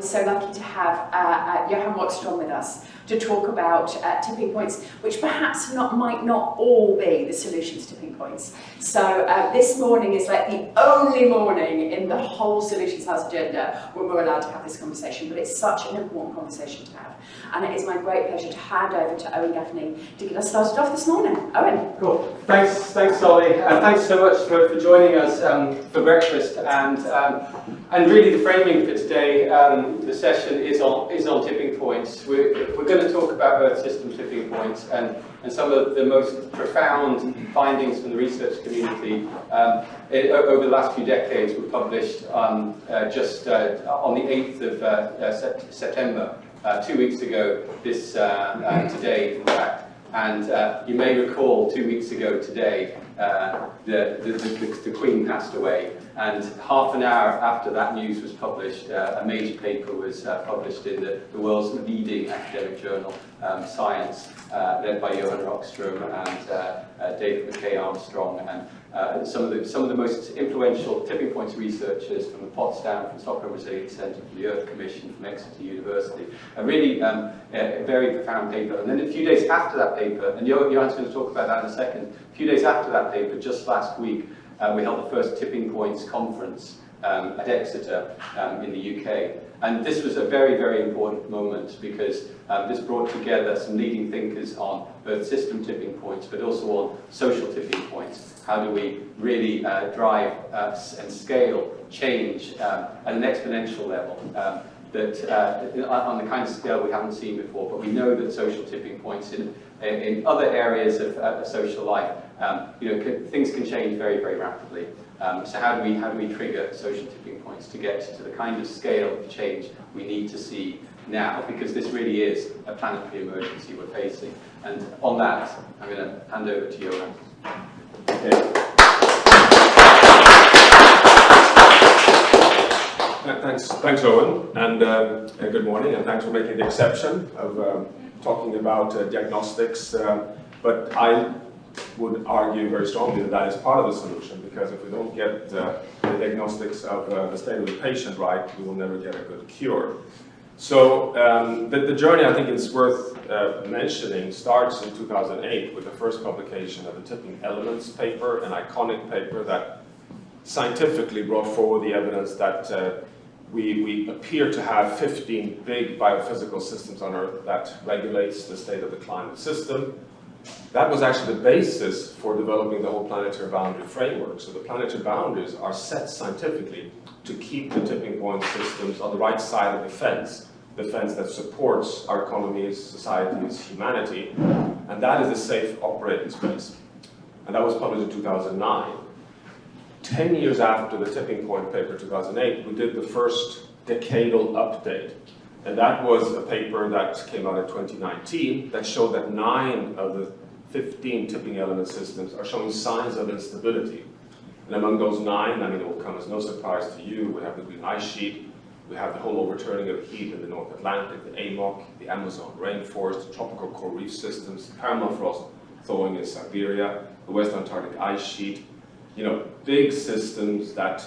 We're so lucky to have Johan Rockström with us to talk about tipping points, which perhaps might not all be the solutions to tipping points. So this morning is like the only morning in the whole Solutions House agenda when we're allowed to have this conversation, but it's such an important conversation to have. And it is my great pleasure to hand over to Owen Gaffney to get us started off this morning. Owen. Cool. Thanks Solly. Thanks so much for joining us for breakfast. And really the framing for today, the session is on tipping points. We're going to talk about Earth system tipping points and some of the most profound findings from the research community over the last few decades were published just on the 8th of September, 2 weeks ago, today in fact. And you may recall 2 weeks ago today, the Queen passed away, and half an hour after that news was published, a major paper was published in the world's leading academic journal, Science, led by Johan Rockström and David McKay Armstrong, and some of the most influential tipping points researchers from the Potsdam, from Stockholm Resilience Centre, from the Earth Commission, from Exeter University. A really a very profound paper. And then a few days after that paper, and Johan's going to talk about that in a second, a few days after that paper, just last week, we held the first Tipping Points conference at Exeter in the UK. And this was a very, very important moment because this brought together some leading thinkers on Earth system tipping points, but also on social tipping points. How do we really drive and scale change at an exponential level on the kind of scale we haven't seen before? But we know that social tipping points in other areas of social life, things can change very, very rapidly. So how do we trigger social tipping points to get to the kind of scale of change we need to see now? Because this really is a planetary emergency we're facing. And on that, I'm going to hand over to Johan. Okay. Thanks, Owen, and good morning, and thanks for making the exception of talking about diagnostics. But I would argue very strongly that is part of the solution, because if we don't get the diagnostics of the state of the patient right, we will never get a good cure. So the journey, I think it's worth mentioning, starts in 2008 with the first publication of the Tipping Elements paper, an iconic paper that scientifically brought forward the evidence that we appear to have 15 big biophysical systems on Earth that regulates the state of the climate system. That was actually the basis for developing the whole planetary boundary framework. So the planetary boundaries are set scientifically to keep the tipping point systems on the right side of the fence that supports our economies, societies, humanity, and that is a safe operating space. And that was published in 2009. 10 years after the tipping point paper, 2008, we did the first decadal update. And that was a paper that came out in 2019 that showed that 9 of the 15 tipping element systems are showing signs of instability. And among those 9, I mean, it will come as no surprise to you, we have the Greenland ice sheet, we have the whole overturning of heat in the North Atlantic, the AMOC, the Amazon rainforest, the tropical coral reef systems, permafrost thawing in Siberia, the West Antarctic ice sheet. Big systems that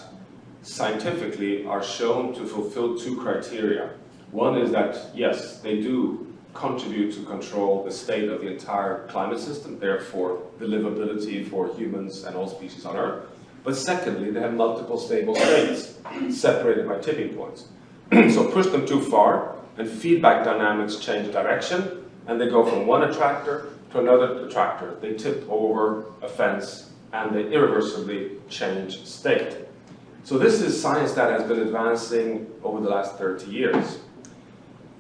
scientifically are shown to fulfill 2 criteria. One is that, yes, they do contribute to control the state of the entire climate system, therefore the livability for humans and all species on Earth. But secondly, they have multiple stable states separated by tipping points. So push them too far, and feedback dynamics change direction, and they go from one attractor to another attractor. They tip over a fence, and they irreversibly change state. So this is science that has been advancing over the last 30 years.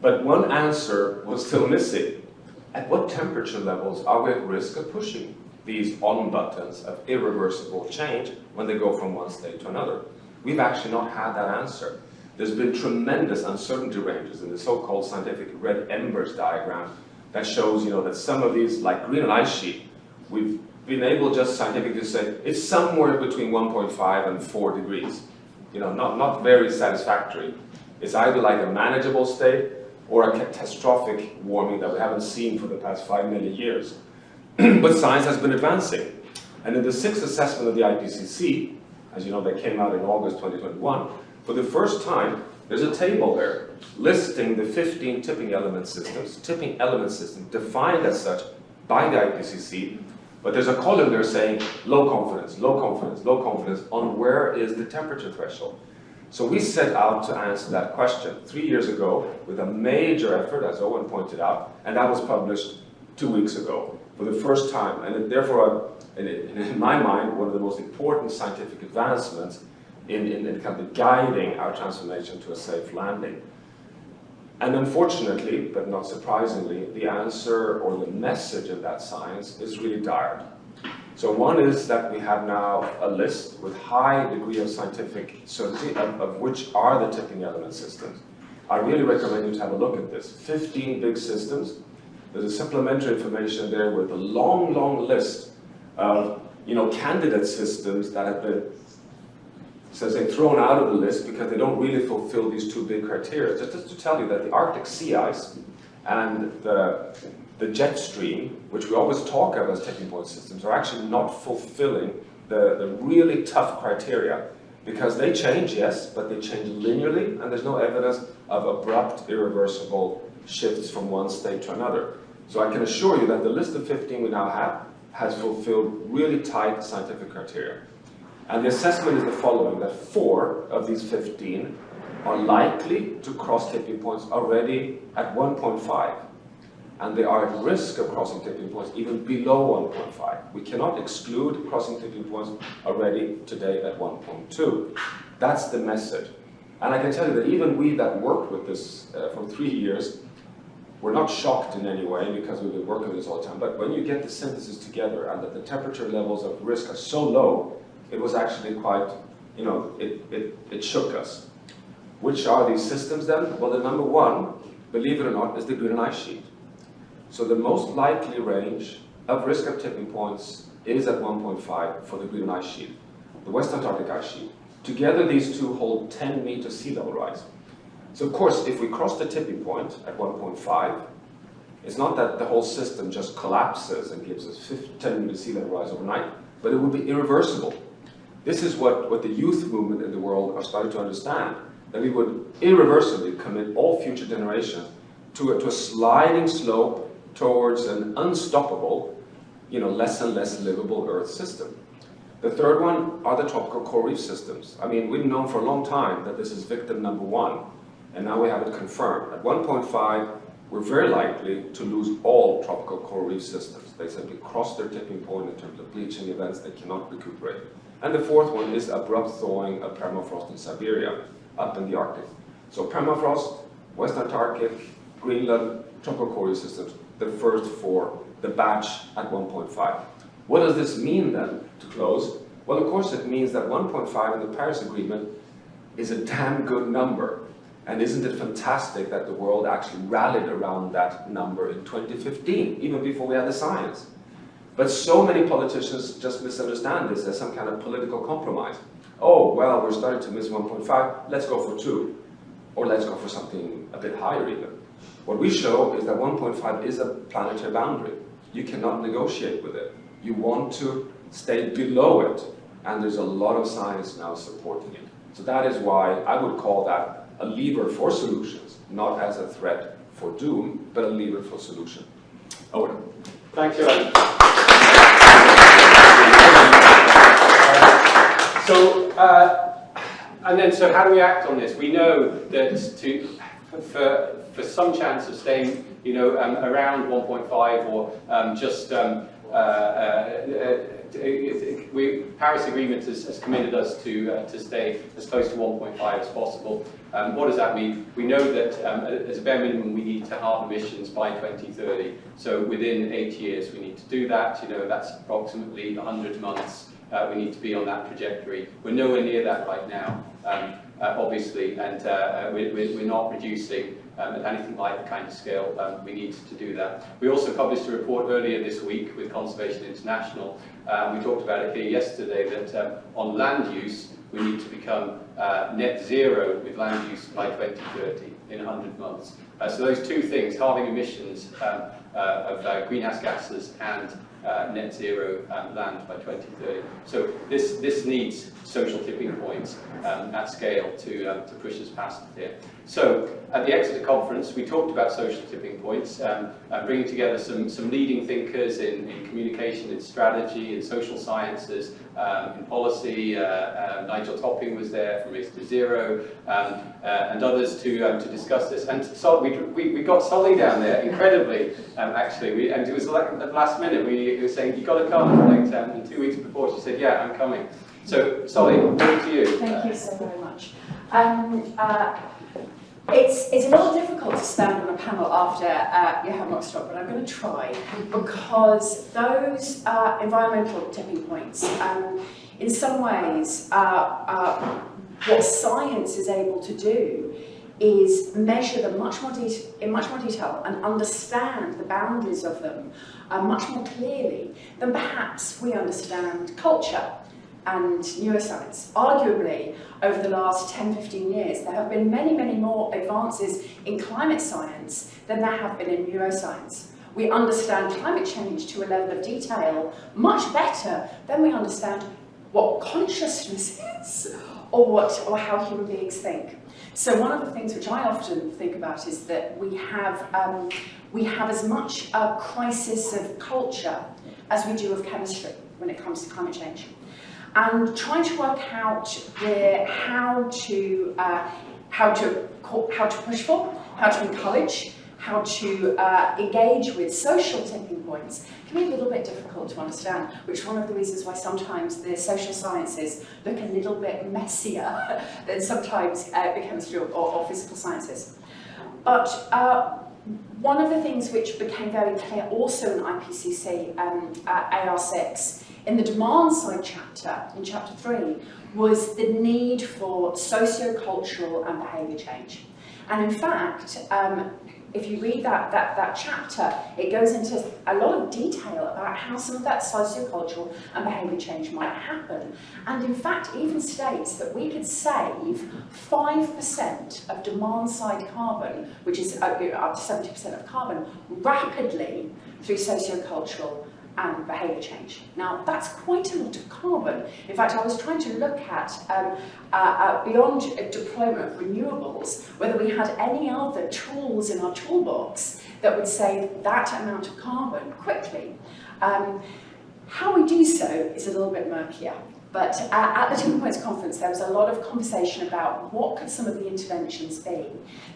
But one answer was still missing. At what temperature levels are we at risk of pushing these on buttons of irreversible change when they go from one state to another? We've actually not had that answer. There's been tremendous uncertainty ranges in the so-called scientific red embers diagram that shows, that some of these, like Greenland ice sheet, we've been able just scientifically to say it's somewhere between 1.5 and 4 degrees. Not very satisfactory. It's either like a manageable state or a catastrophic warming that we haven't seen for the past 5 million years. But science has been advancing. And in the 6th assessment of the IPCC, as you know, that came out in August 2021, for the first time, There's a table there listing the 15 tipping element systems defined as such by the IPCC, but there's a column there saying low confidence, low confidence, low confidence on where is the temperature threshold. So we set out to answer that question 3 years ago with a major effort, as Owen pointed out, and that was published 2 weeks ago for the first time. And therefore, in my mind, one of the most important scientific advancements in kind of guiding our transformation to a safe landing. And unfortunately, but not surprisingly, the answer or the message of that science is really dire. So one is that we have now a list with high degree of scientific certainty of which are the tipping element systems. I really recommend you to have a look at this. 15 big systems. There's a supplementary information there with a long, long list of candidate systems that have been, so to say, thrown out of the list because they don't really fulfill these two big criteria. Just to tell you that the Arctic sea ice and the jet stream, which we always talk of as tipping point systems, are actually not fulfilling the really tough criteria because they change, yes, but they change linearly, and there's no evidence of abrupt, irreversible shifts from one state to another. So I can assure you that the list of 15 we now have has fulfilled really tight scientific criteria. And the assessment is the following, that 4 of these 15 are likely to cross tipping points already at 1.5. And they are at risk of crossing tipping points even below 1.5. We cannot exclude crossing tipping points already today at 1.2. That's the message. And I can tell you that even we that worked with this for 3 years, we're not shocked in any way because we've been working with this all the time. But when you get the synthesis together and that the temperature levels of risk are so low, it was actually quite, it shook us. Which are these systems then? Well, the number one, believe it or not, is the Greenland ice sheet. So the most likely range of risk of tipping points is at 1.5 for the Greenland ice sheet, the West Antarctic ice sheet. Together, these two hold 10 meters sea level rise. So of course, if we cross the tipping point at 1.5, it's not that the whole system just collapses and gives us 10 meters sea level rise overnight, but it would be irreversible. This is what the youth movement in the world are starting to understand, that we would irreversibly commit all future generations to a sliding slope towards an unstoppable, less and less livable Earth system. The third one are the tropical coral reef systems. I mean, we've known for a long time that this is victim number one, and now we have it confirmed. At 1.5, we're very likely to lose all tropical coral reef systems. They simply cross their tipping point in terms of bleaching events. They cannot recuperate. And the fourth one is abrupt thawing of permafrost in Siberia, up in the Arctic. So permafrost, West Antarctic, Greenland, tropical coral reef systems, the first 4, the batch at 1.5. What does this mean then, to close? Well, of course it means that 1.5 in the Paris Agreement is a damn good number. And isn't it fantastic that the world actually rallied around that number in 2015, even before we had the science? But so many politicians just misunderstand this as some kind of political compromise. Oh, well, we're starting to miss 1.5, let's go for 2. Or let's go for something a bit higher even. What we show is that 1.5 is a planetary boundary. You cannot negotiate with it. You want to stay below it. And there's a lot of science now supporting it. So that is why I would call that a lever for solutions, not as a threat for doom, but a lever for solution. Owen. Thanks, Johan. So how do we act on this? We know that for some chance of staying, around 1.5 or Paris Agreement has committed us to stay as close to 1.5 as possible. What does that mean? We know that as a bare minimum we need to halve emissions by 2030. So within 8 years we need to do that. That's approximately 100 months. We need to be on that trajectory. We're nowhere near that right now, obviously, and we're not reducing at anything like the kind of scale we need to do that. We also published a report earlier this week with Conservation International. We talked about it here yesterday that on land use we need to become net zero with land use by 2030 in 100 months. So those two things, halving emissions of greenhouse gases and net zero land by 2030. So this needs social tipping points at scale to push us past it. So at the Exeter conference, we talked about social tipping points, bringing together some leading thinkers in communication, in strategy, in social sciences, in policy. Nigel Topping was there from Race to Zero, and others to discuss this. And so we got Solly down there, incredibly, actually. And it was like at the last minute, we were saying, you've got to come. Like, and 2 weeks before, she said, yeah, I'm coming. So, Solly, over to you. Thank you so very much. It's a little difficult to stand on a panel after Johan Rockström, but I'm going to try, because those environmental tipping points, in some ways, what science is able to do is measure them in much more detail and understand the boundaries of them much more clearly than perhaps we understand culture and neuroscience. Arguably, over the last 10-15 years, there have been many, many more advances in climate science than there have been in neuroscience. We understand climate change to a level of detail much better than we understand what consciousness is or how human beings think. So one of the things which I often think about is that we have as much a crisis of culture as we do of chemistry when it comes to climate change. And trying to work out how to push for, how to encourage, how to engage with social tipping points can be a little bit difficult to understand, which is one of the reasons why sometimes the social sciences look a little bit messier than sometimes the chemistry or physical sciences. But one of the things which became very clear also in IPCC AR6 in the demand side chapter, in chapter 3, was the need for socio-cultural and behaviour change. And in fact, if you read that chapter, it goes into a lot of detail about how some of that socio-cultural and behaviour change might happen. And in fact, even states that we could save 5% of demand side carbon, which is up to 70% of carbon, rapidly through socio-cultural and behaviour change. Now, that's quite a lot of carbon. In fact, I was trying to look at, beyond deployment of renewables, whether we had any other tools in our toolbox that would save that amount of carbon quickly. How we do so is a little bit murkier. But at the Tipping Points conference, there was a lot of conversation about what could some of the interventions be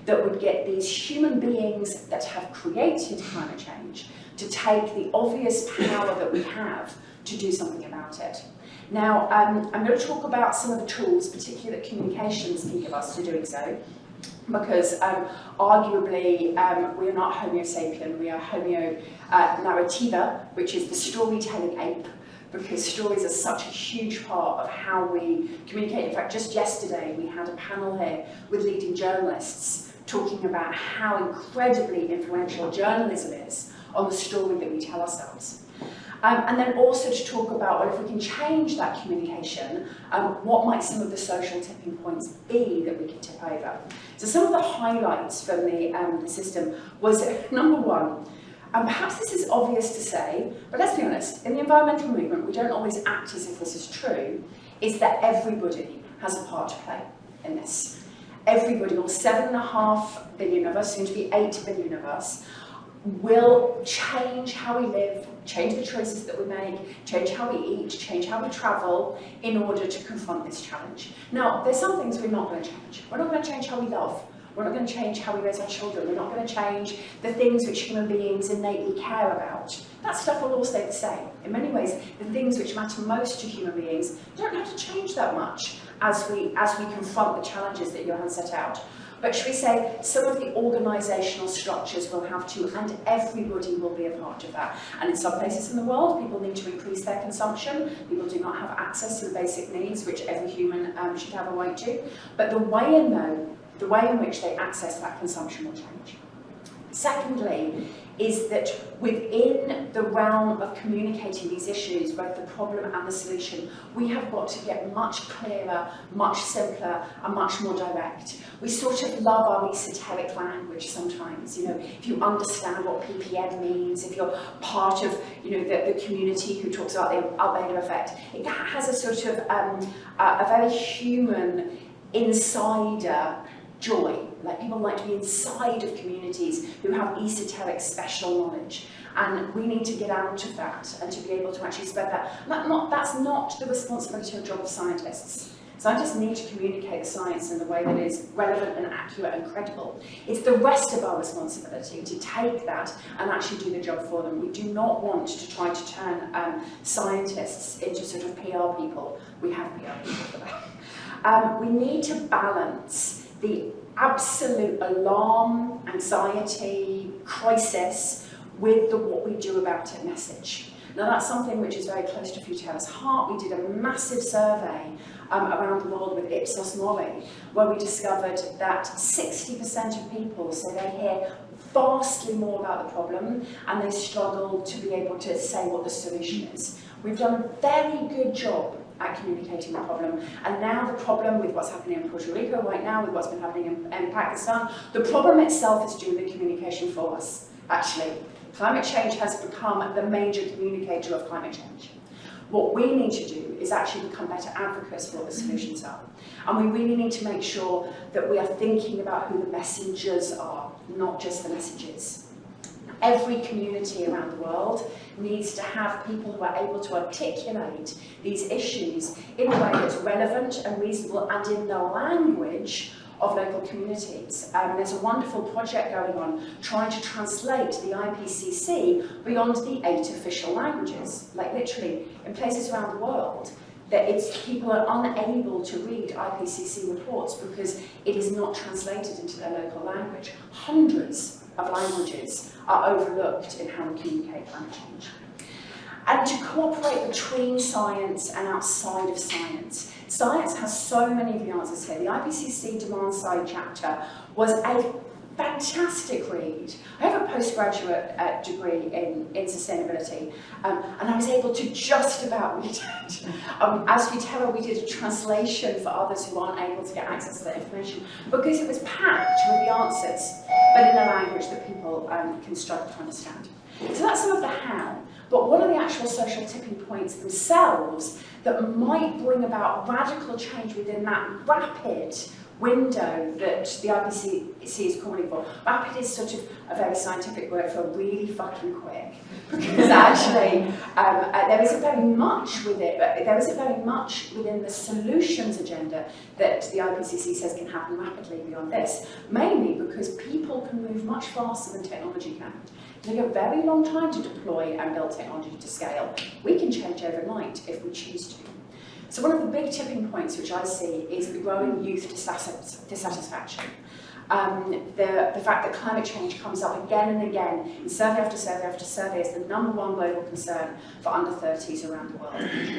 that would get these human beings that have created climate change to take the obvious power that we have to do something about it. Now, I'm going to talk about some of the tools, particularly that communications can give us for doing so, because arguably we are not Homo sapien, we are Homo narrativa, which is the storytelling ape, because stories are such a huge part of how we communicate. In fact, just yesterday we had a panel here with leading journalists talking about how incredibly influential journalism is on the story that we tell ourselves. And then also to talk about, well, if we can change that communication, what might some of the social tipping points be that we can tip over? So some of the highlights from the system was, number one, and perhaps this is obvious to say, but let's be honest, in the environmental movement, we don't always act as if this is true, is that everybody has a part to play in this. Everybody, or 7.5 billion of us, soon to be 8 billion of us, will change how we live, change the choices that we make, change how we eat, change how we travel in order to confront this challenge. Now, there's some things we're not going to change. We're not going to change how we love. We're not going to change how we raise our children. We're not going to change the things which human beings innately care about. That stuff will all stay the same. In many ways, the things which matter most to human beings don't have to change that much as we confront the challenges that Johan set out. But should we say, some of the organisational structures will have to, and everybody will be a part of that. And in some places in the world, people need to increase their consumption. People do not have access to the basic needs, which every human should have a right to. But the way in which they access that consumption will change. Secondly, is that within the realm of communicating these issues, both the problem and the solution, we have got to get much clearer, much simpler, and much more direct. We sort of love our esoteric language sometimes. You know, if you understand what PPM means, if you're part of, you know, the community who talks about the Albedo effect, it has a sort of a very human insider joy. Like, people like to be inside of communities who have esoteric special knowledge, and we need to get out of that and to be able to actually spread that. That's not the responsibility or job of scientists. Scientists need to communicate the science in a way that is relevant and accurate and credible. It's the rest of our responsibility to take that and actually do the job for them. We do not want to try to turn scientists into sort of PR people. We have PR people for that. We need to balance the absolute alarm, anxiety, crisis with the what we do about it message. Now, that's something which is very close to Futerra's heart. We did a massive survey around the world with Ipsos Mori, where we discovered that 60% of people say they hear vastly more about the problem and they struggle to be able to say what the solution is. We've done a very good job at communicating the problem, and now the problem with what's happening in Puerto Rico right now, with what's been happening in Pakistan, the problem itself is doing the communication for us, actually. Climate change has become the major communicator of climate change. What we need to do is actually become better advocates for what the solutions are. And we really need to make sure that we are thinking about who the messengers are, not just the messages. Every community around the world needs to have people who are able to articulate these issues in a way that's relevant and reasonable and in the language of local communities. There's a wonderful project going on trying to translate the IPCC beyond the 8 official languages. Like, literally, in places around the world, that people are unable to read IPCC reports because it is not translated into their local language. Hundreds of languages are overlooked in how we communicate climate change. And to cooperate between science and outside of science. Science has so many of the answers here. The IPCC demand side chapter was a fantastic read. I have a postgraduate degree in sustainability, and I was able to just about read it. As Futerra, we did a translation for others who aren't able to get access to that information, because it was packed with the answers, but in a language that people can struggle to understand. So that's some of the how. But what are the actual social tipping points themselves that might bring about radical change within that rapid window that the IPCC is calling for? Rapid is sort of a very scientific word for really fucking quick, because actually there isn't very much with it, but there isn't very much within the solutions agenda that the IPCC says can happen rapidly beyond this, mainly because people can move much faster than technology can. It takes a very long time to deploy and build technology to scale. We can change overnight if we choose to. So one of the big tipping points which I see is the growing youth dissatisfaction. The fact that climate change comes up again and again in survey after survey after survey as the #1 global concern for under 30s around the world.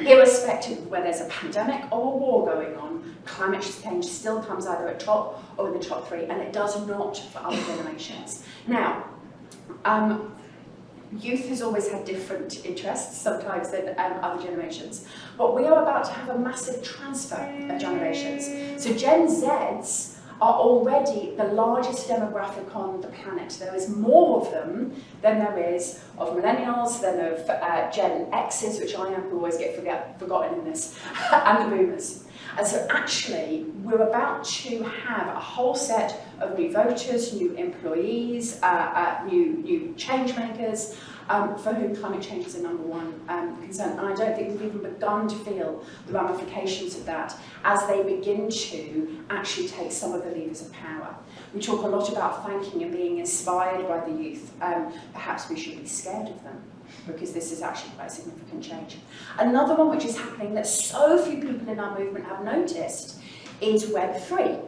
Irrespective of whether there's a pandemic or a war going on, climate change still comes either at top or in the top 3, and it does not for other generations. Now, youth has always had different interests, sometimes than other generations, but we are about to have a massive transfer of generations. So Gen Zs are already the largest demographic on the planet. There is more of them than there is of millennials, than of Gen Xs, which I am, who always get forgotten in this, and the boomers. And so actually, we're about to have a whole set of new voters, new employees, new change makers, for whom climate change is a #1 concern. And I don't think we've even begun to feel the ramifications of that as they begin to actually take some of the levers of power. We talk a lot about thanking and being inspired by the youth. Perhaps we should be scared of them, because this is actually quite a significant change. Another one which is happening that so few people in our movement have noticed is Web3.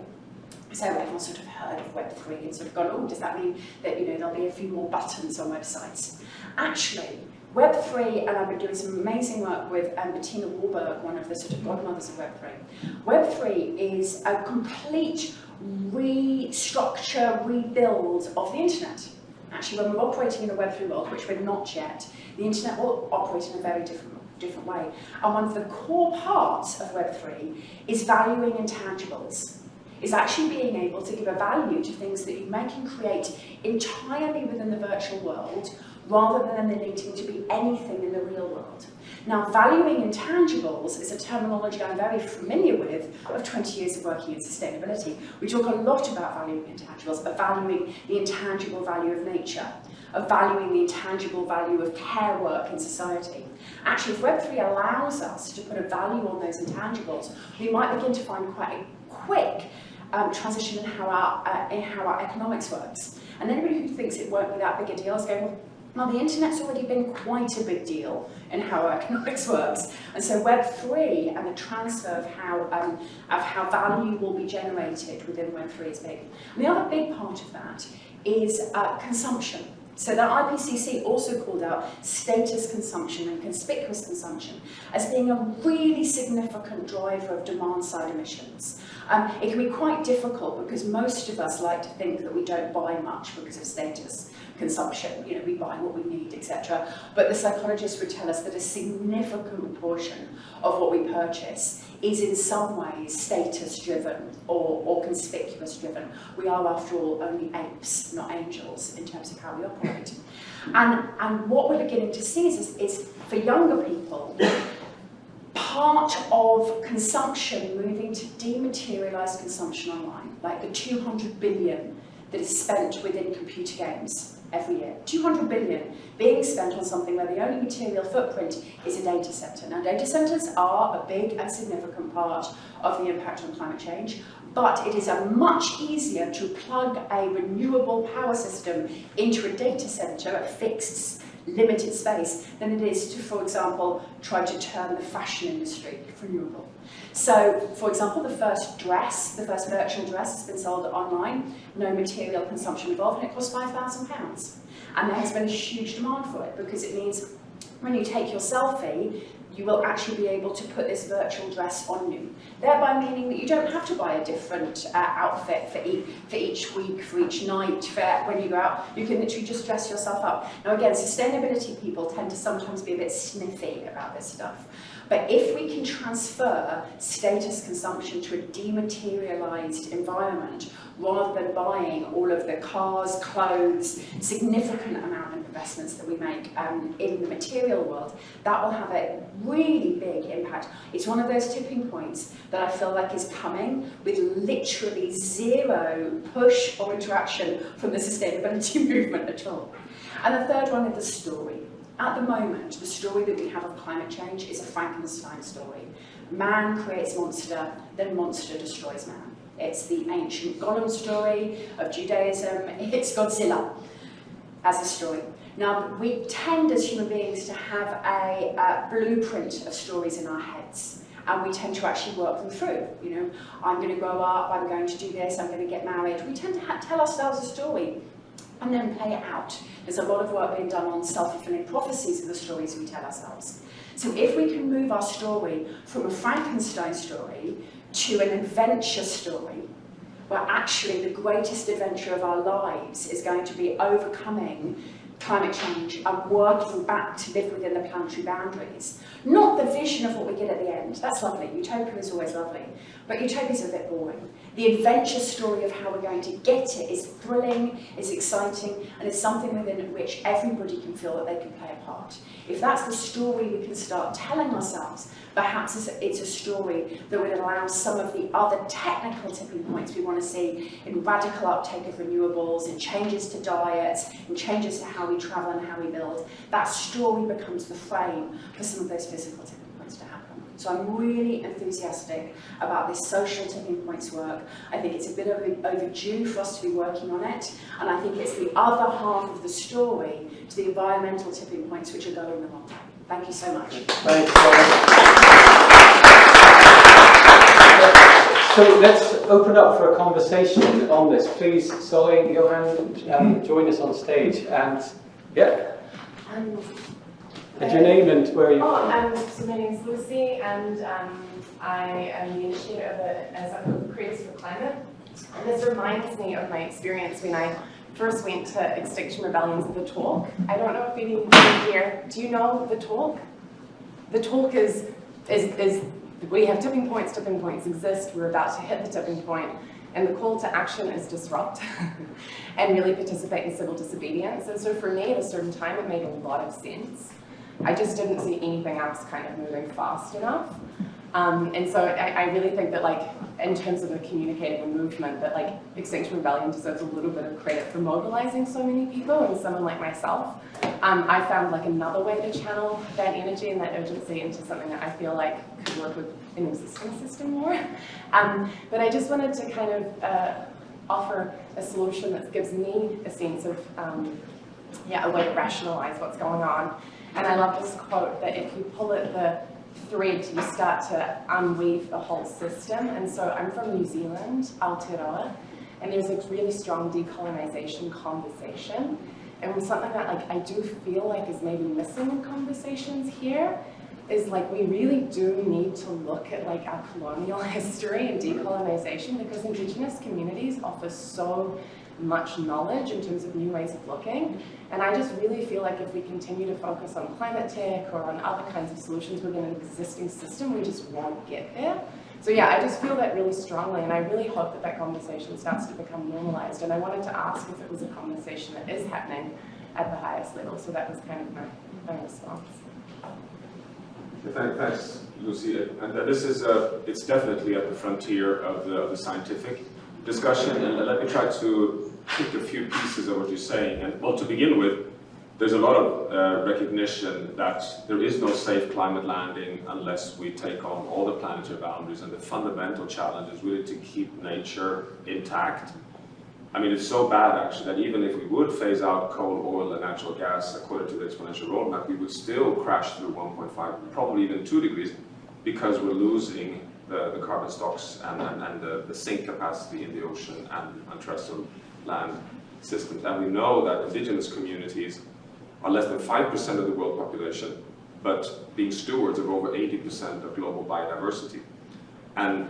So everyone's sort of heard of Web3 and sort of gone, oh, does that mean that, you know, there'll be a few more buttons on websites? Actually, Web3, and I've been doing some amazing work with Bettina Warburg, one of the sort of godmothers of Web3. Web3 is a complete restructure, rebuild of the internet. Actually, when we're operating in a Web3 world, which we're not yet, the internet will operate in a very different way. And one of the core parts of Web3 is valuing intangibles. Is actually being able to give a value to things that you make and create entirely within the virtual world, rather than them needing to be anything in the real world. Now, valuing intangibles is a terminology I'm very familiar with of 20 years of working in sustainability. We talk a lot about valuing intangibles, of valuing the intangible value of nature, of valuing the intangible value of care work in society. Actually, if Web3 allows us to put a value on those intangibles, we might begin to find quite a quick transition in how our economics works. And anybody who thinks it won't be that big a deal is going, well, the internet's already been quite a big deal in how our economics works. And so Web3 and the transfer of how value will be generated within Web3 is big. And the other big part of that is consumption. So the IPCC also called out status consumption and conspicuous consumption as being a really significant driver of demand-side emissions. It can be quite difficult because most of us like to think that we don't buy much because of status consumption. You know, we buy what we need, etc. But the psychologists would tell us that a significant portion of what we purchase is in some ways status-driven or conspicuous-driven. We are, after all, only apes, not angels, in terms of how we operate. And what we're beginning to see is for younger people, part of consumption moving to dematerialised consumption online, like the 200 billion that is spent within computer games every year. 200 billion being spent on something where the only material footprint is a data centre. Now, data centres are a big and significant part of the impact on climate change, but it is much easier to plug a renewable power system into a data centre at fixed, limited space than it is to, for example, try to turn the fashion industry renewable. So, for example, the first virtual dress has been sold online, no material consumption involved, and it cost £5,000. And there has been a huge demand for it because it means when you take your selfie, you will actually be able to put this virtual dress on you, thereby meaning that you don't have to buy a different outfit for each week, for each night, for when you go out. You can literally just dress yourself up. Now again, sustainability people tend to sometimes be a bit sniffy about this stuff. But if we can transfer status consumption to a dematerialised environment, rather than buying all of the cars, clothes, significant amount of investments that we make in the material world, that will have a really big impact. It's one of those tipping points that I feel like is coming with literally zero push or interaction from the sustainability movement at all. And the third one is the story. At the moment, the story that we have of climate change is a Frankenstein story. Man creates monster, then monster destroys man. It's the ancient Golem story of Judaism. It's Godzilla as a story. Now, we tend as human beings to have a blueprint of stories in our heads, and we tend to actually work them through. You know, I'm going to grow up, I'm going to do this, I'm going to get married. We tend to tell ourselves a story and then play it out. There's a lot of work being done on self-fulfilling prophecies of the stories we tell ourselves. So if we can move our story from a Frankenstein story to an adventure story, where actually the greatest adventure of our lives is going to be overcoming climate change and working back to live within the planetary boundaries. Not the vision of what we get at the end. That's lovely. Utopia is always lovely. But utopia is a bit boring. The adventure story of how we're going to get it is thrilling, is exciting, and it's something within which everybody can feel that they can play a part. If that's the story we can start telling ourselves, perhaps it's a story that would allow some of the other technical tipping points we want to see in radical uptake of renewables, in changes to diets, in changes to how we travel and how we build. That story becomes the frame for some of those physical tipping points to happen. So I'm really enthusiastic about this social tipping points work. I think it's a bit overdue for us to be working on it, and I think it's the other half of the story to the environmental tipping points which are going the wrong way. Thank you so much. Thanks, So let's open up for a conversation on this. Please, Solly, Johan, join us on stage. And yeah. And your name and where are you from? So my name is Lucy, and I am the initiator of a Creators for Climate. And this reminds me of my experience when I first went to Extinction Rebellion's The Talk. I don't know if anyone here, do you know The Talk? The Talk is we have tipping points exist, we're about to hit the tipping point, and the call to action is disrupt and really participate in civil disobedience. And so for me, at a certain time, it made a lot of sense. I just didn't see anything else kind of moving fast enough. And so I really think that, like, in terms of the communicating and movement, that, like, Extinction Rebellion deserves a little bit of credit for mobilizing so many people, and someone like myself. I found, like, another way to channel that energy and that urgency into something that I feel like could work with an existing system more. But I just wanted to kind of offer a solution that gives me a sense of, a way to rationalize what's going on. And I love this quote that if you pull at the thread, you start to unweave the whole system. And so I'm from New Zealand, Aotearoa, and there's a really strong decolonisation conversation. And something that, like, I do feel like is maybe missing in conversations here is, like, we really do need to look at, like, our colonial history and decolonisation, because Indigenous communities offer so much knowledge in terms of new ways of looking. And I just really feel like if we continue to focus on climate tech or on other kinds of solutions within an existing system, we just won't get there. So yeah, I just feel that really strongly, and I really hope that that conversation starts to become normalized. And I wanted to ask if it was a conversation that is happening at the highest level. So that was kind of my response. Thanks, Lucy. And this is, it's definitely at the frontier of the scientific discussion. And let me try to pick a few pieces of what you're saying. And well, to begin with, there's a lot of recognition that there is no safe climate landing unless we take on all the planetary boundaries, and the fundamental challenge is really to keep nature intact. I mean, it's so bad actually that even if we would phase out coal, oil, and natural gas according to the exponential roadmap, we would still crash through 1.5, probably even 2 degrees, because we're losing the carbon stocks and the sink capacity in the ocean and terrestrial land systems. And we know that indigenous communities are less than 5% of the world population, but being stewards of over 80% of global biodiversity. And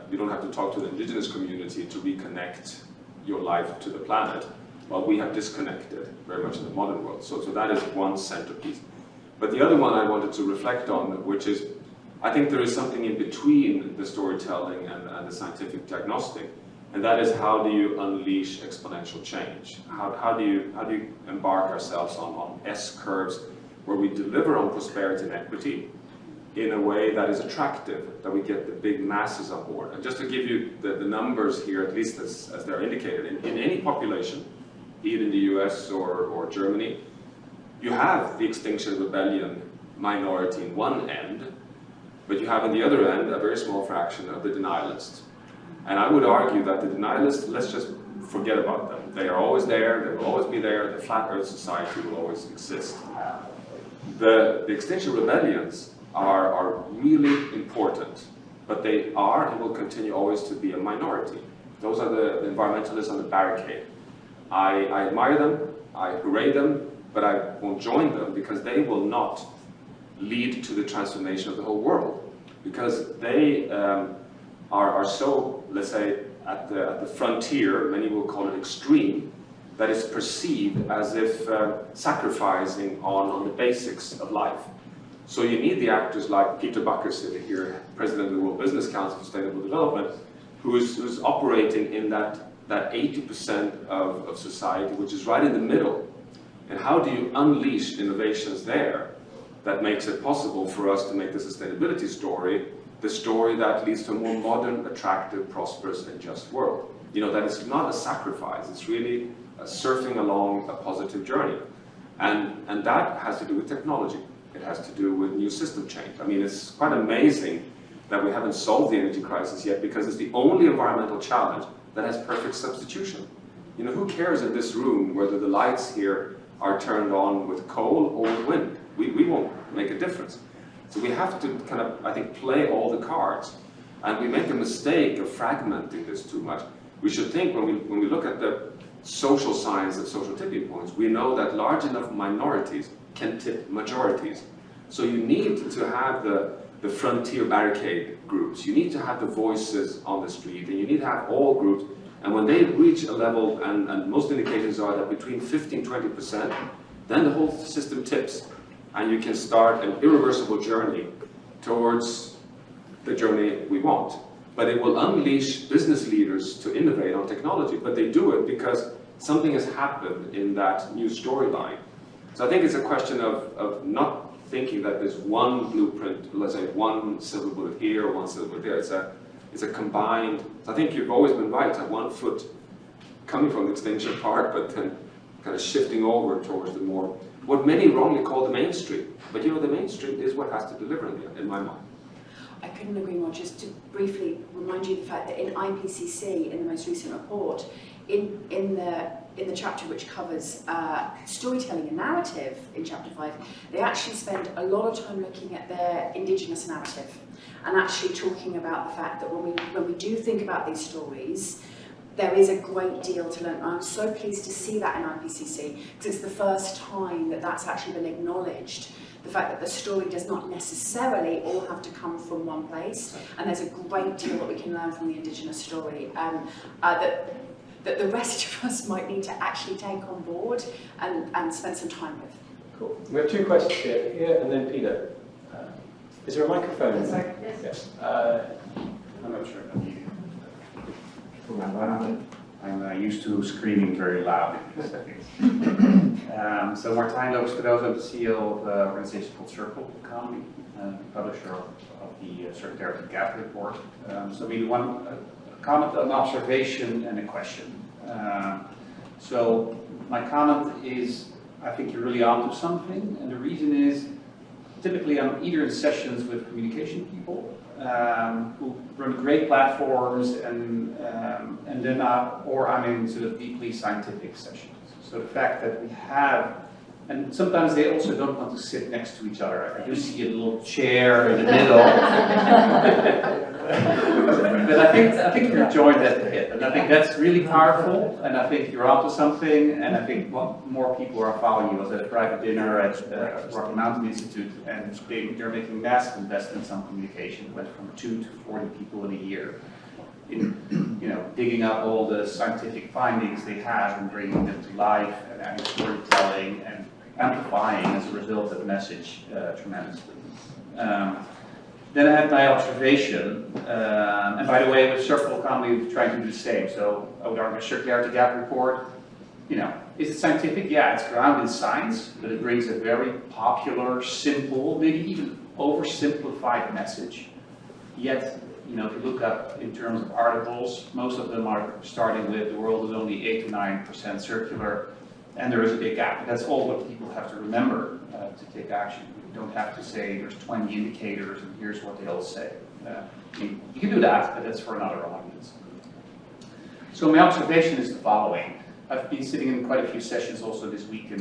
you don't have to talk to the indigenous community to reconnect your life to the planet. Well, we have disconnected very much in the modern world. So that is one centerpiece. But the other one I wanted to reflect on, which is, I think there is something in between the storytelling and the scientific diagnostic, and that is, how do you unleash exponential change? How do you embark ourselves on S-curves where we deliver on prosperity and equity in a way that is attractive, that we get the big masses on board? And just to give you the numbers here, at least as they're indicated, in any population, be it in the US or Germany, you have the Extinction Rebellion minority in one end, but you have in the other end a very small fraction of the denialists. And I would argue that the denialists, let's just forget about them. They are always there, they will always be there, the flat earth society will always exist. The Extinction Rebellions are really important, but they are and will continue always to be a minority. Those are the environmentalists on the barricade. I admire them, I hooray them, but I won't join them because they will not lead to the transformation of the whole world, because they are so, let's say, at the frontier, many will call it extreme, that is perceived as if sacrificing on the basics of life. So you need the actors like Peter Bucker sitting here, President of the World Business Council for Sustainable Development, who's operating in that 80% of society, which is right in the middle. And how do you unleash innovations there that makes it possible for us to make the sustainability story the story that leads to a more modern, attractive, prosperous, and just world? You know, that it's not a sacrifice, it's really surfing along a positive journey. And that has to do with technology. It has to do with new system change. I mean, it's quite amazing that we haven't solved the energy crisis yet, because it's the only environmental challenge that has perfect substitution. You know, who cares in this room whether the lights here are turned on with coal or with wind? We won't make a difference. So we have to kind of, I think, play all the cards. And we make a mistake of fragmenting this too much. We should think, when we look at the social science of social tipping points, we know that large enough minorities can tip majorities. So you need to have the frontier barricade groups. You need to have the voices on the street, and you need to have all groups. And when they reach a level, and most indications are that between 50 and 20%, then the whole system tips, and you can start an irreversible journey towards the journey we want. But it will unleash business leaders to innovate on technology, but they do it because something has happened in that new storyline. So I think it's a question of not thinking that there's one blueprint, let's say one silver bullet here, one silver bullet there. It's a combined, I think you've always been right, to have one foot coming from the extinction part, but then kind of shifting over towards the more, what many wrongly call the mainstream. But you know, the mainstream is what has to deliver in my mind. I couldn't agree more. Just to briefly remind you of the fact that in IPCC, in the most recent report, in the chapter which covers storytelling and narrative in chapter 5, they actually spend a lot of time looking at their indigenous narrative and actually talking about the fact that when we do think about these stories, there is a great deal to learn. I'm so pleased to see that in IPCC, because it's the first time that that's actually been acknowledged. The fact that the story does not necessarily all have to come from one place, and there's a great deal that we can learn from the indigenous story that the rest of us might need to actually take on board and spend some time with. Cool. We have two questions here, and then Peter. Is there a microphone? Yes. Yes. I'm not sure. I'm used to screaming very loud. So Martijn Loops-Cadozo, I'm the CEO of an organization called Circle Economy, publisher of the Circularity Gap Report. So we want a comment, an observation, and a question. So my comment is, I think you're really onto something, and the reason is, typically I'm either in sessions with communication people who run great platforms, and then I'm in sort of deeply scientific sessions. So the fact that we have, and sometimes they also don't want to sit next to each other. I do see a little chair in the middle. But I think you're joined at the hip, and I think that's really powerful, and I think you're onto something, and I think more people are following you. I was at a private dinner at Rocky Mountain Institute, and they're making massive investments on communication. It went from 2 to 40 people in a year, in digging up all the scientific findings they have and bringing them to life, and adding storytelling and amplifying as a result of the message tremendously. Then I had my observation, and by the way, with Circle Economy, we're trying to do the same. So I would argue a Circularity Gap Report, is it scientific? Yeah, it's grounded in science, but it brings a very popular, simple, maybe even oversimplified message. Yet, if you look up in terms of articles, most of them are starting with the world is only 8 to 9% circular, and there is a big gap. That's all what people have to remember to take action. You don't have to say there's 20 indicators and here's what they all say. You can do that, but that's for another audience. So my observation is the following. I've been sitting in quite a few sessions also this week at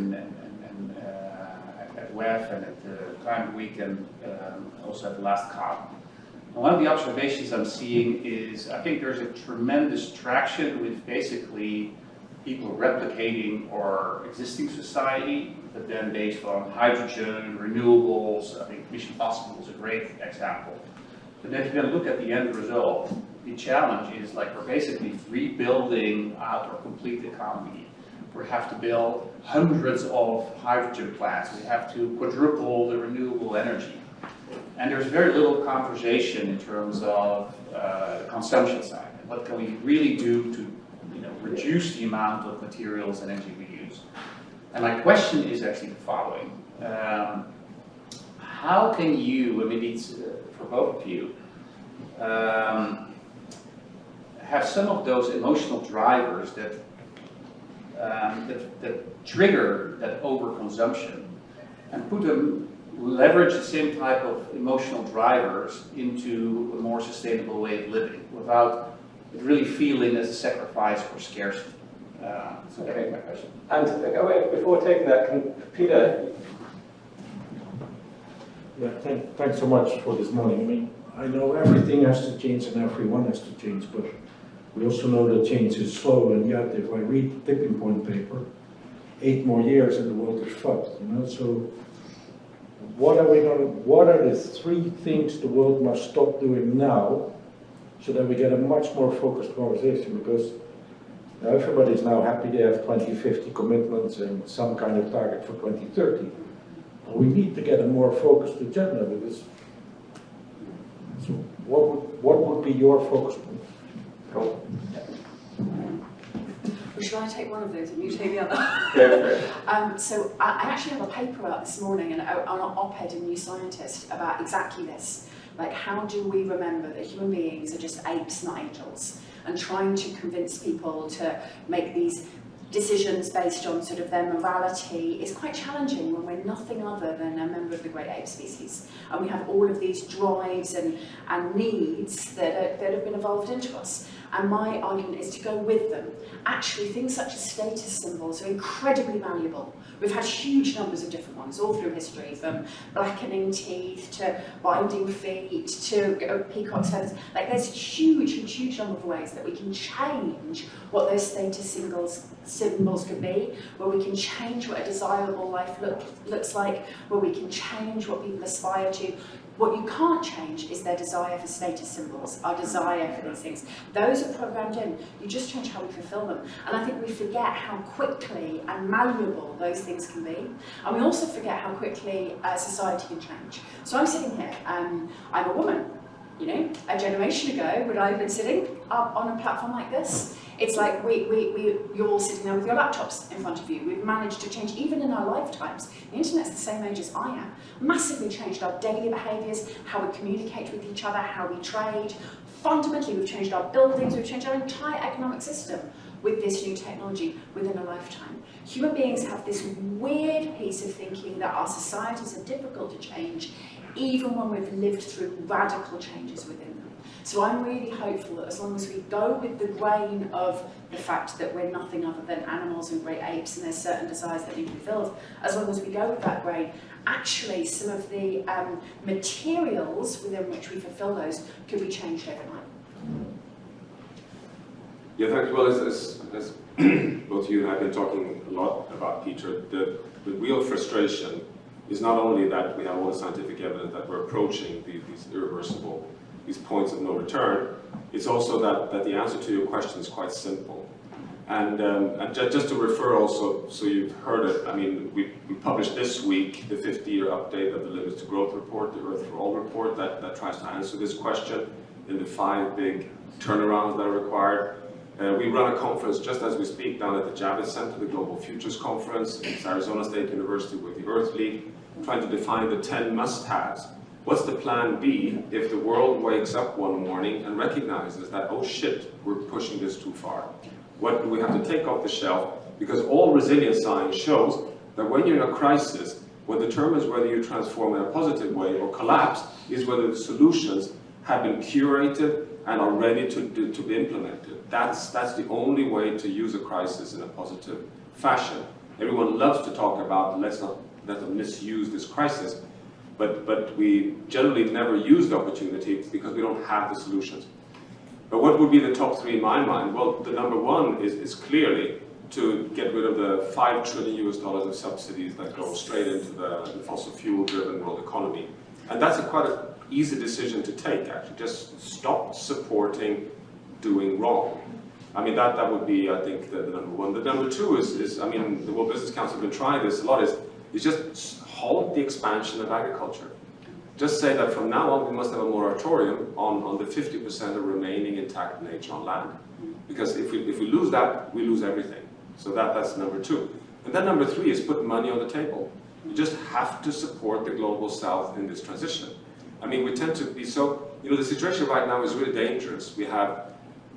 WEF and at the Climate Week, and also at the last COP. And one of the observations I'm seeing is I think there's a tremendous traction with basically people replicating our existing society, but then based on hydrogen, renewables. I think Mission Possible is a great example. But then if you then look at the end result, the challenge is like we're basically rebuilding out our complete economy. We have to build hundreds of hydrogen plants. We have to quadruple the renewable energy. And there's very little conversation in terms of the consumption side. And what can we really do to reduce the amount of materials and energy we use? And my question is actually the following. How can you, and maybe it's for both of you, have some of those emotional drivers that trigger that overconsumption and leverage the same type of emotional drivers into a more sustainable way of living without it really feeling as a sacrifice or scarcity? So that's my question. And before taking that, Peter. Yeah, thanks so much for this morning. I mean, I know everything has to change and everyone has to change, but we also know that change is slow, and yet if I read the tipping point paper, 8 more years and the world is fucked, So what are the 3 things the world must stop doing now so that we get a much more focused conversation? Because Now everybody's now happy they have 2050 commitments and some kind of target for 2030. But we need to get a more focused agenda because, so what would be your focus point? Cool. Or should I take one of those and you take the other? So I actually have a paper out this morning on an op-ed in New Scientist about exactly this. Like, how do we remember that human beings are just apes, not angels? And trying to convince people to make these decisions based on sort of their morality is quite challenging when we're nothing other than a member of the great ape species. And we have all of these drives and needs that have been evolved into us. And my argument is to go with them. Actually, things such as status symbols are incredibly malleable. We've had huge numbers of different ones all through history, from blackening teeth to binding feet to peacock's feathers. Like, there's huge number of ways that we can change what those status symbols could be, where we can change what a desirable life looks like, where we can change what people aspire to. What you can't change is their desire for status symbols, our desire for these things. Those are programmed in. You just change how we fulfill them. And I think we forget how quickly and malleable those things can be. And we also forget how quickly society can change. So I'm sitting here, I'm a woman. You know, a generation ago, would I have been sitting up on a platform like this? It's like you're all sitting there with your laptops in front of you. We've managed to change, even in our lifetimes. The internet's the same age as I am. Massively changed our daily behaviours, how we communicate with each other, how we trade. Fundamentally, we've changed our buildings, we've changed our entire economic system with this new technology within a lifetime. Human beings have this weird piece of thinking that our societies are difficult to change, even when we've lived through radical changes within them. So I'm really hopeful that as long as we go with the grain of the fact that we're nothing other than animals and great apes and there's certain desires that need to be fulfilled, as long as we go with that grain, actually some of the materials within which we fulfill those could be changed overnight. Yeah, thanks. Well, as both you and I have been talking a lot about, Peter, the real frustration is not only that we have all the scientific evidence that we're approaching these irreversible, these points of no return, it's also that the answer to your question is quite simple. And just to refer also, so you've heard it, I mean, we published this week the 50-year update of the Limits to Growth report, the Earth for All report, that tries to answer this question in the 5 big turnarounds that are required. We run a conference just as we speak down at the Javits Center, the Global Futures Conference. It's Arizona State University with the Earth League, trying to define the 10 must-haves. What's the plan B if the world wakes up one morning and recognizes that, oh shit, we're pushing this too far? What do we have to take off the shelf? Because all resilience science shows that when you're in a crisis, what determines whether you transform in a positive way or collapse is whether the solutions have been curated and are ready to be implemented. That's the only way to use a crisis in a positive fashion. Everyone loves to talk about let's not misuse this crisis, but we generally never use the opportunity because we don't have the solutions. But what would be the top 3 in my mind? Well, the number 1 is clearly to get rid of the $5 trillion of subsidies that go straight into the fossil fuel-driven world economy. And that's quite an easy decision to take, actually. Just stop supporting doing wrong. I mean, that would be, I think, the number 1. The number 2 is, I mean, the World Business Council have been trying this a lot, is just halt the expansion of agriculture. Just say that from now on we must have a moratorium on the 50% of remaining intact nature on land. Because if we lose that, we lose everything. So that's number 2. And then number 3 is put money on the table. You just have to support the global south in this transition. I mean, we tend to be so, the situation right now is really dangerous. We have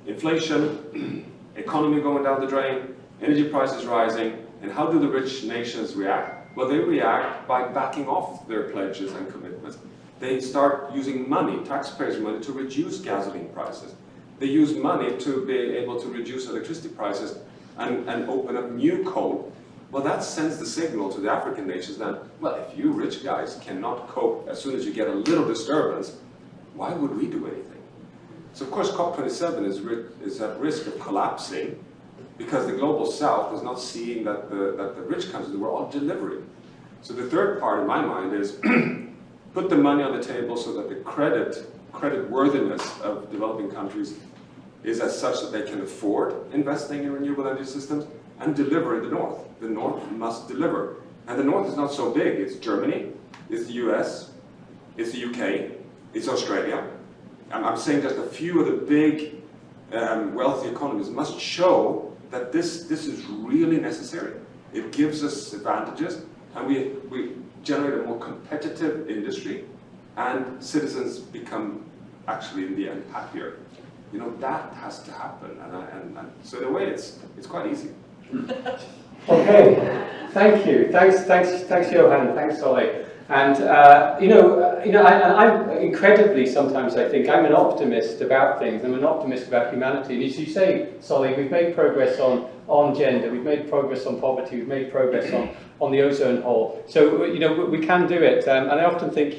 inflation, economy going down the drain, energy prices rising, and how do the rich nations react? Well, they react by backing off their pledges and commitments. They start using money, taxpayers' money, to reduce gasoline prices. They use money to be able to reduce electricity prices and open up new coal. Well, that sends the signal to the African nations that, well, if you rich guys cannot cope as soon as you get a little disturbance, why would we do anything? So, of course, COP27 is at risk of collapsing because the global south is not seeing that the rich countries were all delivering. So the third part in my mind is put the money on the table so that the credit worthiness of developing countries is as such that they can afford investing in renewable energy systems and deliver in the North. The North must deliver. And the North is not so big. It's Germany, it's the US, it's the UK, it's Australia. I'm saying just a few of the big wealthy economies must show that this is really necessary. It gives us advantages, and we generate a more competitive industry, and citizens become actually in the end happier. You know, that has to happen, and so in a way it's quite easy. Okay, thank you. Thanks, Johan. Thanks, Solly. And I'm incredibly, sometimes I think, I'm an optimist about things. I'm an optimist about humanity. And as you say, Solly, we've made progress on gender, we've made progress on poverty, we've made progress on the ozone hole. So, we can do it. And I often think,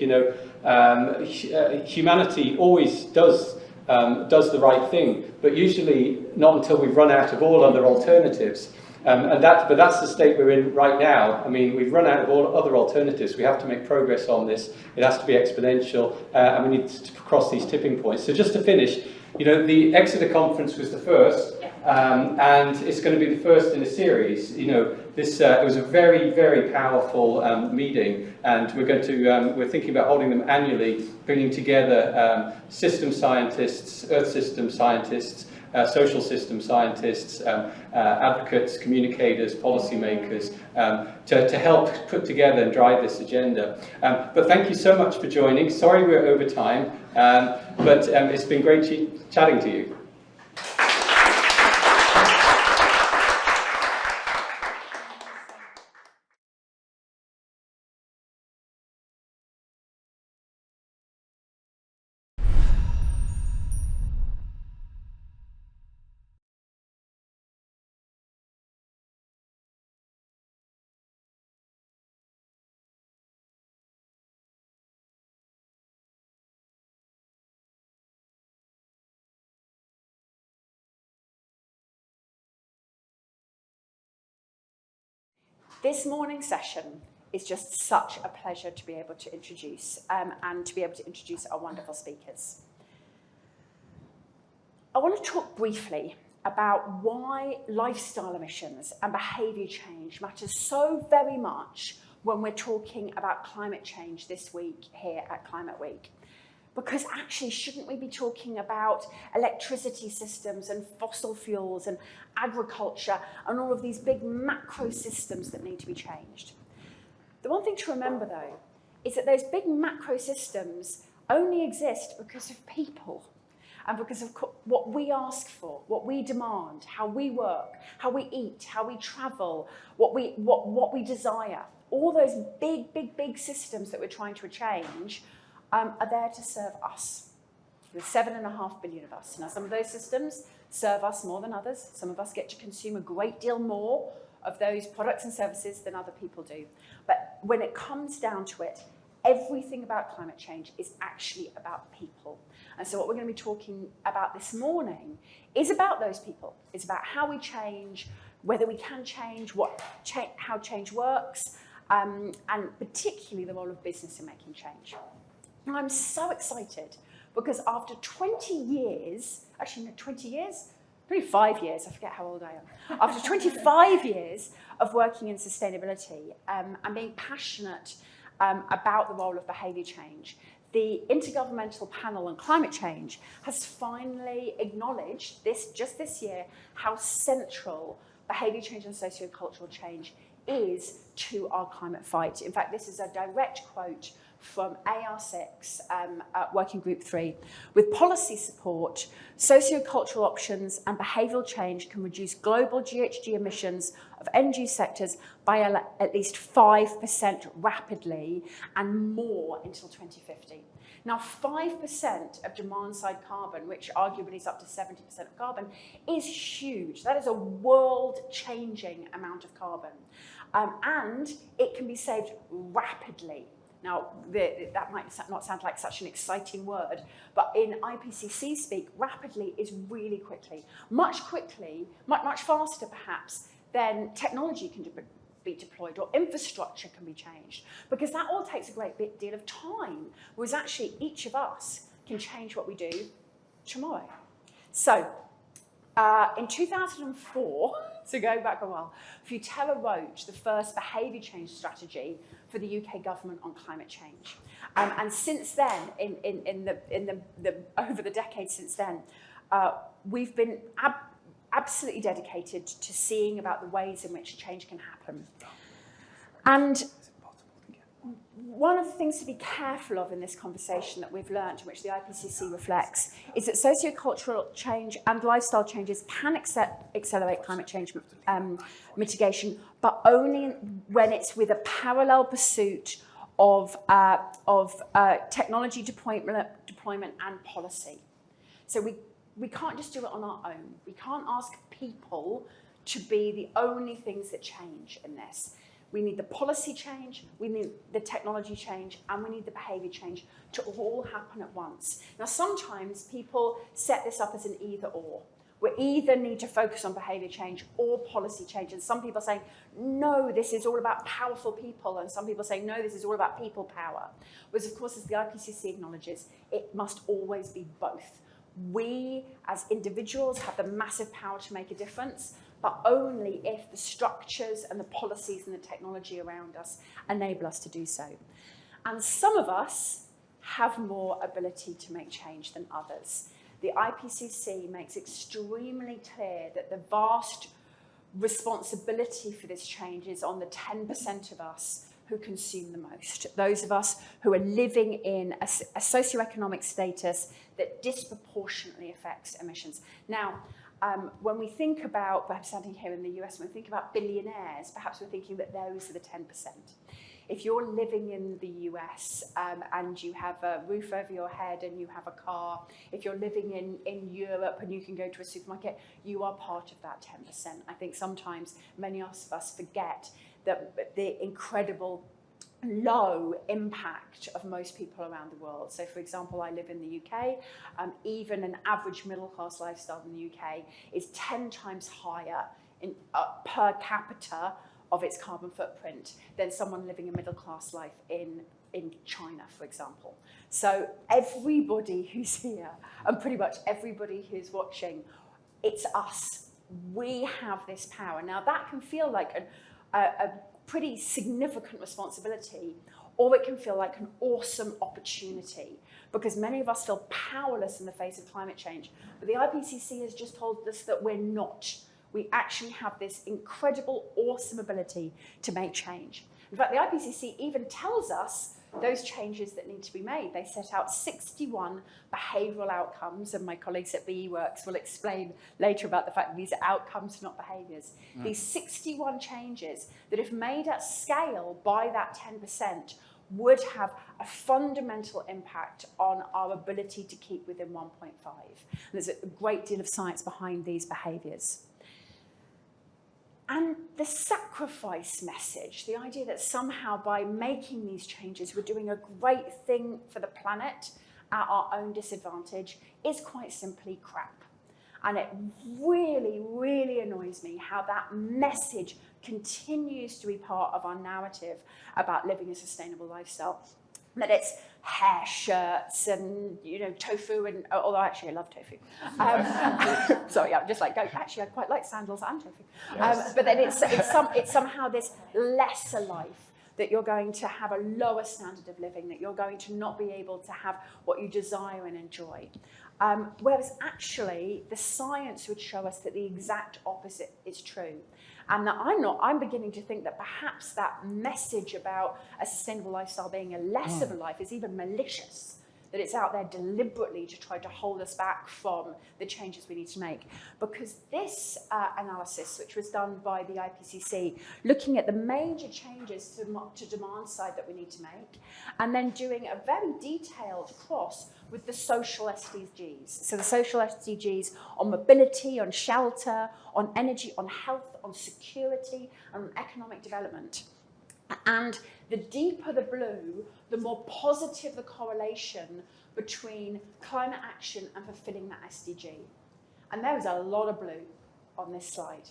humanity always does the right thing, but usually not until we've run out of all other alternatives. But that's the state we're in right now. I mean, we've run out of all other alternatives. We have to make progress on this. It has to be exponential, and we need to cross these tipping points. So just to finish, the Exeter conference was the first, and it's going to be the first in a series. It was a very, very powerful meeting, and we're thinking about holding them annually, bringing together system scientists, earth system scientists, social system scientists, advocates, communicators, policymakers, to help put together and drive this agenda. But thank you so much for joining. Sorry we're over time, but it's been great chatting to you. This morning's session is just such a pleasure to be able to introduce and to be able to introduce our wonderful speakers. I want to talk briefly about why lifestyle emissions and behaviour change matters so very much when we're talking about climate change this week here at Climate Week. Because actually, shouldn't we be talking about electricity systems and fossil fuels and agriculture and all of these big macro systems that need to be changed? The one thing to remember, though, is that those big macro systems only exist because of people and because of what we ask for, what we demand, how we work, how we eat, how we travel, what we desire. All those big systems that we're trying to change are there to serve us. There's 7.5 billion of us. Now, some of those systems serve us more than others. Some of us get to consume a great deal more of those products and services than other people do. But when it comes down to it, everything about climate change is actually about people. And so what we're going to be talking about this morning is about those people. It's about how we change, whether we can change, how change works, and particularly the role of business in making change. And I'm so excited because after 20 years, actually no, 20 years? Maybe 5 years, I forget how old I am. After 25 years of working in sustainability and being passionate about the role of behaviour change, the Intergovernmental Panel on Climate Change has finally acknowledged just this year how central behaviour change and socio-cultural change is to our climate fight. In fact, this is a direct quote from AR6, Working Group 3. With policy support, socio-cultural options and behavioural change can reduce global GHG emissions of end-use sectors by at least 5% rapidly and more until 2050. Now, 5% of demand-side carbon, which arguably is up to 70% of carbon, is huge. That is a world-changing amount of carbon. And it can be saved rapidly. Now, that might not sound like such an exciting word, but in IPCC speak, rapidly is really quickly. Much faster perhaps than technology can be deployed or infrastructure can be changed, because that all takes a great deal of time, whereas actually each of us can change what we do tomorrow. So In 2004, so going back a while, Futerra wrote the first behaviour change strategy for the UK government on climate change. And since then, over the decades since then, we've been absolutely dedicated to seeing about the ways in which change can happen. And one of the things to be careful of in this conversation that we've learned, in which the IPCC reflects, is that sociocultural change and lifestyle changes can accelerate climate change mitigation, but only when it's with a parallel pursuit of technology deployment and policy. So we can't just do it on our own. We can't ask people to be the only things that change in this. We need the policy change, we need the technology change, and we need the behaviour change to all happen at once. Now, sometimes people set this up as an either-or. We either need to focus on behaviour change or policy change. And some people are saying, no, this is all about powerful people. And some people say, no, this is all about people power. Whereas, of course, as the IPCC acknowledges, it must always be both. We, as individuals, have the massive power to make a difference, but only if the structures and the policies and the technology around us enable us to do so. And some of us have more ability to make change than others. The IPCC makes extremely clear that the vast responsibility for this change is on the 10% of us who consume the most, those of us who are living in a socioeconomic status that disproportionately affects emissions. Now, when we think about, perhaps standing here in the US, when we think about billionaires, perhaps we're thinking that those are the 10%. If you're living in the US and you have a roof over your head and you have a car, if you're living in Europe and you can go to a supermarket, you are part of that 10%. I think sometimes many of us forget that the incredible low impact of most people around the world. So, for example, I live in the UK. Even an average middle-class lifestyle in the UK is 10 times higher per capita of its carbon footprint than someone living a middle-class life in China, for example. So everybody who's here, and pretty much everybody who's watching, it's us. We have this power. Now, that can feel like a pretty significant responsibility, or it can feel like an awesome opportunity, because many of us feel powerless in the face of climate change. But the IPCC has just told us that we're not. We actually have this incredible, awesome ability to make change. In fact, the IPCC even tells us those changes that need to be made. They set out 61 behavioural outcomes, and my colleagues at BE Works will explain later about the fact that these are outcomes, not behaviours. These 61 changes that, if made at scale by that 10%, would have a fundamental impact on our ability to keep within 1.5. There's a great deal of science behind these behaviours. And the sacrifice message, the idea that somehow by making these changes we're doing a great thing for the planet at our own disadvantage, is quite simply crap. And it really, really annoys me how that message continues to be part of our narrative about living a sustainable lifestyle. That it's hair shirts and, tofu, and although actually I love tofu. Sorry, I'm just like, actually I quite like sandals and tofu. Yes. But then it's somehow this lesser life, that you're going to have a lower standard of living, that you're going to not be able to have what you desire and enjoy. Whereas actually the science would show us that the exact opposite is true. And that I'm beginning to think that perhaps that message about a sustainable lifestyle being a less of a life is even malicious, that it's out there deliberately to try to hold us back from the changes we need to make. Because this analysis, which was done by the IPCC, looking at the major changes to demand side that we need to make, and then doing a very detailed cross with the social SDGs. So the social SDGs on mobility, on shelter, on energy, on health, on security, and on economic development. And the deeper the blue, the more positive the correlation between climate action and fulfilling that SDG. And there is a lot of blue on this slide.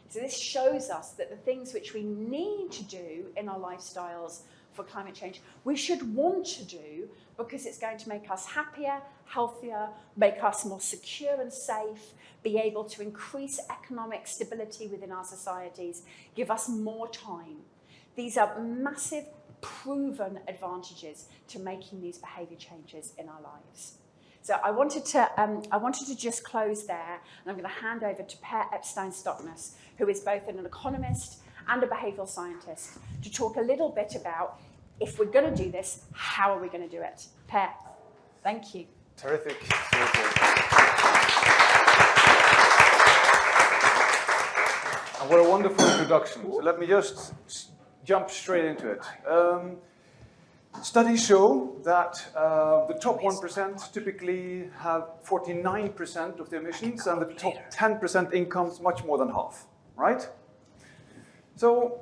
So this shows us that the things which we need to do in our lifestyles for climate change, we should want to do because it's going to make us happier, healthier, make us more secure and safe, be able to increase economic stability within our societies, give us more time. These are massive, proven advantages to making these behaviour changes in our lives. So I wanted to just close there, and I'm going to hand over to Per Epstein-Stocknes, who is both an economist and a behavioural scientist, to talk a little bit about, if we're going to do this, how are we going to do it? Per, thank you. Terrific. And what a wonderful introduction. So let me just jump straight into it. Studies show that the top 1% typically have 49% of the emissions, and the top 10% incomes much more than half, right? So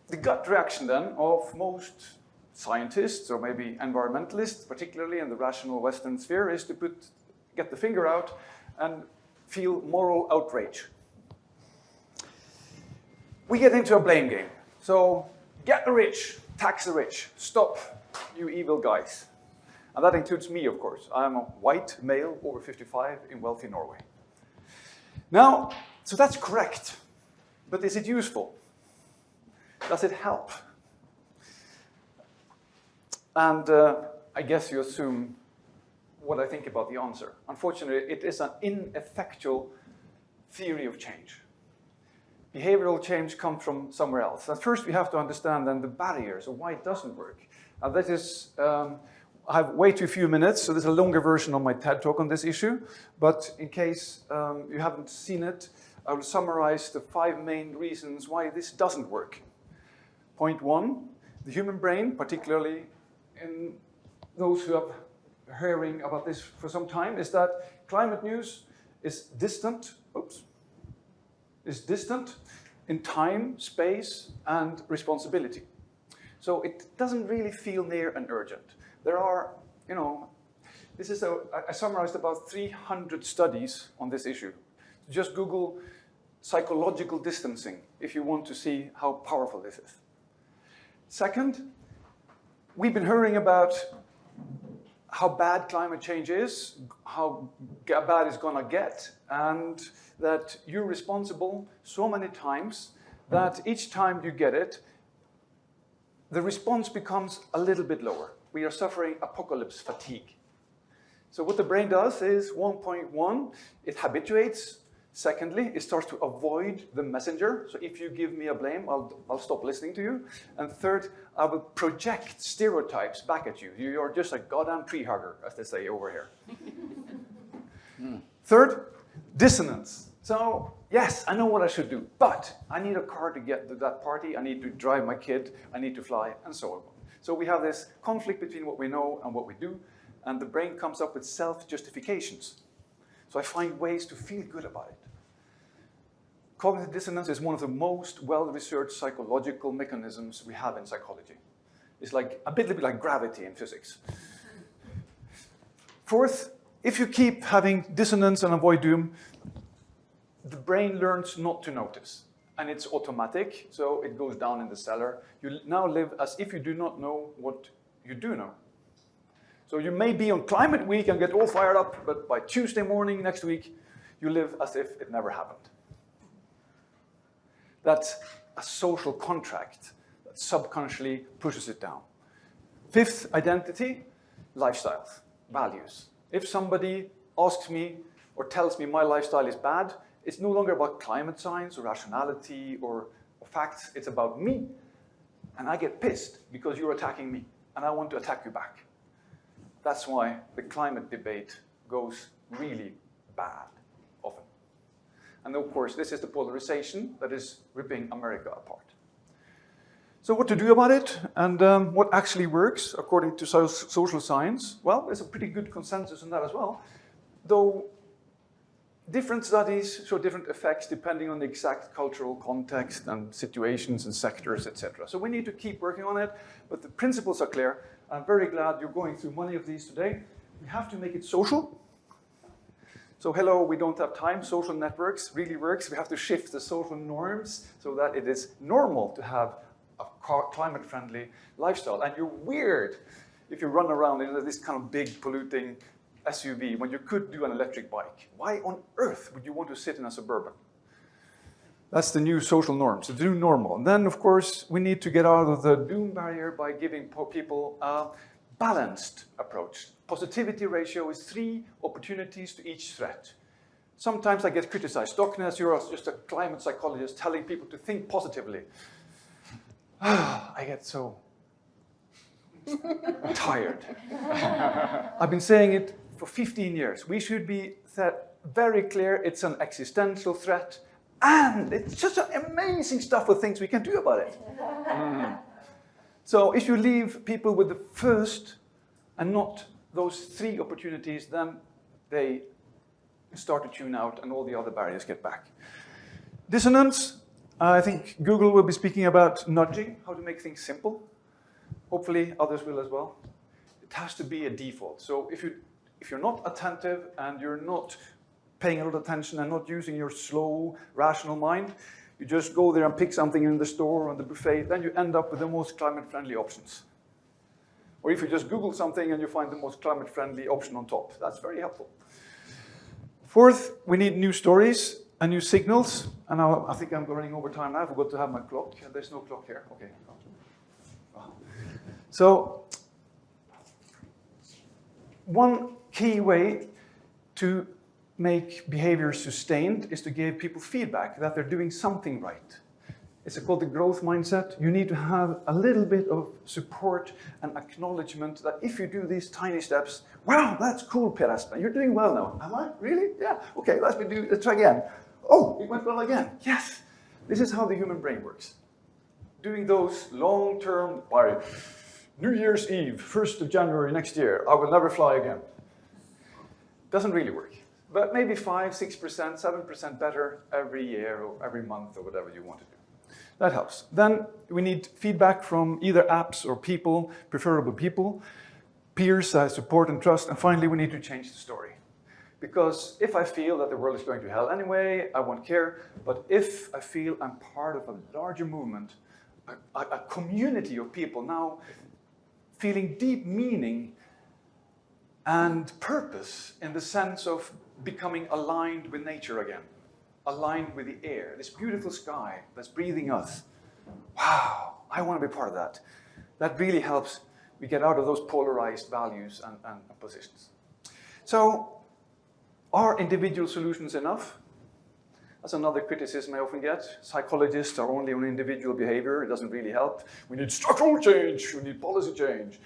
the gut reaction then of most scientists, or maybe environmentalists, particularly in the rational Western sphere, is to get the finger out and feel moral outrage. We get into a blame game. So get the rich, tax the rich, stop, you evil guys. And that includes me, of course. I'm a white male over 55 in wealthy Norway. Now, so that's correct. But is it useful? Does it help? And I guess you assume what I think about the answer. Unfortunately, it is an ineffectual theory of change. Behavioral change comes from somewhere else. And first we have to understand then the barriers of why it doesn't work. And that is, I have way too few minutes, so there's a longer version of my TED talk on this issue. But in case you haven't seen it, I will summarize the 5 main reasons why this doesn't work. Point 1, the human brain, particularly in those who have been hearing about this for some time, is that climate news is distant, in time, space, and responsibility. So it doesn't really feel near and urgent. There are, I summarized about 300 studies on this issue. Just Google psychological distancing if you want to see how powerful this is. Second, we've been hearing about how bad climate change is, how bad it's gonna get, and that you're responsible so many times that each time you get it, the response becomes a little bit lower. We are suffering apocalypse fatigue. So what the brain does is 1.1, it habituates. Secondly, it starts to avoid the messenger. So if you give me a blame, I'll stop listening to you. And third, I will project stereotypes back at you. You're just a goddamn tree hugger, as they say over here. Third, dissonance. So yes, I know what I should do, but I need a car to get to that party. I need to drive my kid. I need to fly, and so on. So we have this conflict between what we know and what we do, and the brain comes up with self-justifications. So I find ways to feel good about it. Cognitive dissonance is one of the most well-researched psychological mechanisms we have in psychology. It's like a bit like gravity in physics. Fourth, if you keep having dissonance and avoid doom, the brain learns not to notice. And it's automatic, so it goes down in the cellar. You now live as if you do not know what you do know. So you may be on climate week and get all fired up, but by Tuesday morning next week, you live as if it never happened. That's a social contract that subconsciously pushes it down. Fifth, identity, lifestyles, values. If somebody asks me or tells me my lifestyle is bad, it's no longer about climate science or rationality or facts, it's about me. And I get pissed because you're attacking me, and I want to attack you back. That's why the climate debate goes really bad, often. And of course, this is the polarization that is ripping America apart. So what to do about it, and what actually works according to social science? Well, there's a pretty good consensus on that as well, though different studies show different effects depending on the exact cultural context and situations and sectors, etc. So we need to keep working on it, but the principles are clear. I'm very glad you're going through many of these today. We have to make it social. So hello, we don't have time. Social networks really works. We have to shift the social norms so that it is normal to have a climate-friendly lifestyle. And you're weird if you run around in this kind of big polluting SUV when you could do an electric bike. Why on earth would you want to sit in a Suburban? That's the new social norms, the new normal. And then, of course, we need to get out of the doom barrier by giving people a balanced approach. Positivity ratio is 3 opportunities to each threat. Sometimes I get criticized. Stockness, you're just a climate psychologist telling people to think positively. I get so tired. I've been saying it for 15 years. We should be very clear it's an existential threat, and it's just amazing stuff with things we can do about it. So if you leave people with the first and not those 3 opportunities, then they start to tune out and all the other barriers get back. Dissonance, I think Google will be speaking about nudging, how to make things simple. Hopefully others will as well. It has to be a default. So if you're not attentive and you're not paying a lot of attention and not using your slow, rational mind, you just go there and pick something in the store or on the buffet, then you end up with the most climate-friendly options. Or if you just Google something and you find the most climate-friendly option on top, that's very helpful. Fourth, we need new stories and new signals. And now I think I'm running over time now. I forgot to have my clock. There's no clock here. Okay. So one key way to make behavior sustained is to give people feedback that they're doing something right. It's called the growth mindset. You need to have a little bit of support and acknowledgement that if you do these tiny steps, wow, that's cool, Per Espen, you're doing well now. Am I? Really? Yeah. Okay, let's try again. Oh, it went well again. Yes. This is how the human brain works. Doing those long-term, by New Year's Eve, 1st of January next year, I will never fly again. Doesn't really work. But maybe 5%, 6%, 7% better every year or every month or whatever you want to do. That helps. Then we need feedback from either apps or people, preferable people, peers I support and trust, and finally we need to change the story. Because if I feel that the world is going to hell anyway, I won't care, but if I feel I'm part of a larger movement, a community of people now feeling deep meaning and purpose in the sense of becoming aligned with nature again. Aligned with the air, this beautiful sky that's breathing us. Wow, I want to be part of that. That really helps we get out of those polarized values and positions. So, are individual solutions enough? That's another criticism I often get. Psychologists are only on individual behavior. It doesn't really help. We need structural change. We need policy change.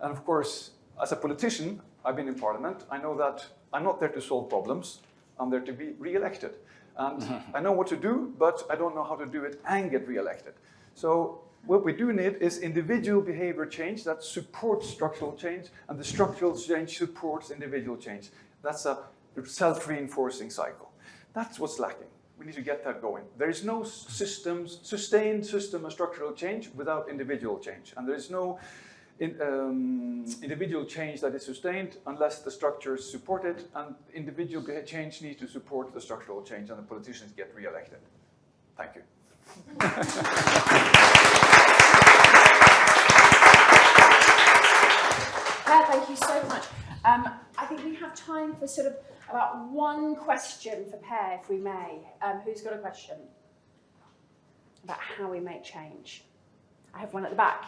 And of course, as a politician, I've been in parliament. I know that I'm not there to solve problems. I'm there to be re-elected. And I know what to do, but I don't know how to do it and get re-elected. So what we do need is individual behavior change that supports structural change, and the structural change supports individual change. That's a self-reinforcing cycle. That's what's lacking. We need to get that going. There is no sustained system of structural change without individual change. And there is no individual change that is sustained unless the structures support it, and individual change needs to support the structural change, and the politicians get re-elected. Thank you. Per, thank you so much. I think we have time for sort of about one question for Per, if we may. Who's got a question about how we make change? I have one at the back.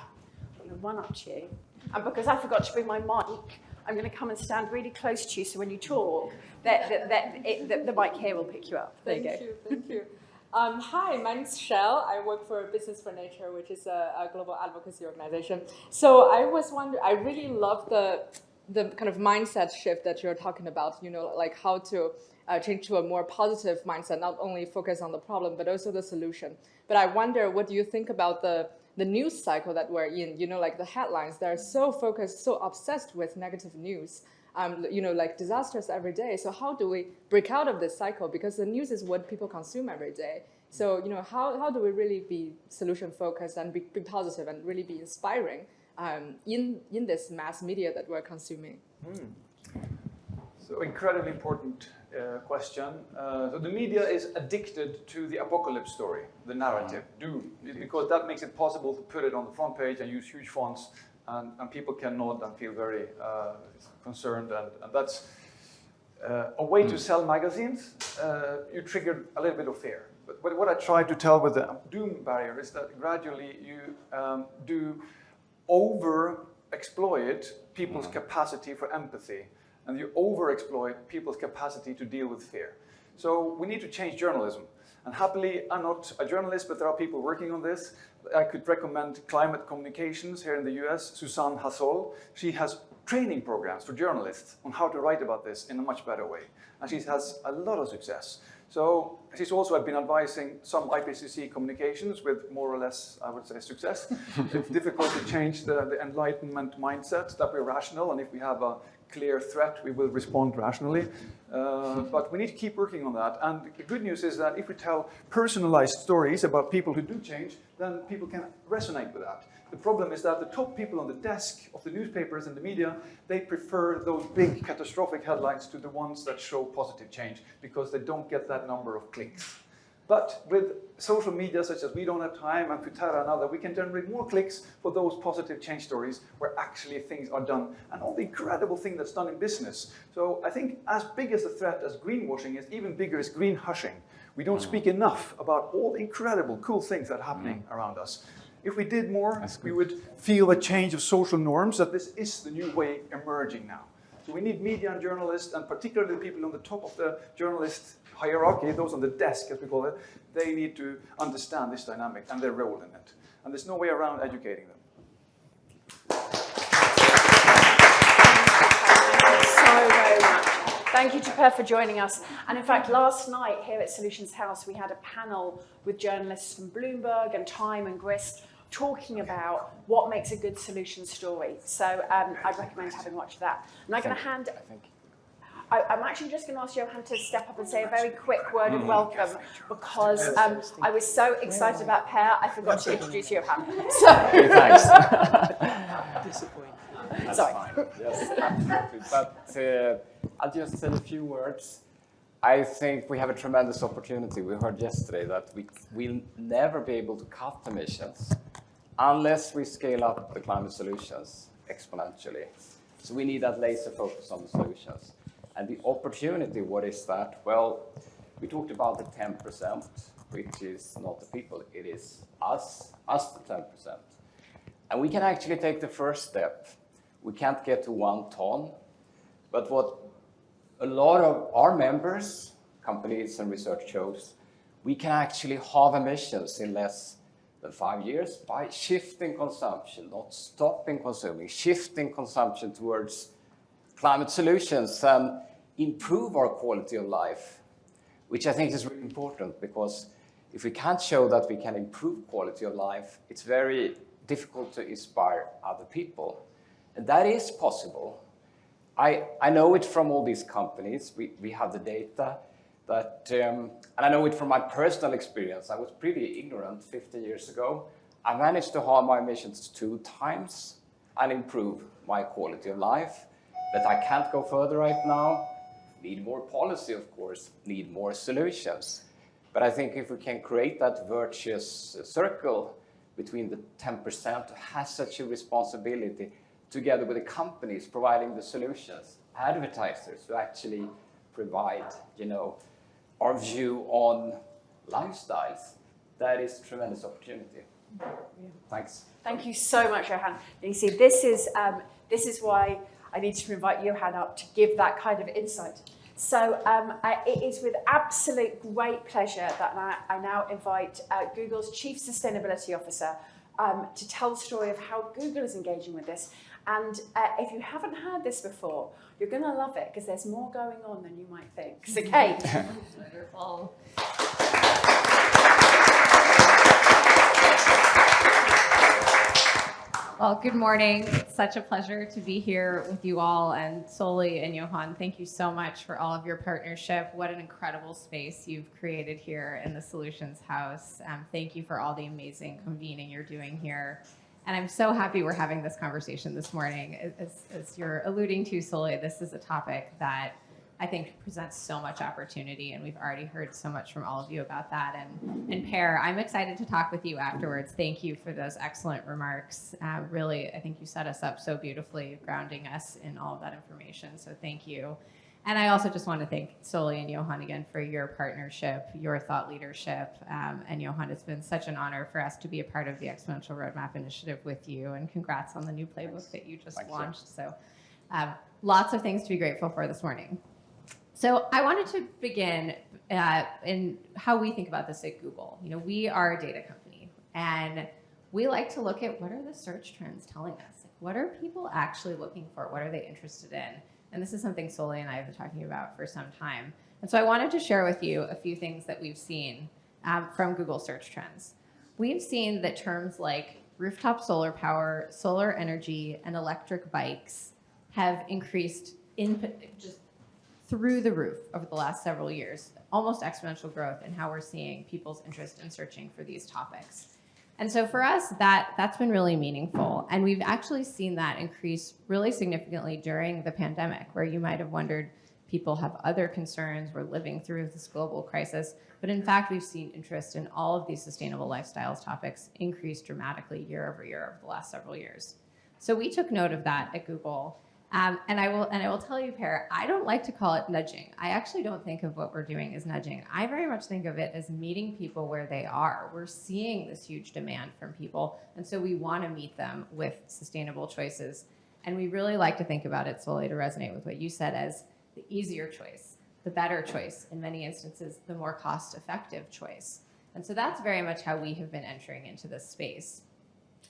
I'm going to run up to you. And because I forgot to bring my mic, I'm going to come and stand really close to you, so when you talk, the mic here will pick you up. There you go. Thank you. Hi, my name's Shell. I work for Business for Nature, which is a global advocacy organization. So I was wondering, I really love the kind of mindset shift that you're talking about, you know, like how to change to a more positive mindset, not only focus on the problem, but also the solution. But I wonder, what do you think about the news cycle that we're in? You know, like the headlines, they're so focused, so obsessed with negative news, you know, like disasters every day. So how do we break out of this cycle? Because the news is what people consume every day. So, you know, how do we really be solution focused and be positive and really be inspiring in this mass media that we're consuming? So incredibly important question. So the media is addicted to the apocalypse story, the narrative, doom, because that makes it possible to put it on the front page and use huge fonts, and people can nod and feel very concerned, and that's a way to sell magazines. You triggered a little bit of fear. But what I try to tell with the doom barrier is that gradually you do over-exploit people's capacity for empathy, and you over-exploit people's capacity to deal with fear. So we need to change journalism. And happily, I'm not a journalist, but there are people working on this. I could recommend Climate Communications here in the US, Susanne Hassol. She has training programs for journalists on how to write about this in a much better way. And she has a lot of success. So she's also been advising some IPCC communications with more or less, I would say, success. It's difficult to change the enlightenment mindset that we're rational, and if we have a clear threat, we will respond rationally. But we need to keep working on that. And the good news is that if we tell personalized stories about people who do change, then people can resonate with that. The problem is that the top people on the desk of the newspapers and the media, they prefer those big catastrophic headlines to the ones that show positive change because they don't get that number of clicks. But with social media such as We Don't Have Time and Futerra and other, we can generate more clicks for those positive change stories where actually things are done and all the incredible thing that's done in business. So I think as big as the threat as greenwashing is, even bigger is green hushing. We don't speak enough about all the incredible cool things that are happening around us. If we did more, we would feel a change of social norms, that this is the new way emerging now. So we need media and journalists, and particularly the people on the top of the journalist hierarchy, those on the desk, as we call it, they need to understand this dynamic and their role in it. And there's no way around educating them. So very much. Thank you to Per for joining us. And in fact, last night here at Solutions House, we had a panel with journalists from Bloomberg and Time and Grist talking about what makes a good solution story. So I'd recommend having watched that. And I'm going to hand... I'm actually just going to ask Johan to step up and say a very quick word of welcome because I was so excited about Per, I forgot to introduce Johan. So, Thanks. Disappointing. That's sorry. fine. Yes, absolutely. But I'll just say a few words. I think we have a tremendous opportunity. We heard yesterday that we'll never be able to cut emissions unless we scale up the climate solutions exponentially. So we need that laser focus on the solutions. And the opportunity, what is that? Well, we talked about the 10%, which is not the people, it is us the 10%. And we can actually take the first step. We can't get to 1 ton, but what a lot of our members, companies and research shows, we can actually halve emissions in less than 5 years by shifting consumption, not stopping consuming, shifting consumption towards climate solutions and improve our quality of life, which I think is really important because if we can't show that we can improve quality of life, it's very difficult to inspire other people. And that is possible. I know it from all these companies. We have the data that, and I know it from my personal experience. I was pretty ignorant 50 years ago. I managed to halve my emissions 2 times and improve my quality of life. But I can't go further right now. Need more policy, of course, need more solutions. But I think if we can create that virtuous circle between the 10% who has such a responsibility, together with the companies providing the solutions, advertisers who actually provide, our view on lifestyles, that is a tremendous opportunity. Thanks. thank you so much, Johan. And you see, this is why I need to invite Johan up to give that kind of insight. So it is with absolute great pleasure that I now invite Google's Chief Sustainability Officer to tell the story of how Google is engaging with this. And if you haven't heard this before, you're going to love it because there's more going on than you might think. So Kate. Wonderful. Well, good morning. It's such a pleasure to be here with you all, and Soli and Johan, thank you so much for all of your partnership. What an incredible space you've created here in the Solutions House. Thank you for all the amazing convening you're doing here. And I'm so happy we're having this conversation this morning. As you're alluding to, Soli, this is a topic that I think presents so much opportunity, and we've already heard so much from all of you about that. And Per, I'm excited to talk with you afterwards. Thank you for those excellent remarks. Really, I think you set us up so beautifully, grounding us in all of that information. So thank you. And I also just want to thank Soli and Johan again for your partnership, your thought leadership. And Johan, it's been such an honor for us to be a part of the Exponential Roadmap Initiative with you. And congrats on the new playbook that you just launched. So lots of things to be grateful for this morning. So I wanted to begin in how we think about this at Google. You know, we are a data company, and we like to look at what are the search trends telling us? Like, what are people actually looking for? What are they interested in? And this is something Soli and I have been talking about for some time. And so I wanted to share with you a few things that we've seen from Google search trends. We've seen that terms like rooftop solar power, solar energy, and electric bikes have increased just through the roof over the last several years, almost exponential growth in how we're seeing people's interest in searching for these topics. And so for us, that's been really meaningful. And we've actually seen that increase really significantly during the pandemic, where you might have wondered people have other concerns, we're living through this global crisis. But in fact, we've seen interest in all of these sustainable lifestyles topics increase dramatically year over the last several years. So we took note of that at Google. And I will tell you, Per, I don't like to call it nudging. I actually don't think of what we're doing as nudging. I very much think of it as meeting people where they are. We're seeing this huge demand from people, and so we want to meet them with sustainable choices. And we really like to think about it, Soli, to resonate with what you said, as the easier choice, the better choice, in many instances, the more cost-effective choice. And so that's very much how we have been entering into this space.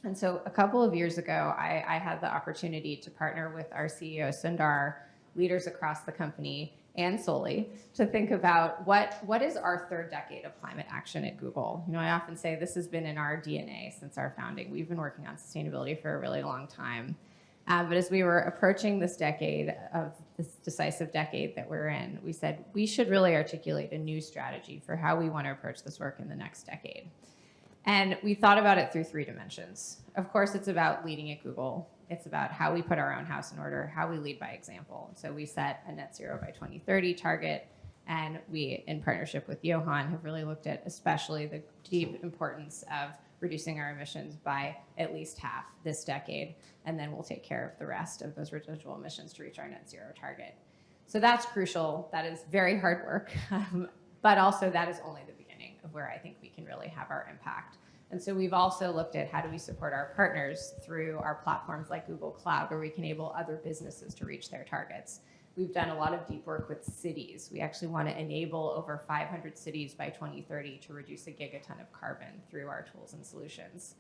And so a couple of years ago, I had the opportunity to partner with our CEO, Sundar, leaders across the company, and Soli, to think about what is our third decade of climate action at Google. You know, I often say this has been in our DNA since our founding. We've been working on sustainability for a really long time. But as we were approaching this decade, of this decisive decade that we're in, we said we should really articulate a new strategy for how we want to approach this work in the next decade. And we thought about it through three dimensions. Of course, it's about leading at Google. It's about how we put our own house in order, how we lead by example. So we set a net zero by 2030 target, and we, in partnership with Johan, have really looked at especially the deep importance of reducing our emissions by at least half this decade, and then we'll take care of the rest of those residual emissions to reach our net zero target. So that's crucial. That is very hard work, but also that is only the beginning of where I think we can really have our impact. And so we've also looked at how do we support our partners through our platforms like Google Cloud, where we can enable other businesses to reach their targets. We've done a lot of deep work with cities. We actually want to enable over 500 cities by 2030 to reduce a gigaton of carbon through our tools and solutions.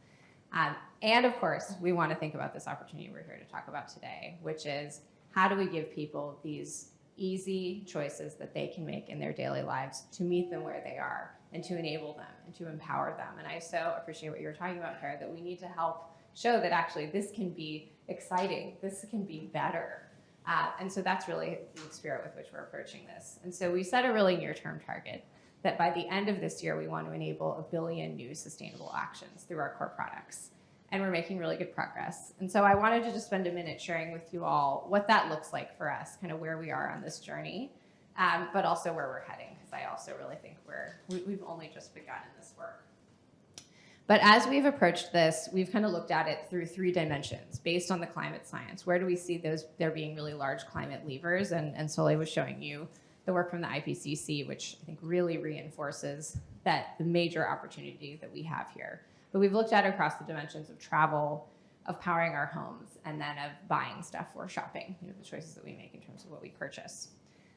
And of course, we want to think about this opportunity we're here to talk about today, which is how do we give people these easy choices that they can make in their daily lives to meet them where they are and to enable them and to empower them. And I so appreciate what you were talking about, Kara, that we need to help show that actually this can be exciting, this can be better. And so that's really the spirit with which we're approaching this. And so we set a really near-term target that by the end of this year, we want to enable 1 billion new sustainable actions through our core products. And we're making really good progress. And so I wanted to just spend a minute sharing with you all what that looks like for us, kind of where we are on this journey, but also where we're heading, because I also really think we've only just begun in this work. But as we've approached this, we've kind of looked at it through three dimensions based on the climate science. Where do we see there being really large climate levers? And Soli was showing you the work from the IPCC, which I think really reinforces that the major opportunity that we have here. But we've looked at it across the dimensions of travel, of powering our homes, and then of buying stuff or shopping, you know, the choices that we make in terms of what we purchase.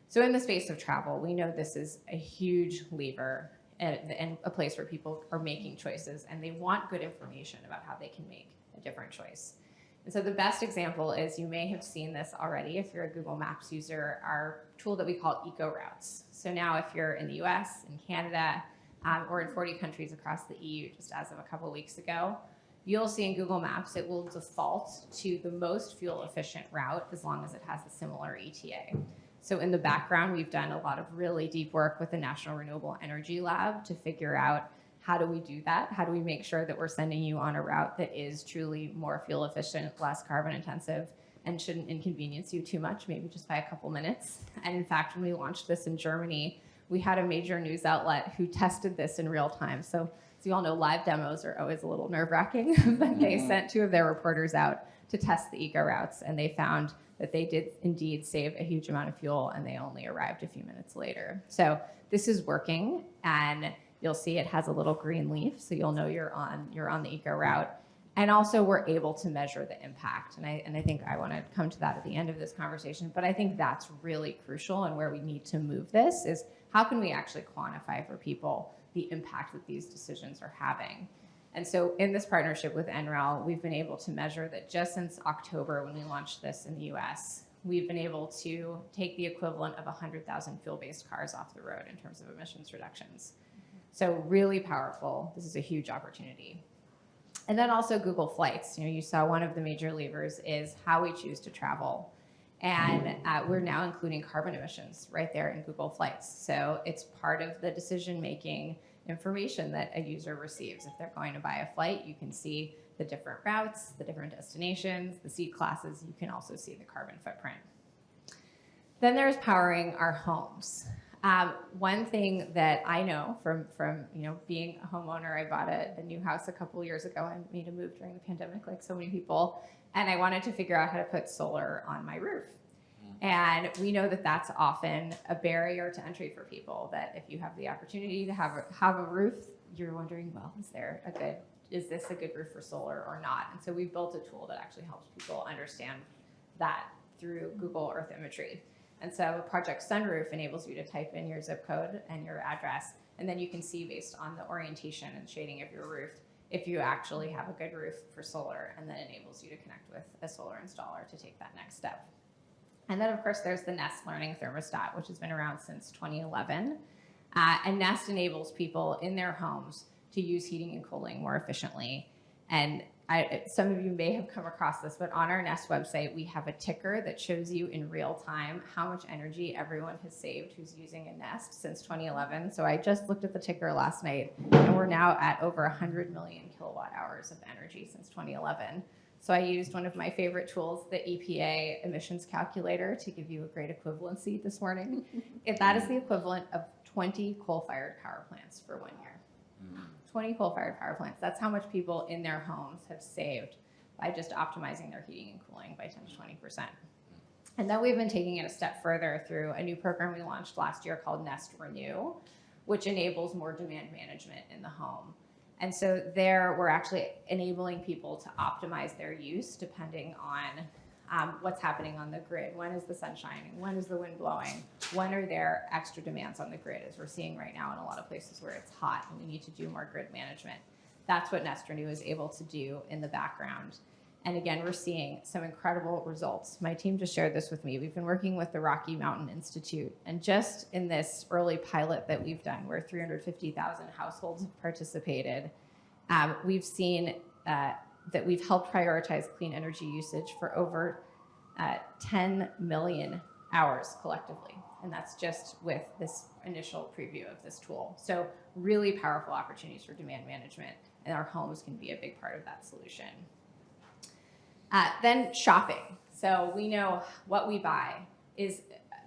So in the space of travel, we know this is a huge lever and a place where people are making choices, and they want good information about how they can make a different choice. And so the best example is, you may have seen this already if you're a Google Maps user, our tool that we call Eco Routes. So now if you're in the US, in Canada, or in 40 countries across the EU, just as of a couple of weeks ago, you'll see in Google Maps, it will default to the most fuel efficient route as long as it has a similar ETA. So in the background, we've done a lot of really deep work with the National Renewable Energy Lab to figure out how do we do that? How do we make sure that we're sending you on a route that is truly more fuel efficient, less carbon intensive, and shouldn't inconvenience you too much, maybe just by a couple minutes. And in fact, when we launched this in Germany, we had a major news outlet who tested this in real time. So you all know live demos are always a little nerve-wracking, but they sent 2 of their reporters out to test the eco routes, and they found that they did indeed save a huge amount of fuel, and they only arrived a few minutes later. So this is working, and you'll see it has a little green leaf, so you'll know you're on the eco route. And also we're able to measure the impact. And I think I want to come to that at the end of this conversation, but I think that's really crucial, and where we need to move this is how can we actually quantify for people the impact that these decisions are having. And so in this partnership with NREL, we've been able to measure that just since October, when we launched this in the US, we've been able to take the equivalent of 100,000 fuel-based cars off the road in terms of emissions reductions. So really powerful. This is a huge opportunity. And then also Google Flights. You saw one of the major levers is how we choose to travel. And we're now including carbon emissions right there in Google Flights. So it's part of the decision-making information that a user receives. If they're going to buy a flight, you can see the different routes, the different destinations, the seat classes. You can also see the carbon footprint. Then there's powering our homes. One thing that I know from being a homeowner, I bought a new house a couple years ago. I made a move during the pandemic, like so many people, and I wanted to figure out how to put solar on my roof. And we know that that's often a barrier to entry for people, that if you have the opportunity to have a roof, you're wondering, well, is this a good roof for solar or not? And so we've built a tool that actually helps people understand that through Google Earth imagery. And so Project Sunroof enables you to type in your zip code and your address, and then you can see based on the orientation and shading of your roof if you actually have a good roof for solar, and then enables you to connect with a solar installer to take that next step. And then, of course, there's the Nest Learning Thermostat, which has been around since 2011. And Nest enables people in their homes to use heating and cooling more efficiently. And some of you may have come across this, but on our Nest website, we have a ticker that shows you in real time how much energy everyone has saved who's using a Nest since 2011. So I just looked at the ticker last night, and we're now at over 100 million kilowatt hours of energy since 2011. So I used one of my favorite tools, the EPA emissions calculator, to give you a great equivalency this morning. That is the equivalent of 20 coal-fired power plants for 1 year. 20 coal-fired power plants. That's how much people in their homes have saved by just optimizing their heating and cooling by 10 to 20%. And then we've been taking it a step further through a new program we launched last year called Nest Renew, which enables more demand management in the home. And so there, we're actually enabling people to optimize their use depending on what's happening on the grid. When is the sun shining? When is the wind blowing? When are there extra demands on the grid, as we're seeing right now in a lot of places where it's hot and we need to do more grid management? That's what Nest Renew is able to do in the background. And again, we're seeing some incredible results. My team just shared this with me. We've been working with the Rocky Mountain Institute, and just in this early pilot that we've done, where 350,000 households have participated, we've seen that we've helped prioritize clean energy usage for over 10 million hours collectively. And that's just with this initial preview of this tool. So really powerful opportunities for demand management, and our homes can be a big part of that solution. Then shopping. So we know what we buy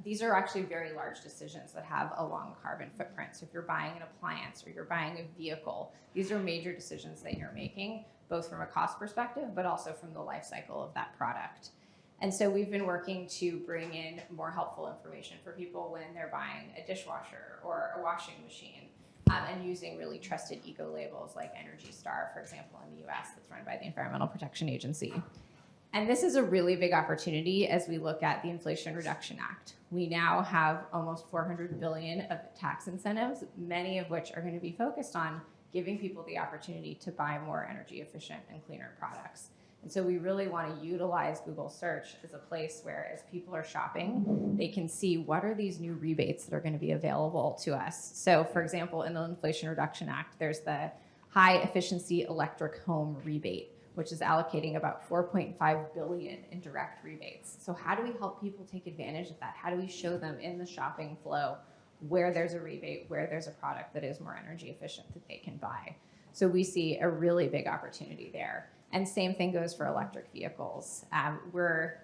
these are actually very large decisions that have a long carbon footprint. So if you're buying an appliance or you're buying a vehicle, these are major decisions that you're making, both from a cost perspective, but also from the life cycle of that product. And so we've been working to bring in more helpful information for people when they're buying a dishwasher or a washing machine, and using really trusted eco-labels like Energy Star, for example, in the US, that's run by the Environmental Protection Agency. And this is a really big opportunity as we look at the Inflation Reduction Act. We now have almost $400 billion of tax incentives, many of which are going to be focused on giving people the opportunity to buy more energy efficient and cleaner products. And so we really want to utilize Google Search as a place where, as people are shopping, they can see what are these new rebates that are going to be available to us. So for example, in the Inflation Reduction Act, there's the high efficiency electric home rebate, which is allocating about $4.5 billion in direct rebates. So how do we help people take advantage of that? How do we show them in the shopping flow where there's a rebate, where there's a product that is more energy efficient that they can buy? So we see a really big opportunity there. And same thing goes for electric vehicles.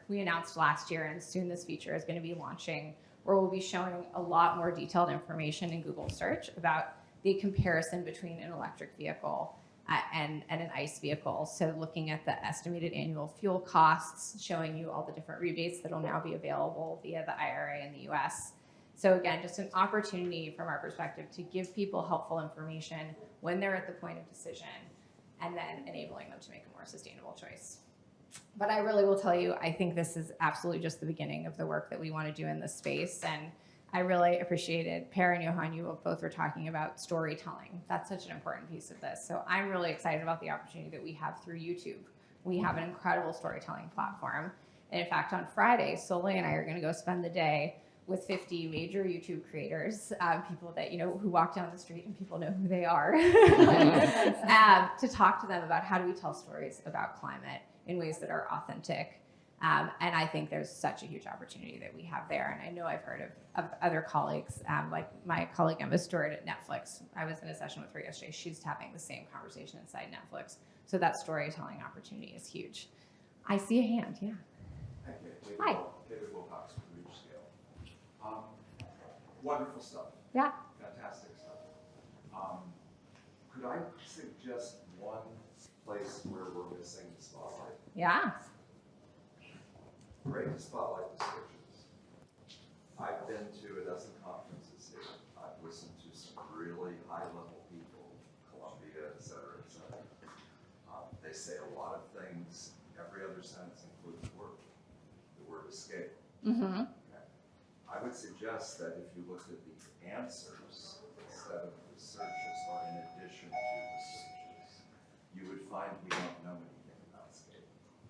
We announced last year, and soon this feature is going to be launching, where we'll be showing a lot more detailed information in Google search about the comparison between an electric vehicle and an ICE vehicle. So looking at the estimated annual fuel costs, showing you all the different rebates that will now be available via the IRA in the US. So again, just an opportunity from our perspective to give people helpful information when they're at the point of decision, and then enabling them to make a more sustainable choice. But I really will tell you, I think this is absolutely just the beginning of the work that we want to do in this space. And I really appreciated, Per and Johan, you both were talking about storytelling. That's such an important piece of this. So I'm really excited about the opportunity that we have through YouTube. We have an incredible storytelling platform. And in fact, on Friday, Soli and I are going to go spend the day with 50 major YouTube creators, people that, who walk down the street and people know who they are, to talk to them about how do we tell stories about climate in ways that are authentic. And I think there's such a huge opportunity that we have there. And I know I've heard of other colleagues, like my colleague Emma Stewart at Netflix. I was in a session with her yesterday. She's having the same conversation inside Netflix. So that storytelling opportunity is huge. I see a hand, yeah. Hi. David Wilcox from Reef Scale. Wonderful stuff. Yeah. Fantastic stuff. Could I suggest one place where we're missing the spotlight? Yeah. Great to spotlight restrictions. I've been to a dozen conferences here. I've listened to some really high-level people, Columbia, et cetera, et cetera. They say a lot of things. Every other sentence includes a word. The word is scale. Mm-hmm. Okay. I would suggest that if you looked at the answers instead of the searches, or in addition to the searches, you would find we don't know anything about scale.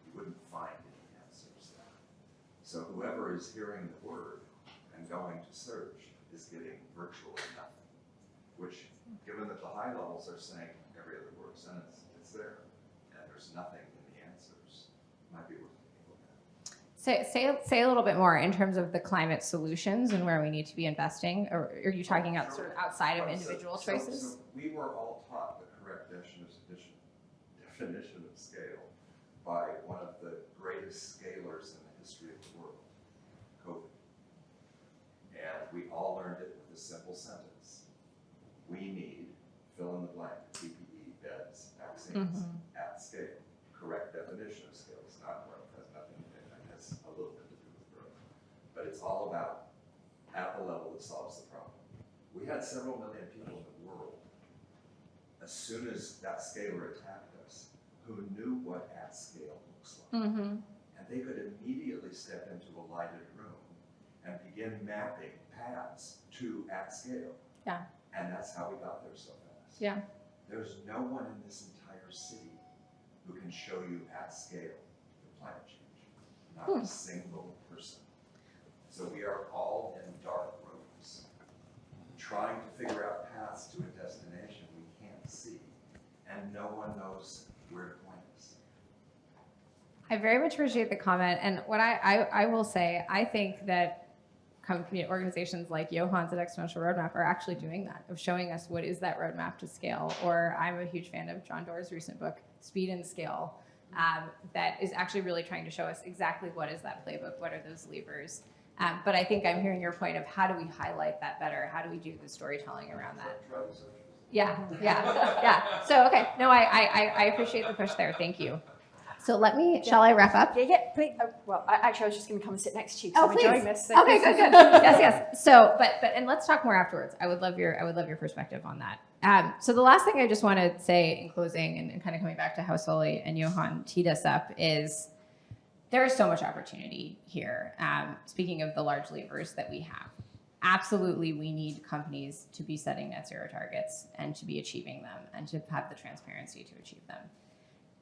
You wouldn't find any answers there. So whoever is hearing the word and going to search is getting virtually nothing, which, given that the high levels are saying every other word sentence, it's there, and there's nothing in the answers, might be worth taking a look at. Say a little bit more in terms of the climate solutions and where we need to be investing, or are you talking out sort of outside of individual choices? So we were all taught the correct definition of scale by one of the greatest scalers in the history of the world, COVID. And we all learned it with a simple sentence. We need, fill in the blank, PPE, beds, vaccines, at scale. Correct definition of scale. It's not growth, has nothing to do, it has a little bit to do with growth. But it's all about at the level that solves the problem. We had several million people in the world, as soon as that scalar attacked us, who knew what at scale looks like. And they could immediately step into a lighted room and begin mapping paths to at scale. Yeah. And that's how we got there so fast. Yeah. There's no one in this entire city who can show you at scale the climate change. Not a single person. So we are all in dark rooms, trying to figure out paths to a destination we can't see, and no one knows where to point us. I very much appreciate the comment. And what I will say, I think that organizations like Johann's at Exponential Roadmap are actually doing that, of showing us what is that roadmap to scale. Or I'm a huge fan of John Doerr's recent book, Speed and Scale, that is actually really trying to show us exactly what is that playbook, what are those levers. But I think I'm hearing your point of how do we highlight that better? How do we do the storytelling around that? Yeah. So, okay, no, I appreciate the push there. Thank you. So shall I wrap up? Yeah, please. Well, actually, I was just going to come and sit next to you because I'm enjoying this. So. Okay, good. Yes. So, and let's talk more afterwards. I would love your perspective on that. So the last thing I just want to say in closing, and kind of coming back to how Soli and Johan teed us up, is there is so much opportunity here. Speaking of the large levers that we have, absolutely we need companies to be setting net zero targets and to be achieving them and to have the transparency to achieve them.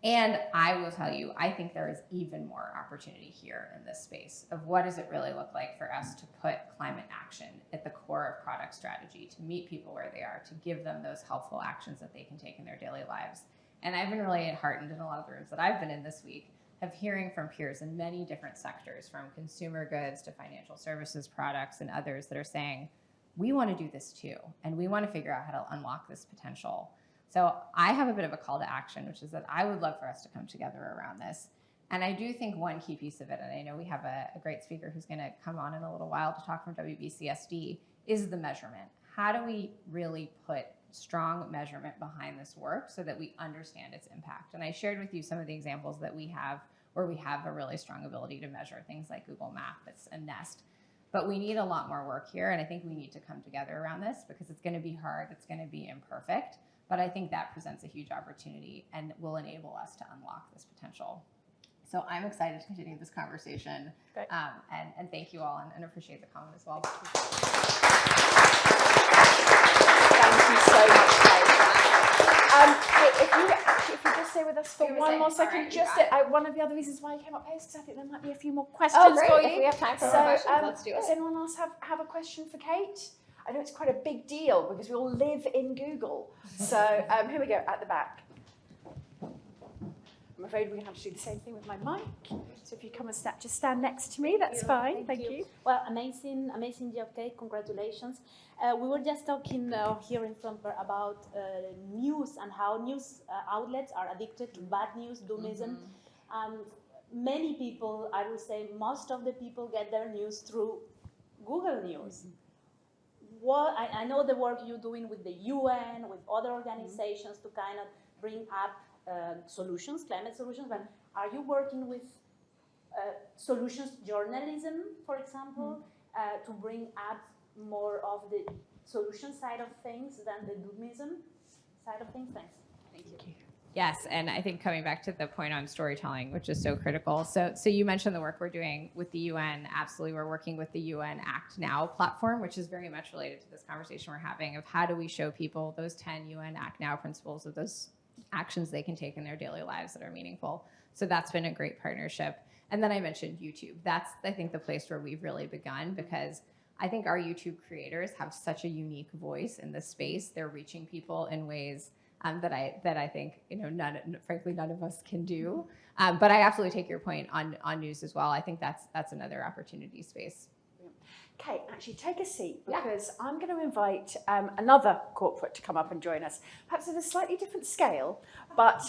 And I will tell you, I think there is even more opportunity here in this space of what does it really look like for us to put climate action at the core of product strategy, to meet people where they are, to give them those helpful actions that they can take in their daily lives. And I've been really heartened in a lot of the rooms that I've been in this week of hearing from peers in many different sectors, from consumer goods to financial services products and others, that are saying, we want to do this too, and we want to figure out how to unlock this potential. So I have a bit of a call to action, which is that I would love for us to come together around this. And I do think one key piece of it, and I know we have a great speaker who's going to come on in a little while to talk from WBCSD, is the measurement. How do we really put strong measurement behind this work so that we understand its impact? And I shared with you some of the examples that we have where we have a really strong ability to measure things like Google Maps and Nest. But we need a lot more work here, and I think we need to come together around this because it's going to be hard, it's going to be imperfect, but I think that presents a huge opportunity and will enable us to unlock this potential. So I'm excited to continue this conversation, and thank you all, and appreciate the comment as well. Thank you so much, Kate. If you just stay with us for one more second, one of the other reasons why I came up here is because I think there might be a few more questions for you. If we have time for more questions, let's do it. Does anyone else have a question for Kate? I know it's quite a big deal because we all live in Google. So here we go, at the back. I'm afraid we're going to have to do the same thing with my mic. So if you come and just stand next to me, that's fine. Thank you. Well, amazing job, Kate. Congratulations. We were just talking here in front about news and how news outlets are addicted to bad news, doomism. Many people, I would say most of the people, get their news through Google News. I know the work you're doing with the UN, with other organizations to kind of bring up solutions, climate solutions, but are you working with solutions journalism, for example, to bring up more of the solution side of things than the doomism side of things? Thanks. Thank you. Yes, and I think coming back to the point on storytelling, which is so critical. So you mentioned the work we're doing with the UN. Absolutely, we're working with the UN Act Now platform, which is very much related to this conversation we're having of how do we show people those 10 UN Act Now principles of those actions they can take in their daily lives that are meaningful. So that's been a great partnership. And then I mentioned YouTube. That's, I think, the place where we've really begun because I think our YouTube creators have such a unique voice in this space. They're reaching people in ways that I think, frankly, none of us can do. But I absolutely take your point on news as well. I think that's another opportunity space. Kate, actually take a seat because I'm going to invite another corporate to come up and join us, perhaps at a slightly different scale, but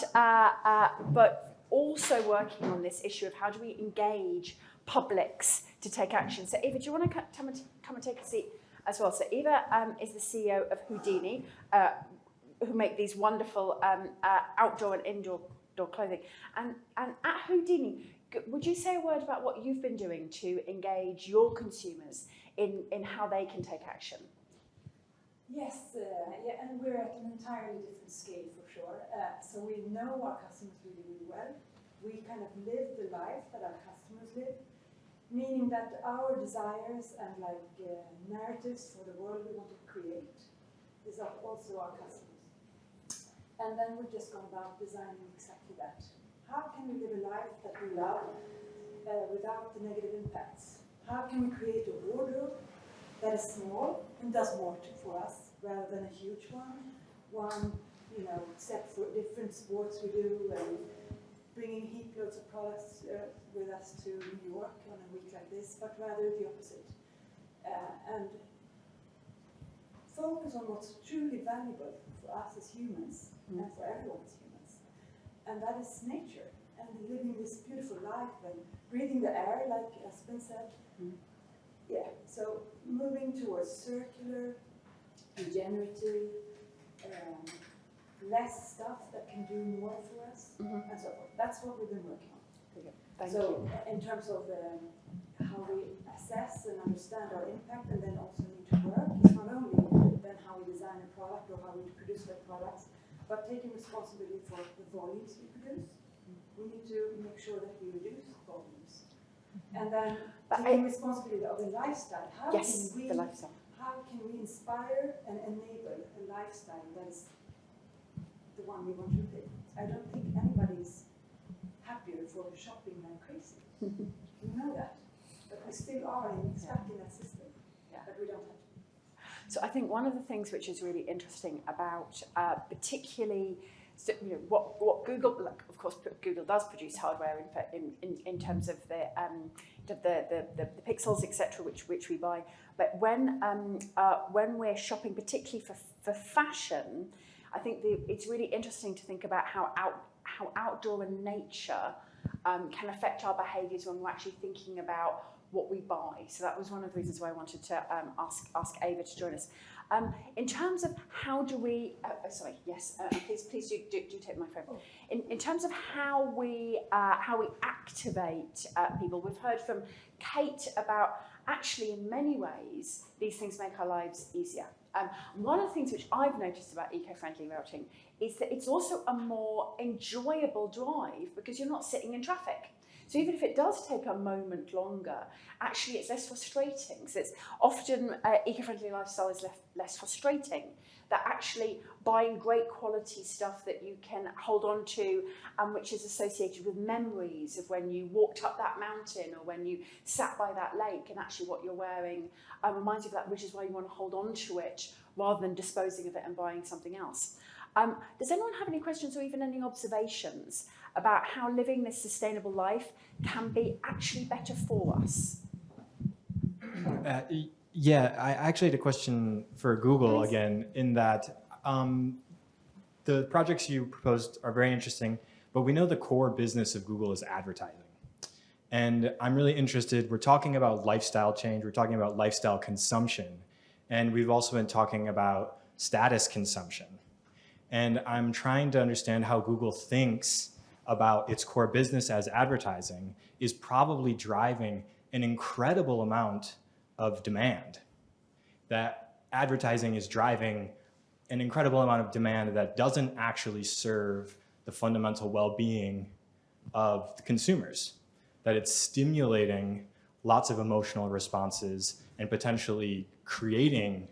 also working on this issue of how do we engage publics to take action. So Eva, do you want to come and take a seat as well? So Eva is the CEO of Houdini, who make these wonderful outdoor and indoor clothing. And at Houdini, would you say a word about what you've been doing to engage your consumers in how they can take action? Yes, and we're at an entirely different scale for sure. So we know our customers really, really well. We kind of live the life that our customers live, meaning that our desires and narratives for the world we want to create is also our customers. And then we've just gone about designing exactly that. How can we live a life that we love without the negative impacts? How can we create a wardrobe that is small and does more for us rather than a huge one? One, set for different sports we do and bringing heap loads of products with us to New York on a week like this, but rather the opposite. And focus on what's truly valuable for us as humans and for everyone as humans. And that is nature and living this beautiful life and breathing the air, like Espen said. Yeah, so moving towards circular, regenerative, less stuff that can do more for us, and so forth. That's what we've been working on. Thank you. In terms of how we assess and understand our impact and then also need to work, it's not only then how we design a product or how we produce the products, but taking responsibility for the volumes we produce. We need to make sure that we reduce volumes. And then taking responsibility of the lifestyle. How can we inspire and enable a lifestyle that is the one we want to live? I don't think anybody's happier for shopping than crazy. We know that. But we still are stuck in that system. But we don't have to. So I think one of the things which is really interesting about particularly what Google, of course, Google does produce hardware in terms of the pixels, etc., which we buy. But when we're shopping, particularly for fashion, I think it's really interesting to think about how outdoor and nature can affect our behaviours when we're actually thinking about what we buy. So that was one of the reasons why I wanted to ask Ava to join us. In terms of how do we, please do take my phone. In terms of how we activate people, we've heard from Kate about actually in many ways these things make our lives easier. One of the things which I've noticed about eco-friendly routing is that it's also a more enjoyable drive because you're not sitting in traffic. So even if it does take a moment longer, actually it's less frustrating. So it's often eco-friendly lifestyle is less frustrating. That actually buying great quality stuff that you can hold on to and which is associated with memories of when you walked up that mountain or when you sat by that lake, and actually what you're wearing reminds you of that, which is why you want to hold on to it rather than disposing of it and buying something else. Does anyone have any questions or even any observations about how living this sustainable life can be actually better for us? Yeah, I actually had a question for Google again, in that the projects you proposed are very interesting, but we know the core business of Google is advertising. And I'm really interested, we're talking about lifestyle change, we're talking about lifestyle consumption, and we've also been talking about status consumption. And I'm trying to understand how Google thinks about its core business as advertising is probably driving an incredible amount of demand. That advertising is driving an incredible amount of demand that doesn't actually serve the fundamental well-being of the consumers. That it's stimulating lots of emotional responses and potentially creating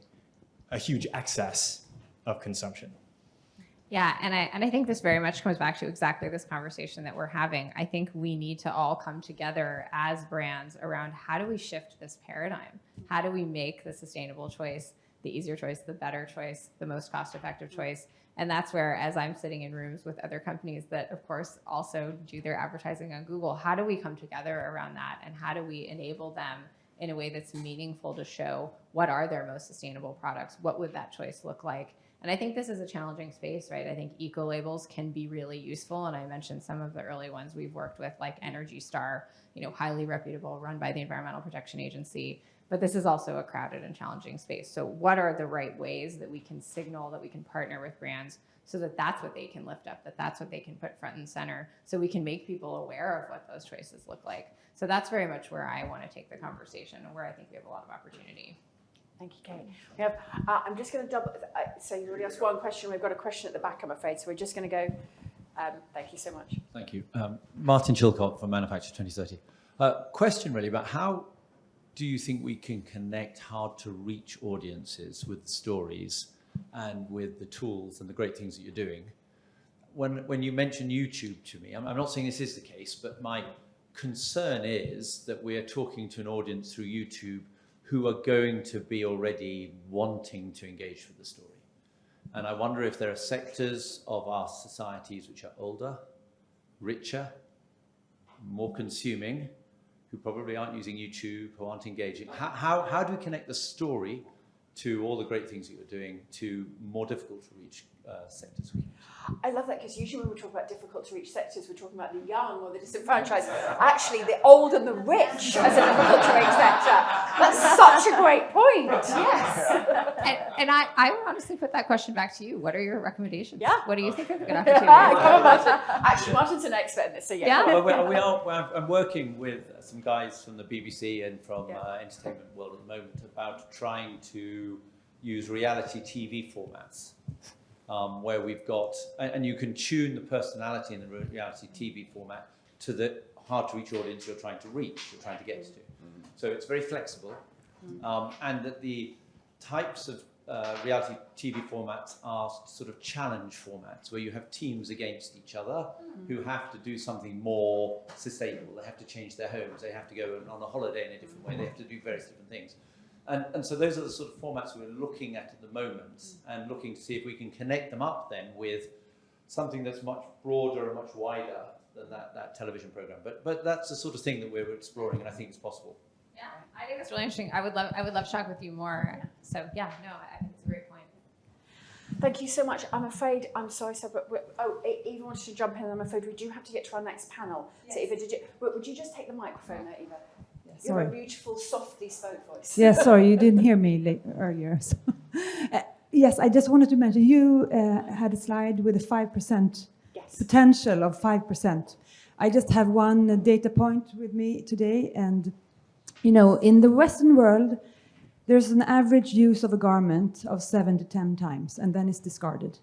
a huge excess of consumption. Yeah, and I think this very much comes back to exactly this conversation that we're having. I think we need to all come together as brands around how do we shift this paradigm? How do we make the sustainable choice the easier choice, the better choice, the most cost-effective choice? And that's where, as I'm sitting in rooms with other companies that, of course, also do their advertising on Google, how do we come together around that? And how do we enable them in a way that's meaningful to show what are their most sustainable products? What would that choice look like? And I think this is a challenging space, right? I think eco labels can be really useful. And I mentioned some of the early ones we've worked with, like Energy Star, highly reputable, run by the Environmental Protection Agency. But this is also a crowded and challenging space. So what are the right ways that we can signal, that we can partner with brands so that that's what they can lift up, that that's what they can put front and center, so we can make people aware of what those choices look like. So that's very much where I want to take the conversation and where I think we have a lot of opportunity. Thank you, Kate. We have, I'm just going to double, so you already asked one question, we've got a question at the back, I'm afraid, so we're just going to go, thank you so much. Thank you. Martin Chilcott from Manufacture 2030. Question really about how do you think we can connect hard to reach audiences with stories and with the tools and the great things that you're doing? When you mention YouTube to me, I'm not saying this is the case, but my concern is that we are talking to an audience through YouTube who are going to be already wanting to engage with the story. And I wonder if there are sectors of our societies which are older, richer, more consuming, who probably aren't using YouTube, who aren't engaging. How do we connect the story to all the great things that you're doing to more difficult to reach sectors? I love that, because usually when we talk about difficult to reach sectors, we're talking about the young or the disenfranchised. Actually, the old and the rich as a difficult to reach sector. That's such a great point, yes. And I would honestly put that question back to you. What are your recommendations? Yeah. What do you think are the good opportunities? Come on, Martin. Actually, Martin's an expert in this, so yeah. Well, I'm working with some guys from the BBC and from entertainment world at the moment about trying to use reality TV formats. Where we've got, and you can tune the personality in the reality TV format to the hard-to-reach audience you're trying to reach, you're trying to get to. So it's very flexible, and that the types of reality TV formats are sort of challenge formats, where you have teams against each other who have to do something more sustainable. They have to change their homes, they have to go on a holiday in a different way, they have to do various different things. And so those are the sort of formats we're looking at the moment, and looking to see if we can connect them up then with something that's much broader and much wider than that television program. But that's the sort of thing that we're exploring, and I think it's possible. Yeah, I think that's really interesting. I would love to talk with you more. So yeah, no, I think it's a great point. Thank you so much. I'm afraid, I'm sorry, sir, but Eva wanted to jump in, and I'm afraid we do have to get to our next panel. Yes. So Eva, would you just take the microphone there, Eva? Yes, you have a beautiful, softly spoke voice. Yes, sorry, you didn't hear me earlier. So. Yes, I just wanted to mention, you had a slide with a 5% potential of 5%. I just have one data point with me today, and you know, in the Western world, there's an average use of a garment of 7 to 10 times, and then it's discarded.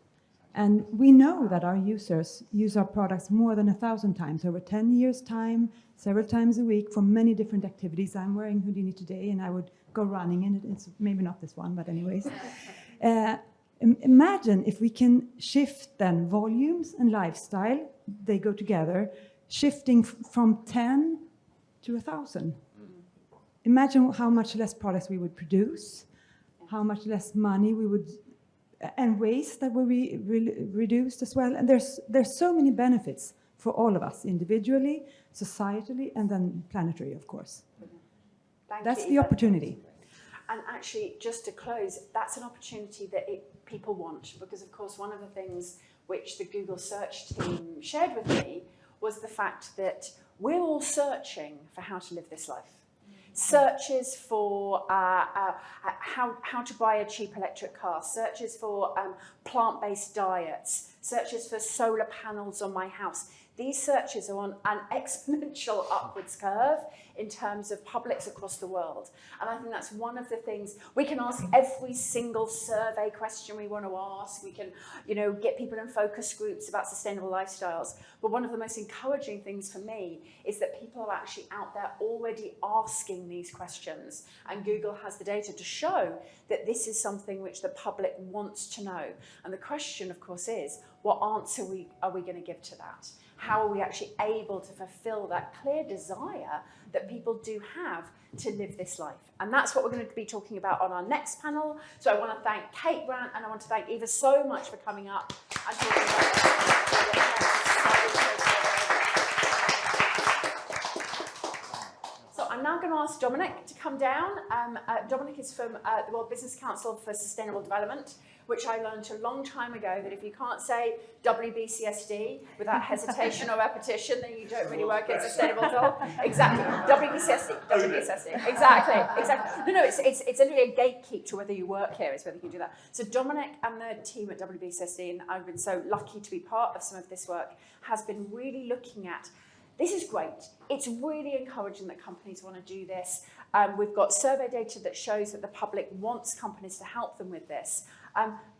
And we know that our users use our products more than 1,000 times over 10 years' time, several times a week for many different activities. I'm wearing Houdini today, and I would go running in it. It's maybe not this one, but anyways. Imagine if we can shift then volumes and lifestyle, they go together, shifting from 10 to 1,000. Imagine how much less products we would produce, how much less money we would, and waste that will be reduced as well. And there's so many benefits for all of us, individually, societally, and then planetary, of course. That's the opportunity. And actually, just to close, that's an opportunity that people want, because of course one of the things which the Google search team shared with me was the fact that we're all searching for how to live this life. Searches for how to buy a cheap electric car, searches for plant-based diets, searches for solar panels on my house. These searches are on an exponential upwards curve in terms of publics across the world. And I think that's one of the things, we can ask every single survey question we want to ask. We can, you know, get people in focus groups about sustainable lifestyles. But one of the most encouraging things for me is that people are actually out there already asking these questions. And Google has the data to show that this is something which the public wants to know. And the question, of course, is, what answer are we going to give to that? How are we actually able to fulfill that clear desire that people do have to live this life? And that's what we're going to be talking about on our next panel. So I want to thank Kate Brandt and I want to thank Eva so much for coming up and talking about So I'm now going to ask Dominic to come down. Dominic is from the World Business Council for Sustainable Development, which I learned a long time ago that if you can't say WBCSD without hesitation or repetition, then you don't really work in sustainable development. Exactly, WBCSD, exactly. No, it's literally a gatekeep to whether you work here, is whether you do that. So Dominic and the team at WBCSD, and I've been so lucky to be part of some of this work, has been really looking at, this is great. It's really encouraging that companies want to do this. We've got survey data that shows that the public wants companies to help them with this.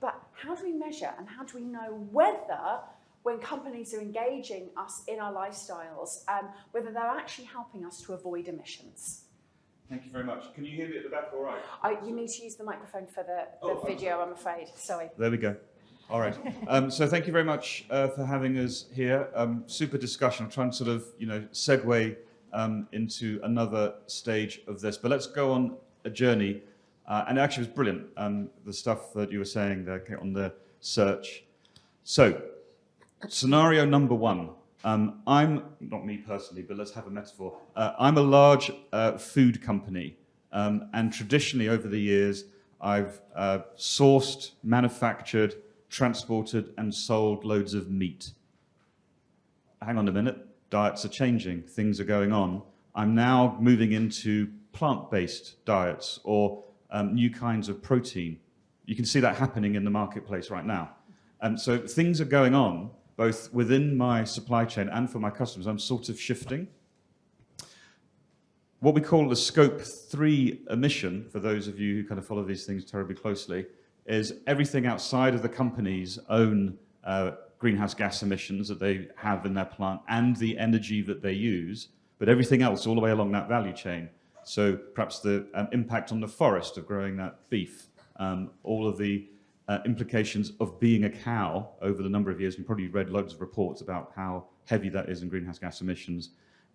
But how do we measure and how do we know whether, when companies are engaging us in our lifestyles, whether they're actually helping us to avoid emissions? Thank you very much. Can you hear me at the back all right? You need to use the microphone for the video, I'm afraid. Sorry. There we go. All right. So thank you very much for having us here. Super discussion. I'm trying to sort of, segue into another stage of this. But let's go on a journey. And actually it was brilliant, the stuff that you were saying there on the search. So, scenario number one. I'm, not me personally, but let's have a metaphor. I'm a large food company. And traditionally over the years, I've sourced, manufactured, transported, and sold loads of meat. Hang on a minute. Diets are changing. Things are going on. I'm now moving into plant-based diets or new kinds of protein. You can see that happening in the marketplace right now. And so things are going on, both within my supply chain and for my customers. I'm sort of shifting. What we call the Scope 3 emission, for those of you who kind of follow these things terribly closely, is everything outside of the company's own greenhouse gas emissions that they have in their plant and the energy that they use, but everything else all the way along that value chain. So perhaps the impact on the forest of growing that beef, all of the implications of being a cow over the number of years. You've probably read loads of reports about how heavy that is in greenhouse gas emissions,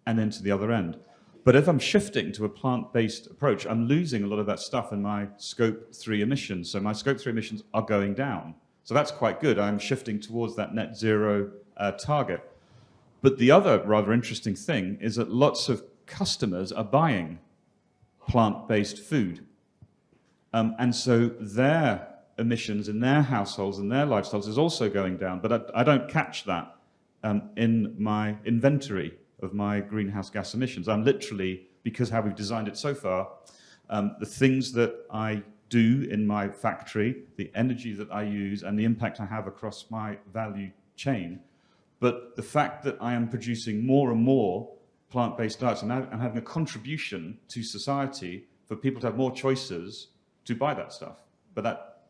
and then to the other end. But if I'm shifting to a plant-based approach, I'm losing a lot of that stuff in my Scope 3 emissions. So my Scope 3 emissions are going down. So that's quite good. I'm shifting towards that net zero target. But the other rather interesting thing is that lots of customers are buying plant-based food. And so their emissions in their households and their lifestyles is also going down, but I don't catch that in my inventory of my greenhouse gas emissions. I'm literally, because how we've designed it so far, the things that I do in my factory, the energy that I use, and the impact I have across my value chain. But the fact that I am producing more and more plant-based diets and I'm having a contribution to society for people to have more choices to buy that stuff. But that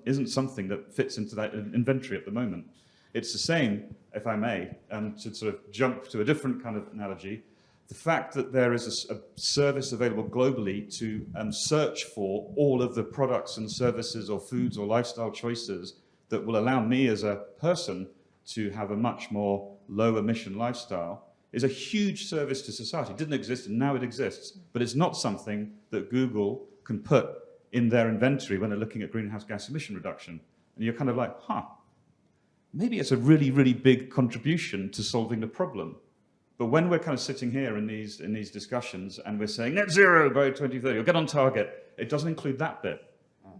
isn't something that fits into that inventory at the moment. It's the same, if I may, to sort of jump to a different kind of analogy, the fact that there is a service available globally to search for all of the products and services or foods or lifestyle choices that will allow me as a person to have a much more low emission lifestyle is a huge service to society. It didn't exist and now it exists, but it's not something that Google can put in their inventory when they're looking at greenhouse gas emission reduction. And you're kind of like, maybe it's a really, really big contribution to solving the problem. But when we're kind of sitting here in these discussions and we're saying net zero by 2030 or get on target, it doesn't include that bit.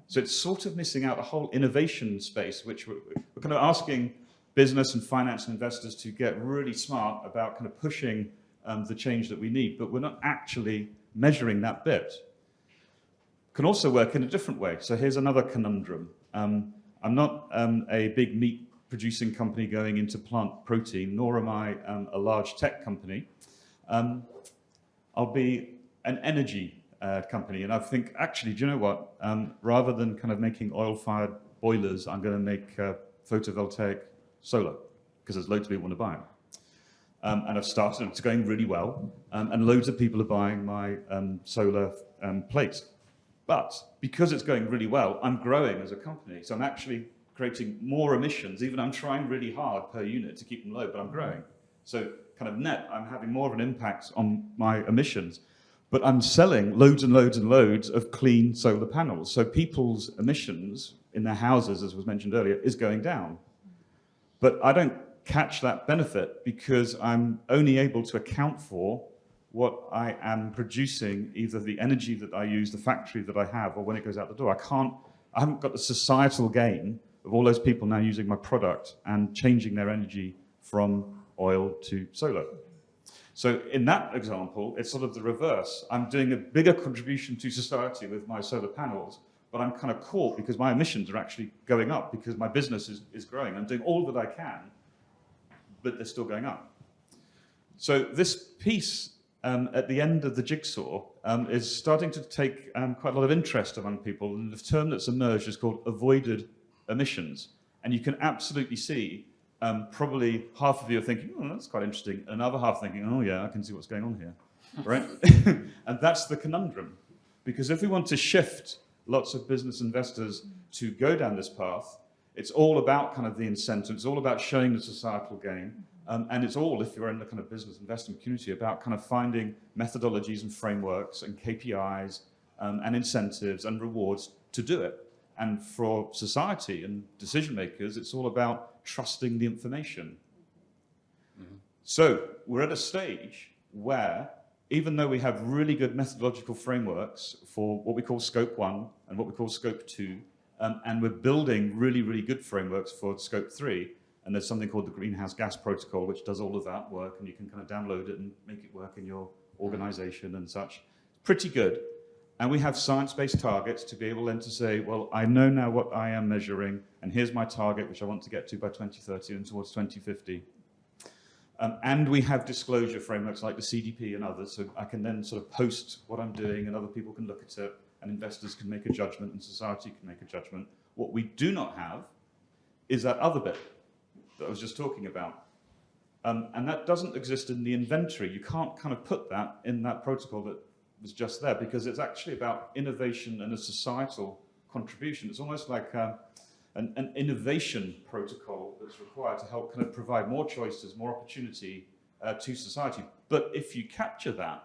So it's sort of missing out a whole innovation space, which we're kind of asking business and finance and investors to get really smart about kind of pushing the change that we need, but we're not actually measuring that bit. Can also work in a different way. So here's another conundrum. I'm not a big meat producing company going into plant protein, nor am I a large tech company. I'll be an energy company, and I think, actually, do you know what? Rather than kind of making oil-fired boilers, I'm going to make photovoltaic solar, because there's loads of people want to buy them. And I've started, and it's going really well, and loads of people are buying my solar plates. But because it's going really well, I'm growing as a company, so I'm actually creating more emissions, even I'm trying really hard per unit to keep them low, but I'm growing. So kind of net, I'm having more of an impact on my emissions, but I'm selling loads and loads and loads of clean solar panels. So people's emissions in their houses, as was mentioned earlier, is going down. But I don't catch that benefit because I'm only able to account for what I am producing, either the energy that I use, the factory that I have, or when it goes out the door. I haven't got the societal gain of all those people now using my product and changing their energy from oil to solar. So in that example, it's sort of the reverse. I'm doing a bigger contribution to society with my solar panels, but I'm kind of caught because my emissions are actually going up because my business is growing. I'm doing all that I can, but they're still going up. So this piece at the end of the jigsaw is starting to take quite a lot of interest among people. And the term that's emerged is called avoided emissions. And you can absolutely see probably half of you are thinking, oh, that's quite interesting. Another half thinking, oh yeah, I can see what's going on here, right? And that's the conundrum. Because if we want to shift lots of business investors to go down this path, it's all about kind of the incentive. It's all about showing the societal gain. And it's all, if you're in the kind of business investment community, about kind of finding methodologies and frameworks and KPIs and incentives and rewards to do it. And for society and decision makers, it's all about trusting the information. Mm-hmm. So we're at a stage where, even though we have really good methodological frameworks for what we call scope 1 and what we call scope 2, and we're building really, really good frameworks for scope 3, and there's something called the Greenhouse Gas Protocol, which does all of that work, and you can kind of download it and make it work in your organization and such. Pretty good. And we have science-based targets to be able then to say, well, I know now what I am measuring, and here's my target, which I want to get to by 2030 and towards 2050. And we have disclosure frameworks like the CDP and others, so I can then sort of post what I'm doing and other people can look at it, and investors can make a judgment and society can make a judgment. What we do not have is that other bit that I was just talking about. And that doesn't exist in the inventory. You can't kind of put that in that protocol that was just there because it's actually about innovation and a societal contribution. It's almost like an innovation protocol that's required to help kind of provide more choices, more opportunity to society. But if you capture that,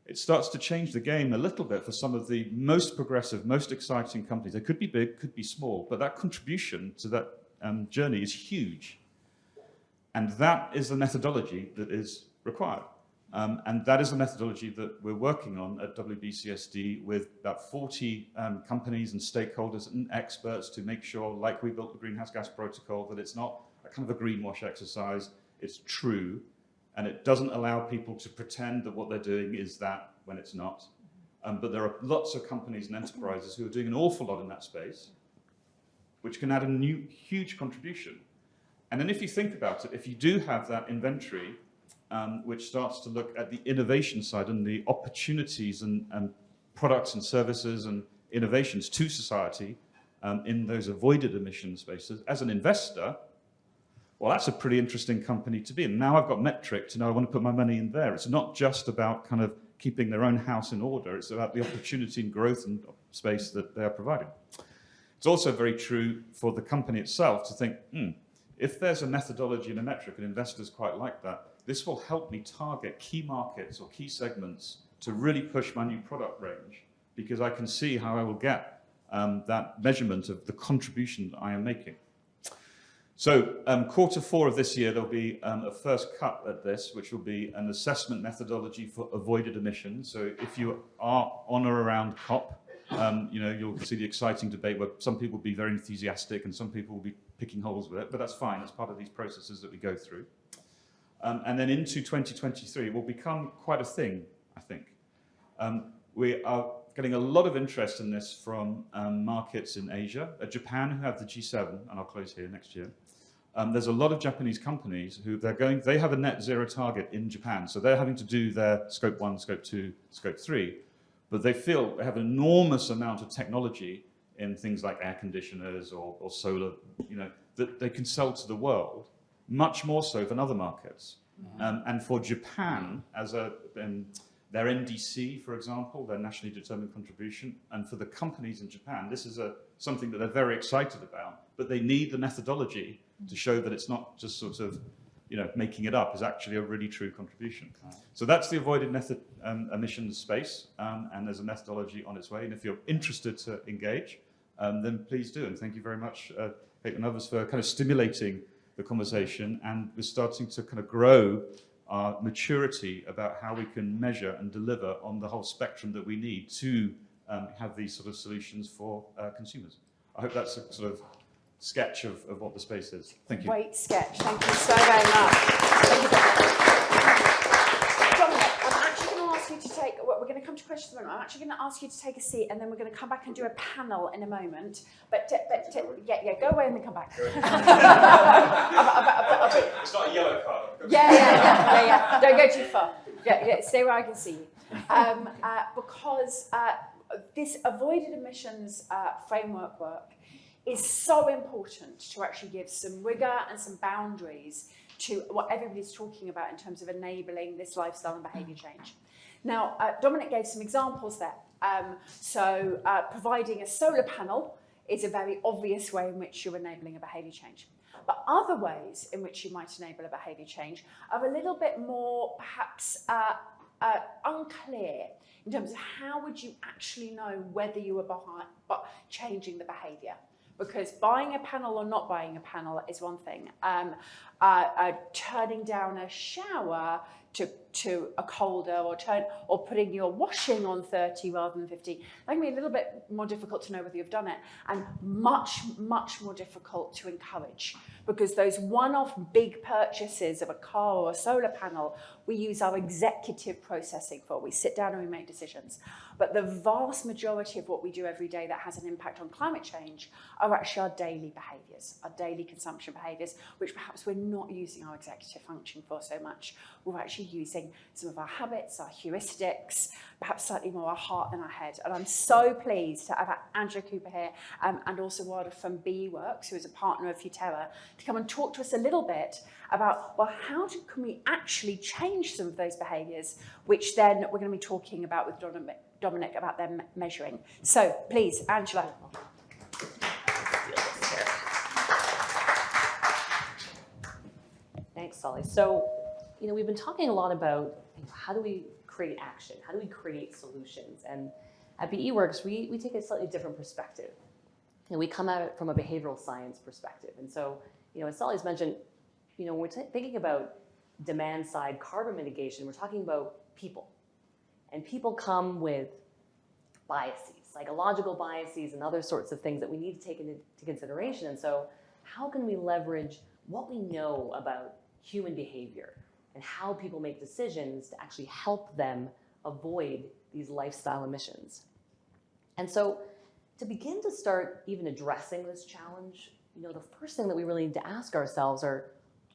it starts to change the game a little bit for some of the most progressive, most exciting companies. They could be big, could be small, but that contribution to that journey is huge. And that is the methodology that is required. And that is the methodology that we're working on at WBCSD with about 40 companies and stakeholders and experts to make sure, like we built the Greenhouse Gas Protocol, that it's not a kind of a greenwash exercise, it's true, and it doesn't allow people to pretend that what they're doing is that when it's not. But there are lots of companies and enterprises who are doing an awful lot in that space, which can add a new huge contribution. And then if you think about it, if you do have that inventory, which starts to look at the innovation side and the opportunities and products and services and innovations to society in those avoided emission spaces, as an investor, well, that's a pretty interesting company to be in. Now I've got metric to know I want to put my money in there. It's not just about kind of keeping their own house in order. It's about the opportunity and growth and space that they are providing. It's also very true for the company itself to think, if there's a methodology and a metric, and investors quite like that, this will help me target key markets or key segments to really push my new product range, because I can see how I will get that measurement of the contribution that I am making. So Q4 of this year, there'll be a first cut at this, which will be an assessment methodology for avoided emissions. So if you are on or around COP, you'll see the exciting debate where some people will be very enthusiastic and some people will be picking holes with it, but that's fine. It's part of these processes that we go through. And then into 2023, it will become quite a thing, I think. We are getting a lot of interest in this from markets in Asia, Japan, who have the G7, and I'll close here next year. There's a lot of Japanese companies who they have a net zero target in Japan, so they're having to do their scope 1, scope 2, scope 3, but they feel they have an enormous amount of technology in things like air conditioners or solar, that they can sell to the world, much more so than other markets. And for Japan, as their NDC, for example, their nationally determined contribution, and for the companies in Japan, this is something that they're very excited about, but they need the methodology to show that it's not just sort of, making it up, is actually a really true contribution. So that's the avoided emissions space, and there's a methodology on its way. And if you're interested to engage, then please do. And thank you very much, Kate and others, for kind of stimulating the conversation. And we're starting to kind of grow our maturity about how we can measure and deliver on the whole spectrum that we need to have these sort of solutions for consumers. I hope that's a sort of sketch of what the space is. Thank you. Great sketch. Thank you so very much. Thank you, Dominic, I'm actually going to ask you to take, we're going to come to questions in a moment. I'm actually going to ask you to take a seat, and then we're going to come back and do a panel in a moment. But go away and then come back. It's not a yellow card. Yeah. Don't go too far. Yeah, stay where I can see you. Because this avoided emissions framework work is so important to actually give some rigor and some boundaries to what everybody's talking about in terms of enabling this lifestyle and behaviour change. Now, Dominic gave some examples there. Providing a solar panel is a very obvious way in which you're enabling a behaviour change. But other ways in which you might enable a behaviour change are a little bit more perhaps unclear in terms of how would you actually know whether you are changing the behaviour. Because buying a panel or not buying a panel is one thing. Turning down a shower to a colder or putting your washing on 30 rather than 50, that can be a little bit more difficult to know whether you've done it, and much, much more difficult to encourage, because those one-off big purchases of a car or a solar panel, we use our executive processing for. We sit down and we make decisions. But the vast majority of what we do every day that has an impact on climate change are actually our daily behaviours, our daily consumption behaviours, which perhaps we're not using our executive function for so much. We're actually using some of our habits, our heuristics, perhaps slightly more our heart than our head. And I'm so pleased to have Angela Cooper here and also Wada from BE Works, who is a partner of Futerra, to come and talk to us a little bit about, well, can we actually change some of those behaviours, which then we're going to be talking about with Dominic about them measuring. So please, Angela. Thanks, Solly. So, we've been talking a lot about how do we create action? How do we create solutions? And at BE Works, we take a slightly different perspective. We come at it from a behavioral science perspective. And so, as Solly's mentioned, when we're thinking about demand side carbon mitigation, we're talking about people. And people come with biases, psychological biases and other sorts of things that we need to take into consideration. And so how can we leverage what we know about human behavior and how people make decisions to actually help them avoid these lifestyle emissions? And so to begin to start even addressing this challenge, the first thing that we really need to ask ourselves are,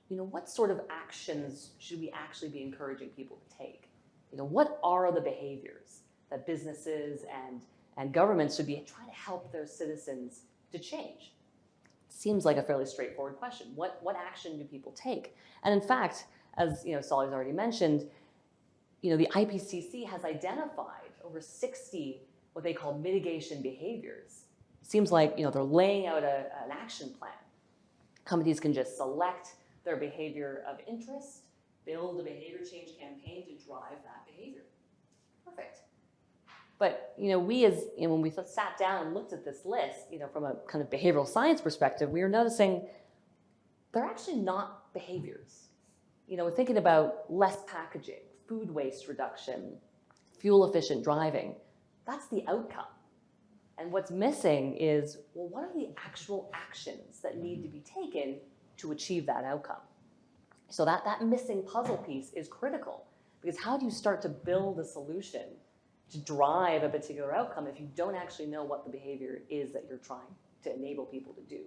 what sort of actions should we actually be encouraging people to take? What are the behaviors that businesses and governments should be trying to help their citizens to change? Seems like a fairly straightforward question. What action do people take? And in fact, as Solly's already mentioned, the IPCC has identified over 60 what they call mitigation behaviors. It seems like they're laying out an action plan. Companies can just select their behavior of interest, build a behavior change campaign to drive that behavior. Perfect. But we when we sat down and looked at this list, from a kind of behavioral science perspective, we were noticing they're actually not behaviors. We're thinking about less packaging, food waste reduction, fuel efficient driving. That's the outcome. And what's missing is, well, what are the actual actions that need to be taken to achieve that outcome? So that missing puzzle piece is critical, because how do you start to build a solution to drive a particular outcome if you don't actually know what the behavior is that you're trying to enable people to do?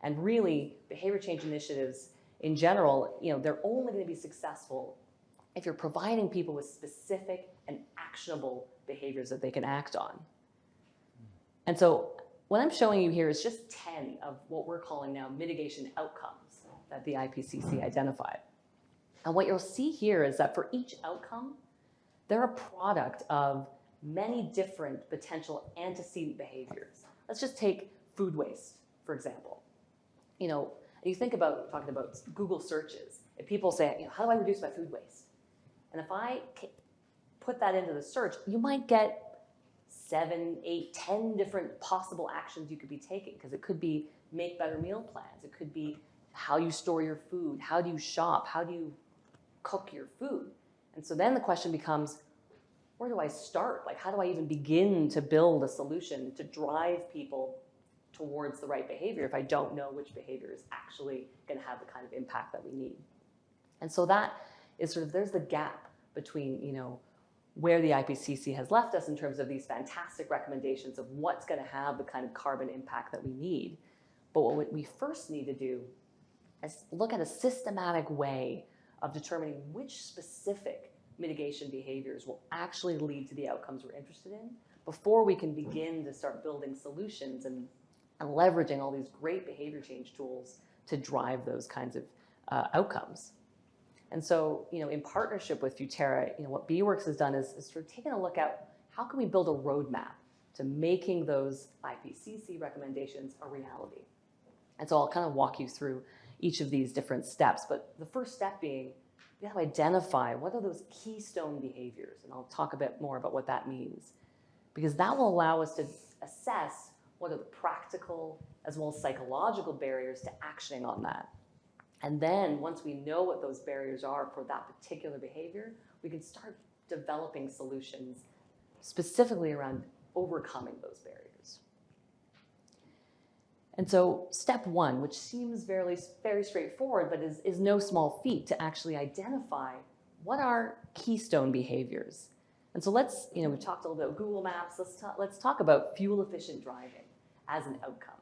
And really, behavior change initiatives in general, they're only going to be successful if you're providing people with specific and actionable behaviors that they can act on. And so what I'm showing you here is just 10 of what we're calling now mitigation outcomes that the IPCC identified. And what you'll see here is that for each outcome, they're a product of many different potential antecedent behaviors. Let's just take food waste, for example. You think about talking about Google searches. If people say, how do I reduce my food waste? And if I put that into the search, you might get 7, 8, 10 different possible actions you could be taking, because it could be make better meal plans. It could be how you store your food. How do you shop? How do you cook your food? And so then the question becomes, where do I start? How do I even begin to build a solution to drive people towards the right behavior if I don't know which behavior is actually going to have the kind of impact that we need? And so that is there's the gap between, where the IPCC has left us in terms of these fantastic recommendations of what's going to have the kind of carbon impact that we need. But what we first need to do is look at a systematic way of determining which specific mitigation behaviors will actually lead to the outcomes we're interested in before we can begin to start building solutions and leveraging all these great behavior change tools to drive those kinds of outcomes. And so, in partnership with Futerra, what BeWorks has done is sort of taken a look at how can we build a roadmap to making those IPCC recommendations a reality. And so I'll kind of walk you through each of these different steps. But the first step being, we have to identify what are those keystone behaviors. And I'll talk a bit more about what that means, because that will allow us to assess what are the practical as well as psychological barriers to actioning on that. And then once we know what those barriers are for that particular behavior, we can start developing solutions specifically around overcoming those barriers. And so step one, which seems very straightforward, but is no small feat to actually identify what are keystone behaviors. And so let's, we've talked a little bit about Google Maps, let's talk about fuel efficient driving as an outcome.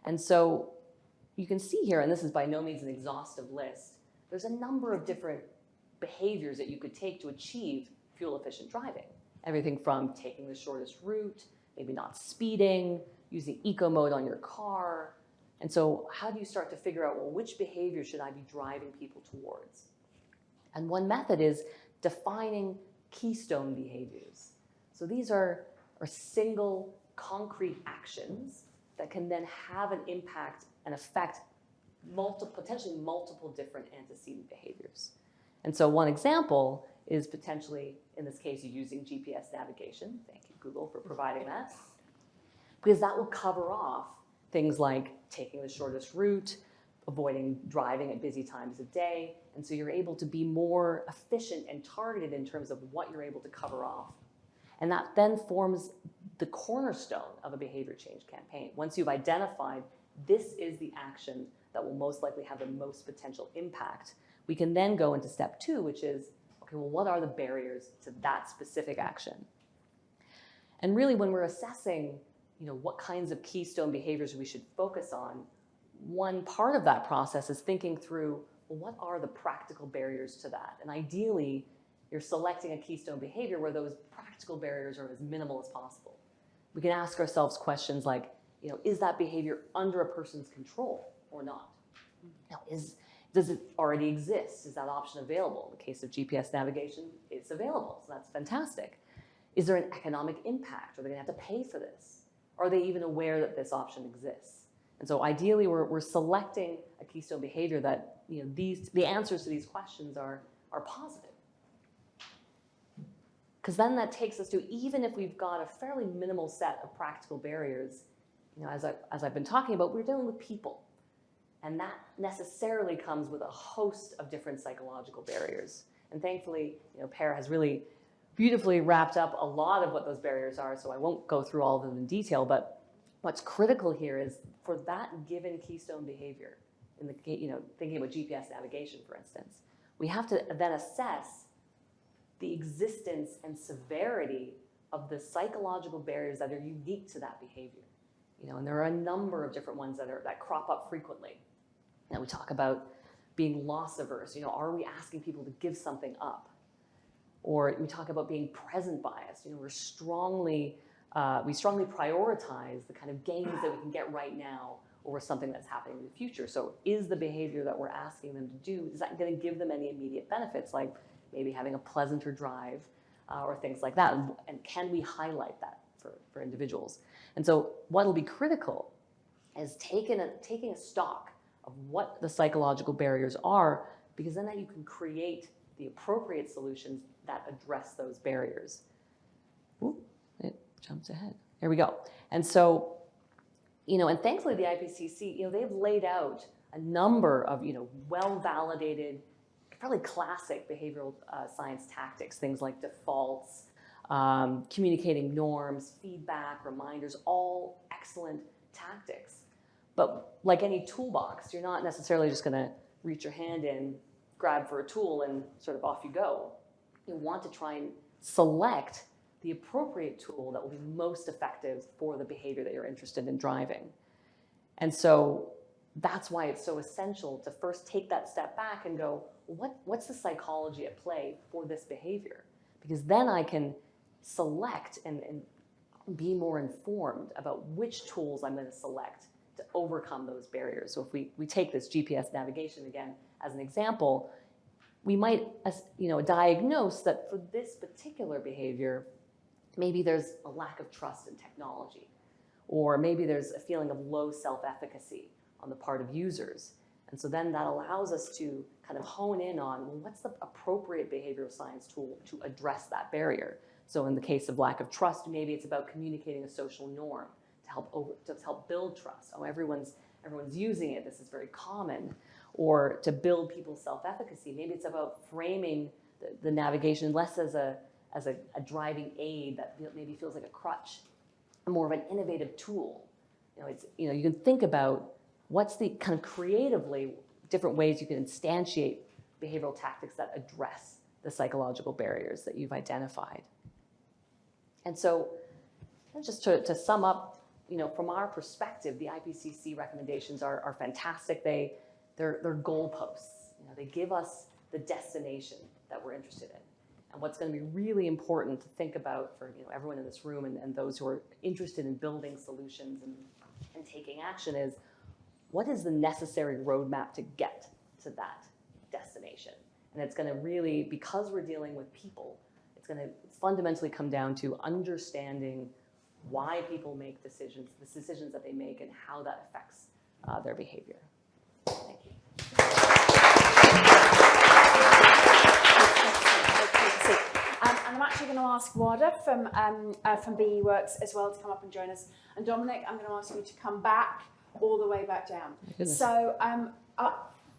And so you can see here, and this is by no means an exhaustive list, there's a number of different behaviors that you could take to achieve fuel-efficient driving. Everything from taking the shortest route, maybe not speeding, using eco mode on your car. And so how do you start to figure out, well, which behavior should I be driving people towards? And one method is defining keystone behaviors. So these are single concrete actions that can then have an impact and affect potentially multiple different antecedent behaviors. And so one example is potentially, in this case, using GPS navigation. Thank you, Google, for providing that. Because that will cover off things like taking the shortest route, avoiding driving at busy times of day. And so you're able to be more efficient and targeted in terms of what you're able to cover off. And that then forms the cornerstone of a behavior change campaign. Once you've identified this is the action that will most likely have the most potential impact, we can then go into step 2, which is, okay, well, what are the barriers to that specific action? And really, when we're assessing, what kinds of keystone behaviors we should focus on, one part of that process is thinking through, well, what are the practical barriers to that? And ideally, you're selecting a keystone behavior where those practical barriers are as minimal as possible. We can ask ourselves questions like, is that behavior under a person's control or not? Now, does it already exist? Is that option available? In the case of GPS navigation, it's available, so that's fantastic. Is there an economic impact? Are they going to have to pay for this? Are they even aware that this option exists? And so ideally, we're selecting a keystone behavior that the answers to these questions are positive. Because then that takes us to, even if we've got a fairly minimal set of practical barriers, as I've been talking about, we're dealing with people. And that necessarily comes with a host of different psychological barriers. And thankfully, Per has really beautifully wrapped up a lot of what those barriers are, so I won't go through all of them in detail, but what's critical here is for that given keystone behavior, thinking about GPS navigation, for instance, we have to then assess the existence and severity of the psychological barriers that are unique to that behavior. And there are a number of different ones that crop up frequently. Now we talk about being loss averse. Are we asking people to give something up? Or we talk about being present biased. We strongly prioritize the kind of gains that we can get right now over something that's happening in the future. So is the behavior that we're asking them to do, is that going to give them any immediate benefits, like maybe having a pleasanter drive or things like that? And can we highlight that for individuals? And so what will be critical is taking a stock of what the psychological barriers are, because then you can create the appropriate solutions that address those barriers. Ooh, it jumps ahead. There we go. And so, and thankfully the IPCC, they've laid out a number of, well-validated, fairly classic behavioral science tactics, things like defaults, communicating norms, feedback, reminders, all excellent tactics. But like any toolbox, you're not necessarily just going to reach your hand in, grab for a tool, and sort of off you go. You want to try and select the appropriate tool that will be most effective for the behavior that you're interested in driving. And so that's why it's so essential to first take that step back and go, what's the psychology at play for this behavior? Because then I can select and be more informed about which tools I'm going to select to overcome those barriers. So if we take this GPS navigation again as an example, we might diagnose that for this particular behavior, maybe there's a lack of trust in technology, or maybe there's a feeling of low self-efficacy on the part of users. And so then that allows us to kind of hone in on, well, what's the appropriate behavioral science tool to address that barrier? So in the case of lack of trust, maybe it's about communicating a social norm to help build trust. Oh, everyone's using it, this is very common. Or to build people's self-efficacy, maybe it's about framing the navigation less as a driving aid that maybe feels like a crutch, more of an innovative tool. You can think about what's the kind of creatively different ways you can instantiate behavioral tactics that address the psychological barriers that you've identified. And so just to sum up, from our perspective, the IPCC recommendations are fantastic. They're goalposts. They give us the destination that we're interested in. And what's going to be really important to think about for everyone in this room and those who are interested in building solutions and taking action is, what is the necessary roadmap to get to that destination? And it's going to really, because we're dealing with people, it's going to fundamentally come down to understanding why people make decisions, the decisions that they make, and how that affects their behavior. Thank you. And I'm actually going to ask Wada from BE Works as well to come up and join us. And Dominic, I'm going to ask you to come back all the way back down. So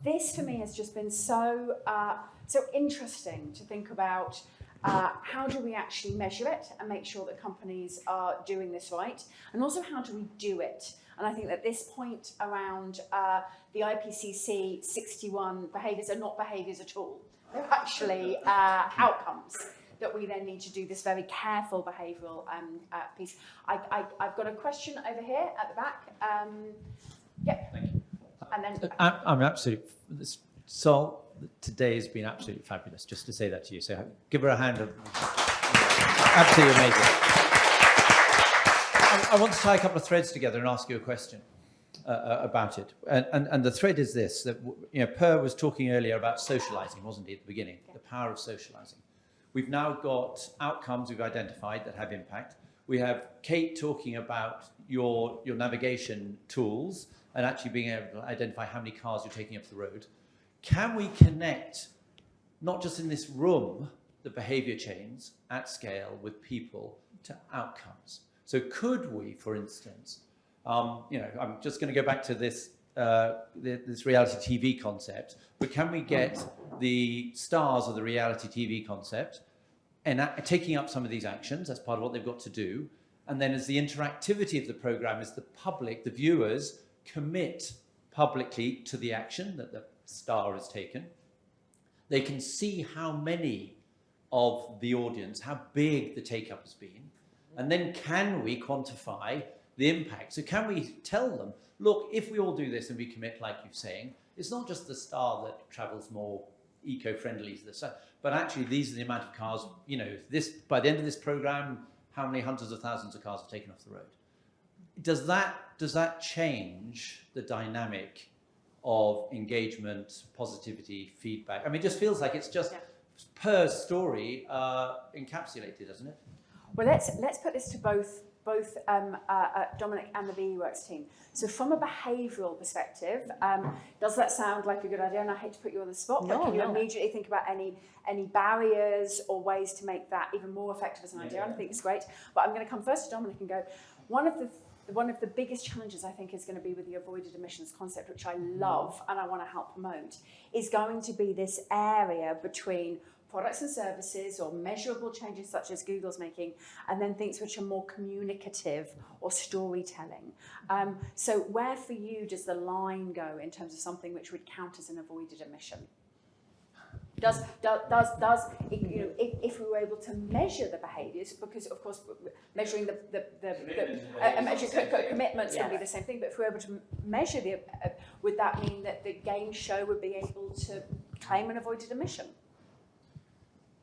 This for me has just been so interesting to think about. How do we actually measure it and make sure that companies are doing this right? And also, how do we do it? And I think that this point around the IPCC 61 behaviours are not behaviours at all. They're actually outcomes that we then need to do this very careful behavioural piece. I've got a question over here at the back. Yeah. Thank you. And then I'm absolutely, Sol, today has been absolutely fabulous, just to say that to you. So give her a hand. Absolutely amazing. I want to tie a couple of threads together and ask you a question about it. And the thread is this, that Per was talking earlier about socializing, wasn't he, at the beginning? Yeah. The power of socializing. We've now got outcomes we've identified that have impact. We have Kate talking about your navigation tools and actually being able to identify how many cars you're taking up the road. Can we connect, not just in this room, the behavior chains at scale with people to outcomes? So could we, for instance, I'm just going to go back to this this reality TV concept, but can we get the stars of the reality TV concept and taking up some of these actions as part of what they've got to do, and then as the interactivity of the program, as the public, the viewers, commit publicly to the action that the star has taken, they can see how many of the audience, how big the take-up has been, and then can we quantify the impact? So can we tell them, look, if we all do this and we commit, like you're saying, it's not just the star that travels more eco-friendly to the sun, but actually these are the amount of cars, this, by the end of this program, how many hundreds of thousands of cars are taken off the road? Does that change the dynamic of engagement, positivity, feedback? I mean, it just feels like it's just per story encapsulated, doesn't it? Well, let's put this to both Dominic and the VE-Works team. So from a behavioural perspective, does that sound like a good idea? And I hate to put you on the spot, but can you immediately think about any barriers or ways to make that even more effective as an idea? I think it's great. But I'm going to come first to Dominic and go, one of the biggest challenges I think is going to be with the avoided emissions concept, which I love and I want to help promote, is going to be this area between products and services or measurable changes such as Google's making, and then things which are more communicative or storytelling. So where for you does the line go in terms of something which would count as an avoided emission? Does if we were able to measure the behaviours, because of course measuring commitment's going to be the same thing, but if we were able to measure would that mean that the game show would be able to claim an avoided emission?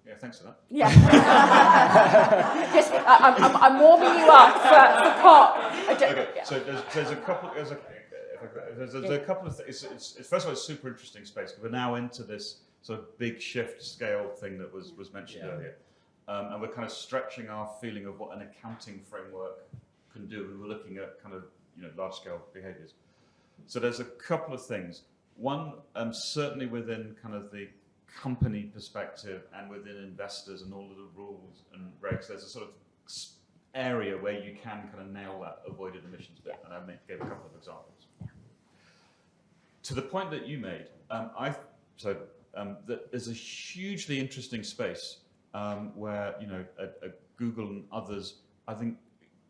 Yeah, thanks for that. Yeah. I'm warming you up for COP. Okay, so there's a couple of things. First of all, it's super interesting space because we're now into this sort of big shift scale thing that was mentioned earlier. And we're kind of stretching our feeling of what an accounting framework can do. And we're looking at kind of large scale behaviors. So there's a couple of things. One, certainly within kind of the company perspective and within investors and all of the rules and regs, there's a sort of area where you can kind of nail that avoided emissions bit. And I gave a couple of examples. To the point that you made, that there's a hugely interesting space where Google and others, I think,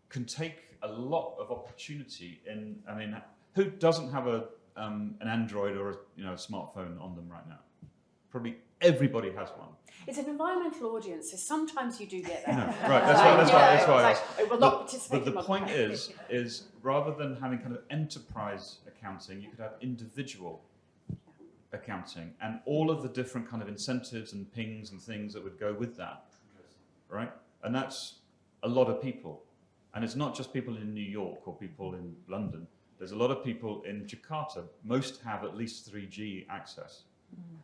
can take a lot of opportunity in. I mean, who doesn't have an Android or a smartphone on them right now? Probably everybody has one. It's an environmental audience, so sometimes you do get that. No, right, that's why. It will not participate. But the point is rather than having kind of enterprise accounting, you could have individual accounting and all of the different kind of incentives and pings and things that would go with that, right? And that's a lot of people. And it's not just people in New York or people in London. There's a lot of people in Jakarta. Most have at least 3G access.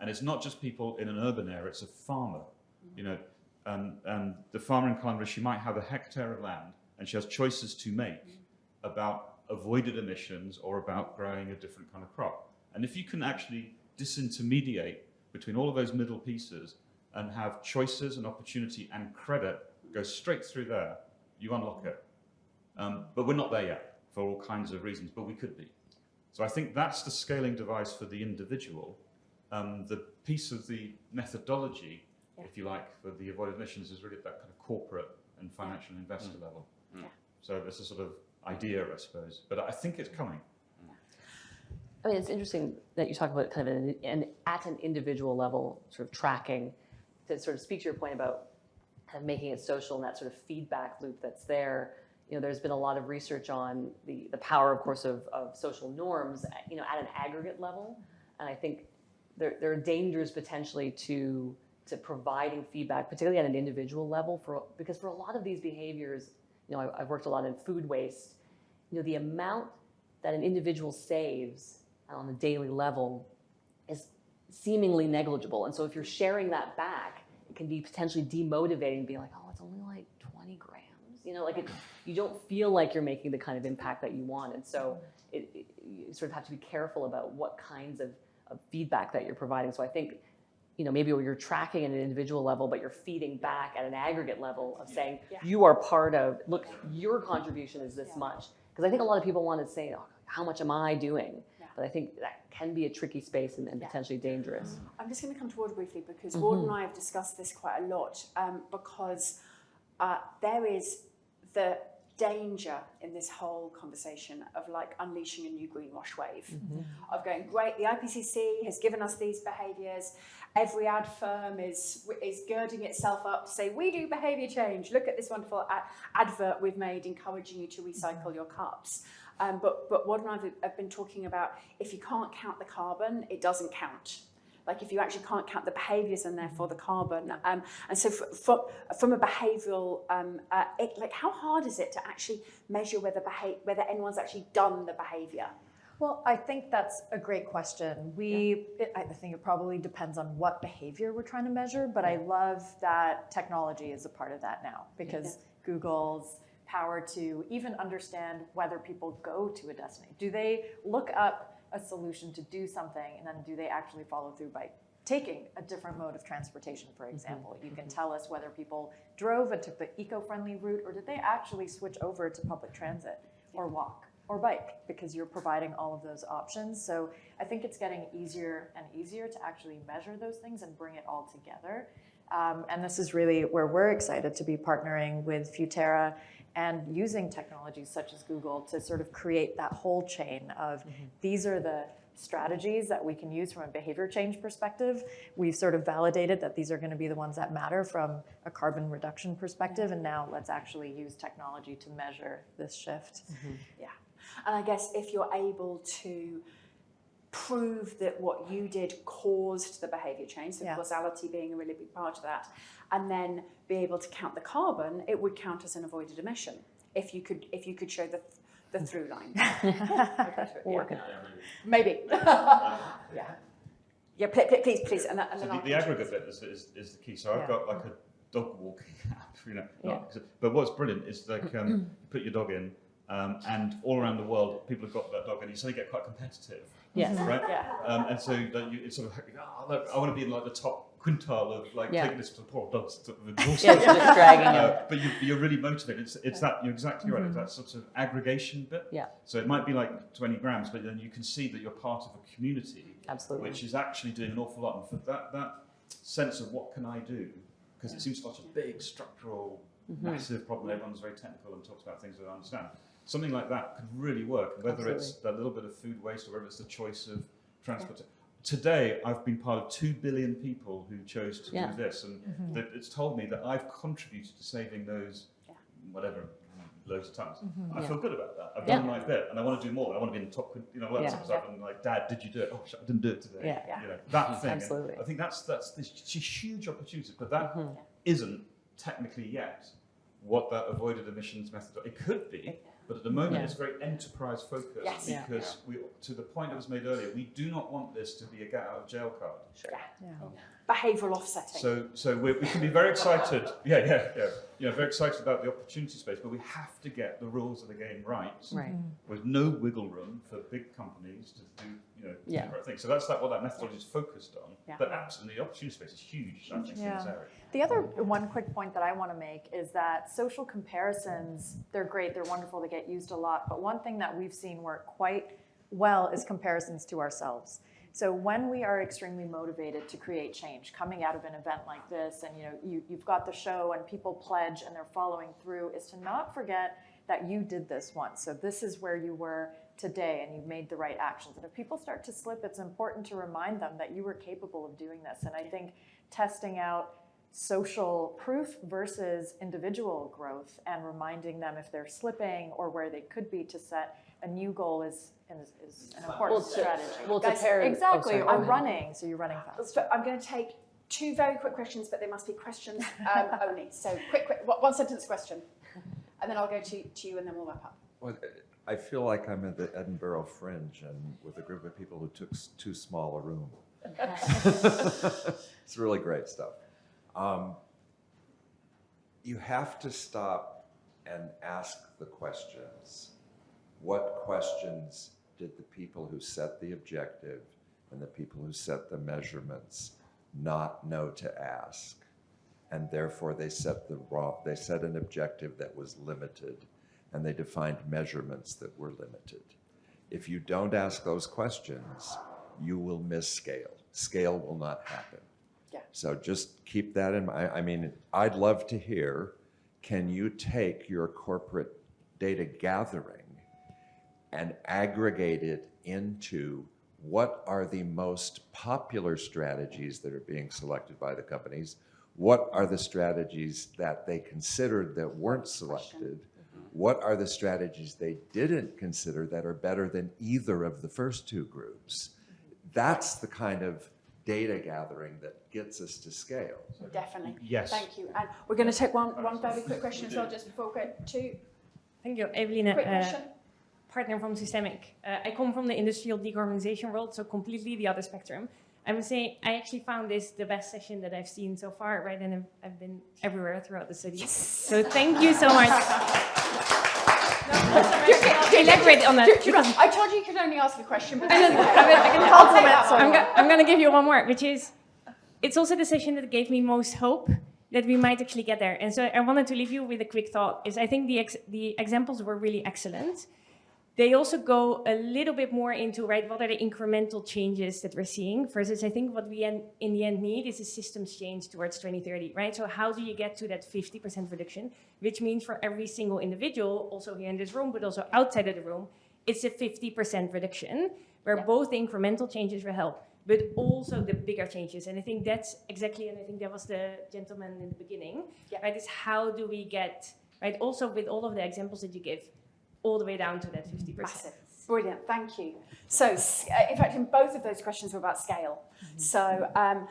And it's not just people in an urban area, it's a farmer, and the farmer in Colombia, she might have a hectare of land and she has choices to make about avoided emissions or about growing a different kind of crop. And if you can actually disintermediate between all of those middle pieces and have choices and opportunity and credit go straight through there, you unlock it. But we're not there yet for all kinds of reasons, but we could be. So I think that's the scaling device for the individual. The piece of the methodology, if you like, for the avoided emissions is really at that kind of corporate and financial investor level. So it's a sort of idea, I suppose, but I think it's coming. I mean, it's interesting that you talk about kind of at an individual level, sort of tracking, to sort of speak to your point about kind of making it social and that sort of feedback loop that's there. You know, there's been a lot of research on the power, of course, of social norms, you know, at an aggregate level. And I think there are dangers potentially to providing feedback, particularly at an individual level, because for a lot of these behaviors, you know, I've worked a lot in food waste, you know, the amount that an individual saves on a daily level is seemingly negligible. And so if you're sharing that back, it can be potentially demotivating, being like, oh, it's only like 20 grams. You know, like you don't feel like you're making the kind of impact that you want. And so you sort of have to be careful about what kinds of feedback that you're providing. So I think, you know, maybe where you're tracking at an individual level, but you're feeding back at an aggregate level of saying, you are part of, look, your contribution is this much. Because I think a lot of people want to say, oh, how much am I doing? But I think that can be a tricky space and potentially dangerous. I'm just going to come to Ward briefly because Ward and I have discussed this quite a lot because there is the danger in this whole conversation of like unleashing a new greenwash wave of going, great, the IPCC has given us these behaviours. Every ad firm is girding itself up to say, we do behaviour change. Look at this wonderful advert we've made encouraging you to recycle your cups. But Ward and I have been talking about if you can't count the carbon, it doesn't count. Like if you actually can't count the behaviours and therefore the carbon. And so from a behavioural, like how hard is it to actually measure whether anyone's actually done the behaviour? Well, I think that's a great question. I think it probably depends on what behavior we're trying to measure, but I love that technology is a part of that now because Google's power to even understand whether people go to a destination. Do they look up a solution to do something and then do they actually follow through by taking a different mode of transportation, for example? You can tell us whether people drove and took the eco-friendly route or did they actually switch over to public transit or walk or bike because you're providing all of those options. So I think it's getting easier and easier to actually measure those things and bring it all together. And this is really where we're excited to be partnering with Futerra and using technologies such as Google to sort of create that whole chain of these are the strategies that we can use from a behavior change perspective. We've sort of validated that these are going to be the ones that matter from a carbon reduction perspective, and now let's actually use technology to measure this shift. Yeah, and I guess if you're able to prove that what you did caused the behaviour change, so causality being a really big part of that, and then be able to count the carbon, it would count as an avoided emission if you could show the through line. Working on it. Maybe. Please. And then the aggregate bit is the key. So I've got like a dog walking app, you know. But what's brilliant is like you put your dog in, and all around the world, people have got that dog, and you suddenly get quite competitive. Yes. Right. And so it's sort of look, I want to be in like the top quintile of like taking this to poor dogs to the just dragging them. But you're really motivated. It's that you're exactly right. It's that sort of aggregation bit. Yeah. So it might be like 20 grams, but then you can see that you're part of a community, which is actually doing an awful lot. And for that sense of what can I do, because it seems such a big structural, massive problem. Everyone's very technical and talks about things that I understand. Something like that could really work, whether it's that little bit of food waste or whether it's the choice of transport. Today, I've been part of 2 billion people who chose to do this, and it's told me that I've contributed to saving those, whatever, loads of tons. I feel good about that. I've done my bit, and I want to do more. I want to be in the top, you know, lots of stuff, and like, Dad, did you do it? Oh, I didn't do it today. You know, that thing. Absolutely. I think that's this huge opportunity, but that isn't technically yet what that avoided emissions method. It could be. But at the moment, it's very enterprise focused because we, to the point that was made earlier, we do not want this to be a get out of jail card. Behavioural offsetting. So we can be very excited. Very excited about the opportunity space, but we have to get the rules of the game right. With no wiggle room for big companies to do the right thing. So that's what that methodology is focused on. But absolutely, the opportunity space is huge. I think in this area. The other one quick point that I want to make is that social comparisons, they're great, they're wonderful, they get used a lot, but one thing that we've seen work quite well is comparisons to ourselves. So when we are extremely motivated to create change, coming out of an event like this, and you've got the show and people pledge and they're following through, is to not forget that you did this once. So this is where you were today and you made the right actions. And if people start to slip, it's important to remind them that you were capable of doing this. And I think testing out social proof versus individual growth and reminding them if they're slipping or where they could be to set a new goal is an important strategy. Exactly, or running, so you're running fast. So I'm going to take 2 very quick questions, but they must be questions only. So quick, 1 sentence question. And then I'll go to you and then we'll wrap up. Well, I feel like I'm at the Edinburgh Fringe and with a group of people who took too small a room. It's really great stuff. You have to stop and ask the questions. What questions did the people who set the objective and the people who set the measurements not know to ask? And therefore they set an objective that was limited and they defined measurements that were limited. If you don't ask those questions, you will miss scale. Scale will not happen. Yeah. So just keep that in mind. I mean, I'd love to hear, can you take your corporate data gathering and aggregate it into what are the most popular strategies that are being selected by the companies? What are the strategies that they considered that weren't selected? What are the strategies they didn't consider that are better than either of the first 2 groups? That's the kind of data gathering that gets us to scale. Definitely. Yes. Thank you. And we're going to take one very quick question as well, just before we go to... Thank you, Eveline. Quick question. Partner from Systemic. I come from the industrial decarbonization world, so completely the other spectrum. I would say I actually found this the best session that I've seen so far, right? And I've been everywhere throughout the city. Yes. So thank you so much. Elaborate on that. I told you you could only ask a question, but I'm going to give you one more, which is, it's also the session that gave me most hope that we might actually get there. And so I wanted to leave you with a quick thought, is I think the examples were really excellent. They also go a little bit more into, right, what are the incremental changes that we're seeing versus I think what we in the end need is a systems change towards 2030, right? So how do you get to that 50% reduction, which means for every single individual, also here in this room, but also outside of the room, it's a 50% reduction where both the incremental changes will help, but also the bigger changes. And I think that's exactly, and I think that was the gentleman in the beginning, right, is how do we get, right, also with all of the examples that you give, all the way down to that 50%. Massive. Brilliant, thank you. So, in fact, in both of those questions were about scale. So, I'm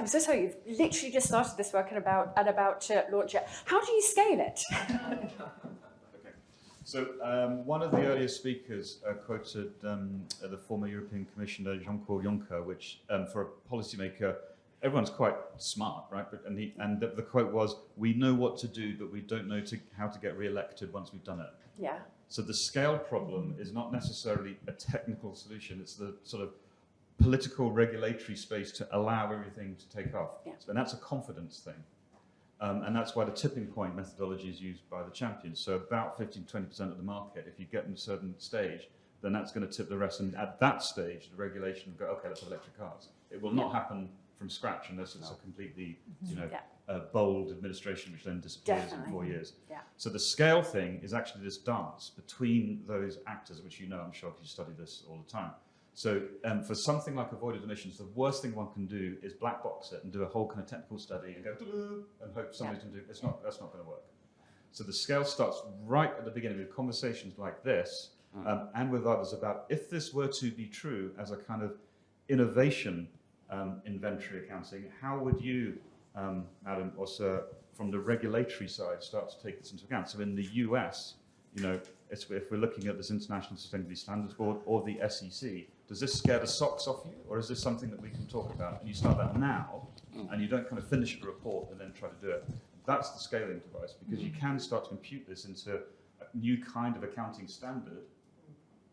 so sorry, you've literally just started this work and about to launch it. How do you scale it? So one of the earlier speakers quoted the former European Commissioner Jean-Claude Juncker, which for a policymaker, everyone's quite smart, right? But, and the quote was, "We know what to do, but we don't know how to get re-elected once we've done it." Yeah. So the scale problem is not necessarily a technical solution. It's the sort of political regulatory space to allow everything to take off. Yeah. And that's a confidence thing. And that's why the tipping point methodology is used by the champions. So about 15-20% of the market, if you get in a certain stage, then that's going to tip the rest. And at that stage, the regulation will go, okay, let's have electric cars. It will not happen from scratch unless it's a completely, bold administration which then disappears in 4 years. Yeah. So the scale thing is actually this dance between those actors, which you know, I'm sure, because you study this all the time. So for something like avoided emissions, the worst thing one can do is black box it and do a whole kind of technical study and go and hope somebody's going to do it. That's not going to work. So the scale starts right at the beginning with conversations like this and with others about if this were to be true as a kind of innovation inventory accounting, how would you, Adam, or Sir, from the regulatory side, start to take this into account? So in the US, if we're looking at this International Sustainability Standards Board or the SEC, does this scare the socks off you, or is this something that we can talk about? And you start that now, and you don't kind of finish a report and then try to do it. That's the scaling device, because you can start to impute this into a new kind of accounting standard,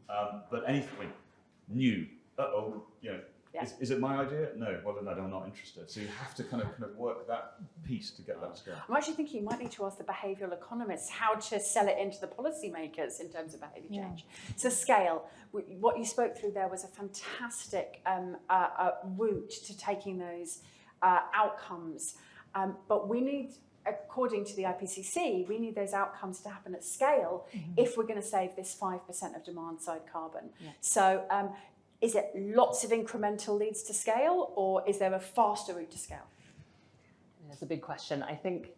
but anything new, Is it my idea? No. Well, then I'm not interested. So you have to kind of work that piece to get that scale. I'm actually thinking you might need to ask the behavioural economists how to sell it into the policymakers in terms of behaviour change. So scale, what you spoke through there was a fantastic route to taking those outcomes. But we need, according to the IPCC, we need those outcomes to happen at scale if we're going to save this 5% of demand side carbon. So is it lots of incremental leads to scale, or is there a faster route to scale? That's a big question. I think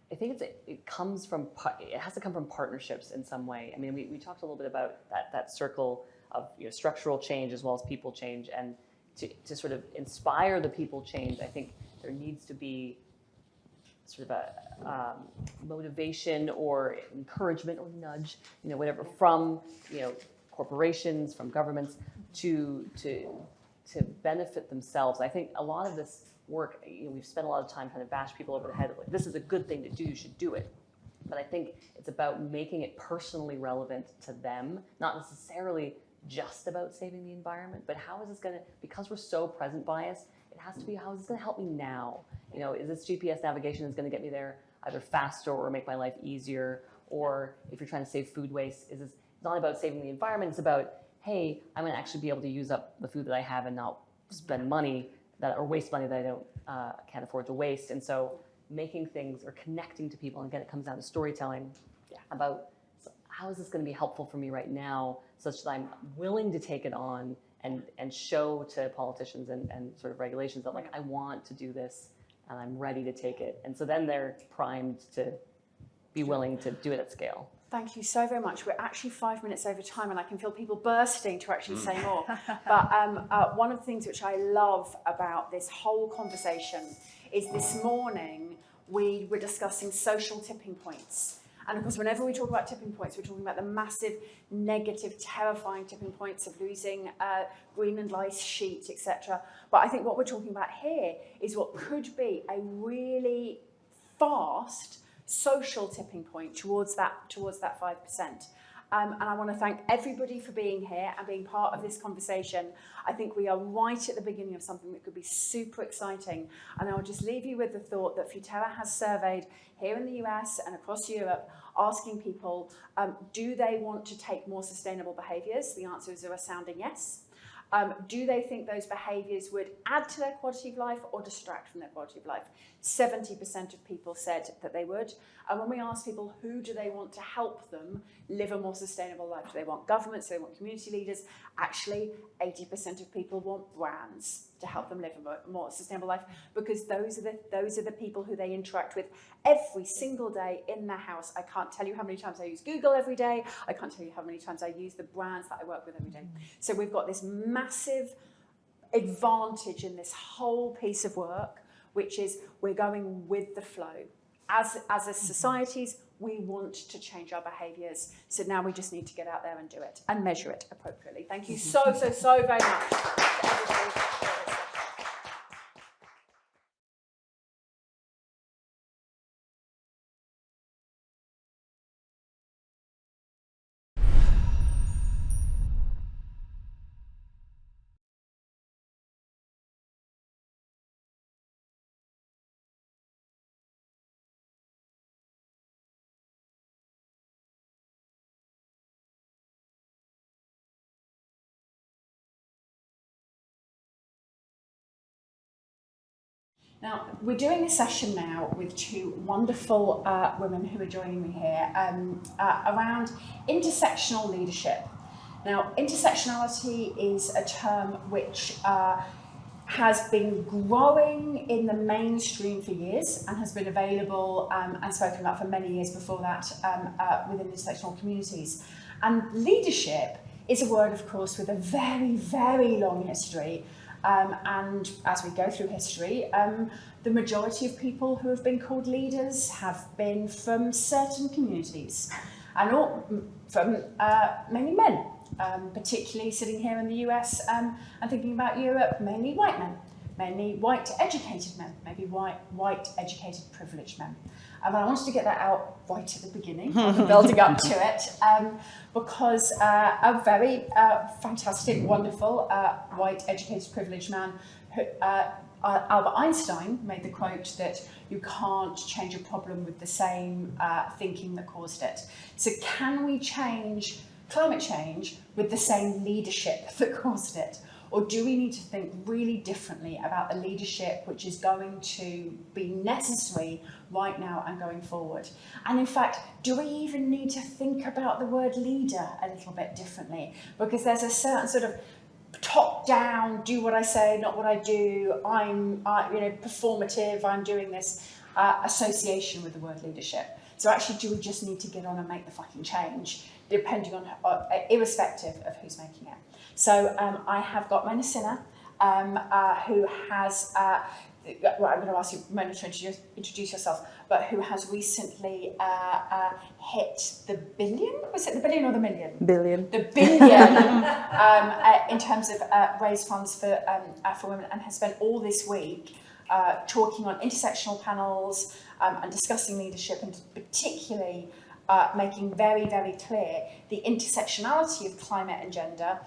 it comes from, it has to come from partnerships in some way. I mean, we talked a little bit about that circle of structural change as well as people change, and to sort of inspire the people change, I think there needs to be sort of a motivation or encouragement or nudge, whatever, from corporations, from governments to benefit themselves. I think a lot of this work, we've spent a lot of time kind of bash people over the head, like this is a good thing to do, you should do it. But I think it's about making it personally relevant to them, not necessarily just about saving the environment, but how is this going to, because we're so present biased, it has to be, how is this going to help me now? Is this GPS navigation is going to get me there either faster or make my life easier? Or if you're trying to save food waste, it's not about saving the environment, it's about, hey, I'm going to actually be able to use up the food that I have and not spend money or waste money that I don't can't afford to waste. And so making things or connecting to people, and again, it comes down to storytelling about how is this going to be helpful for me right now, such that I'm willing to take it on and show to politicians and sort of regulations that, like, I want to do this and I'm ready to take it. And so then they're primed to be willing to do it at scale. Thank you so very much. We're actually 5 minutes over time, and I can feel people bursting to actually say more. But one of the things which I love about this whole conversation is this morning we were discussing social tipping points. And of course, whenever we talk about tipping points, we're talking about the massive, negative, terrifying tipping points of losing Greenland ice sheet, etc. But I think what we're talking about here is what could be a really fast social tipping point towards that 5%. And I want to thank everybody for being here and being part of this conversation. I think we are right at the beginning of something that could be super exciting. And I'll just leave you with the thought that Futerra has surveyed here in the US and across Europe, asking people, do they want to take more sustainable behaviours? The answer is a resounding yes. Do they think those behaviours would add to their quality of life or distract from their quality of life? 70% of people said that they would. And when we ask people who do they want to help them live a more sustainable life, do they want governments, do they want community leaders? Actually, 80% of people want brands to help them live a more sustainable life, because those are the people who they interact with every single day in their house. I can't tell you how many times I use Google every day. I can't tell you how many times I use the brands that I work with every day. So we've got this massive advantage in this whole piece of work, which is we're going with the flow. As a societies, we want to change our behaviours. So now we just need to get out there and do it and measure it appropriately. Thank you so very much to everybody. Now, we're doing a session now with two wonderful women who are joining me here around intersectional leadership. Now, intersectionality is a term which has been growing in the mainstream for years and has been available and spoken about for many years before that within intersectional communities. And leadership is a word, of course, with a very, very long history. And as we go through history, the majority of people who have been called leaders have been from certain communities, and all from mainly men, particularly sitting here in the US and thinking about Europe, mainly white men. mainly white educated men, maybe white educated privileged men. And I wanted to get that out right at the beginning, building up to it, because a very fantastic, wonderful, white educated privileged man, who, Albert Einstein made the quote that you can't change a problem with the same thinking that caused it. So can we change climate change with the same leadership that caused it? Or do we need to think really differently about the leadership which is going to be necessary right now and going forward? And in fact, do we even need to think about the word leader a little bit differently? Because there's a certain sort of top down, do what I say, not what I do, I'm performative, I'm doing this association with the word leadership. So actually, do we just need to get on and make the fucking change, depending on, irrespective of who's making it? So I have got Mona Sinha, who has, well, I'm going to ask you, Mona, to introduce yourself, but who has recently hit the billion? Was it the billion or the million? Billion. The billion in terms of raised funds for women, and has spent all this week talking on intersectional panels and discussing leadership, and particularly making very, very clear the intersectionality of climate and gender,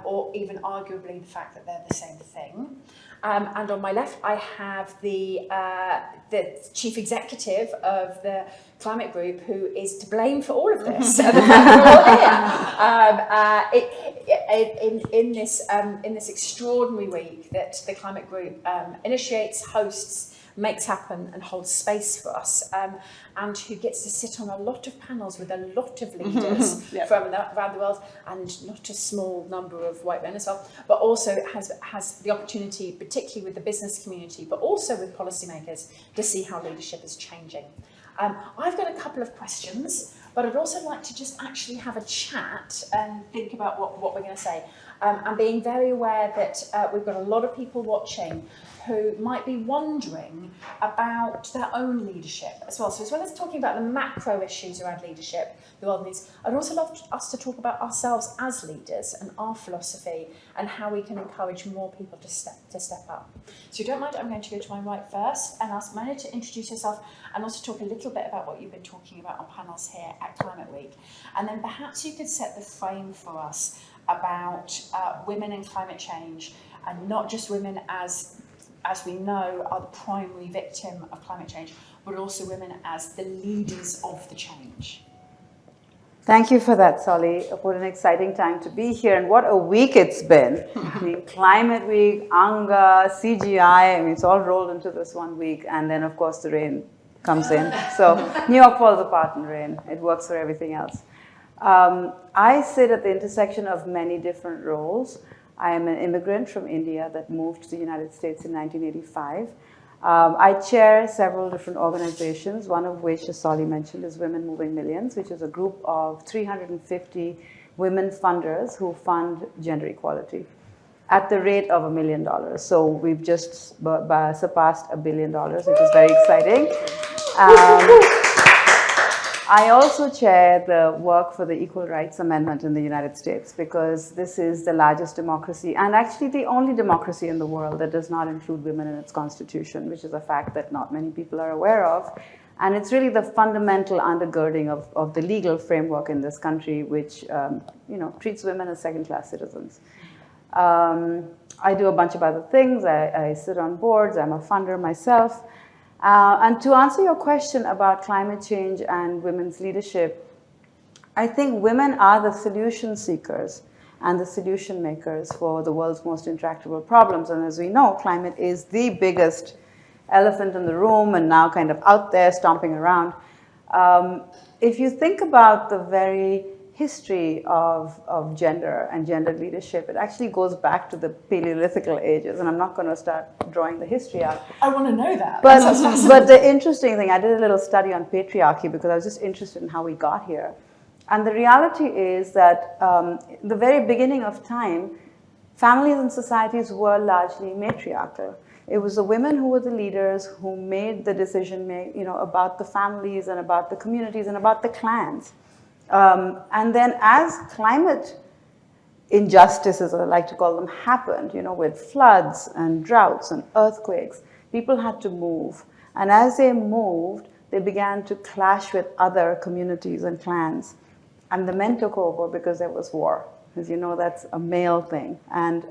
or even arguably the fact that they're the same thing. And on my left, I have the chief executive of the climate group, who is to blame for all of this. The fact that we're all here in this extraordinary week that the climate group initiates, hosts, makes happen, and holds space for us, and who gets to sit on a lot of panels with a lot of leaders from around the world, and not a small number of white men as well, but also has the opportunity, particularly with the business community, but also with policymakers, to see how leadership is changing. I've got a couple of questions, but I'd also like to just actually have a chat and think about what we're going to say. And being very aware that we've got a lot of people watching who might be wondering about their own leadership as well. So as well as talking about the macro issues around leadership the world needs, I'd also love us to talk about ourselves as leaders and our philosophy and how we can encourage more people to step up. So if you don't mind, I'm going to go to my right first and ask Mona to introduce yourself and also talk a little bit about what you've been talking about on panels here at Climate Week. And then perhaps you could set the frame for us about women and climate change, and not just women as we know are the primary victim of climate change, but also women as the leaders of the change. Thank you for that, Solly. What an exciting time to be here, and what a week it's been. I mean, Climate Week, ANGA, CGI, I mean, it's all rolled into this 1 week, and then of course the rain comes in. So New York falls apart in rain. It works for everything else. I sit at the intersection of many different roles. I am an immigrant from India that moved to the United States in 1985. I chair several different organizations, one of which, as Solly mentioned, is Women Moving Millions, which is a group of 350 women funders who fund gender equality at the rate of $1 million. So we've just surpassed $1 billion, which is very exciting. I also chair the work for the Equal Rights Amendment in the United States, because this is the largest democracy and actually the only democracy in the world that does not include women in its constitution, which is a fact that not many people are aware of. And it's really the fundamental undergirding of the legal framework in this country, which treats women as second-class citizens. I do a bunch of other things. I sit on boards. I'm a funder myself. And to answer your question about climate change and women's leadership, I think women are the solution seekers and the solution makers for the world's most intractable problems. And as we know, climate is the biggest elephant in the room and now kind of out there stomping around. If you think about the very history of gender and gender leadership, it actually goes back to the Paleolithical ages, and I'm not going to start drawing the history out. I want to know that. But the interesting thing, I did a little study on patriarchy because I was just interested in how we got here. And the reality is that the very beginning of time, families and societies were largely matriarchal. It was the women who were the leaders who made the decision about the families and about the communities and about the clans. And then as climate injustices, or I like to call them, happened, with floods and droughts and earthquakes, people had to move. And as they moved, they began to clash with other communities and clans. And the men took over because there was war. As you know, that's a male thing. And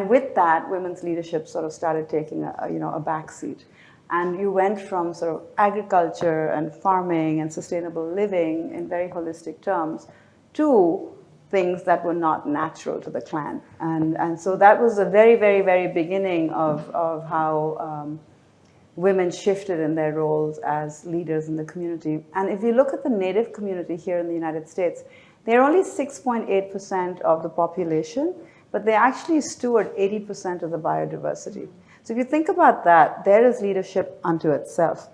with that, women's leadership sort of started taking a backseat. And you went from sort of agriculture and farming and sustainable living in very holistic terms to things that were not natural to the clan. And so that was the very, very, very beginning of how women shifted in their roles as leaders in the community. And if you look at the Native community here in the United States, they're only 6.8% of the population, but they actually steward 80% of the biodiversity. So if you think about that, there is leadership unto itself.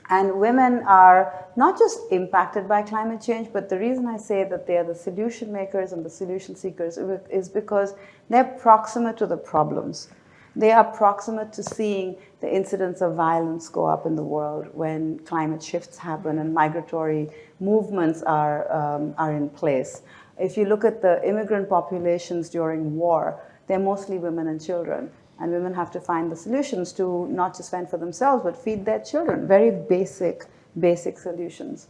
And women are not just impacted by climate change, but the reason I say that they are the solution makers and the solution seekers is because they're proximate to the problems. They are proximate to seeing the incidence of violence go up in the world when climate shifts happen and migratory movements are in place. If you look at the immigrant populations during war, they're mostly women and children. And women have to find the solutions to not just fend for themselves, but feed their children. Very basic solutions.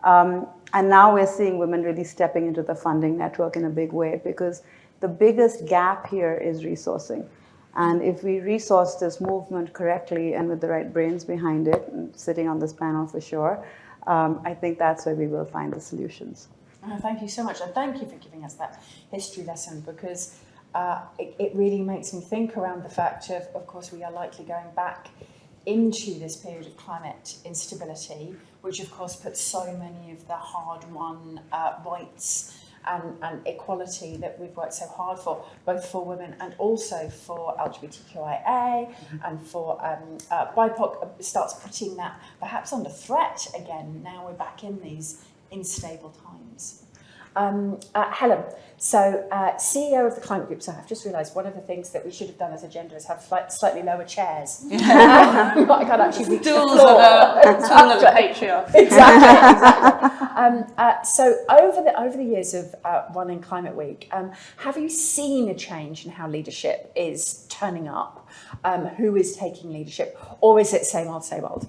And now we're seeing women really stepping into the funding network in a big way, because the biggest gap here is resourcing. And if we resource this movement correctly and with the right brains behind it, and sitting on this panel for sure, I think that's where we will find the solutions. Oh, thank you so much, and thank you for giving us that history lesson, because it really makes me think around the fact of course, we are likely going back into this period of climate instability, which of course puts so many of the hard-won rights and equality that we've worked so hard for, both for women and also for LGBTQIA and for BIPOC, starts putting that perhaps under threat again. Now we're back in these unstable times. Helen, so CEO of the Climate Group, so I've just realised one of the things that we should have done as agenda is have slightly lower chairs. I can't actually reach the floor. Of the patriarchy. Exactly. So over the years of running Climate Week, have you seen a change in how leadership is turning up? Who is taking leadership? Or is it same old, same old?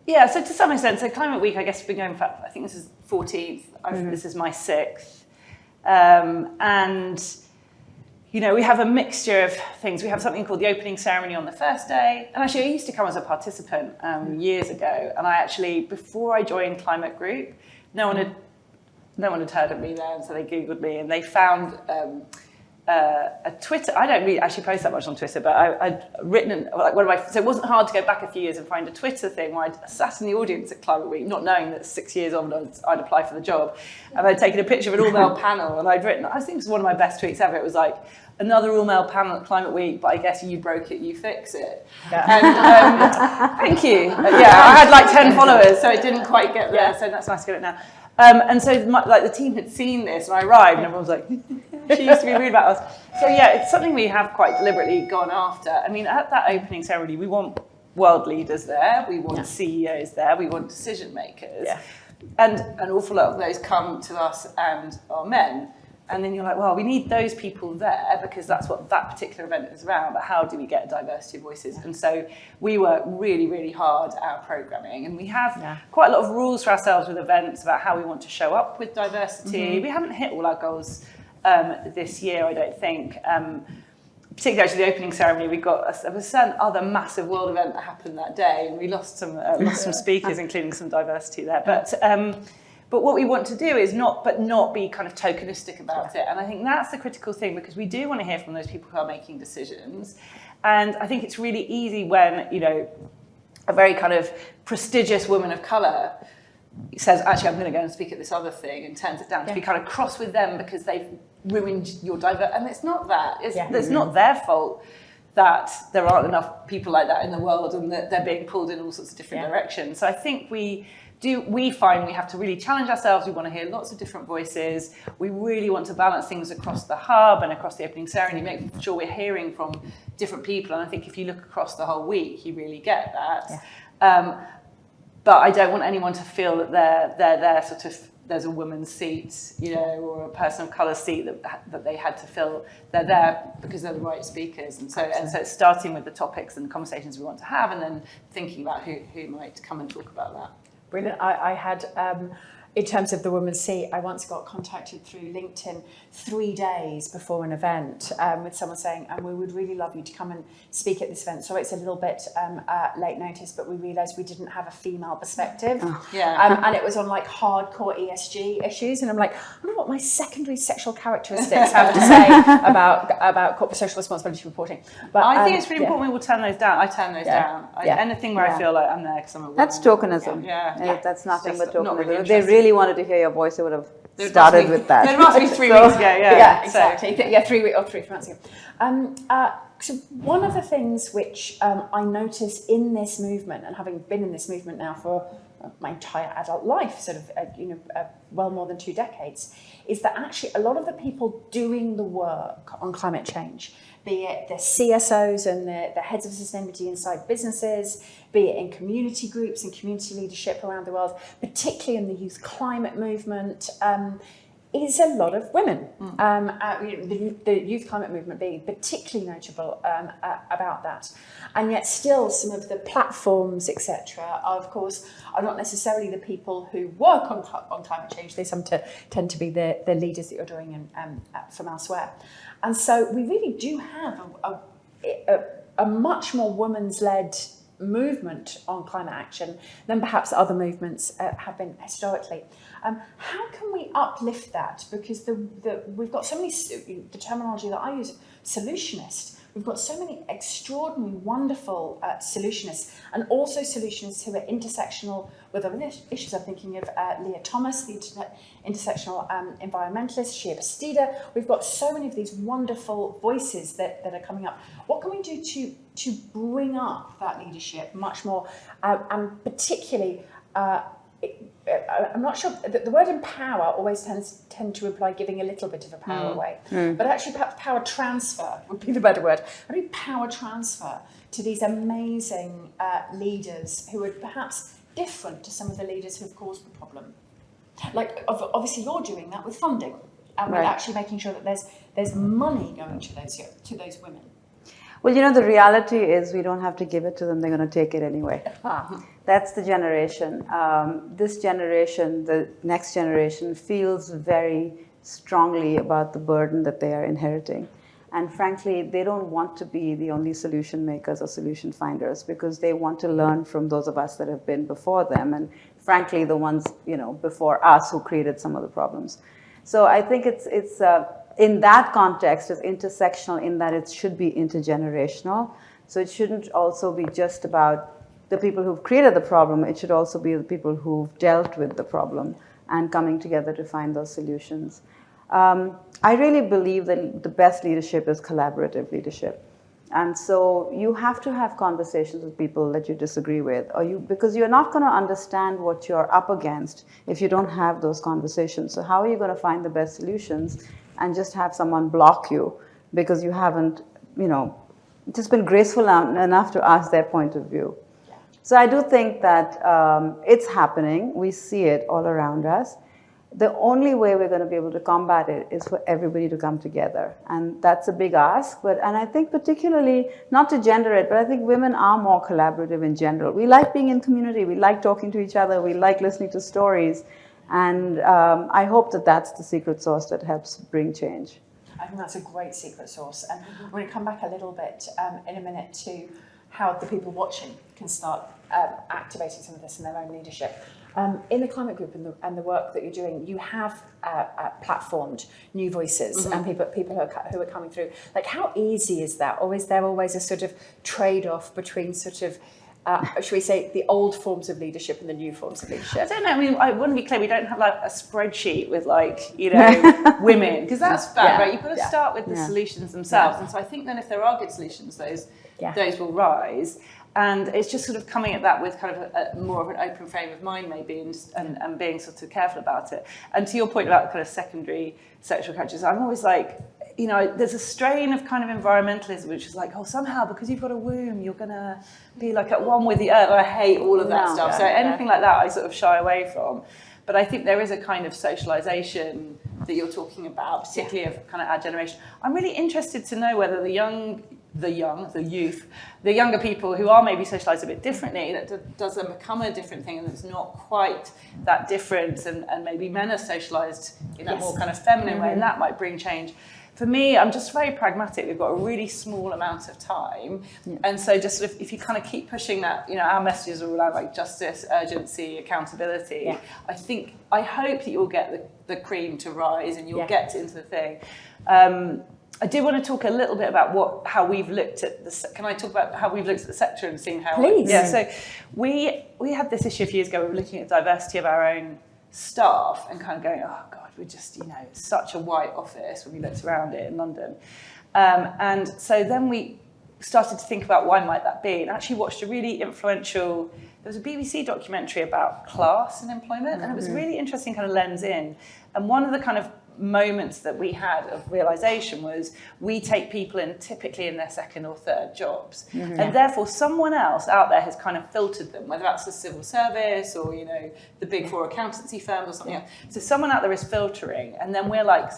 Yeah, so to some extent, so Climate Week, I guess, has been going for, I think this is 14th, this is my 6th. And, you know, we have a mixture of things. We have something called the opening ceremony on the first day. And actually, I used to come as a participant years ago. And I actually, before I joined Climate Group, no one had heard of me there, and so they Googled me, and they found a Twitter. I don't really actually post that much on Twitter, but I'd written like one of my. So it wasn't hard to go back a few years and find a Twitter thing where I'd sat in the audience at Climate Week, not knowing that 6 years on I'd apply for the job, and I'd taken a picture of an all-male panel, and I'd written. I think it was one of my best tweets ever. It was like, another all-male panel at Climate Week, but I guess you broke it, you fix it. Yeah. And thank you. Yeah, I had like 10 followers, so it didn't quite get there. So that's nice to get it now. And so like the team had seen this, and I arrived, and everyone was like, she used to be rude about us. So yeah, it's something we have quite deliberately gone after. I mean, at that opening ceremony, we want world leaders there, we want CEOs there, we want decision makers. Yeah. And an awful lot of those come to us and are men. And then you're like, well, we need those people there because that's what that particular event is around, but how do we get a diversity of voices? And so we work really, really hard at our programming, and we have quite a lot of rules for ourselves with events about how we want to show up with diversity. We haven't hit all our goals this year, I don't think. Particularly actually the opening ceremony, we got a certain other massive world event that happened that day, and we lost some speakers, including some diversity there. But what we want to do is not be kind of tokenistic about it. And I think that's the critical thing, because we do want to hear from those people who are making decisions. And I think it's really easy when, you know, a very kind of prestigious woman of colour says, actually, I'm going to go and speak at this other thing, and turns it down, to be kind of cross with them because they've ruined your diversity. And it's not that. It's not their fault that there aren't enough people like that in the world and that they're being pulled in all sorts of different directions. So I think we find we have to really challenge ourselves. We want to hear lots of different voices. We really want to balance things across the hub and across the opening ceremony, make sure we're hearing from different people. And I think if you look across the whole week, you really get that. But I don't want anyone to feel that they're there sort of there's a woman's seat, you know, or a person of colour seat that they had to fill. They're there because they're the right speakers, and so it's starting with the topics and conversations we want to have, and then thinking about who might come and talk about that. Brilliant. I had, in terms of the woman's seat, I once got contacted through LinkedIn 3 days before an event with someone saying, and we would really love you to come and speak at this event. So it's a little bit late notice, but we realised we didn't have a female perspective. Oh. Yeah. And it was on like hardcore ESG issues. And I'm like, I wonder what my secondary sexual characteristics have to say about corporate social responsibility reporting. But I think it's really important we will turn those down. I turn those down. Anything where I feel like I'm there because I'm a woman. That's tokenism. Yeah. That's nothing but not tokenism. really If they really wanted to hear your voice, they would have started with that. There must be 3 weeks ago, Yeah, exactly. 3 months ago. So one of the things which I notice in this movement, and having been in this movement now for my entire adult life, sort of, well more than 2 decades, is that actually a lot of the people doing the work on climate change, be it the CSOs and the heads of sustainability inside businesses, be it in community groups and community leadership around the world, particularly in the youth climate movement, is a lot of women. The youth climate movement being particularly notable about that. And yet still some of the platforms, etc., of course, are not necessarily the people who work on climate change. They tend to be the leaders that you're drawing in from elsewhere. And so we really do have a much more women's-led movement on climate action than perhaps other movements have been historically. How can we uplift that? Because we've got so many, the terminology that I use, solutionist, we've got so many extraordinary, wonderful solutionists, and also solutionists who are intersectional with other issues. I'm thinking of Leah Thomas, the intersectional environmentalist, Shia Bastida. We've got so many of these wonderful voices that are coming up. What can we do to bring up that leadership much more, and particularly, I'm not sure, the word empower always tend to imply giving a little bit of a power away, but actually perhaps power transfer would be the better word. How do we power transfer to these amazing leaders who are perhaps different to some of the leaders who have caused the problem? Like, obviously you're doing that with funding, and with actually making sure that there's money going to those women. Well, you know, the reality is we don't have to give it to them. They're going to take it anyway. That's the generation. This generation, the next generation, feels very strongly about the burden that they are inheriting. And frankly, they don't want to be the only solution makers or solution finders, because they want to learn from those of us that have been before them, and frankly, the ones, you know, before us who created some of the problems. So I think it's in that context, it's intersectional in that it should be intergenerational. So it shouldn't also be just about the people who've created the problem. It should also be the people who've dealt with the problem and coming together to find those solutions. I really believe that the best leadership is collaborative leadership. And so you have to have conversations with people that you disagree with, because you're not going to understand what you're up against if you don't have those conversations. So how are you going to find the best solutions and just have someone block you because you haven't, you know, just been graceful enough to ask their point of view? So I do think that it's happening. We see it all around us. The only way we're going to be able to combat it is for everybody to come together. And that's a big ask. And I think particularly, not to gender it, but I think women are more collaborative in general. We like being in community. We like talking to each other. We like listening to stories. And I hope that that's the secret sauce that helps bring change. I think that's a great secret sauce. And we're going to come back a little bit in a minute to how the people watching can start activating some of this in their own leadership. In the climate group and the work that you're doing, you have platformed new voices and people who are coming through. Like, how easy is that? Or is there always a sort of trade-off between sort of, should we say, the old forms of leadership and the new forms of leadership? I don't know. I mean, I want to be clear. We don't have like a spreadsheet with like, you know, women, because that's bad, right? You've got to start with the solutions themselves. And so I think then if there are good solutions, those will rise. And it's just sort of coming at that with kind of more of an open frame of mind, maybe, and being sort of careful about it. And to your point about kind of secondary sexual characters, I'm always like, you know, there's a strain of kind of environmentalism, which is like, oh, somehow because you've got a womb, you're going to be like at one with the earth. I hate all of that stuff. So anything like that, I sort of shy away from. But I think there is a kind of socialization that you're talking about, particularly of kind of our generation. I'm really interested to know whether the youth, the younger people who are maybe socialized a bit differently, that does then become a different thing and it's not quite that different, and maybe men are socialized in that more kind of feminine way, and that might bring change. For me, I'm just very pragmatic. We've got a really small amount of time. And so just sort of, if you kind of keep pushing that, our messages are all around like justice, urgency, accountability. I hope that you'll get the cream to rise and you'll get into the thing. I do want to talk a little bit about how we've looked at can I talk about how we've looked at the sector and seeing how... Please. Yeah, so we had this issue a few years ago. We were looking at diversity of our own staff and kind of going, oh God, we're just, it's such a white office when we looked around it in London. And so then we started to think about why might that be, and actually watched a really influential, there was a BBC documentary about class and employment, and it was a really interesting kind of lens in. And one of the kind of moments that we had of realization was we take people in typically in their second or third jobs, and therefore someone else out there has kind of filtered them, whether that's the civil service or the big four accountancy firms or something else. So someone out there is filtering, and then we're like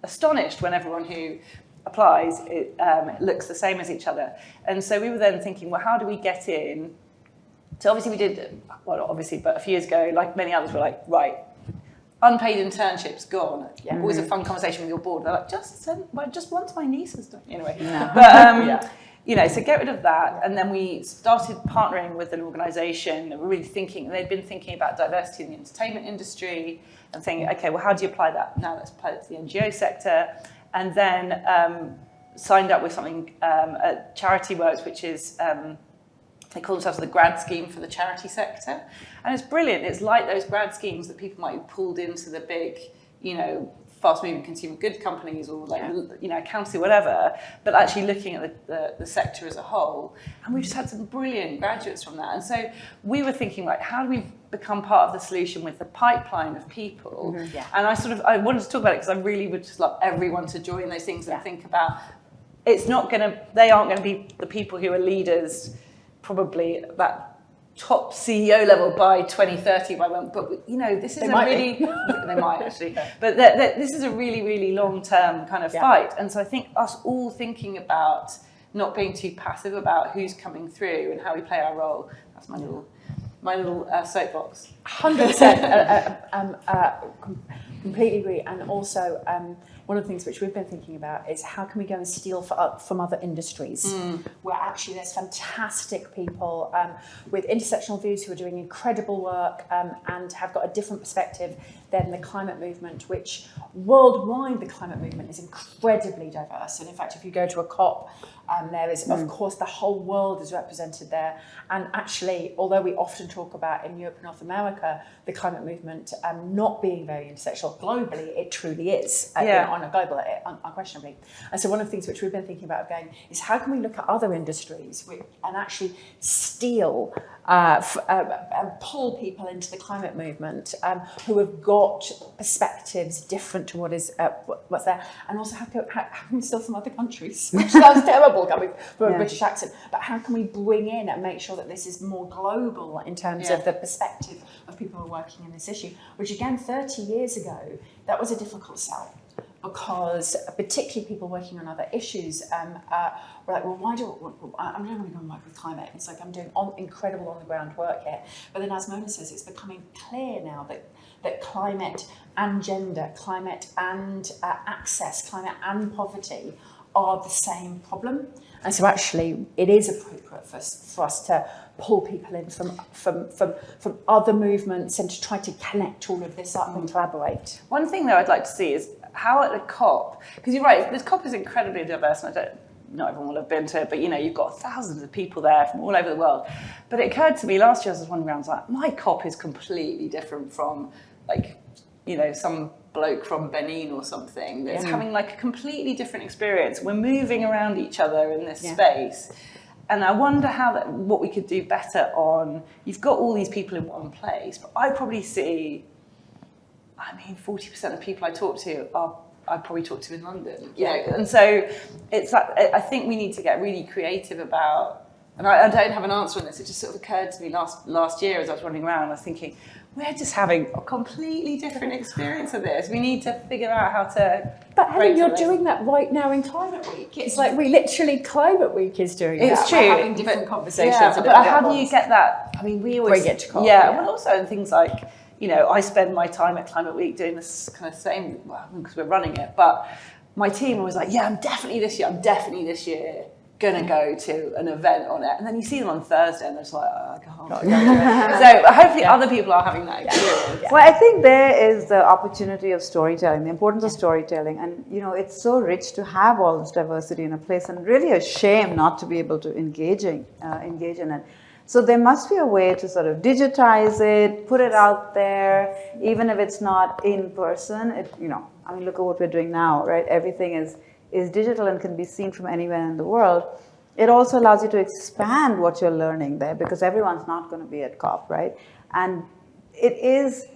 astonished when everyone who applies it looks the same as each other. And so we were then thinking, well, how do we get in? So obviously we did, well, not obviously, but a few years ago, like many others, were like, right, unpaid internships gone. Always a fun conversation with your board. They're like, just once my niece has done. Anyway, but so get rid of that. And then we started partnering with an organisation that were really thinking. They'd been thinking about diversity in the entertainment industry and thinking, okay, well, how do you apply that? Now let's apply it to the NGO sector. And then signed up with something at Charity Works, which is they call themselves the grad scheme for the charity sector. And it's brilliant. It's like those grad schemes that people might be pulled into the big, fast-moving consumer goods companies or accountancy, whatever, but actually looking at the sector as a whole. And we've just had some brilliant graduates from that. And so we were thinking, how do we become part of the solution with the pipeline of people? And I wanted to talk about it because I really would just love everyone to join those things and think about, they aren't going to be the people who are leaders probably that top CEO level by 2030, but this is they might actually, but this is a really, really long-term kind of fight. And so I think us all thinking about not being too passive about who's coming through and how we play our role. That's my little soapbox. 100%. Completely agree. And also, one of the things which we've been thinking about is how can we go and steal from other industries where actually there's fantastic people with intersectional views who are doing incredible work and have got a different perspective than the climate movement, which worldwide the climate movement is incredibly diverse. And in fact, if you go to a COP, there is, of course, the whole world is represented there. And actually, although we often talk about in Europe and North America, the climate movement not being very intersectional globally, it truly is on a global, unquestionably. And so one of the things which we've been thinking about going is how can we look at other industries and actually steal and pull people into the climate movement who have got perspectives different to what's there, and also how can we steal from other countries, which sounds terrible coming from a British accent, but how can we bring in and make sure that this is more global in terms of the perspective of people who are working in this issue, which again 30 years ago that was a difficult sell. Because particularly people working on other issues were like, well, I don't want to go and work with climate. It's like I'm doing incredible on-the-ground work here. But then as Mona says, it's becoming clear now that climate and gender, climate and access, climate and poverty are the same problem. And so actually it is appropriate for us to pull people in from other movements and to try to connect all of this up and collaborate. One thing though I'd like to see is how at the COP, because you're right, this COP is incredibly diverse, and not everyone will have been to it, but you've got thousands of people there from all over the world. But it occurred to me last year as I was wandering around, I was like, my COP is completely different from some bloke from Benin or something that's having like a completely different experience. We're moving around each other in this space. And I wonder what we could do better on, you've got all these people in one place, but I probably see, 40% of people I talk to I probably talk to in London. And so it's like, I think we need to get really creative about, and I don't have an answer on this, it just sort of occurred to me last year as I was running around, I was thinking, we're just having a completely different experience of this. We need to figure out how to. But Helen, you're doing that right now in Climate Week. It's like we literally Climate Week is doing that. It's true. We're having different conversations. Yeah, but how do you get that? I mean, we always Bring it to COP, yeah, yeah. well, also in things like, you know, I spend my time at Climate Week doing this kind of same, well, because we're running it, but my team was like, yeah, I'm definitely this year gonna go to an event on it. And then you see them on Thursday and they're just like, oh, I can't go to it. So hopefully other people are having that experience. Well, I think there is the opportunity of storytelling, the importance of storytelling. And, you know, it's so rich to have all this diversity in a place, and really a shame not to be able to engage in it. So there must be a way to sort of digitize it, put it out there, even if it's not in person. You know, I mean, look at what we're doing now, right? Everything is digital and can be seen from anywhere in the world. It also allows you to expand what you're learning there, because everyone's not going to be at COP, right? And it is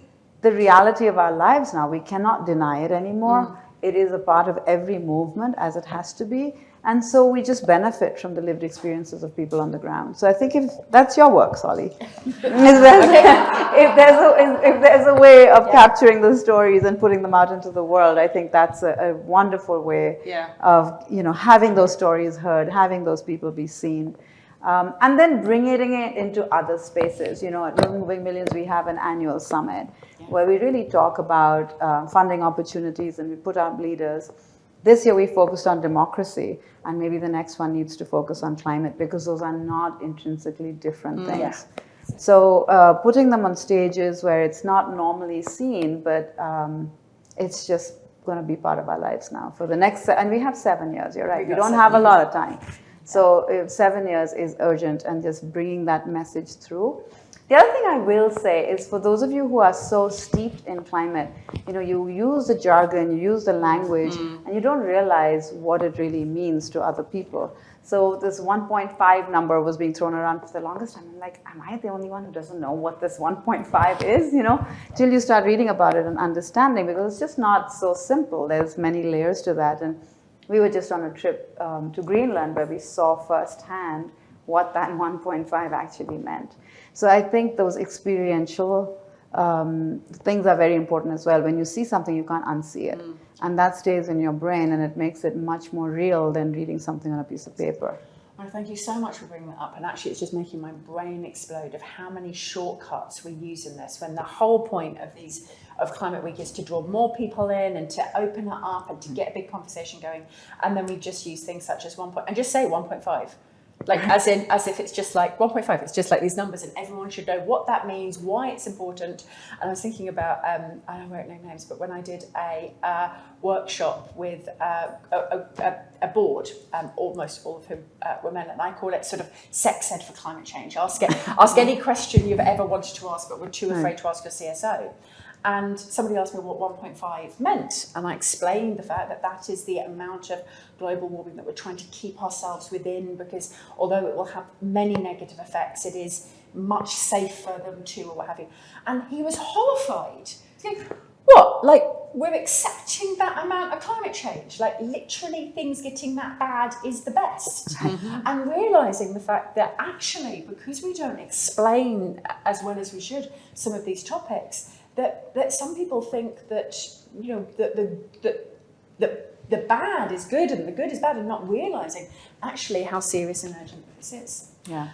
the reality of our lives now. We cannot deny it anymore. It is a part of every movement, as it has to be. And so we just benefit from the lived experiences of people on the ground. So I think if that's your work, Solly, if there's a way of capturing those stories and putting them out into the world, I think that's a wonderful way of, you know, having those stories heard, having those people be seen. And then bringing it into other spaces. You know, at Moving Millions, we have an annual summit where we really talk about funding opportunities, and we put out leaders. This year we focused on democracy, and maybe the next one needs to focus on climate, because those are not intrinsically different things. So putting them on stages where it's not normally seen, but it's just going to be part of our lives now for the next, and we have 7 years, you're right, we don't have a lot of time. So 7 years is urgent, and just bringing that message through. The other thing I will say is, for those of you who are so steeped in climate, you know, you use the jargon, you use the language, and you don't realize what it really means to other people. So this 1.5 number was being thrown around for the longest time. I'm like, am I the only one who doesn't know what this 1.5 is, you know, till you start reading about it and understanding, because it's just not so simple. There's many layers to that. And we were just on a trip to Greenland, where we saw firsthand what that 1.5 actually meant. So I think those experiential things are very important as well. When you see something, you can't unsee it. And that stays in your brain, and it makes it much more real than reading something on a piece of paper. Well, thank you so much for bringing that up. And actually, it's just making my brain explode of how many shortcuts we use in this, when the whole point of Climate Week is to draw more people in and to open it up and to get a big conversation going. And then we just use things such as and just say 1.5. Like, as if it's just like 1.5, it's just like these numbers, and everyone should know what that means, why it's important. And I was thinking about, I won't name names, but when I did a workshop with a board, almost all of whom were men, and I call it sort of sex ed for climate change. Ask any question you've ever wanted to ask but were too afraid to ask your CSO. And somebody asked me what 1.5 meant, and I explained the fact that that is the amount of global warming that we're trying to keep ourselves within, because although it will have many negative effects, it is much safer than 2 or what have you. And he was horrified. He's going, what? Like, we're accepting that amount of climate change? Like, literally things getting that bad is the best. And realising the fact that actually, because we don't explain as well as we should some of these topics, that some people think that, you know, that the bad is good and the good is bad, and not realising actually how serious and urgent this is. Yeah.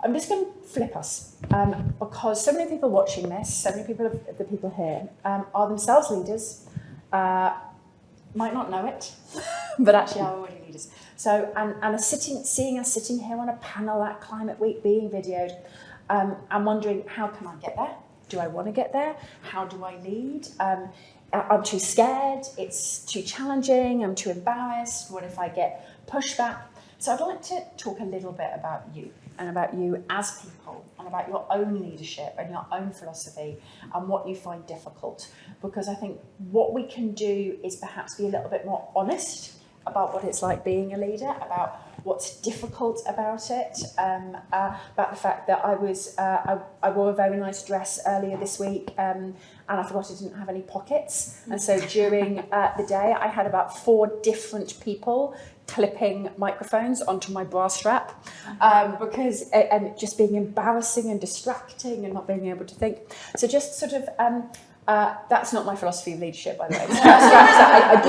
I'm just going to flip us, because so many people watching this, so many people of the people here are themselves leaders, might not know it, but actually are already leaders. So, and are seeing us sitting here on a panel at Climate Week being videoed, I'm wondering, how can I get there? Do I want to get there? How do I lead? I'm too scared, it's too challenging, I'm too embarrassed, what if I get pushback? So I'd like to talk a little bit about you, and about you as people, and about your own leadership and your own philosophy, and what you find difficult. Because I think what we can do is perhaps be a little bit more honest about what it's like being a leader, about what's difficult about it, about the fact that I wore a very nice dress earlier this week, and I forgot I didn't have any pockets. And so during the day, I had about 4 different people clipping microphones onto my bra strap because and just being embarrassing and distracting and not being able to think. So just sort of that's not my philosophy of leadership, by the way. I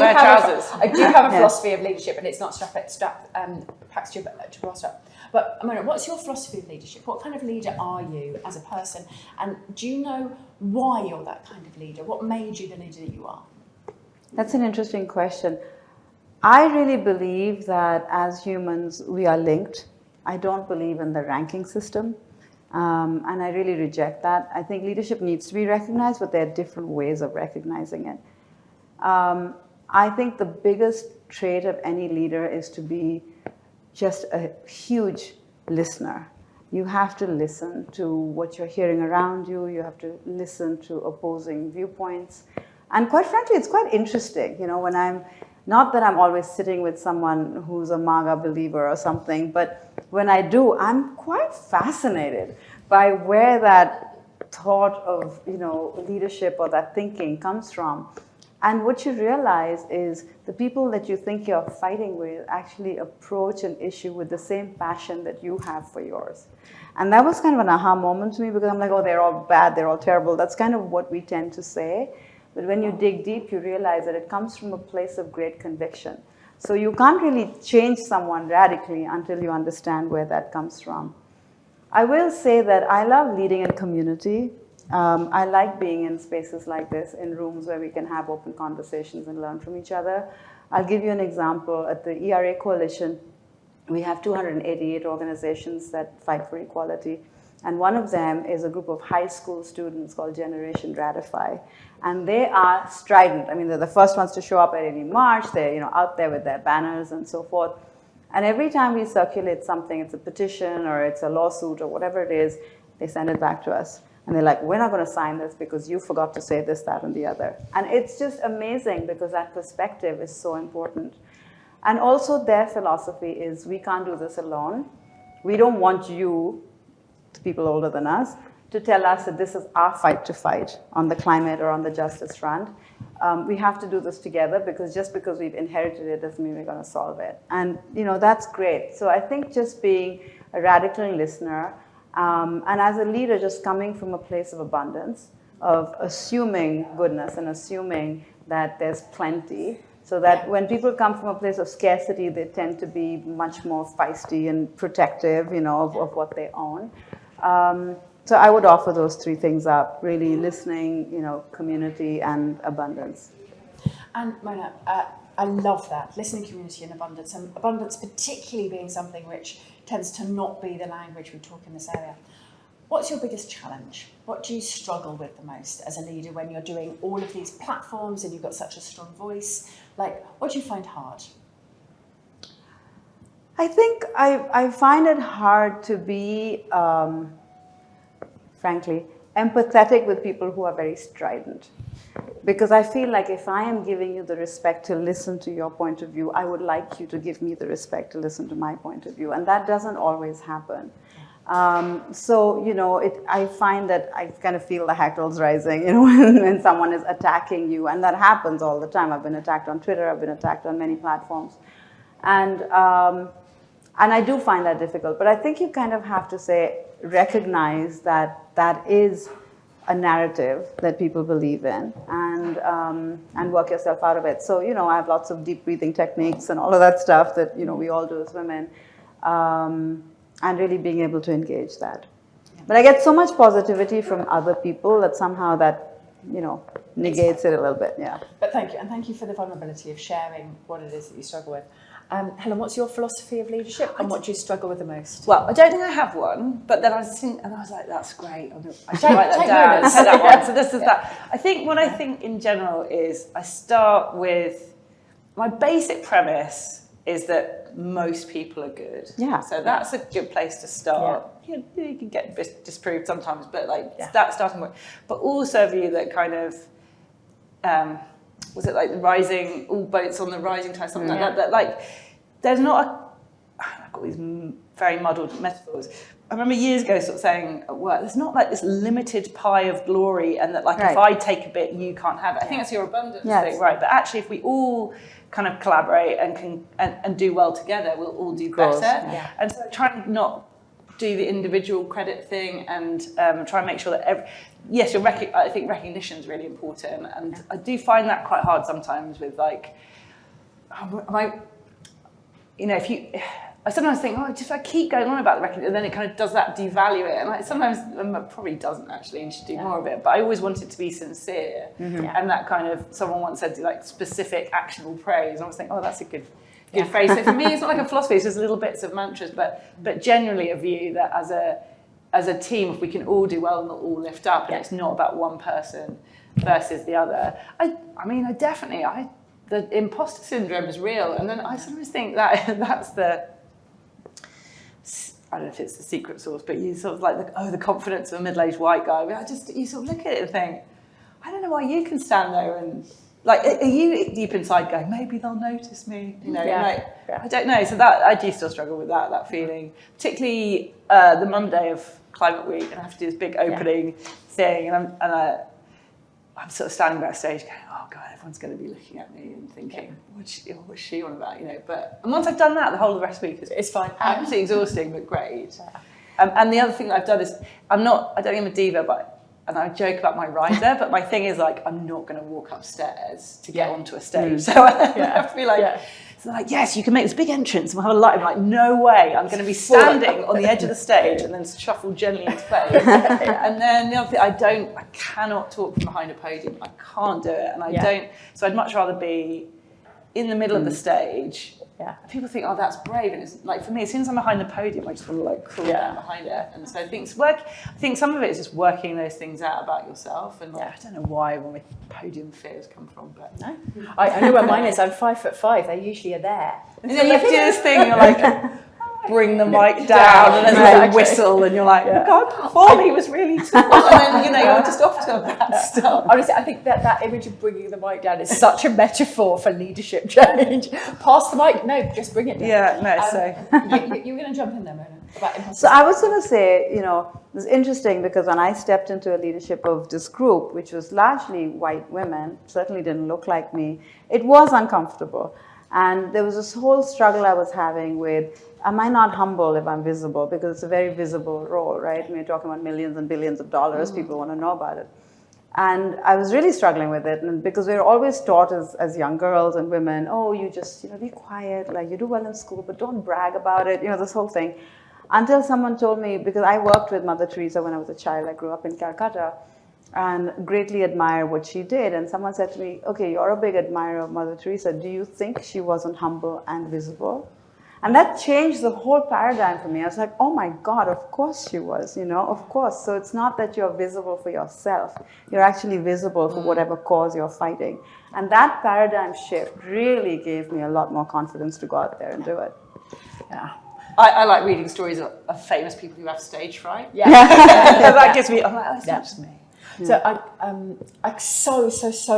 do have a philosophy of leadership, and it's not strapped to bra strap. But Mona, what's your philosophy of leadership? What kind of leader are you as a person? And do you know why you're that kind of leader? What made you the leader that you are? That's an interesting question. I really believe that as humans, we are linked. I don't believe in the ranking system. And I really reject that. I think leadership needs to be recognized, but there are different ways of recognizing it. I think the biggest trait of any leader is to be just a huge listener. You have to listen to what you're hearing around you. You have to listen to opposing viewpoints. And quite frankly, it's quite interesting, you know, when not that I'm always sitting with someone who's a MAGA believer or something, but when I do, I'm quite fascinated by where that thought of, you know, leadership or that thinking comes from. And what you realize is the people that you think you're fighting with actually approach an issue with the same passion that you have for yours. And that was kind of an aha moment to me, because I'm like, oh, they're all bad, they're all terrible. That's kind of what we tend to say. But when you dig deep, you realize that it comes from a place of great conviction. So you can't really change someone radically until you understand where that comes from. I will say that I love leading in community. I like being in spaces like this, in rooms where we can have open conversations and learn from each other. I'll give you an example. At the ERA Coalition, we have 288 organizations that fight for equality. And one of them is a group of high school students called Generation Ratify. And they are strident. I mean, they're the first ones to show up at any march. They're, you know, out there with their banners and so forth. And every time we circulate something, it's a petition or it's a lawsuit or whatever it is, they send it back to us. And they're like, we're not going to sign this because you forgot to say this, that, and the other. And it's just amazing because that perspective is so important. And also their philosophy is, we can't do this alone. We don't want you, the people older than us, to tell us that this is our fight to fight on the climate or on the justice front. We have to do this together, because just because we've inherited it doesn't mean we're going to solve it. And you know, that's great. So I think just being a radical listener, and as a leader, just coming from a place of abundance, of assuming goodness and assuming that there's plenty, so that when people come from a place of scarcity, they tend to be much more feisty and protective, you know, of what they own. So I would offer those three things up: really listening, you know, community, and abundance. And Mona, I love that, listening, community, and abundance particularly being something which tends to not be the language we talk in this area. What's your biggest challenge? What do you struggle with the most as a leader when you're doing all of these platforms and you've got such a strong voice? Like, what do you find hard? I think I find it hard to be, frankly, empathetic with people who are very strident. Because I feel like if I am giving you the respect to listen to your point of view, I would like you to give me the respect to listen to my point of view. And that doesn't always happen. So, you know, I find that I kind of feel the hackles rising, you know, when someone is attacking you. And that happens all the time. I've been attacked on Twitter. I've been attacked on many platforms. And I do find that difficult. But I think you kind of have to recognize that that is a narrative that people believe in, and work yourself out of it. So, you know, I have lots of deep breathing techniques and all of that stuff that, you know, we all do as women, and really being able to engage that. But I get so much positivity from other people that somehow that, you know, negates it a little bit, yeah. But thank you, and thank you for the vulnerability of sharing what it is that you struggle with. Helen, what's your philosophy of leadership, and what do you struggle with the most? Well, I don't think I have one, but then I was thinking, and I was like, that's great. I should write that down. Take that one. So this is that. I think what I think in general is I start with, my basic premise is that most people are good. Yeah. So that's a good place to start. Yeah. You can get disproved sometimes, but like that's starting point. But also a view that kind of, was it like the rising, all boats on the rising tide, something like that, that like, there's not I've got these very muddled metaphors. I remember years ago sort of saying at work, there's not like this limited pie of glory and that like if I take a bit, you can't have it. I think that's your abundance thing, right? But actually if we all kind of collaborate and do well together, we'll all do better. And so trying not do the individual credit thing and try and make sure that I think recognition is really important. And I do find that quite hard sometimes with like, I sometimes think, if I keep going on about the recognition, and then it kind of does that devalue it. And sometimes it probably doesn't actually, and should do more of it. But I always want it to be sincere. And that kind of, someone once said like specific, actionable praise. And I was thinking, that's a good phrase. So for me, it's not like a philosophy, it's just little bits of mantras, but generally a view that as a team, if we can all do well and all lift up, and it's not about one person versus the other. The imposter syndrome is real. And then I sometimes think that that's I don't know if it's the secret sauce, but you sort of like, the confidence of a middle-aged white guy. You sort of look at it and think, I don't know why you can stand there and, like, are you deep inside going, maybe they'll notice me? I don't know. So that, I do still struggle with that feeling. Particularly the Monday of Climate Week, and I have to do this big opening thing, and I'm sort of standing backstage going, oh God, everyone's going to be looking at me and thinking, what's she on about, and once I've done that, the whole of the rest of the week is fine. Absolutely exhausting, but great. And the other thing that I've done is, I don't think I'm a diva, and I joke about my rider, but my thing is like, I'm not going to walk upstairs to get onto a stage. So I have to be like, so like, yes, you can make this big entrance and we'll have a light. I'm like, no way, I'm going to be standing on the edge of the stage and then shuffle gently into place. And then the other thing, I cannot talk from behind a podium. I can't do it. And so I'd much rather be in the middle of the stage. People think, that's brave. And it's like, for me, as soon as I'm behind the podium, I just want to like crawl down behind it. And so I think some of it is just working those things out about yourself. And I don't know why my podium fears come from, but no. I know where mine is. I'm 5'5". They usually are there. And so you do this thing, you're like, bring the mic down, and there's a whistle, and you're like, God, before he was really tall. And then, you're just off to that stuff. Honestly, I think that image of bringing the mic down is such a metaphor for leadership change. Pass the mic, no, just bring it down. You were going to jump in there, Mona. So I was going to say, it's interesting because when I stepped into a leadership of this group, which was largely white women, certainly didn't look like me, it was uncomfortable. And there was this whole struggle I was having with, am I not humble if I'm visible? Because it's a very visible role, right? We're talking about millions and billions of dollars, people want to know about it. And I was really struggling with it, and because we were always taught as young girls and women, you just, be quiet, like you do well in school, but don't brag about it, this whole thing. Until someone told me, because I worked with Mother Teresa when I was a child, I grew up in Calcutta, and greatly admire what she did. And someone said to me, okay, you're a big admirer of Mother Teresa. Do you think she wasn't humble and visible? And that changed the whole paradigm for me. I was like, oh my God, of course she was, of course. So it's not that you're visible for yourself. You're actually visible for whatever cause you're fighting. And that paradigm shift really gave me a lot more confidence to go out there and do it. Yeah. I like reading stories of famous people who have stage fright. That gives me, I'm like, that's not just me. So I so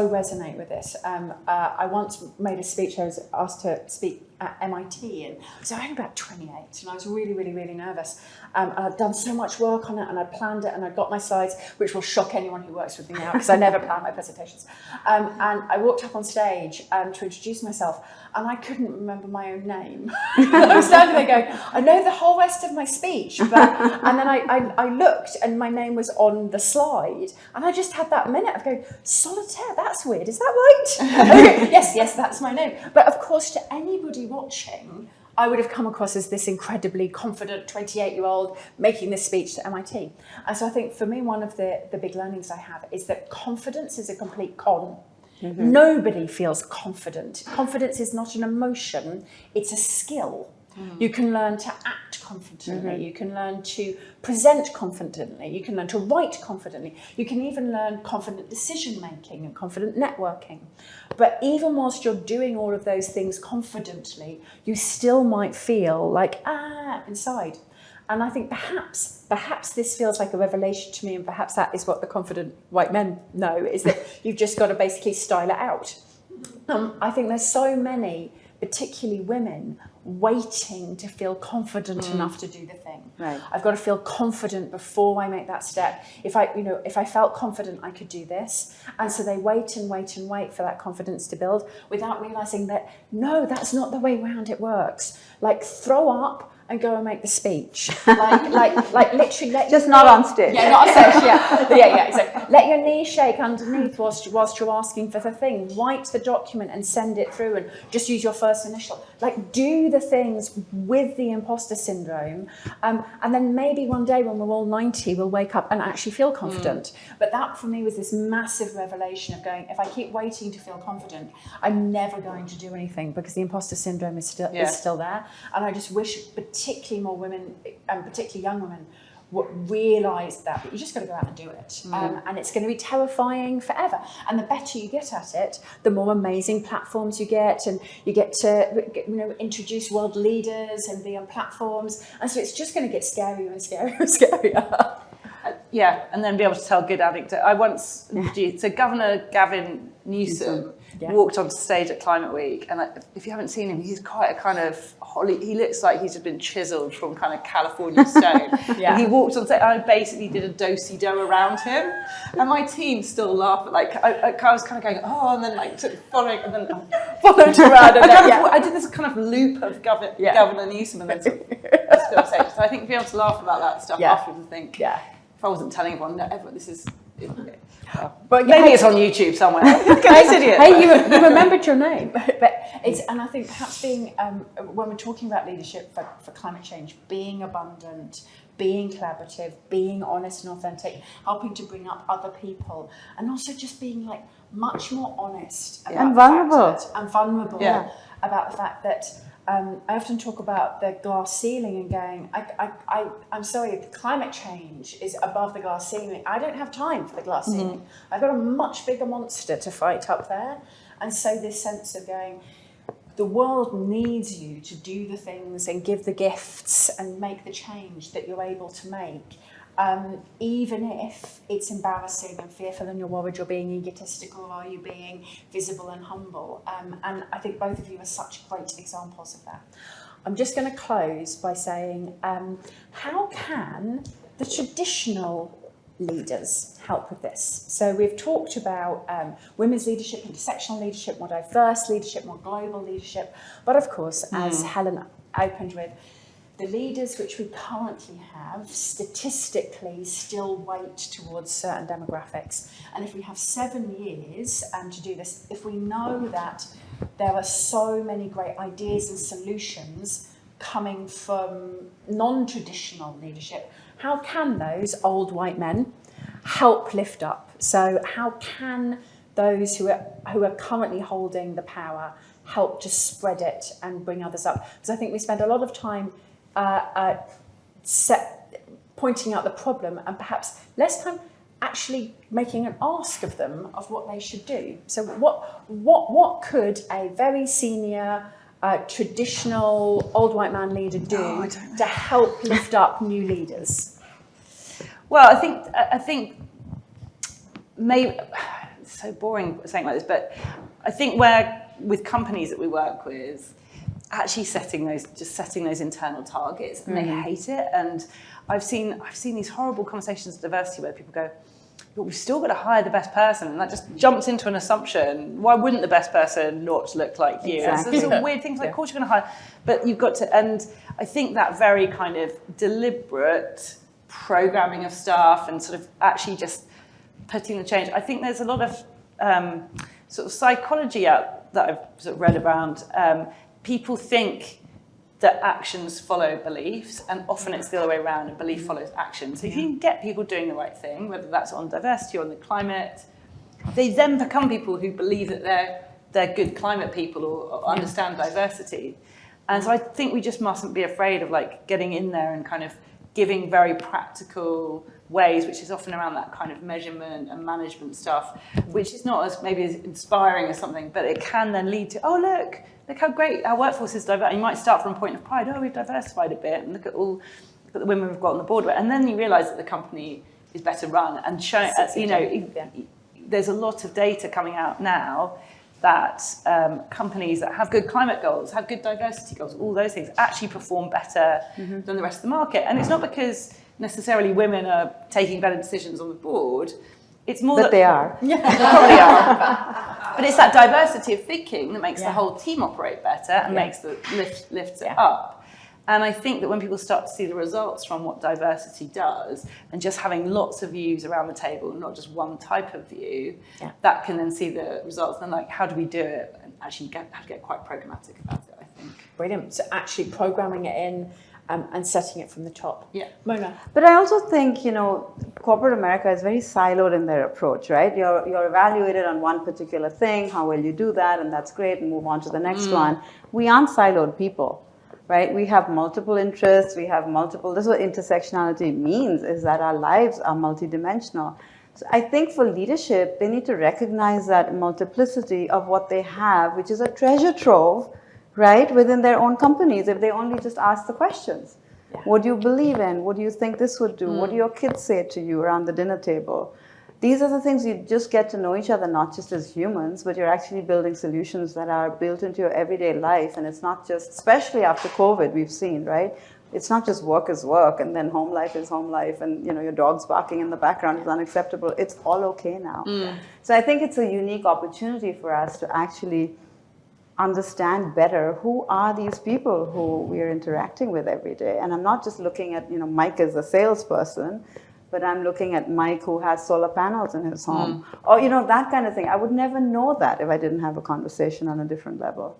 resonate with this. I once made a speech. I was asked to speak at MIT, and so I was about 28, and I was really nervous. And I'd done so much work on it, and I'd planned it, and I'd got my slides, which will shock anyone who works with me now, because I never plan my presentations. And I walked up on stage to introduce myself, and I couldn't remember my own name. I was standing there going, I know the whole rest of my speech, and then I looked, and my name was on the slide, and I just had that minute of going, Solitaire, that's weird, is that right? Yes, that's my name. But of course, to anybody watching, I would have come across as this incredibly confident 28-year-old making this speech to MIT. And so I think for me, one of the big learnings I have is that confidence is a complete con. Nobody feels confident. Confidence is not an emotion, it's a skill. You can learn to act confidently, you can learn to present confidently, you can learn to write confidently, you can even learn confident decision making and confident networking. But even whilst you're doing all of those things confidently, you still might feel like, inside. And I think perhaps this feels like a revelation to me, and perhaps that is what the confident white men know, is that you've just got to basically style it out. I think there's so many particularly women, waiting to feel confident enough to do the thing. Right. I've got to feel confident before I make that step. If I felt confident I could do this, and so they wait and wait and wait for that confidence to build without realizing that, no, that's not the way around it works. Like, throw up and go and make the speech. Like literally let just not on stage. Yeah, not on stage, yeah, exactly. Let your knee shake underneath whilst you're asking for the thing. Write the document and send it through, and just use your first initial. Like, do the things with the imposter syndrome, and then maybe one day when we're all 90, we'll wake up and actually feel confident. But that for me was this massive revelation of going, if I keep waiting to feel confident, I'm never going to do anything, because the imposter syndrome is still there. And I just wish particularly more women, and particularly young women, realise that you just got to go out and do it. And it's going to be terrifying forever. And the better you get at it, the more amazing platforms you get, and you get to introduce world leaders and be on platforms. And so it's just going to get scarier and scarier and scarier. Yeah, and then be able to tell good anecdotes. I once, so Governor Gavin Newsom walked onto stage at Climate Week, and if you haven't seen him, he's quite a kind of, he looks like he's just been chiseled from kind of California stone. And he walked on stage, and I basically did a do-si-do around him, and my team still laughed. Like, I was kind of going, oh, and then like following, and then followed around. And I did this kind of loop of Governor Newsom, and then sort of stood on stage. So I think being able to laugh about that stuff afterwards and think, if I wasn't telling everyone, no, this is... But maybe it's on YouTube somewhere. Look at this idiot. Hey, you remembered your name. But and I think perhaps being, when we're talking about leadership for climate change, being abundant, being collaborative, being honest and authentic, helping to bring up other people, and also just being like much more honest about and vulnerable about the fact that I often talk about the glass ceiling and going, I'm sorry, climate change is above the glass ceiling. I don't have time for the glass ceiling. I've got a much bigger monster to fight up there. And so this sense of going, the world needs you to do the things and give the gifts and make the change that you're able to make. Even if it's embarrassing and fearful and you're worried you're being egotistical, or are you being visible and humble? And I think both of you are such great examples of that. I'm just going to close by saying, how can the traditional leaders help with this? So we've talked about women's leadership, intersectional leadership, more diverse leadership, more global leadership, but of course, as Helen opened with, the leaders which we currently have statistically still weight towards certain demographics. And if we have 7 years to do this, if we know that there are so many great ideas and solutions coming from non-traditional leadership, how can those old white men help lift up? So how can those who are currently holding the power help to spread it and bring others up? Because I think we spend a lot of time pointing out the problem, and perhaps less time actually making an ask of them of what they should do. So what could a very senior traditional old white man leader do to help lift up new leaders? Well, I think maybe it's so boring saying like this, but I think with companies that we work with, actually setting those internal targets, and they hate it. And I've seen these horrible conversations of diversity where people go, but we've still got to hire the best person, and that just jumps into an assumption. Why wouldn't the best person not look like you? Exactly. There's weird things like, of course you're going to hire, but you've got to. And I think that very kind of deliberate programming of staff and sort of actually just putting the change. I think there's a lot of sort of psychology out that I've sort of read around. People think that actions follow beliefs, and often it's the other way around, and belief follows action. So if you can get people doing the right thing, whether that's on diversity or on the climate, they then become people who believe that they're good climate people or understand diversity. And so I think we just mustn't be afraid of like getting in there and kind of giving very practical ways, which is often around that kind of measurement and management stuff, which is not as maybe as inspiring as something, but it can then lead to, oh, look how great our workforce is diverse. You might start from a point of pride, oh, we've diversified a bit, and look at the women we've got on the board. And then you realise that the company is better run, and there's a lot of data coming out now that companies that have good climate goals, have good diversity goals, all those things actually perform better than the rest of the market. And it's not because necessarily women are taking better decisions on the board. It's more But that they are. Yeah, they probably are. But it's that diversity of thinking that makes the whole team operate better and makes the lifts it up. And I think that when people start to see the results from what diversity does, and just having lots of views around the table, and not just one type of view, that can then see the results. And like, how do we do it? And actually have to get quite programmatic about it, I think. Brilliant. So actually programming it in and setting it from the top. Yeah. Mona. But I also think, you know, corporate America is very siloed in their approach, right? You're evaluated on one particular thing, how well you do that, and that's great, and move on to the next one. We aren't siloed people. Right? We have multiple interests, we have multiple, this is what intersectionality means, is that our lives are multidimensional. So I think for leadership, they need to recognize that multiplicity of what they have, which is a treasure trove, right, within their own companies, if they only just ask the questions. What do you believe in? What do you think this would do? What do your kids say to you around the dinner table? These are the things you just get to know each other, not just as humans, but you're actually building solutions that are built into your everyday life. And it's not just, especially after COVID, we've seen, right? It's not just work is work, and then home life is home life, and you know your dog's barking in the background is unacceptable. It's all okay now. So I think it's a unique opportunity for us to actually understand better who are these people who we are interacting with every day. And I'm not just looking at, you know, Mike as a salesperson, but I'm looking at Mike who has solar panels in his home. Or, you know, that kind of thing. I would never know that if I didn't have a conversation on a different level.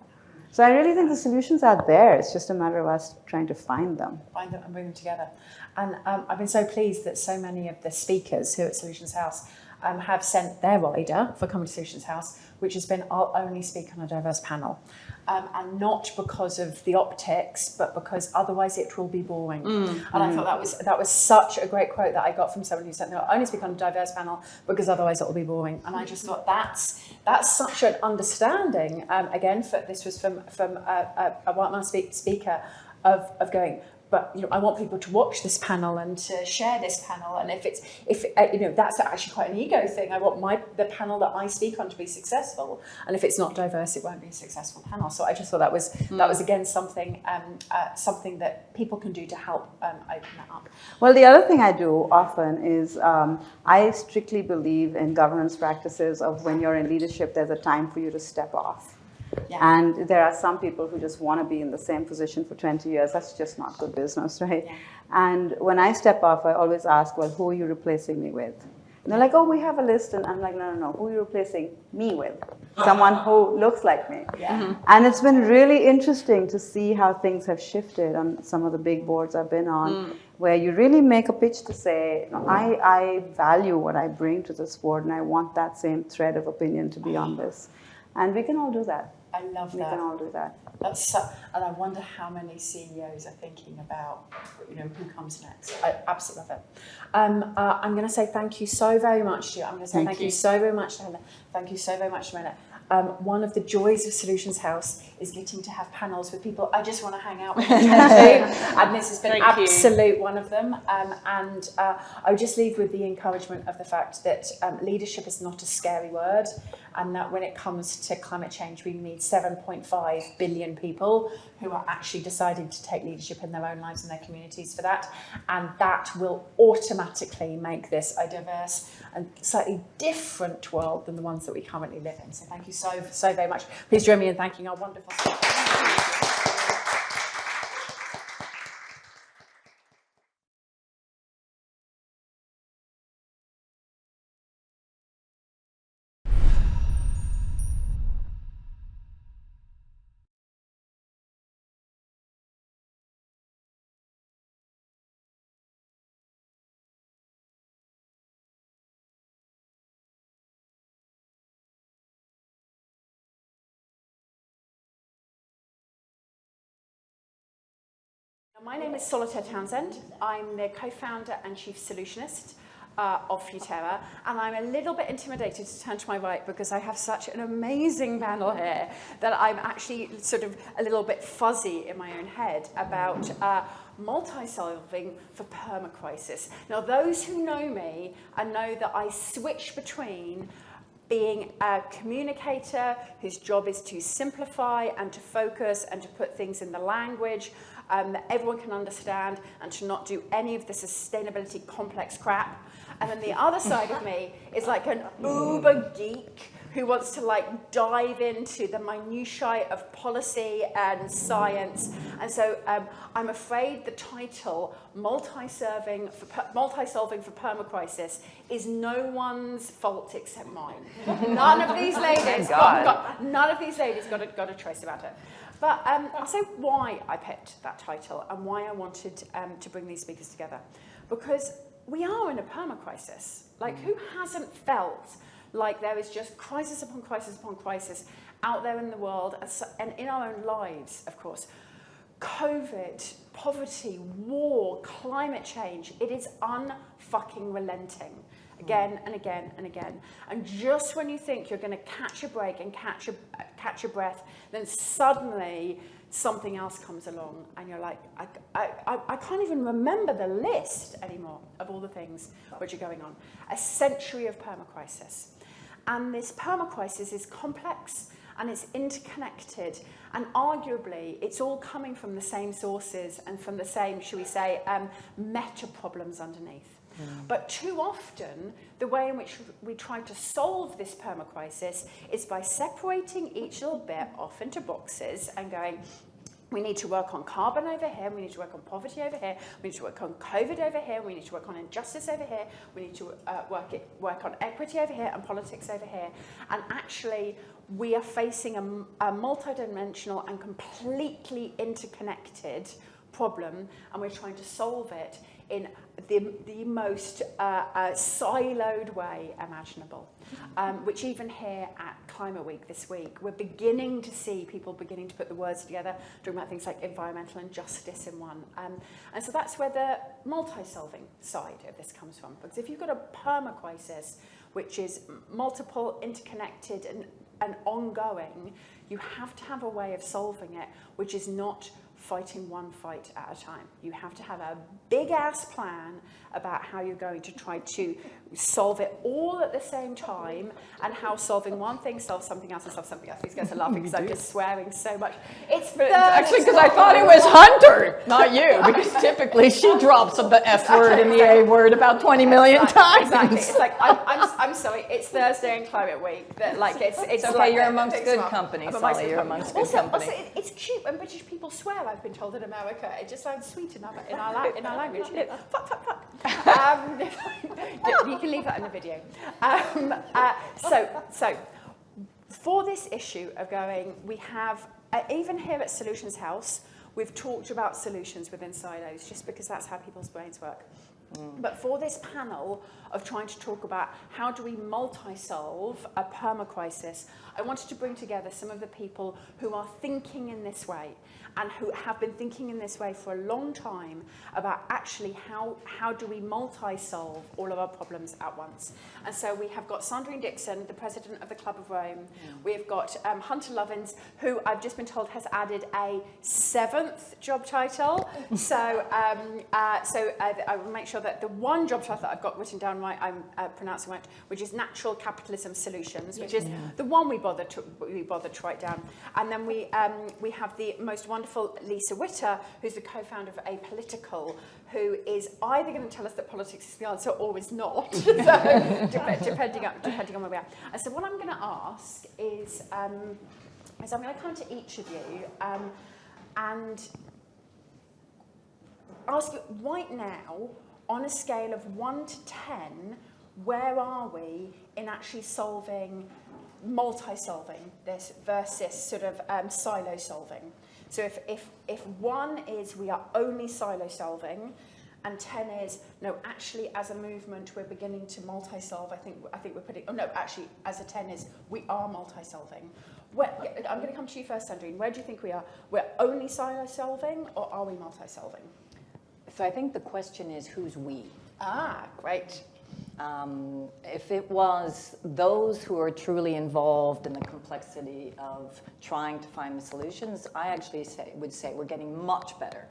So I really think the solutions are there. It's just a matter of us trying to find them. Find them and bring them together. And I've been so pleased that so many of the speakers here at Solutions House have sent their rider for coming to Solutions House, which has been, I'll only speak on a diverse panel. And not because of the optics, but because otherwise it will be boring. And I thought that was such a great quote that I got from someone who said, no, I'll only speak on a diverse panel because otherwise it will be boring. And I just thought that's such an understanding. Again, this was from a white man speaker of going, but you know, I want people to watch this panel and to share this panel. And if you know, that's actually quite an ego thing. I want the panel that I speak on to be successful. And if it's not diverse, it won't be a successful panel. So I just thought that was again something that people can do to help open that up. Well, the other thing I do often is I strictly believe in governance practices of when you're in leadership, there's a time for you to step off. Yeah. And there are some people who just want to be in the same position for 20 years. That's just not good business, right? Yeah. And when I step off, I always ask, well, who are you replacing me with? And they're like, oh, we have a list. And I'm like, no. Who are you replacing me with? Someone who looks like me. Yeah. And it's been really interesting to see how things have shifted on some of the big boards I've been on, where you really make a pitch to say, I value what I bring to this board, and I want that same thread of opinion to be on this. And we can all do that. I love that. We can all do that. And I wonder how many CEOs are thinking about, you know, who comes next. I absolutely love it. I'm going to say thank you so very much to you. I'm going to say thank you so very much to Helen. Thank you so very much to Mona. One of the joys of Solutions House is getting to have panels with people I just want to hang out with. And this has been absolute one of them. And I would just leave with the encouragement of the fact that leadership is not a scary word, and that when it comes to climate change, we need 7.5 billion people who are actually deciding to take leadership in their own lives and their communities for that. And that will automatically make this a diverse and slightly different world than the ones that we currently live in. So thank you so very much. Please join me in thanking our wonderful speakers. My name is Solitaire Townsend. I'm the co-founder and chief solutionist of Futerra, and I'm a little bit intimidated to turn to my right because I have such an amazing panel here that I'm actually sort of a little bit fuzzy in my own head about multi-solving for permacrisis. Now, those who know me and know that I switch between being a communicator whose job is to simplify and to focus and to put things in the language that everyone can understand and to not do any of the sustainability complex crap. And then the other side of me is like an uber geek who wants to like dive into the minutiae of policy and science. And so I'm afraid the title, multi-solving for permacrisis, is no one's fault except mine. None of these ladies got a choice about it. But I'll say why I picked that title and why I wanted to bring these speakers together. Because we are in a permacrisis. Like, who hasn't felt like there is just crisis upon crisis upon crisis out there in the world and in our own lives, of course. COVID, poverty, war, climate change, it is unfucking relenting. Again and again and again. And just when you think you're going to catch a break and catch your breath, then suddenly something else comes along and you're like, I can't even remember the list anymore of all the things which are going on. A century of permacrisis. And this permacrisis is complex and it's interconnected, and arguably it's all coming from the same sources and from the same, shall we say, meta problems underneath. But too often, the way in which we try to solve this permacrisis is by separating each little bit off into boxes and going, we need to work on carbon over here, we need to work on poverty over here, we need to work on COVID over here, we need to work on injustice over here, we need to work on equity over here and politics over here. And actually, we are facing a multidimensional and completely interconnected problem, and we're trying to solve it in the most siloed way imaginable, which even here at Climate Week this week, we're beginning to see people beginning to put the words together, talking about things like environmental injustice in one. And so that's where the multi-solving side of this comes from. Because if you've got a permacrisis, which is multiple, interconnected, and ongoing, you have to have a way of solving it, which is not fighting one fight at a time. You have to have a big-ass plan about how you're going to try to solve it all at the same time, and how solving one thing solves something else and solves something else. These guys are laughing because I'm just swearing so much. It's actually because I thought it was Hunter, not you, because typically she drops the F word and the A word about 20 million times. Exactly. It's like, I'm sorry, it's Thursday in Climate Week. That like it's okay, like you're amongst good company, Sally. You're amongst good company. Also, it's cute when British people swear, I've been told in America. It just sounds sweet in our language. You know, fuck, fuck, fuck. You can leave that in the video. So for this issue of going, we have, even here at Solutions House, we've talked about solutions within silos, just because that's how people's brains work. But for this panel of trying to talk about how do we multi-solve a permacrisis, I wanted to bring together some of the people who are thinking in this way and who have been thinking in this way for a long time about actually how do we multi-solve all of our problems at once. And so we have got Sandrine Dixon, the president of the Club of Rome. We've got Hunter Lovins, who I've just been told has added a 7th job title. So I will make sure that the one job title that I've got written down right, I'm pronouncing right, which is Natural Capitalism Solutions, which is the one we bothered to write down. And then we have the most wonderful Lisa Witter, who's the co-founder of Apolitical, who is either going to tell us that politics is the answer or is not, so, depending on where we are. And so what I'm going to ask is I'm going to come to each of you and ask you right now, on a scale of 1 to 10, where are we in actually solving, multi-solving this versus sort of silo solving? So if 1 is we are only silo solving, and 10 is no, actually as a movement we're beginning to multi-solve. I think we're putting. Oh no, actually as a 10 is we are multi-solving. I'm going to come to you first, Sandrine. Where do you think we are? We're only silo solving, or are we multi-solving? So I think the question is who's we? Ah, great. If it was those who are truly involved in the complexity of trying to find the solutions, I actually would say we're getting much better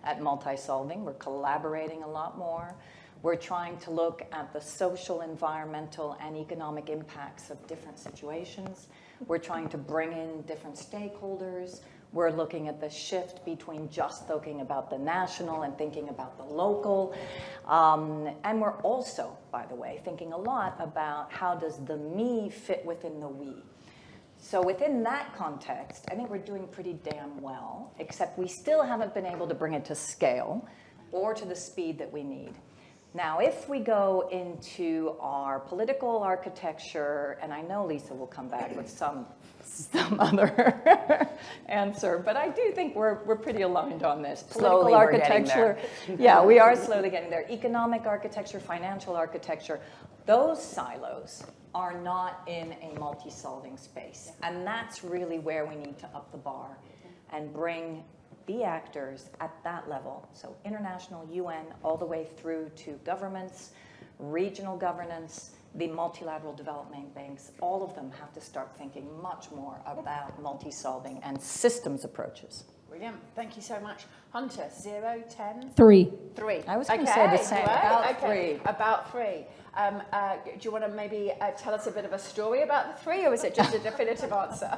at multi-solving. We're collaborating a lot more. We're trying to look at the social, environmental, and economic impacts of different situations. We're trying to bring in different stakeholders. We're looking at the shift between just thinking about the national and thinking about the local. And we're also, by the way, thinking a lot about how does the me fit within the we. So within that context, I think we're doing pretty damn well, except we still haven't been able to bring it to scale or to the speed that we need. Now, if we go into our political architecture, and I know Lisa will come back with some other answer, but I do think we're pretty aligned on this. Slowly Political we're getting architecture, there. yeah, we are slowly getting there. Economic architecture, financial architecture, those silos are not in a multi-solving space. And that's really where we need to up the bar and bring the actors at that level, so international, UN, all the way through to governments, regional governance, the multilateral development banks, all of them have to start thinking much more about multi-solving and systems approaches. Brilliant, thank you so much. Hunter, 0, 10? 3. 3. I was going to say the same, about okay. 3. About 3. Do you want to maybe tell us a bit of a story about the 3, or is it just a definitive answer?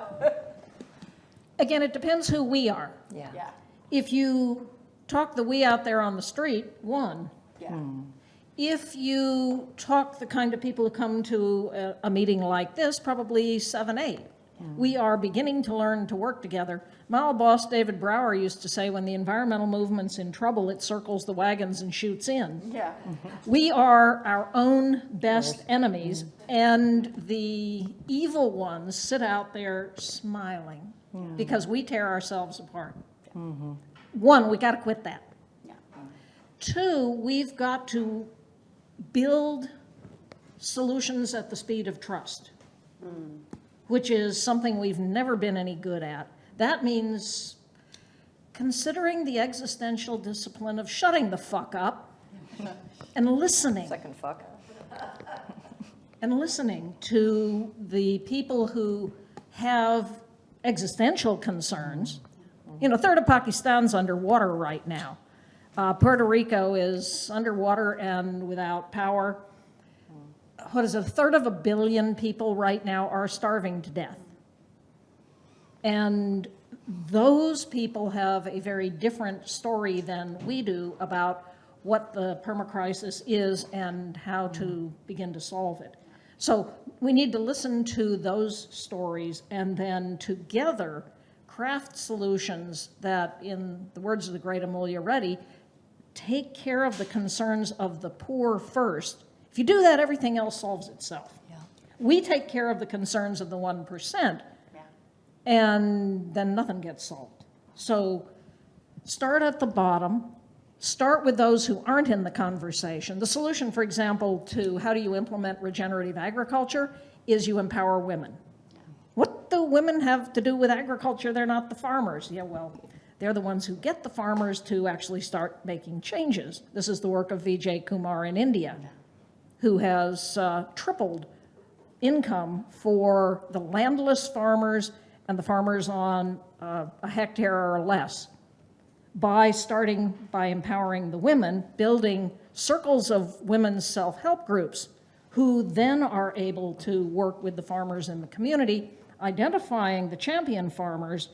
Again, it depends who we are. Yeah. If you talk the we out there on the street, 1. Yeah. If you talk the kind of people who come to a meeting like this, probably 7, 8. We are beginning to learn to work together. My old boss, David Brower, used to say, when the environmental movement's in trouble, it circles the wagons and shoots in. Yeah. We are our own best enemies, and the evil ones sit out there smiling because we tear ourselves apart. 1, we got to quit that. 2, we've got to build solutions at the speed of trust, which is something we've never been any good at. That means considering the existential discipline of shutting the fuck up and listening. Second fuck. And listening to the people who have existential concerns. You know, a third of Pakistan's underwater right now. Puerto Rico is underwater and without power. What is it, a third of a billion people right now are starving to death. And those people have a very different story than we do about what the permacrisis is and how to begin to solve it. So we need to listen to those stories and then together craft solutions that, in the words of the great Amelia Reddy, take care of the concerns of the poor first. If you do that, everything else solves itself. Yeah. We take care of the concerns of the 1%, and then nothing gets solved. So start at the bottom, start with those who aren't in the conversation. The solution, for example, to how do you implement regenerative agriculture is you empower women. What do women have to do with agriculture? They're not the farmers. Yeah, well, they're the ones who get the farmers to actually start making changes. This is the work of Vijay Kumar in India, who has tripled income for the landless farmers and the farmers on a hectare or less by empowering the women, building circles of women's self-help groups who then are able to work with the farmers in the community, identifying the champion farmers.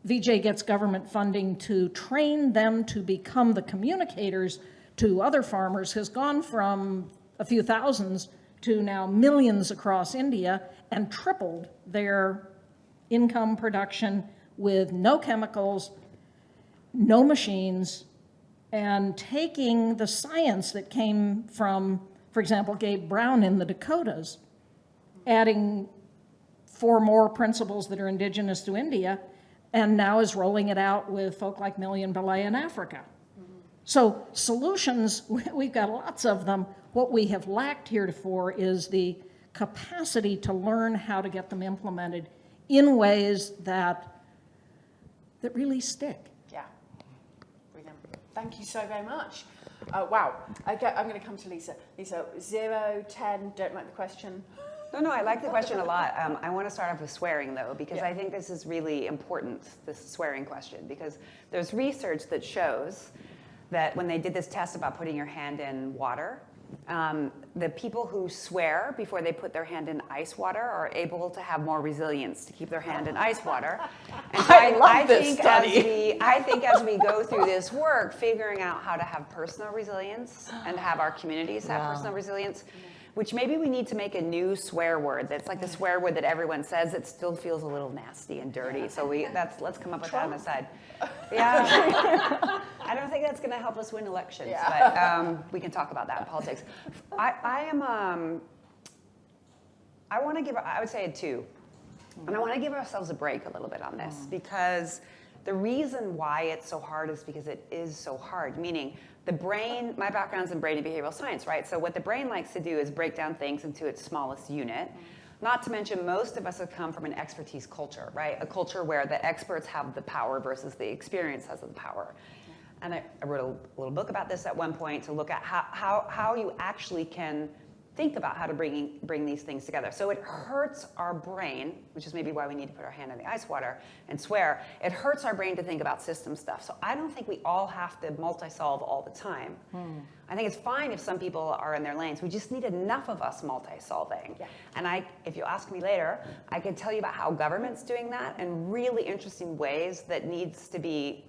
Vijay gets government funding to train them to become the communicators to other farmers, has gone from a few thousands to now millions across India, and tripled their income production with no chemicals, no machines, and taking the science that came from, for example, Gabe Brown in the Dakotas, adding 4 more principles that are indigenous to India, and now is rolling it out with folk like Million Belay in Africa. So solutions, we've got lots of them. What we have lacked heretofore is the capacity to learn how to get them implemented in ways that really stick. Yeah, brilliant. Thank you so very much. Wow, okay, I'm going to come to Lisa. Lisa, 0, 10, don't like the question. No, I like the question a lot. I want to start off with swearing, though, because I think this is really important, this swearing question, because there's research that shows that when they did this test about putting your hand in water, the people who swear before they put their hand in ice water are able to have more resilience to keep their hand in ice water. And so I think as we go through this work, figuring out how to have personal resilience and have our communities have personal resilience, which maybe we need to make a new swear word that's like the swear word that everyone says, it still feels a little nasty and dirty. So let's come up with that on the side. Yeah. I don't think that's going to help us win elections, but we can talk about that in politics. I want to give, I would say a 2. And I want to give ourselves a break a little bit on this, because the reason why it's so hard is because it is so hard, meaning the brain, my background's in brain and behavioral science, right? So what the brain likes to do is break down things into its smallest unit. Not to mention, most of us have come from an expertise culture, right? A culture where the experts have the power versus the experience has the power. And I wrote a little book about this at one point to look at how you actually can think about how to bring these things together. So it hurts our brain, which is maybe why we need to put our hand in the ice water and swear. It hurts our brain to think about system stuff. So I don't think we all have to multi-solve all the time. I think it's fine if some people are in their lanes. We just need enough of us multi-solving. And if you ask me later, I can tell you about how government's doing that in really interesting ways that needs to be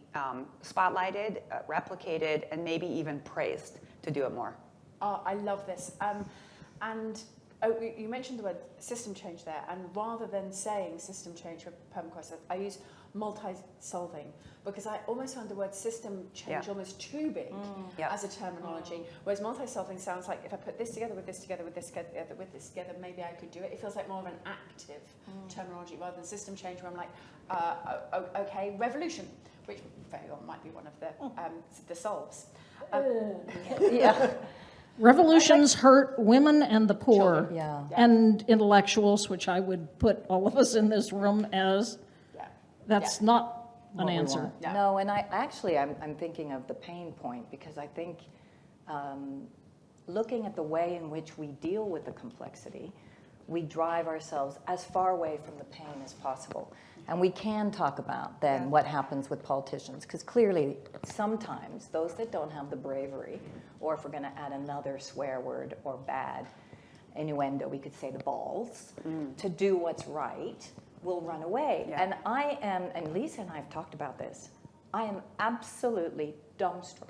spotlighted, replicated, and maybe even praised to do it more. Oh, I love this. And you mentioned the word system change there, and rather than saying system change for permacrisis, I use multi-solving, because I almost find the word system change almost too big as a terminology, whereas multi-solving sounds like if I put this together with this together with this together with this together, maybe I could do it. It feels like more of an active terminology rather than system change, where I'm like, okay, revolution, which very well might be one of the solves. Revolutions hurt women and the poor, children. and intellectuals, which I would put all of us in this room as. That's not an answer. No, and I'm thinking of the pain point, because I think looking at the way in which we deal with the complexity, we drive ourselves as far away from the pain as possible. And we can talk about then what happens with politicians, because clearly sometimes those that don't have the bravery, or if we're going to add another swear word or bad innuendo, we could say the balls, to do what's right, will run away. And and Lisa and I have talked about this, I am absolutely dumbstruck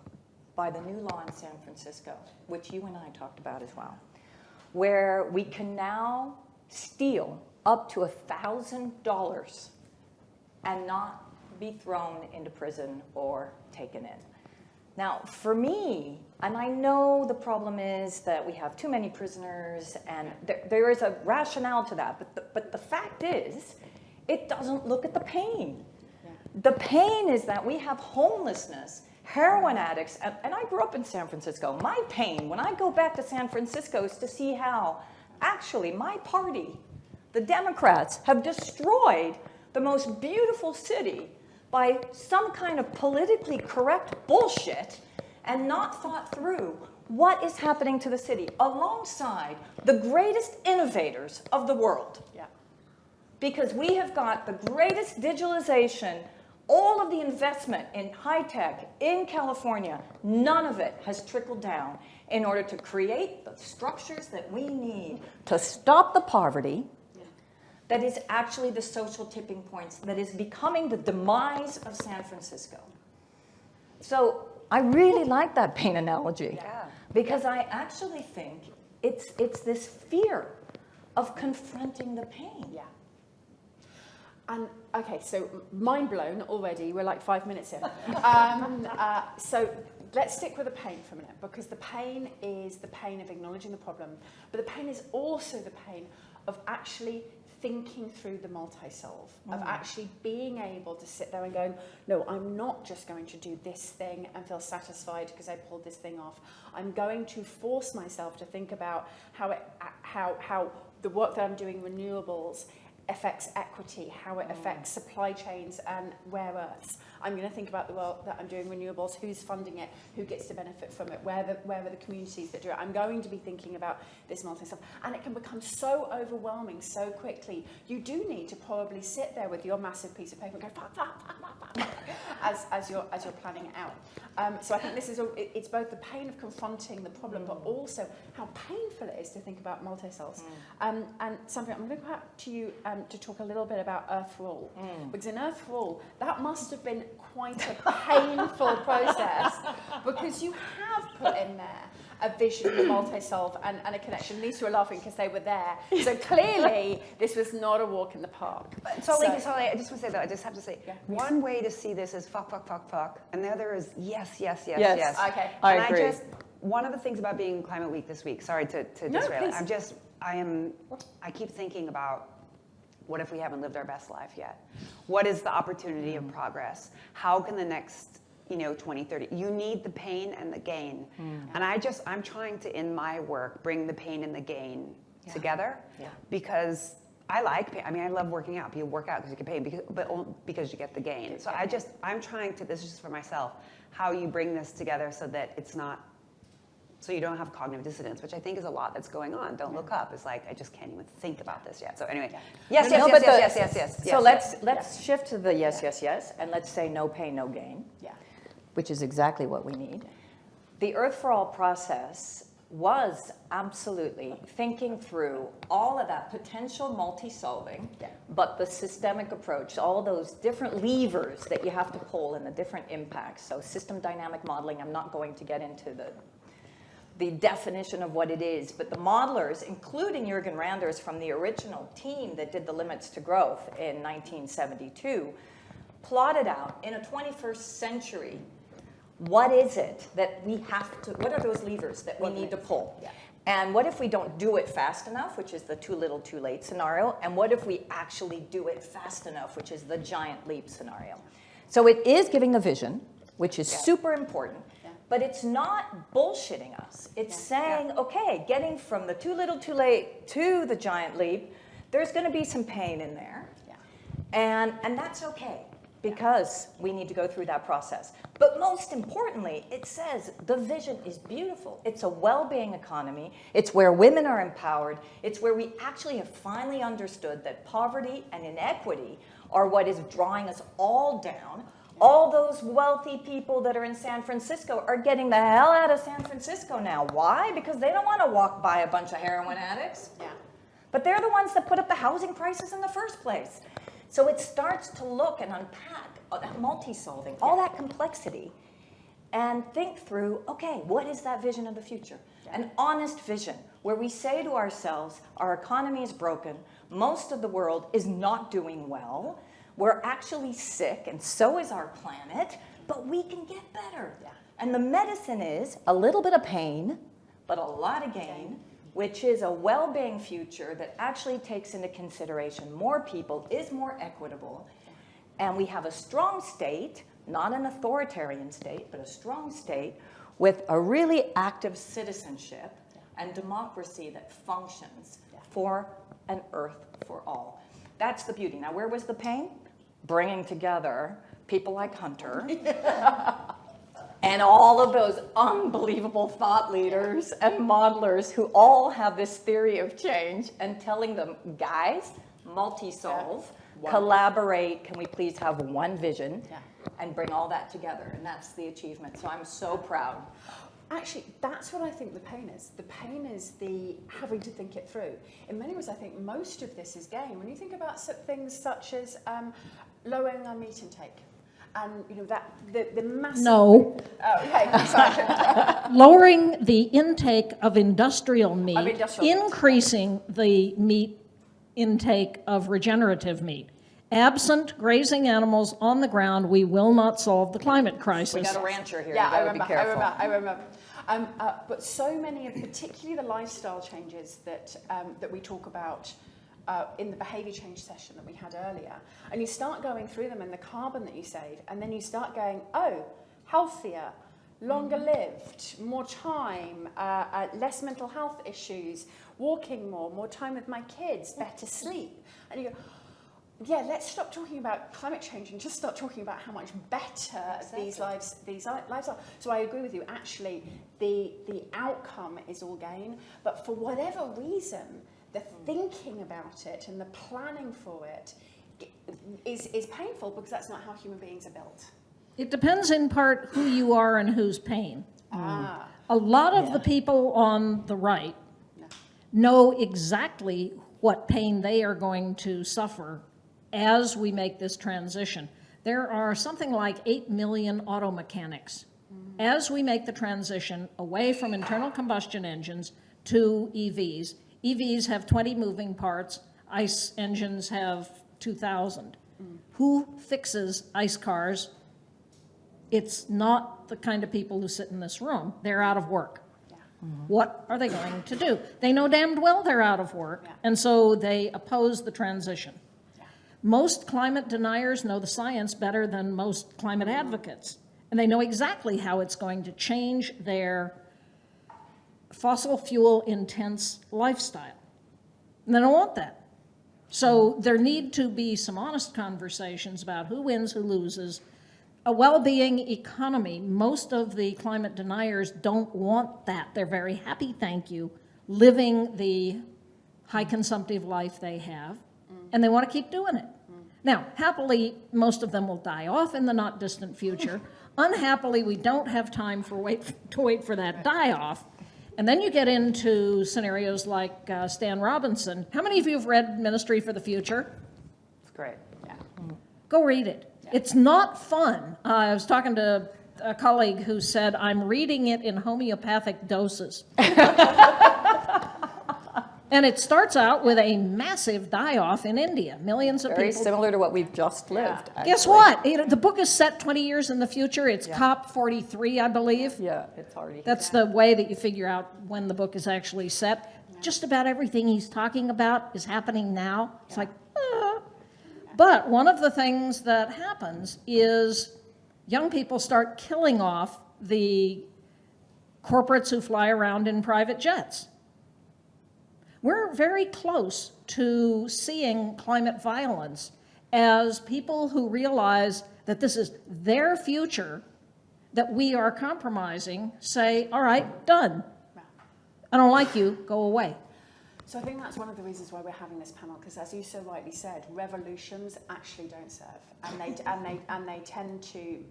by the new law in San Francisco, which you and I talked about as well, where we can now steal up to $1,000 and not be thrown into prison or taken in. Now, for me, and I know the problem is that we have too many prisoners, and there is a rationale to that, but the fact is, it doesn't look at the pain. The pain is that we have homelessness, heroin addicts, and I grew up in San Francisco. My pain, when I go back to San Francisco, is to see how actually my party, the Democrats, have destroyed the most beautiful city by some kind of politically correct bullshit and not thought through what is happening to the city alongside the greatest innovators of the world. Because we have got the greatest digitalization, all of the investment in high tech in California, none of it has trickled down in order to create the structures that we need to stop the poverty that is actually the social tipping points that is becoming the demise of San Francisco. So I really like that pain analogy, because I actually think it's this fear of confronting the pain. And okay, so mind blown already. We're like 5 minutes in. So let's stick with the pain for a minute, because the pain is the pain of acknowledging the problem, but the pain is also the pain of actually thinking through the multi-solve, of actually being able to sit there and going, no, I'm not just going to do this thing and feel satisfied because I pulled this thing off. I'm going to force myself to think about how the work that I'm doing renewables affects equity, how it affects supply chains and rare earths. I'm going to think about the work that I'm doing renewables, who's funding it, who gets to benefit from it, where are the communities that do it. I'm going to be thinking about this multi-stuff, and it can become so overwhelming so quickly. You do need to probably sit there with your massive piece of paper and go fuck, as you're planning it out. So I think this is, it's both the pain of confronting the problem, but also how painful it is to think about multisols. And something, I'm going to go back to you to talk a little bit about Earth for All. Because in Earth for All, that must have been quite a painful process, because you have put in there a vision of a multi-solve and a connection. These two are laughing because they were there. So clearly, this was not a walk in the park. Sorry, I just want to say that. I just have to say, one way to see this is fuck, fuck, fuck, fuck, and the other is yes, yes, yes, yes. Okay. I agree. One of the things about being Climate Week this week, sorry to disrail it, I keep thinking about, what if we haven't lived our best life yet? What is the opportunity of progress? How can the next 20, 30. You need the pain and the gain. And I'm trying to, in my work, bring the pain and the gain together because I like pain. I mean, I love working out. People work out because you get pain, but because you get the gain. So I'm trying to, this is just for myself, how you bring this together so that it's not, so you don't have cognitive dissonance, which I think is a lot that's going on. Don't look up. It's like, I just can't even think about this yet. So anyway, yes. So let's shift to the yes, and let's say no pain, no gain. Which is exactly what we need. The Earth for All process was absolutely thinking through all of that potential multi-solving, but the systemic approach, all those different levers that you have to pull and the different impacts. So system dynamic modeling, I'm not going to get into the definition of what it is, but the modelers, including Jürgen Randers from the original team that did the limits to growth in 1972, plotted out in a 21st century, what is it that we have to, what are those levers that we need to pull? And what if we don't do it fast enough, which is the too little, too late scenario? And what if we actually do it fast enough, which is the giant leap scenario? So it is giving a vision, which is super important, but it's not bullshitting us. It's saying, okay, getting from the too little, too late to the giant leap, there's going to be some pain in there. And that's okay, because we need to go through that process. But most importantly, it says the vision is beautiful. It's a well-being economy. It's where women are empowered. It's where we actually have finally understood that poverty and inequity are what is drawing us all down. All those wealthy people that are in San Francisco are getting the hell out of San Francisco now. Why? Because they don't want to walk by a bunch of heroin addicts. But they're the ones that put up the housing prices in the first place. So it starts to look and unpack that multi-solving, all that complexity, and think through, okay, what is that vision of the future? An honest vision where we say to ourselves, our economy is broken, most of the world is not doing well, we're actually sick, and so is our planet, but we can get better. And the medicine is a little bit of pain, but a lot of gain, which is a well-being future that actually takes into consideration more people, is more equitable, and we have a strong state, not an authoritarian state, but a strong state with a really active citizenship and democracy that functions for an Earth for all. That's the beauty. Now, where was the pain? Bringing together people like Hunter and all of those unbelievable thought leaders and modelers who all have this theory of change, and telling them, guys, multi-solve, collaborate, can we please have one vision and bring all that together? And that's the achievement. So I'm so proud. Actually, that's what I think the pain is. The pain is the having to think it through. In many ways, I think most of this is gain. When you think about things such as lowering our meat intake, and that the massive... No. Oh, okay, sorry. Lowering the intake of industrial meat, increasing the meat intake of regenerative meat. Absent grazing animals on the ground, we will not solve the climate crisis. We got a rancher here. Yeah, you gotta I remember. But so many of, particularly the lifestyle changes that we talk about in the behaviour change session that we had earlier, and you start going through them and the carbon that you save, and then you start going, oh, healthier, longer lived, more time, less mental health issues, walking more time with my kids, better sleep. And you go, yeah, let's stop talking about climate change and just start talking about how much better these lives are. So I agree with you. Actually, the outcome is all gain, but for whatever reason, the thinking about it and the planning for it is painful, because that's not how human beings are built. It depends in part who you are and who's paying. A lot of the people on the right know exactly what pain they are going to suffer as we make this transition. There are something like 8 million auto mechanics. As we make the transition away from internal combustion engines to EVs, EVs have 20 moving parts, ICE engines have 2,000. Who fixes ICE cars? It's not the kind of people who sit in this room. They're out of work. What are they going to do? They know damned well they're out of work, and so they oppose the transition. Most climate deniers know the science better than most climate advocates, and they know exactly how it's going to change their fossil fuel intense lifestyle. And they don't want that. So there need to be some honest conversations about who wins, who loses. A well-being economy, most of the climate deniers don't want that. They're very happy, thank you, living the high consumptive life they have, and they want to keep doing it. Now, happily, most of them will die off in the not distant future. Unhappily, we don't have time to wait for that die-off. And then you get into scenarios like Stan Robinson. How many of you have read Ministry for the Future? It's great. Yeah. Go read it. It's not fun. I was talking to a colleague who said, I'm reading it in homeopathic doses. And it starts out with a massive die-off in India. Millions of Very people. similar to what we've just lived. Guess what? The book is set 20 years in the future. It's COP 43, I believe. Yeah, it's already. That's the way that you figure out when the book is actually set. Just about everything he's talking about is happening now. It's like, But one of the things that happens is young people start killing off the corporates who fly around in private jets. We're very close to seeing climate violence as people who realize that this is their future that we are compromising say, all right, done. I don't like you, go away. So I think that's one of the reasons why we're having this panel, because as you so rightly said, revolutions actually don't serve, and they tend to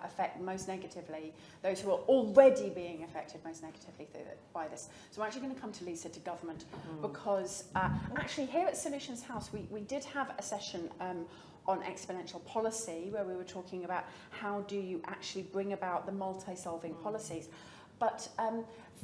affect most negatively those who are already being affected most negatively by this. So I'm actually going to come to Lisa, to government, because actually here at Solutions House we did have a session on exponential policy where we were talking about how do you actually bring about the multi-solving policies. But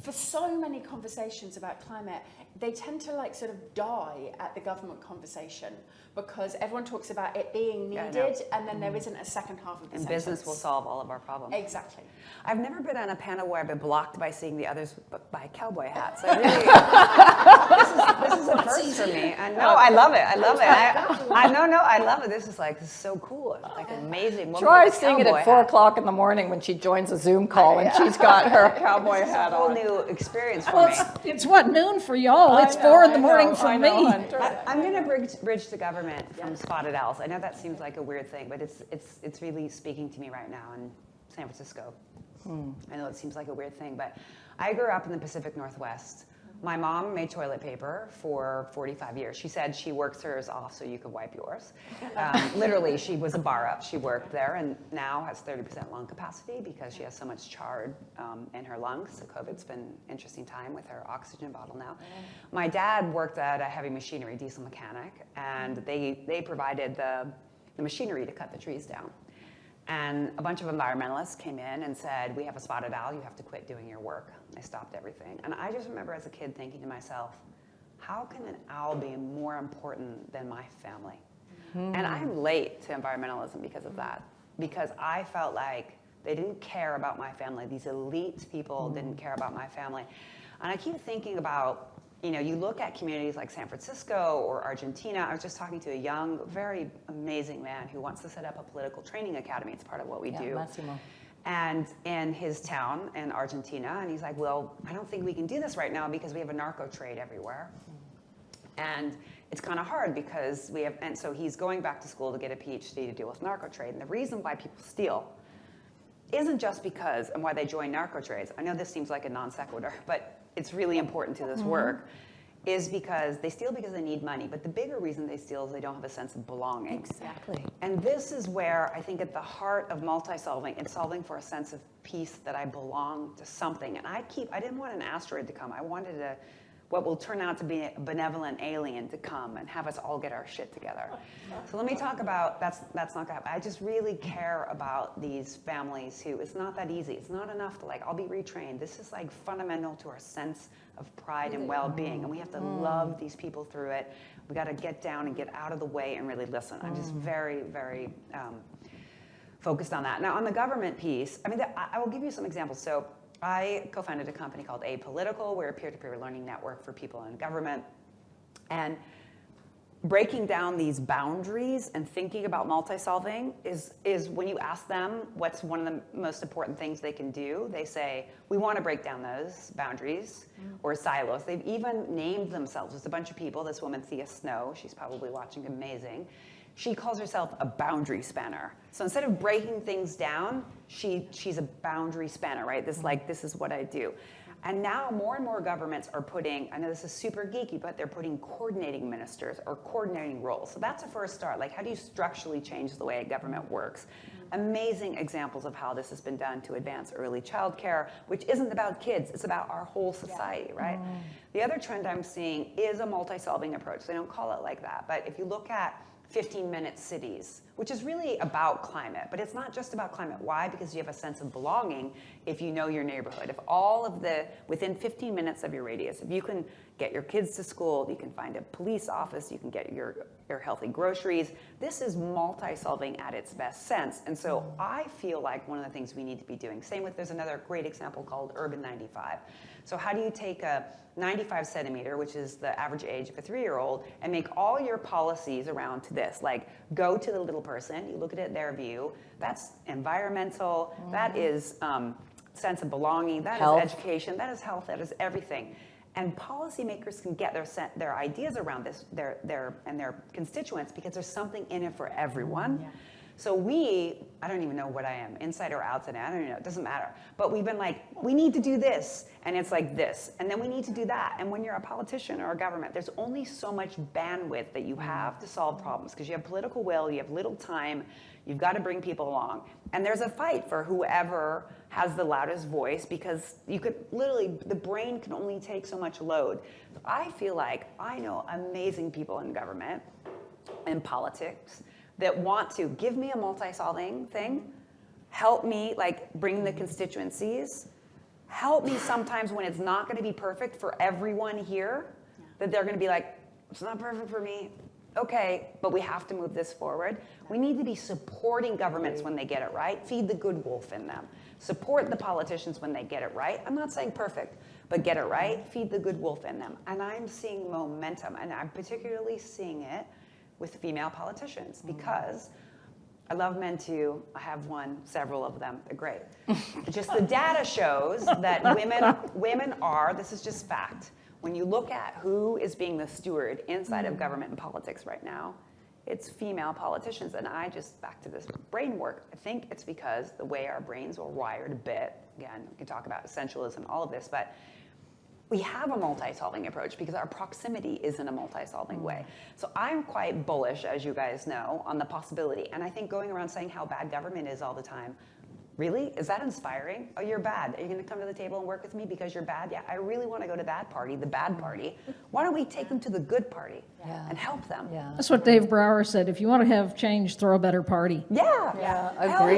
for so many conversations about climate, they tend to like sort of die at the government conversation because everyone talks about it being needed, and then there isn't a second half of the sentence. And business will solve all of our problems. Exactly. I've never been on a panel where I've been blocked by seeing the others by cowboy hats. I really, this is a first for me. And no, I love it. I love it. I love it. This is so cool. It's like amazing. Try seeing it at 4 o'clock in the morning when she joins a Zoom call and she's got her cowboy hat on. It's a whole new experience for me. It's what, noon for y'all? It's 4 in the morning for me. I'm going to bridge the government from spotted owls. I know that seems like a weird thing, but it's really speaking to me right now in San Francisco. I know it seems like a weird thing, but I grew up in the Pacific Northwest. My mom made toilet paper for 45 years. She said she works hers off so you could wipe yours. Literally, she was a bar up. She worked there and now has 30% lung capacity because she has so much chard in her lungs. So COVID's been an interesting time with her oxygen bottle now. My dad worked at a heavy machinery, diesel mechanic, and they provided the machinery to cut the trees down. And a bunch of environmentalists came in and said, we have a spotted owl, you have to quit doing your work. They stopped everything. And I just remember as a kid thinking to myself, how can an owl be more important than my family? And I'm late to environmentalism because of that. Because I felt like they didn't care about my family. These elite people didn't care about my family. And I keep thinking about, you look at communities like San Francisco or Argentina. I was just talking to a young, very amazing man who wants to set up a political training academy. It's part of what we do. Massimo. And in his town in Argentina, and he's like, well, I don't think we can do this right now because we have a narco trade everywhere. And it's kind of hard because and so he's going back to school to get a PhD to deal with narco trade. And the reason why people steal isn't just because, and why they join narco trades. I know this seems like a non sequitur, but it's really important to this work, is because they steal because they need money, but the bigger reason they steal is they don't have a sense of belonging. Exactly. And this is where I think at the heart of multi-solving, it's solving for a sense of peace, that I belong to something. And I didn't want an asteroid to come. I wanted what will turn out to be a benevolent alien to come and have us all get our shit together. So let me talk about, that's not gonna happen. I just really care about these families who, it's not that easy. It's not enough to I'll be retrained. This is fundamental to our sense of pride and well-being, and we have to love these people through it. We got to get down and get out of the way and really listen. I'm just very, very focused on that. Now, on the government piece, I will give you some examples. So I co-founded a company called Apolitical. We're a peer-to-peer learning network for people in government. And breaking down these boundaries and thinking about multi-solving is when you ask them what's one of the most important things they can do, they say, we want to break down those boundaries or silos. They've even named themselves. There's a bunch of people. This woman, Thea Snow, she's probably watching, amazing. She calls herself a boundary spanner. So instead of breaking things down, she's a boundary spanner, right? This is what I do. And now more and more governments are putting, I know this is super geeky, but they're putting coordinating ministers or coordinating roles. So that's a first start. How do you structurally change the way a government works? Amazing examples of how this has been done to advance early childcare, which isn't about kids, it's about our whole society, right? The other trend I'm seeing is a multi-solving approach. They don't call it like that, but if you look at 15-minute cities, which is really about climate, but it's not just about climate. Why? Because you have a sense of belonging if you know your neighborhood. If within 15 minutes of your radius, if you can get your kids to school, you can find a police office, you can get your healthy groceries. This is multi-solving at its best sense. And so I feel like one of the things we need to be doing, there's another great example called Urban 95. So how do you take a 95 centimeter, which is the average age of a 3-year-old, and make all your policies around to this, go to the little person, you look at it, their view, that's environmental, that is sense of belonging, that is education, that is health, that is everything. And policymakers can get their ideas around this, their constituents, because there's something in it for everyone. So I don't even know what I am, inside or outside, I don't even know, it doesn't matter. But we've been we need to do this, and it's this, and then we need to do that. And when you're a politician or a government, there's only so much bandwidth that you have to solve problems, because you have political will, you have little time, you've got to bring people along. And there's a fight for whoever has the loudest voice, because you could the brain can only take so much load. So I feel like I know amazing people in government, in politics, that want to give me a multi-solving thing, help me bring the constituencies, help me sometimes when it's not going to be perfect for everyone here, that they're going to be it's not perfect for me, okay, but we have to move this forward. We need to be supporting governments when they get it right, feed the good wolf in them, support the politicians when they get it right. I'm not saying perfect, but get it right, feed the good wolf in them. And I'm seeing momentum, and I'm particularly seeing it with female politicians, because I love men too. I have several of them, they're great. Just the data shows that women are, this is just fact, when you look at who is being the steward inside of government and politics right now, it's female politicians. And back to this brain work, I think it's because the way our brains are wired a bit, again, we can talk about essentialism, all of this, but we have a multi-solving approach because our proximity is in a multi-solving way. So I'm quite bullish, as you guys know, on the possibility. And I think going around saying how bad government is all the time, really? Is that inspiring? Oh, you're bad. Are you going to come to the table and work with me because you're bad? Yeah, I really want to go to that party, the bad party. Why don't we take them to the good party and help them? That's what Dave Brower said. If you want to have change, throw a better party. Agree.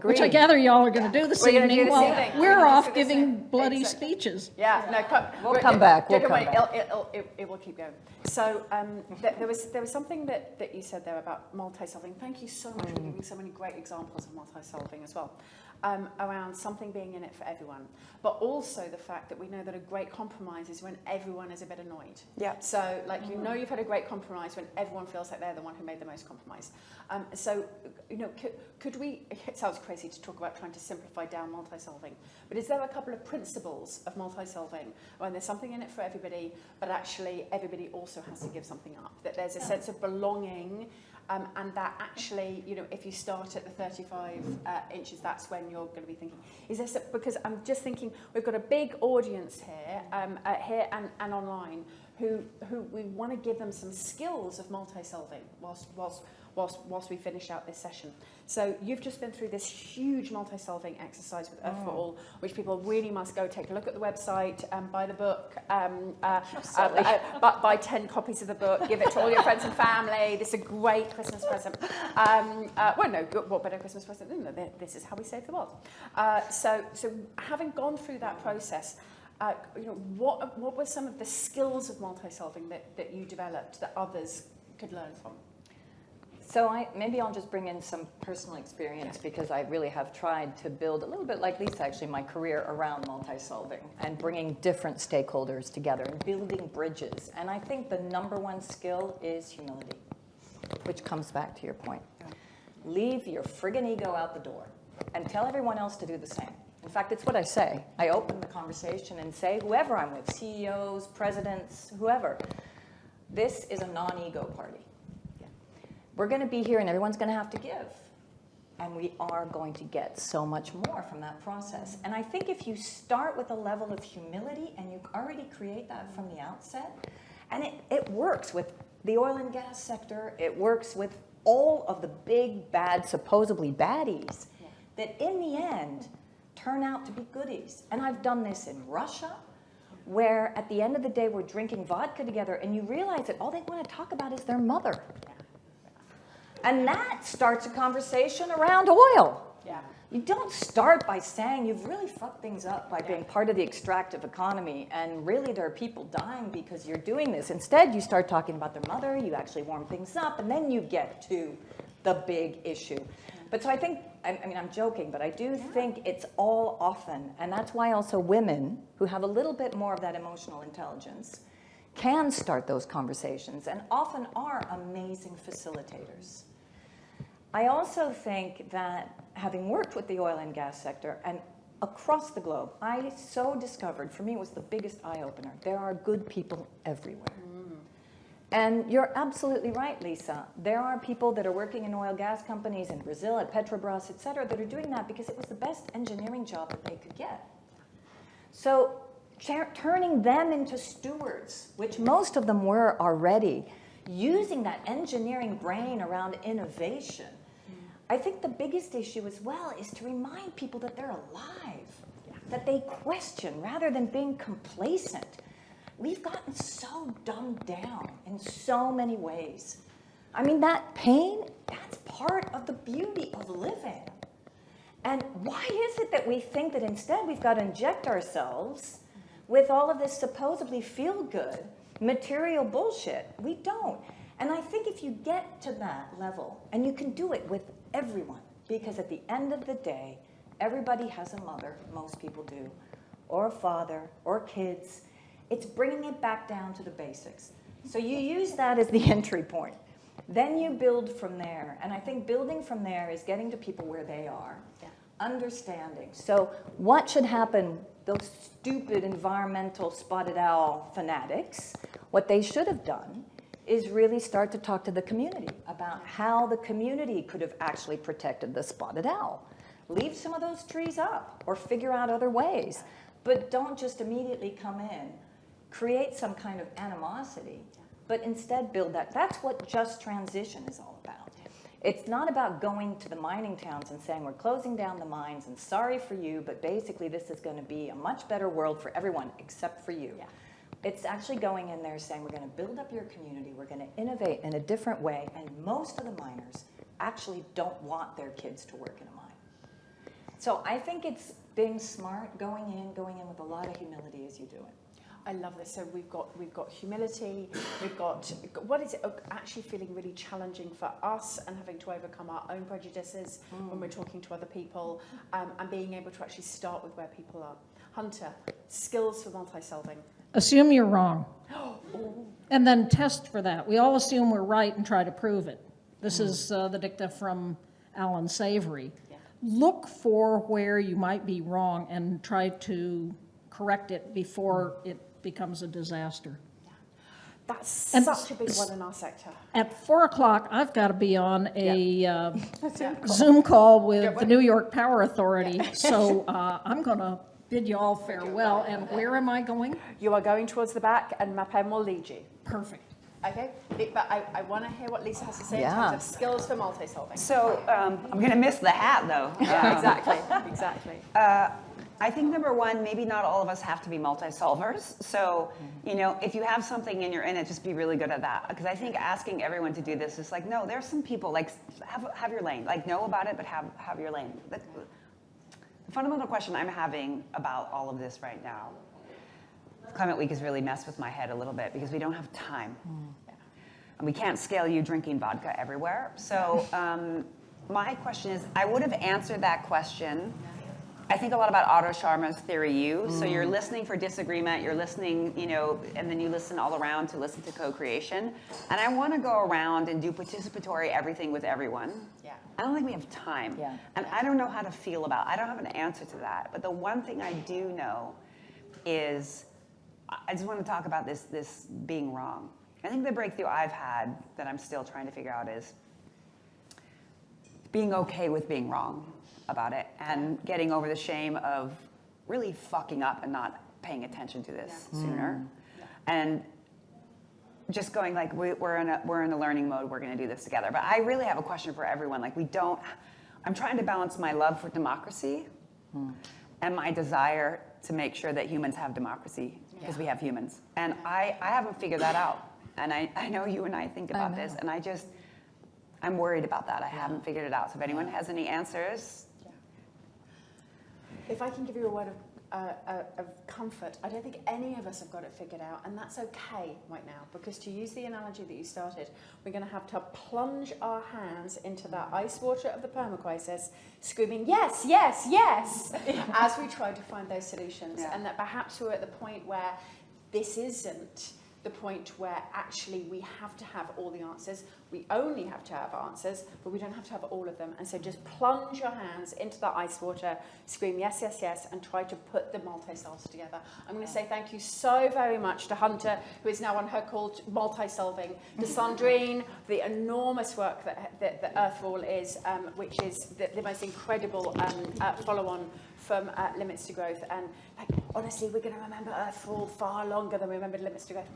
Which I gather y'all are going to do this evening while we're off giving bloody speeches. We'll come back. It will keep going. So there was something that you said there about multi-solving. Thank you so much for giving so many great examples of multi-solving as well. Around something being in it for everyone, but also the fact that we know that a great compromise is when everyone is a bit annoyed. So you've had a great compromise when everyone feels like they're the one who made the most compromise. So could we, it sounds crazy to talk about trying to simplify down multi-solving, but is there a couple of principles of multi-solving when there's something in it for everybody, but actually everybody also has to give something up, that there's a sense of belonging, and that actually, if you start at the 35 inches, that's when you're going to be thinking, because I'm just thinking, we've got a big audience here, here and online, who we want to give them some skills of multi-solving whilst we finish out this session. So you've just been through this huge multi-solving exercise with Earth for All, which people really must go take a look at the website, buy the book, buy 10 copies of the book, give it to all your friends and family. This is a great Christmas present. What better Christmas present than this is how we save the world. So having gone through that process, what were some of the skills of multi-solving that you developed that others could learn from? So maybe I'll just bring in some personal experience because I really have tried to build a little bit like Lisa, actually, my career around multi-solving and bringing different stakeholders together and building bridges. And I think the #1 skill is humility, which comes back to your point. Leave your friggin' ego out the door and tell everyone else to do the same. In fact, it's what I say. I open the conversation and say, whoever I'm with, CEOs, presidents, whoever, this is a non-ego party. We're going to be here and everyone's going to have to give. And we are going to get so much more from that process. And I think if you start with a level of humility and you already create that from the outset, and it works with the oil and gas sector, it works with all of the big, bad, supposedly baddies, that in the end turn out to be goodies. And I've done this in Russia, where at the end of the day we're drinking vodka together and you realize that all they want to talk about is their mother. And that starts a conversation around oil. Yeah. You don't start by saying you've really fucked things up by being part of the extractive economy and really there are people dying because you're doing this. Instead, you start talking about their mother, you actually warm things up, and then you get to the big issue. But so I think, I mean, I'm joking, but I do think it's all often, and that's why also women who have a little bit more of that emotional intelligence can start those conversations and often are amazing facilitators. I also think that having worked with the oil and gas sector and across the globe, I so discovered, for me it was the biggest eye-opener, there are good people everywhere. And you're absolutely right, Lisa. There are people that are working in oil gas companies in Brazil, at Petrobras, et cetera, that are doing that because it was the best engineering job that they could get. So turning them into stewards, which most of them were already, using that engineering brain around innovation. I think the biggest issue as well is to remind people that they're alive, that they question rather than being complacent. We've gotten so dumbed down in so many ways. I mean, that pain, that's part of the beauty of living. And why is it that we think that instead we've got to inject ourselves with all of this supposedly feel-good material bullshit? We don't. And I think if you get to that level, and you can do it with everyone, because at the end of the day, everybody has a mother, most people do, or a father, or kids. It's bringing it back down to the basics. So you use that as the entry point. Then you build from there. And I think building from there is getting to people where they are, understanding. So what should happen, those stupid environmental spotted owl fanatics, what they should have done is really start to talk to the community about how the community could have actually protected the spotted owl. Leave some of those trees up or figure out other ways. But don't just immediately come in, create some kind of animosity, but instead build that. That's what just transition is all about. It's not about going to the mining towns and saying we're closing down the mines and sorry for you, but basically this is going to be a much better world for everyone except for you. It's actually going in there saying we're going to build up your community, we're going to innovate in a different way, and most of the miners actually don't want their kids to work in a mine. So I think it's being smart, going in with a lot of humility as you do it. I love this. So we've got humility, we've got what is it actually feeling really challenging for us and having to overcome our own prejudices when we're talking to other people, and being able to actually start with where people are. Hunter, skills for multi-solving. Assume you're wrong. And then test for that. We all assume we're right and try to prove it. This is the dicta from Alan Savory. Look for where you might be wrong and try to correct it before it becomes a disaster. That's such a big one in our sector. At 4 o'clock, I've got to be on a Zoom call with the New York Power Authority, so I'm going to bid you all farewell. And where am I going? You are going towards the back, and Mapen will lead you. Perfect. Okay, but I want to hear what Lisa has to say in terms of skills for multi-solving. So I'm going to miss the hat, though. Yeah, exactly, exactly. I think number one, maybe not all of us have to be multi-solvers. So, you know, if you have something and you're in it, just be really good at that. Because I think asking everyone to do this is like, no, there's some people, like, have your lane. Like, know about it, but have your lane. The fundamental question I'm having about all of this right now, Climate Week has really messed with my head a little bit because we don't have time. And we can't scale you drinking vodka everywhere. So my question is, I would have answered that question. I think a lot about Otto Scharmer's theory U. So you're listening for disagreement, you're listening, you know, and then you listen all around to listen to co-creation. And I want to go around and do participatory everything with everyone. Yeah. I don't think we have time. Yeah. And I don't know how to feel about it. I don't have an answer to that. But the one thing I do know is, I just want to talk about this being wrong. I think the breakthrough I've had that I'm still trying to figure out is being okay with being wrong about it and getting over the shame of really fucking up and not paying attention to this sooner. And just going like, we're in a learning mode, we're going to do this together. But I really have a question for everyone. Like, I'm trying to balance my love for democracy and my desire to make sure that humans have democracy, because we have humans. And I haven't figured that out. And I know you and I think about this, and I'm worried about that. I haven't figured it out. So if anyone has any answers. If I can give you a word of comfort, I don't think any of us have got it figured out, and that's okay right now, because to use the analogy that you started, we're going to have to plunge our hands into the ice water of the permacrisis, screaming, yes, yes, yes, as we try to find those solutions. And that perhaps we're at the point where this isn't the point where actually we have to have all the answers. We only have to have answers, but we don't have to have all of them. And so just plunge your hands into the ice water, scream yes, yes, yes, and try to put the multi-solves together. I'm going to say thank you so very much to Hunter, who is now on her call multi-solving, to Sandrine, the enormous work that Earthfall is, which is the most incredible follow-on from Limits to Growth. And like, honestly, we're going to remember Earthfall far longer than we remembered Limits to Growth.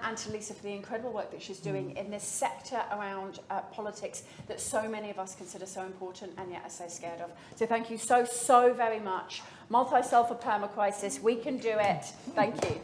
And to Lisa for the incredible work that she's doing in this sector around politics that so many of us consider so important and yet are so scared of. So thank you so, so very much. Multi-solve for permacrisis. We can do it. Thank you.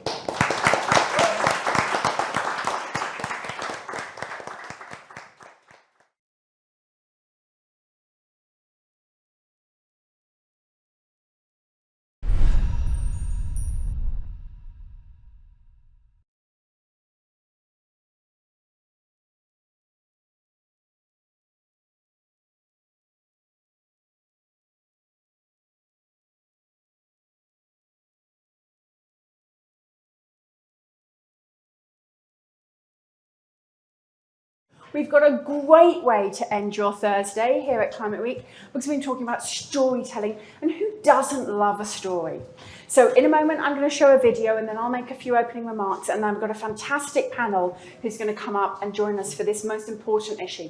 We've got a great way to end your Thursday here at Climate Week, because we've been talking about storytelling, and who doesn't love a story? So in a moment, I'm going to show a video, and then I'll make a few opening remarks, and then I've got a fantastic panel who's going to come up and join us for this most important issue.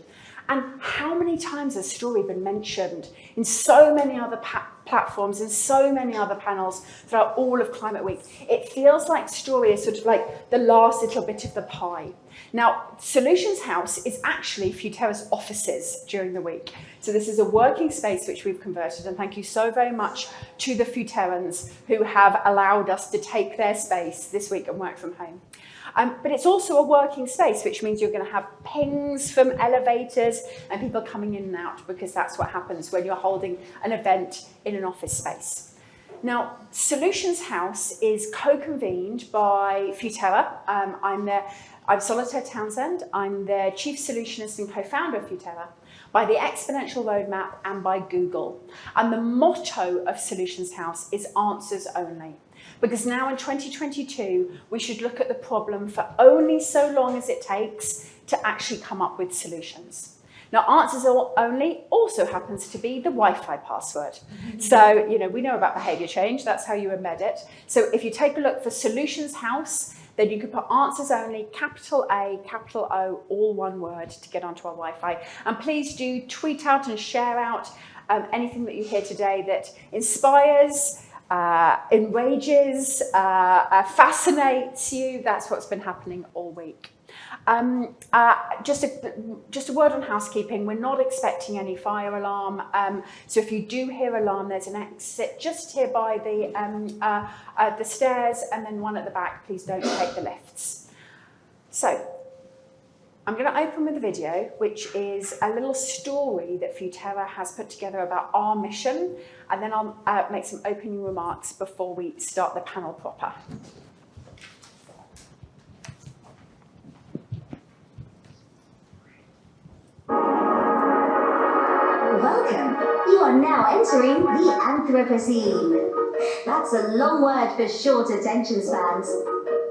And how many times has story been mentioned in so many other platforms and so many other panels throughout all of Climate Week? It feels like story is sort of like the last little bit of the pie. Now, Solutions House is actually Futerra's offices during the week. So this is a working space which we've converted, and thank you so very much to the Futerrans who have allowed us to take their space this week and work from home. But it's also a working space, which means you're going to have pings from elevators and people coming in and out, because that's what happens when you're holding an event in an office space. Now, Solutions House is co-convened by Futerra. I'm Solitaire Townsend. I'm the Chief Solutionist and co-founder of Futerra, by the Exponential Roadmap, and by Google. And the motto of Solutions House is answers only. Because now in 2022, we should look at the problem for only so long as it takes to actually come up with solutions. Now, answers only also happens to be the Wi-Fi password. So, you know, we know about behavior change. That's how you embed it. So if you take a look for Solutions House, then you could put answers only, capital A, capital O, all one word, to get onto our Wi-Fi. And please do tweet out and share out anything that you hear today that inspires, enrages, fascinates you, that's what's been happening all week. Just a word on housekeeping. We're not expecting any fire alarm. So if you do hear alarm, there's an exit just here by the stairs and then one at the back. Please don't take the lifts. So I'm going to open with a video, which is a little story that Futerra has put together about our mission. And then I'll make some opening remarks before we start the panel proper. Welcome. You are now entering the Anthropocene. That's a long word for short attention spans.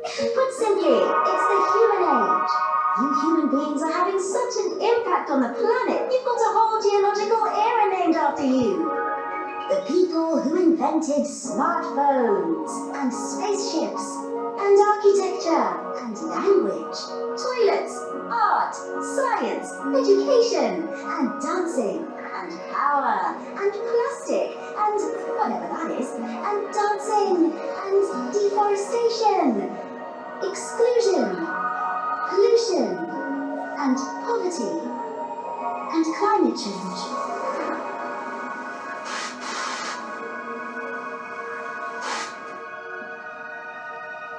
Put simply, it's the human age. You human beings are having such an impact on the planet, you've got a whole geological era named after you. The people who invented smartphones and spaceships and architecture and language, toilets, art, science, education and dancing and power and plastic and whatever that is, and dancing and deforestation, exclusion, pollution and poverty and climate change.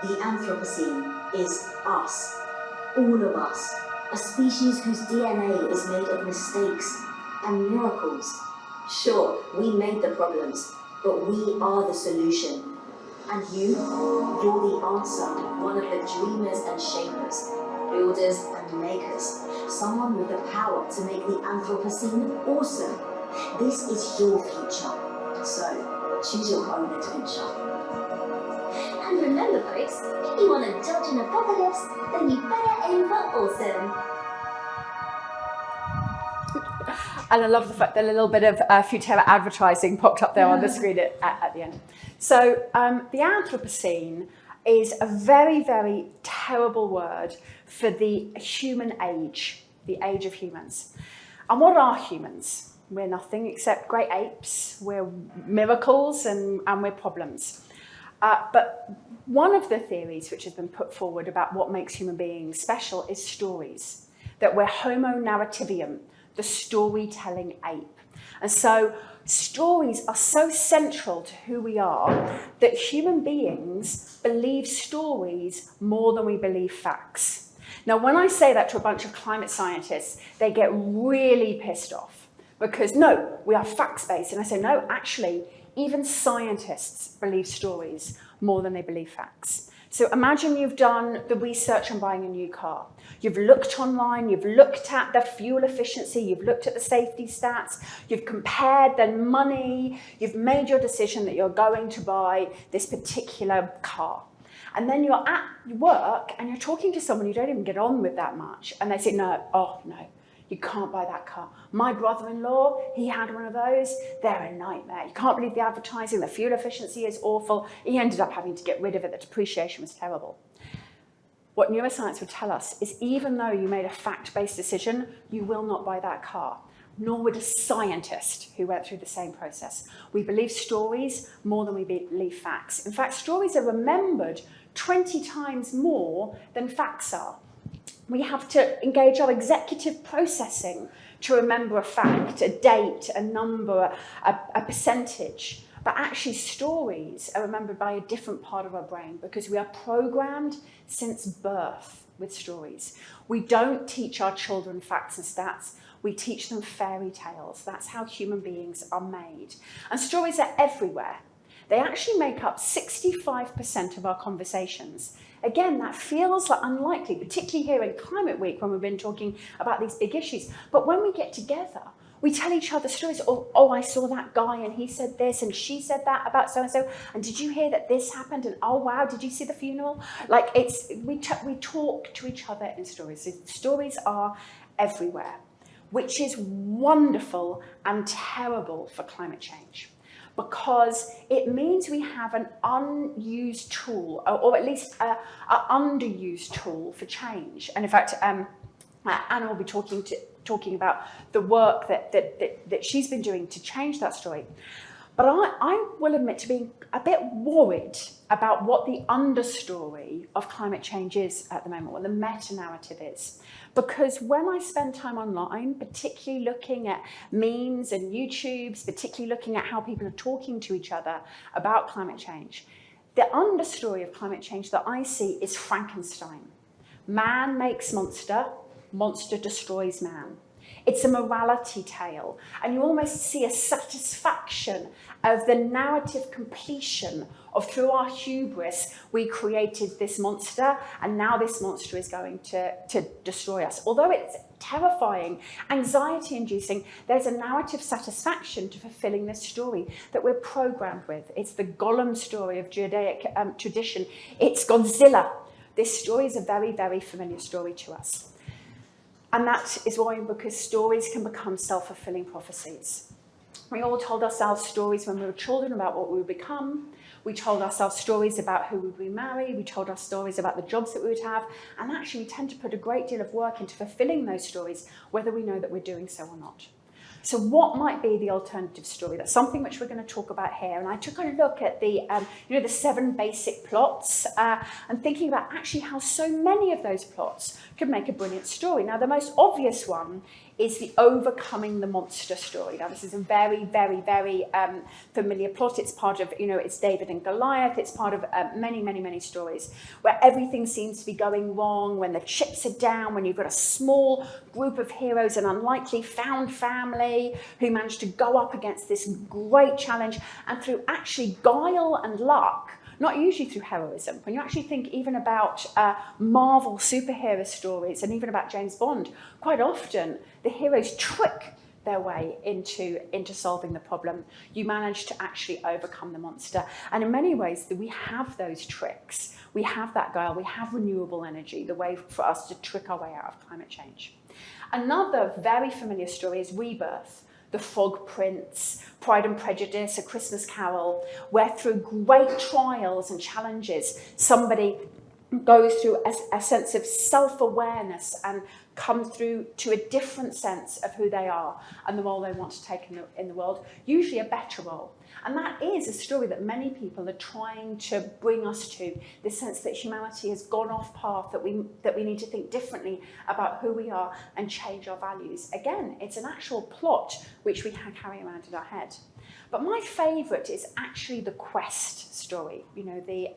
The Anthropocene is us, all of us, a species whose DNA is made of mistakes and miracles. Sure, we made the problems, but we are the solution. And you're the answer, one of the dreamers and shapers, builders and makers, someone with the power to make the Anthropocene awesome. This is your future, so choose your own adventure. And remember folks, if you want to dodge an apocalypse, then you better aim for awesome. And I love the fact that a little bit of Futerra advertising popped up there on the screen at the end. So the Anthropocene is a very, very terrible word for the human age, the age of humans. And what are humans? We're nothing except great apes. We're miracles and we're problems. But one of the theories which has been put forward about what makes human beings special is stories, that we're Homo narrativium, the storytelling ape. And so stories are so central to who we are that human beings believe stories more than we believe facts. Now, when I say that to a bunch of climate scientists, they get really pissed off because no, we are facts-based. And I say, no, actually, even scientists believe stories more than they believe facts. So imagine you've done the research on buying a new car. You've looked online, you've looked at the fuel efficiency, you've looked at the safety stats, you've compared the money, you've made your decision that you're going to buy this particular car. And then you're at work and you're talking to someone you don't even get on with that much. And they say, no, oh no, you can't buy that car. My brother-in-law, he had one of those. They're a nightmare. You can't believe the advertising. The fuel efficiency is awful. He ended up having to get rid of it. The depreciation was terrible. What neuroscience would tell us is even though you made a fact-based decision, you will not buy that car, nor would a scientist who went through the same process. We believe stories more than we believe facts. In fact, stories are remembered 20 times more than facts are. We have to engage our executive processing to remember a fact, a date, a number, a percentage. But actually stories are remembered by a different part of our brain because we are programmed since birth with stories. We don't teach our children facts and stats. We teach them fairy tales. That's how human beings are made. And stories are everywhere. They actually make up 65% of our conversations. Again, that feels like unlikely, particularly here in Climate Week when we've been talking about these big issues. But when we get together, we tell each other stories. Oh, I saw that guy and he said this and she said that about so-and-so. And did you hear that this happened? And oh, wow, did you see the funeral? Like we talk to each other in stories. So stories are everywhere, which is wonderful and terrible for climate change, because it means we have an unused tool, or at least an underused tool for change. And in fact, Anna will be talking talking about the work that she's been doing to change that story. But I will admit to being a bit worried about what the understory of climate change is at the moment, what the meta-narrative is. Because when I spend time online, particularly looking at memes and YouTubes, particularly looking at how people are talking to each other about climate change, the understory of climate change that I see is Frankenstein. Man makes monster, monster destroys man. It's a morality tale, and you almost see a satisfaction of the narrative completion of, through our hubris, we created this monster, and now this monster is going to destroy us. Although it's terrifying, anxiety-inducing, there's a narrative satisfaction to fulfilling this story that we're programmed with. It's the Gollum story of Judaic tradition. It's Godzilla. This story is a very, very familiar story to us. And that is why, because stories can become self-fulfilling prophecies. We all told ourselves stories when we were children about what we would become. We told ourselves stories about who we would marry. We told our stories about the jobs that we would have. And actually, we tend to put a great deal of work into fulfilling those stories, whether we know that we're doing so or not. So what might be the alternative story? That's something which we're going to talk about here. And I took a look at the, the 7 basic plots and thinking about actually how so many of those plots could make a brilliant story. Now, the most obvious one is the overcoming the monster story. Now, this is a very, very, very familiar plot. It's part of, it's David and Goliath. It's part of many, many, many stories where everything seems to be going wrong, when the chips are down, when you've got a small group of heroes, an unlikely found family who manage to go up against this great challenge, and through actually guile and luck, not usually through heroism. When you actually think even about Marvel superhero stories and even about James Bond, quite often the heroes trick their way into solving the problem. You manage to actually overcome the monster. And in many ways, we have those tricks. We have that guile. We have renewable energy, the way for us to trick our way out of climate change. Another very familiar story is Rebirth. The Frog Prince, Pride and Prejudice, A Christmas Carol, where through great trials and challenges, somebody goes through a sense of self-awareness and come through to a different sense of who they are and the role they want to take in the world, usually a better role. And that is a story that many people are trying to bring us to, this sense that humanity has gone off path, that we need to think differently about who we are and change our values. Again, it's an actual plot which we carry around in our head. But my favourite is actually the quest story. The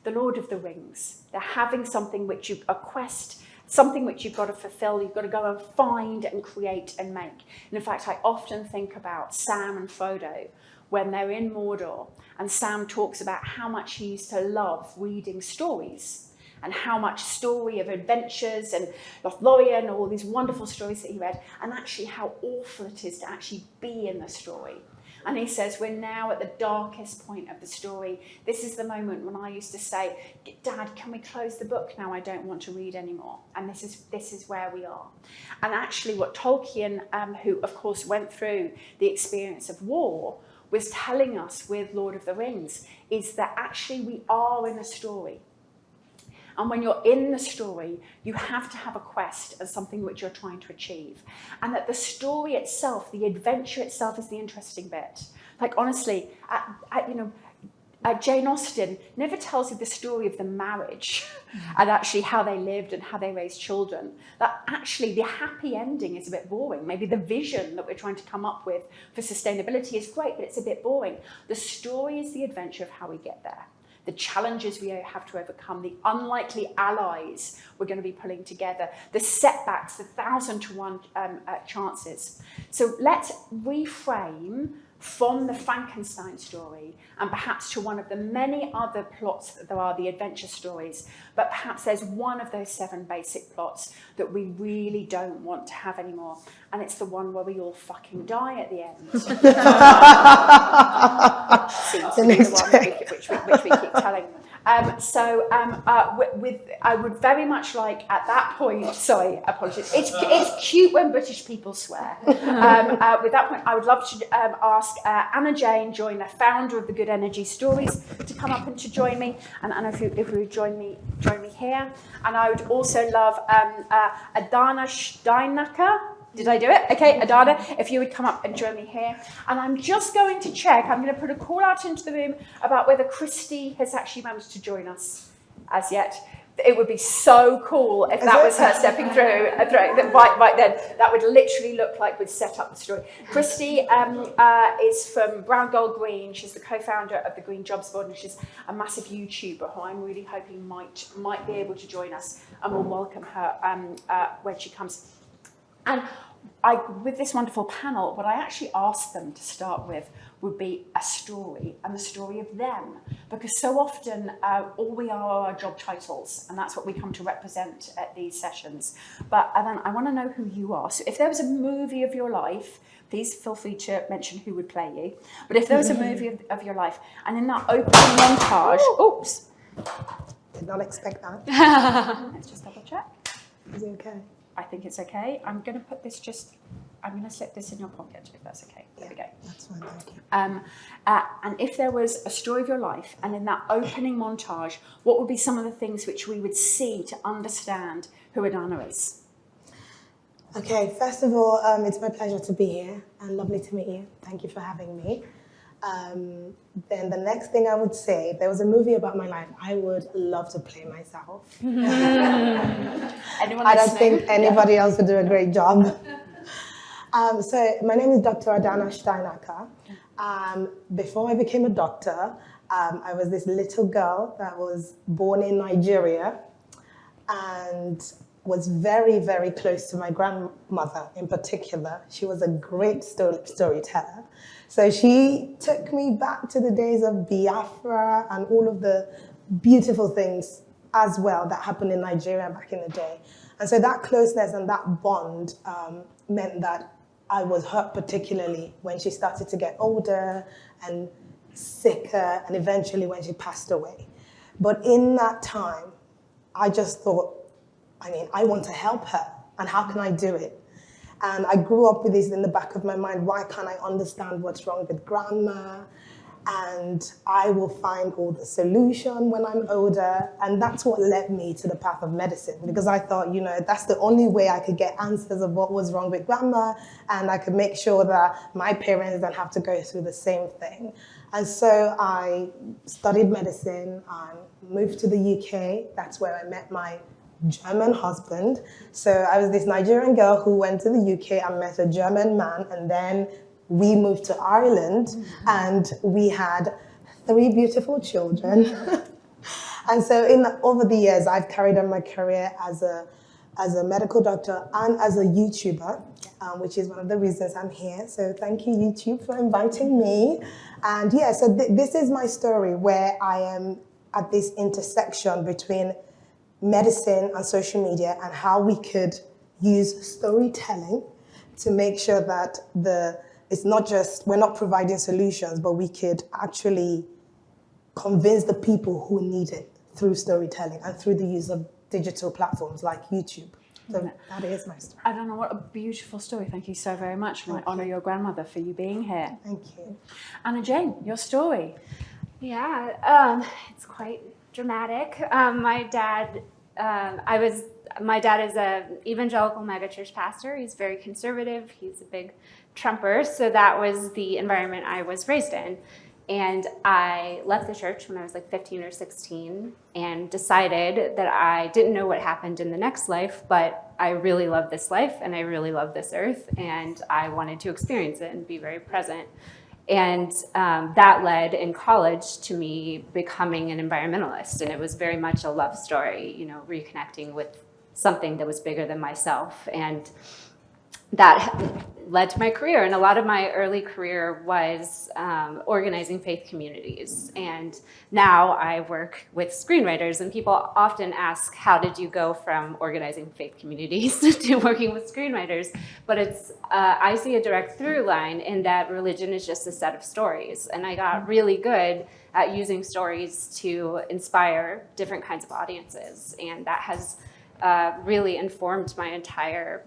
Lord of the Rings. They're having something a quest, something which you've got to fulfill, you've got to go and find and create and make. And in fact, I often think about Sam and Frodo when they're in Mordor, and Sam talks about how much he used to love reading stories, and how much story of adventures and Lothlorien, all these wonderful stories that he read, and actually how awful it is to actually be in the story. And he says, we're now at the darkest point of the story. This is the moment when I used to say, Dad, can we close the book now? I don't want to read anymore. And this is where we are. And actually what Tolkien, who of course went through the experience of war, was telling us with Lord of the Rings, is that actually we are in a story. And when you're in the story, you have to have a quest and something which you're trying to achieve. And that the story itself, the adventure itself, is the interesting bit. Like, honestly, Jane Austen never tells you the story of the marriage and actually how they lived and how they raised children. That actually the happy ending is a bit boring. Maybe the vision that we're trying to come up with for sustainability is great, but it's a bit boring. The story is the adventure of how we get there. The challenges we have to overcome, the unlikely allies we're going to be pulling together, the setbacks, the 1,000-to-1 chances. So let's reframe from the Frankenstein story and perhaps to one of the many other plots that there are, the adventure stories, but perhaps there's one of those 7 basic plots that we really don't want to have anymore, and it's the one where we all fucking die at the end. Seems to be the one which we keep telling. I would very much like at that point, sorry, apologies. It's cute when British people swear. With that point, I would love to ask Anna Jane Joyner, founder of the Good Energy Stories, to come up and to join me. And Anna, if you would join me here. And I would also love Adana Steinacker. Did I do it? Okay, Adana, if you would come up and join me here. And I'm just going to check, I'm going to put a call out into the room about whether Christy has actually managed to join us as yet. It would be so cool if that was her stepping through right then. That would literally look like we'd set up the story. Christy is from Brown Gold Green. She's the co-founder of the Green Jobs Board, and she's a massive YouTuber who I'm really hoping might be able to join us, and we'll welcome her when she comes. And with this wonderful panel, what I actually asked them to start with would be a story, and the story of them. Because so often, all we are job titles, and that's what we come to represent at these sessions. But then I want to know who you are. So if there was a movie of your life, please feel free to mention who would play you. But if there was a movie of your life, and in that opening montage, oops. Did not expect that. Let's just double check. Is it okay? I think it's okay. I'm going to I'm going to slip this in your pocket, if that's okay. There we go. That's fine, thank you. And if there was a story of your life, and in that opening montage, what would be some of the things which we would see to understand who Adana is? Okay, first of all, it's my pleasure to be here, and lovely to meet you. Thank you for having me. Then the next thing I would say, if there was a movie about my life, I would love to play myself. I don't think anybody else would do a great job. So my name is Dr. Adana Steinacker. Before I became a doctor, I was this little girl that was born in Nigeria and was very, very close to my grandmother in particular. She was a great storyteller. So she took me back to the days of Biafra and all of the beautiful things as well that happened in Nigeria back in the day. And so that closeness and that bond meant that I was hurt particularly when she started to get older and sicker, and eventually when she passed away. But in that time, I just thought, I want to help her, and how can I do it? And I grew up with this in the back of my mind, why can't I understand what's wrong with grandma? And I will find all the solution when I'm older. And that's what led me to the path of medicine, because I thought, that's the only way I could get answers of what was wrong with grandma, and I could make sure that my parents don't have to go through the same thing. And so I studied medicine, moved to the UK. That's where I met my German husband. So I was this Nigerian girl who went to the UK and met a German man, and then we moved to Ireland, and we had 3 beautiful children. And so over the years, I've carried on my career as a medical doctor and as a YouTuber, which is one of the reasons I'm here. So thank you, YouTube, for inviting me. And yeah, so this is my story, where I am at this intersection between medicine and social media, and how we could use storytelling to make sure that it's not just, we're not providing solutions, but we could actually convince the people who need it through storytelling and through the use of digital platforms like YouTube. So that is my story. I don't know, what a beautiful story. Thank you so very much. And I honour your grandmother for you being here. Thank you. Anna Jane, your story. Yeah, it's quite dramatic. My dad is a evangelical megachurch pastor. He's very conservative. He's a big Trumper. So that was the environment I was raised in. And I left the church when I was like 15 or 16 and decided that I didn't know what happened in the next life, but I really love this life and I really love this earth, and I wanted to experience it and be very present. And that led in college to me becoming an environmentalist. And it was very much a love story, reconnecting with something that was bigger than myself. And that led to my career. And a lot of my early career was organizing faith communities. And now I work with screenwriters, and people often ask, how did you go from organizing faith communities to working with screenwriters? But it's, I see a direct through line in that religion is just a set of stories. And I got really good at using stories to inspire different kinds of audiences. And that has really informed my entire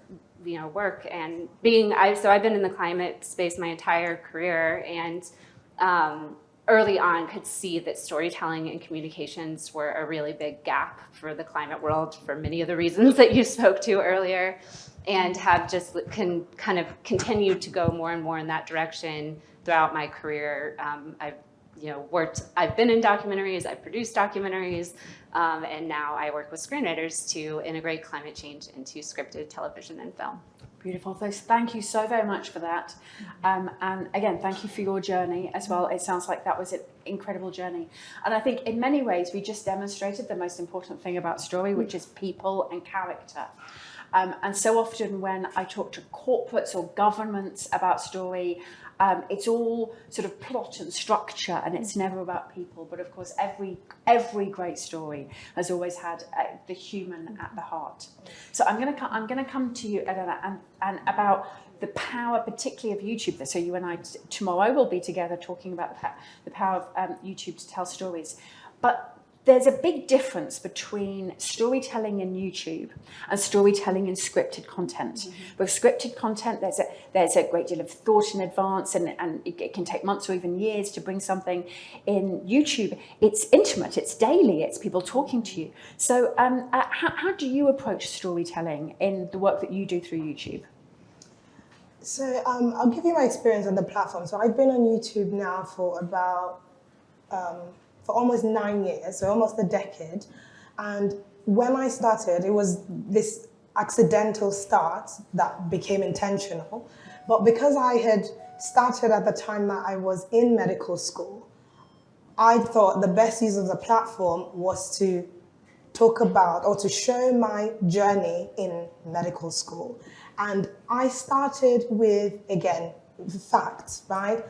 work. And so I've been in the climate space my entire career, and early on could see that storytelling and communications were a really big gap for the climate world for many of the reasons that you spoke to earlier, and have just kind of continued to go more and more in that direction throughout my career. I've been in documentaries, I've produced documentaries, and now I work with screenwriters to integrate climate change into scripted television and film. Beautiful. Thank you so very much for that. And again, thank you for your journey as well. It sounds like that was an incredible journey. And I think in many ways, we just demonstrated the most important thing about story, which is people and character. And so often when I talk to corporates or governments about story, it's all sort of plot and structure, and it's never about people. But of course, every great story has always had the human at the heart. So I'm going to come to you, Elena, and about the power, particularly of YouTube. So you and I tomorrow will be together talking about the power of YouTube to tell stories. But there's a big difference between storytelling in YouTube and storytelling in scripted content. With scripted content, there's a great deal of thought in advance, and it can take months or even years to bring something. In YouTube, it's intimate, it's daily, it's people talking to you. So how do you approach storytelling in the work that you do through YouTube? So I'll give you my experience on the platform. So I've been on YouTube now for about for almost 9 years, so almost a decade. And when I started, it was this accidental start that became intentional. But because I had started at the time that I was in medical school, I thought the best use of the platform was to talk about or to show my journey in medical school. And I started with, again, facts, right?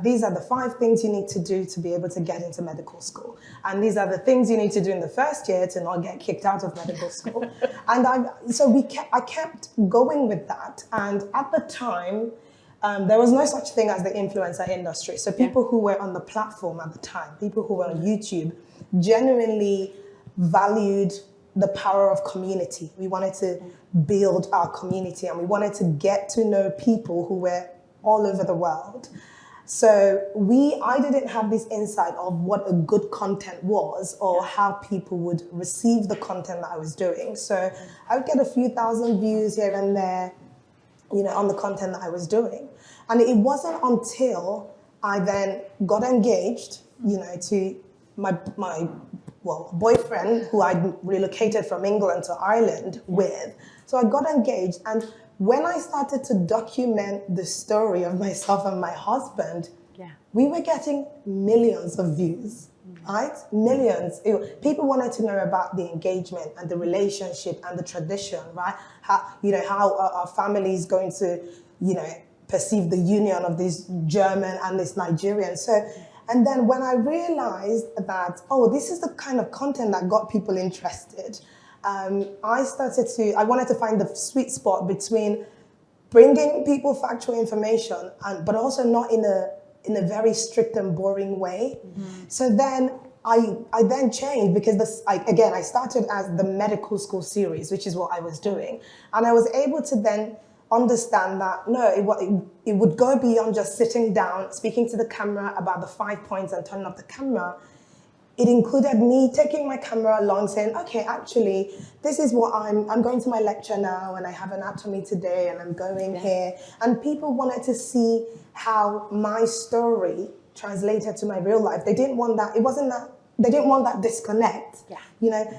These are the 5 things you need to do to be able to get into medical school. And these are the things you need to do in the first year to not get kicked out of medical school. And I kept going with that. And at the time, there was no such thing as the influencer industry. So people who were on the platform at the time, people who were on YouTube, genuinely valued the power of community. We wanted to build our community, and we wanted to get to know people who were all over the world. So I didn't have this insight of what a good content was or how people would receive the content that I was doing. So I would get a few thousand views here and there, on the content that I was doing. And it wasn't until I then got engaged, to my boyfriend, who I'd relocated from England to Ireland with. So I got engaged, and when I started to document the story of myself and my husband, we were getting millions of views, right? Millions. People wanted to know about the engagement and the relationship and the tradition, right? How our family is going to, perceive the union of this German and this Nigerian. And then when I realized that, this is the kind of content that got people interested, I wanted to find the sweet spot between bringing people factual information, but also not in a very strict and boring way. So then I then changed, because I started as the medical school series, which is what I was doing. And I was able to then understand that, it would go beyond just sitting down, speaking to the camera about the 5 points and turning off the camera. It included me taking my camera along, saying, okay, actually, this is what I'm going to my lecture now, and I have anatomy today, and I'm going here. And people wanted to see how my story translated to my real life. They didn't want that. They didn't want that disconnect.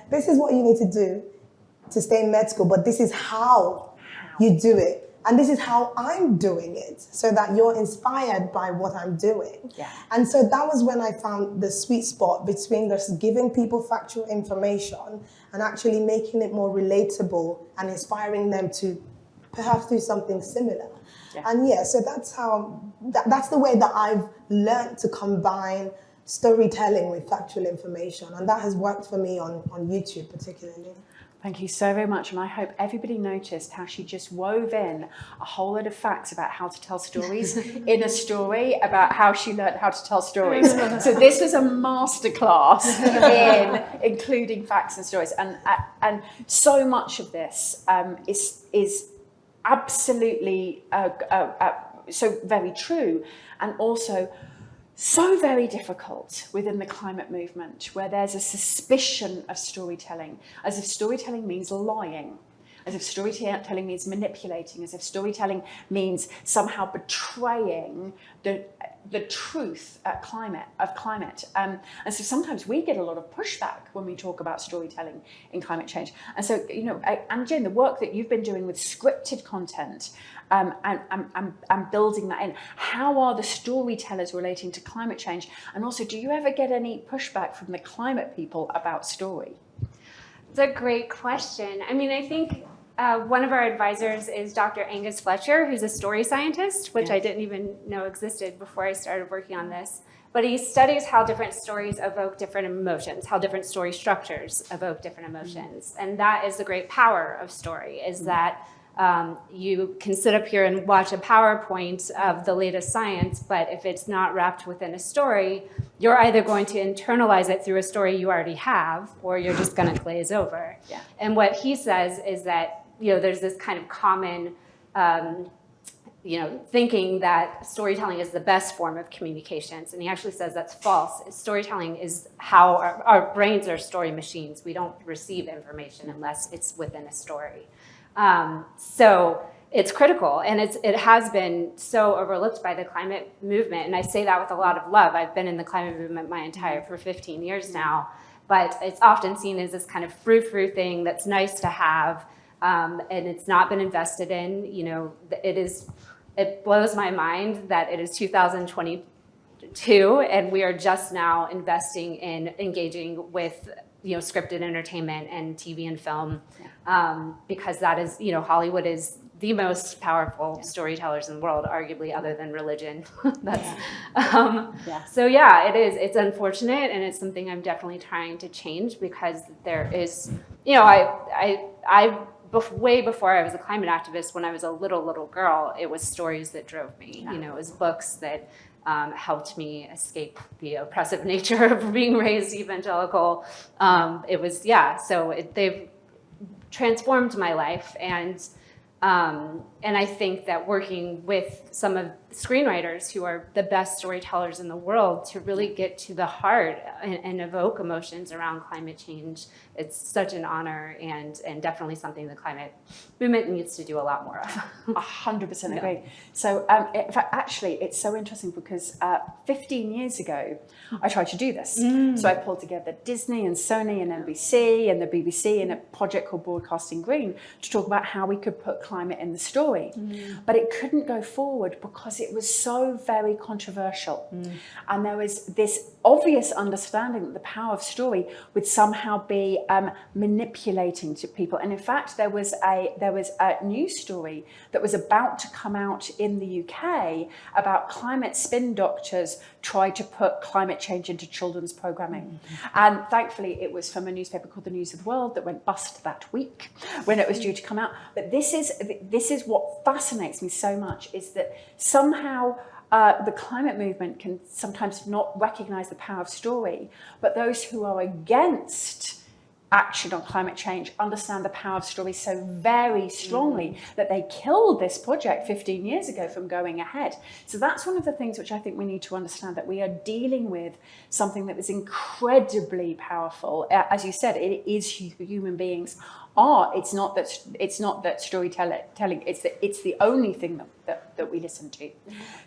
This is what you need to do to stay in med school, but this is how you do it. And this is how I'm doing it, so that you're inspired by what I'm doing. And so that was when I found the sweet spot between just giving people factual information and actually making it more relatable and inspiring them to perhaps do something similar. And yeah, so that's how, that's the way that I've learned to combine storytelling with factual information. And that has worked for me on YouTube particularly. Thank you so very much, and I hope everybody noticed how she just wove in a whole lot of facts about how to tell stories in a story about how she learned how to tell stories. So this was a masterclass in including facts and stories, and so much of this is absolutely so very true, and also so very difficult within the climate movement, where there's a suspicion of storytelling, as if storytelling means lying, as if storytelling means manipulating, as if storytelling means somehow betraying the truth of climate. And so sometimes we get a lot of pushback when we talk about storytelling in climate change. And so, you know, and Jane, the work that you've been doing with scripted content and building that in, how are the storytellers relating to climate change? And also, do you ever get any pushback from the climate people about story? It's a great question. I mean, I think one of our advisors is Dr. Angus Fletcher, who's a story scientist, which I didn't even know existed before I started working on this. But he studies how different stories evoke different emotions, how different story structures evoke different emotions. And that is the great power of story, is that you can sit up here and watch a PowerPoint of the latest science, but if it's not wrapped within a story, you're either going to internalize it through a story you already have, or you're just going to glaze over. And what he says is that, you know, there's this kind of common, you know, thinking that storytelling is the best form of communications, and he actually says that's false. Storytelling is how our brains are story machines. We don't receive information unless it's within a story. So it's critical, and it has been so overlooked by the climate movement, and I say that with a lot of love. I've been in the climate movement for 15 years now, but it's often seen as this kind of frou-frou thing that's nice to have, and it's not been invested in. You know, it blows my mind that it is 2022, and we are just now investing in engaging with, you know, scripted entertainment and TV and film, because that is, you know, Hollywood is the most powerful storytellers in the world, arguably, other than religion. So yeah, it is. It's unfortunate, and it's something I'm definitely trying to change, because there is, you know, way before I was a climate activist, when I was a little girl, it was stories that drove me. You know, it was books that helped me escape the oppressive nature of being raised evangelical. It was, they've transformed my life, and I think that working with some of the screenwriters who are the best storytellers in the world to really get to the heart and evoke emotions around climate change, it's such an honor, and definitely something the climate movement needs to do a lot more of. 100% agree. So in fact, actually, it's so interesting, because 15 years ago, I tried to do this. So I pulled together Disney and Sony and NBC and the BBC in a project called Broadcasting Green to talk about how we could put climate in the story. But it couldn't go forward because it was so very controversial. And there was this obvious understanding that the power of story would somehow be manipulating to people. And in fact, there was a news story that was about to come out in the UK about climate spin doctors try to put climate change into children's programming. And thankfully, it was from a newspaper called The News of the World that went bust that week when it was due to come out. But this is what fascinates me so much, is that somehow the climate movement can sometimes not recognize the power of story, but those who are against action on climate change understand the power of story so very strongly that they killed this project 15 years ago from going ahead. So that's one of the things which I think we need to understand, that we are dealing with something that is incredibly powerful. As you said, it is human beings are. It's not that storytelling. It's the only thing that we listen to.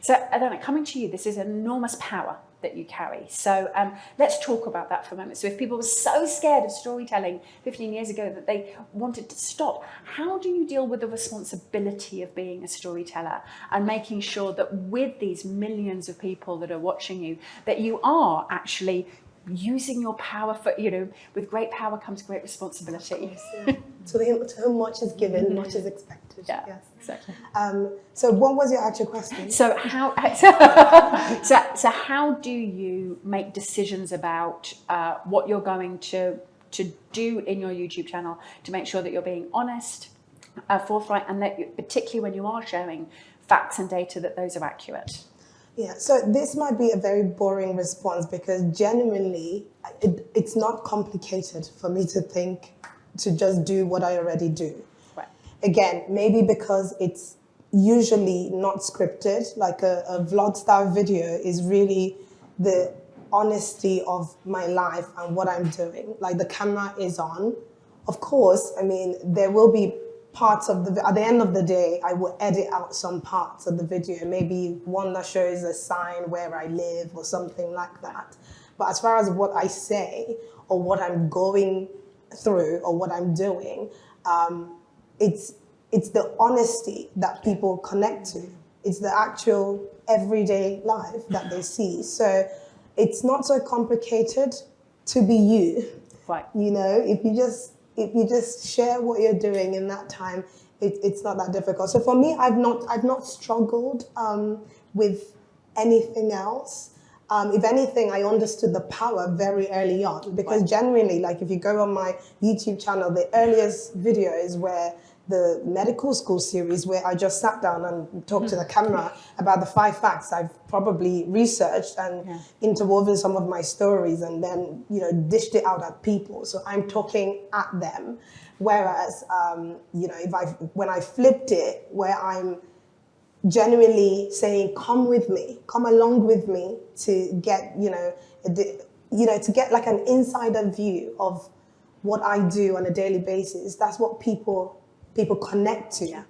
So Adana, coming to you, this is enormous power that you carry. So let's talk about that for a moment. So if people were so scared of storytelling 15 years ago that they wanted to stop, how do you deal with the responsibility of being a storyteller and making sure that with these millions of people that are watching you, that you are actually using your power for, with great power comes great responsibility. To whom much is given, much is expected. Yeah, yes. exactly. So what was your actual question? So how how do you make decisions about what you're going to do in your YouTube channel to make sure that you're being honest, forthright, and that particularly when you are sharing facts and data, that those are accurate? Yeah, so this might be a very boring response because genuinely it's not complicated for me to think to just do what I already do. Right. Again, maybe because it's usually not scripted, like a vlog style video is really the honesty of my life and what I'm doing. Like the camera is on. Of course, I mean, there will be parts of at the end of the day, I will edit out some parts of the video, maybe one that shows a sign where I live or something like that. But as far as what I say or what I'm going through or what I'm doing, it's the honesty that people connect to. It's the actual everyday life that they see. So it's not so complicated to be you. Right. If you just share what you're doing in that time, it's not that difficult. So for me, I've not struggled with anything else. If anything, I understood the power very early on because generally, like if you go on my YouTube channel, the earliest videos were the medical school series where I just sat down and talked to the camera about the 5 facts I've probably researched and interwoven some of my stories and then, dished it out at people. So I'm talking at them. Whereas, when I flipped it, where I'm genuinely saying, come with me, come along with me to get, to get like an insider view of what I do on a daily basis. That's what people connect to,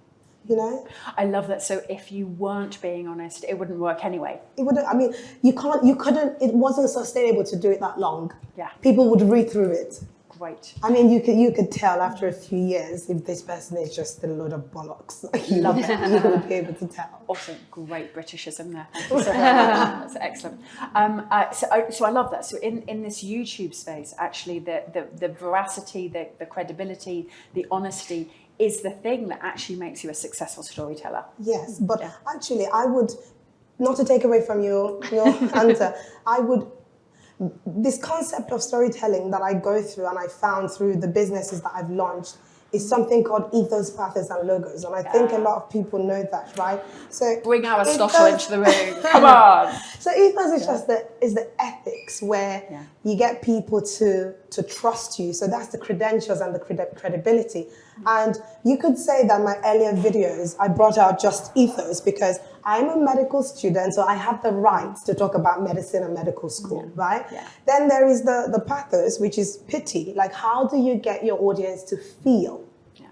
I love that. So if you weren't being honest, it wouldn't work anyway. It wouldn't, I mean, you couldn't, it wasn't sustainable to do it that long. Yeah. People would read through it. Great. I mean, you could tell after a few years if this person is just a load of bollocks. Love it. You would be able to tell. Awesome. Great Britishism there. Thank you so very much. That's excellent. So I love that. So in this YouTube space, actually, the veracity, the credibility, the honesty is the thing that actually makes you a successful storyteller. Yes, but actually, I would, not to take away from your answer, this concept of storytelling that I go through and I found through the businesses that I've launched is something called ethos, pathos, and logos. And I think a lot of people know that, right? So bring Aristotle into the room. Come on. So ethos is just the ethics where you get people to trust you. So that's the credentials and the credibility. And you could say that my earlier videos, I brought out just ethos because I'm a medical student, so I have the right to talk about medicine and medical school, right? Yeah. Then there is the pathos, which is pity. Like, how do you get your audience to feel,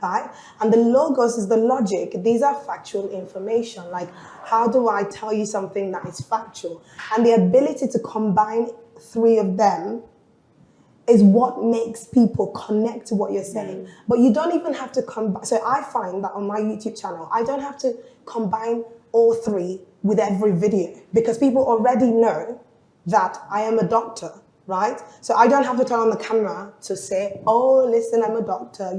right? And the logos is the logic. These are factual information. Like, how do I tell you something that is factual? And the ability to combine 3 of them is what makes people connect to what you're saying. But you don't even have to combine. So I find that on my YouTube channel, I don't have to combine all 3 with every video because people already know that I am a doctor, right? So I don't have to turn on the camera to say, oh, listen, I'm a doctor,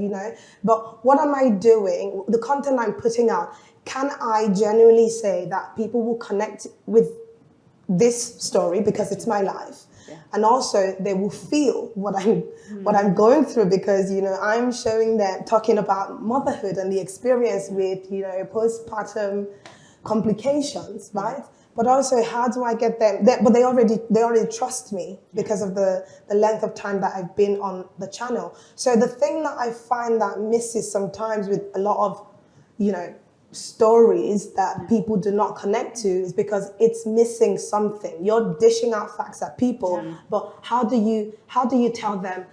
But what am I doing? The content I'm putting out, can I genuinely say that people will connect with this story because it's my life? And also they will feel what I'm going through because, I'm showing them, talking about motherhood and the experience with, postpartum complications, right? But also, how do I get them? But they already trust me because of the length of time that I've been on the channel. So the thing that I find that misses sometimes with a lot of, stories that people do not connect to is because it's missing something. You're dishing out facts at people, but how do you tell them?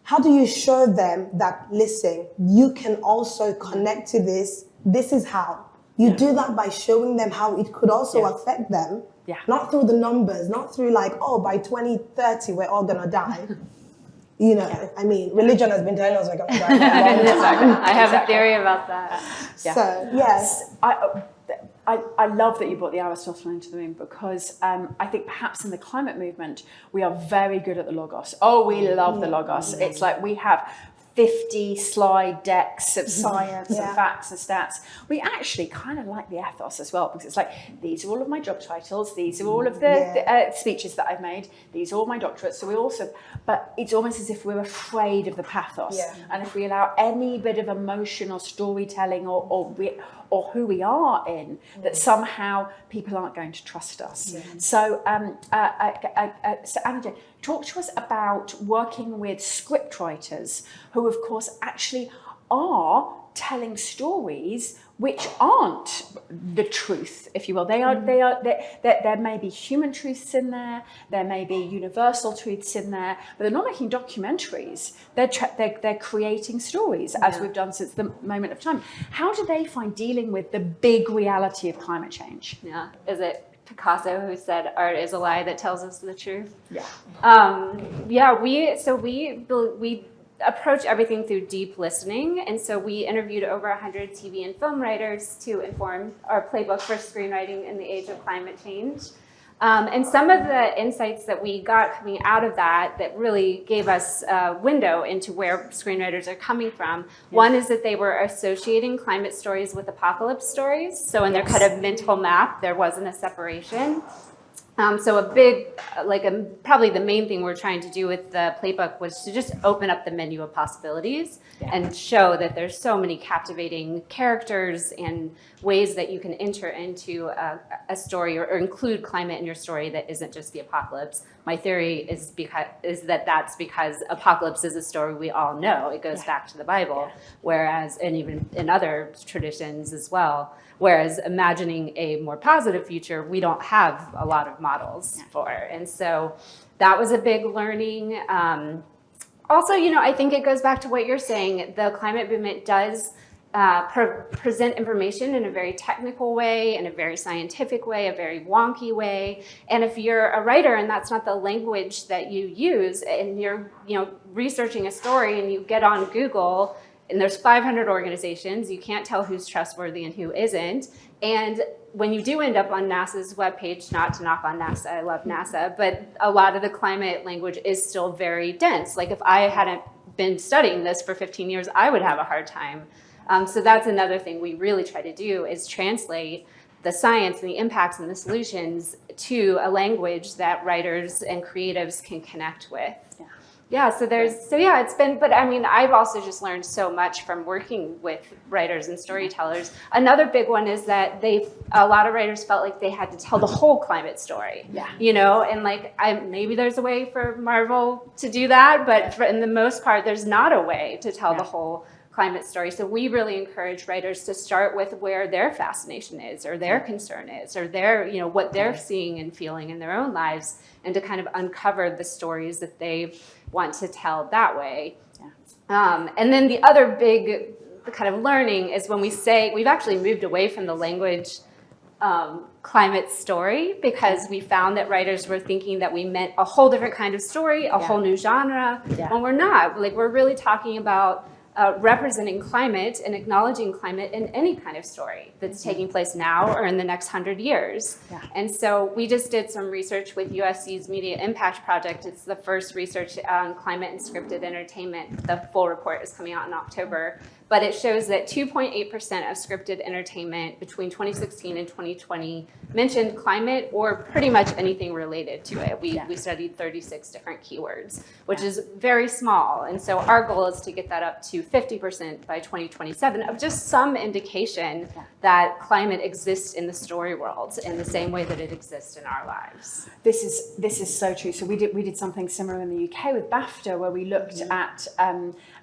How do you show them that, listen, you can also connect to this? This is how. You do that by showing them how it could also affect them, not through the numbers, not through like, oh, by 2030, we're all gonna die. I mean, religion has been telling us we're gonna die for a long time. I have a theory about that. So, yes. I love that you brought the Aristotle into the room, because I think perhaps in the climate movement, we are very good at the logos. Oh, we love the logos. It's like we have 50 slide decks of science and facts and stats. We actually kind of like the ethos as well, because it's like, these are all of my job titles, these are all of the speeches that I've made, these are all my doctorates. So we also, but it's almost as if we're afraid of the pathos. And if we allow any bit of emotional storytelling or who we are in, that somehow people aren't going to trust us. So, so Anna, talk to us about working with script writers who, of course, actually are telling stories which aren't the truth, if you will. There may be human truths in there, there may be universal truths in there, but they're not making documentaries. They're creating stories, as we've done since the moment of time. How do they find dealing with the big reality of climate change? Yeah, is it Picasso who said art is a lie that tells us the truth? We approach everything through deep listening, and so we interviewed over 100 TV and film writers to inform our playbook for screenwriting in the age of climate change. And some of the insights that we got coming out of that really gave us a window into where screenwriters are coming from. One is that they were associating climate stories with apocalypse stories. So in their kind of mental map, there wasn't a separation. So a big, probably the main thing we're trying to do with the playbook was to just open up the menu of possibilities and show that there's so many captivating characters and ways that you can enter into a story or include climate in your story that isn't just the apocalypse. My theory is that's because apocalypse is a story we all know. It goes back to the Bible, whereas, and even in other traditions as well. Whereas imagining a more positive future, we don't have a lot of models for. And so that was a big learning. Also, I think it goes back to what you're saying. The climate movement does present information in a very technical way, in a very scientific way, a very wonky way. And if you're a writer and that's not the language that you use, and you're researching a story and you get on Google, and there's 500 organizations, you can't tell who's trustworthy and who isn't. And when you do end up on NASA's webpage, not to knock on NASA, I love NASA, but a lot of the climate language is still very dense. Like if I hadn't been studying this for 15 years, I would have a hard time. So that's another thing we really try to do, is translate the science and the impacts and the solutions to a language that writers and creatives can connect with. It's been, but I mean, I've also just learned so much from working with writers and storytellers. Another big one is that a lot of writers felt like they had to tell the whole climate story, and maybe there's a way for Marvel to do that, but for the most part, there's not a way to tell the whole climate story. So we really encourage writers to start with where their fascination is, or their concern is, or their, what they're seeing and feeling in their own lives, and to kind of uncover the stories that they want to tell that way. And then the other big kind of learning is when we say, we've actually moved away from the language climate story, because we found that writers were thinking that we meant a whole different kind of story, a whole new genre, when we're not. Like, we're really talking about representing climate and acknowledging climate in any kind of story that's taking place now or in the next 100 years. And so we just did some research with USC's Media Impact Project. It's the first research on climate and scripted entertainment. The full report is coming out in October. But it shows that 2.8% of scripted entertainment between 2016 and 2020 mentioned climate or pretty much anything related to it. We studied 36 different keywords, which is very small. And so our goal is to get that up to 50% by 2027 of just some indication that climate exists in the story world in the same way that it exists in our lives. This is so true. So we did something similar in the UK with BAFTA, where we looked at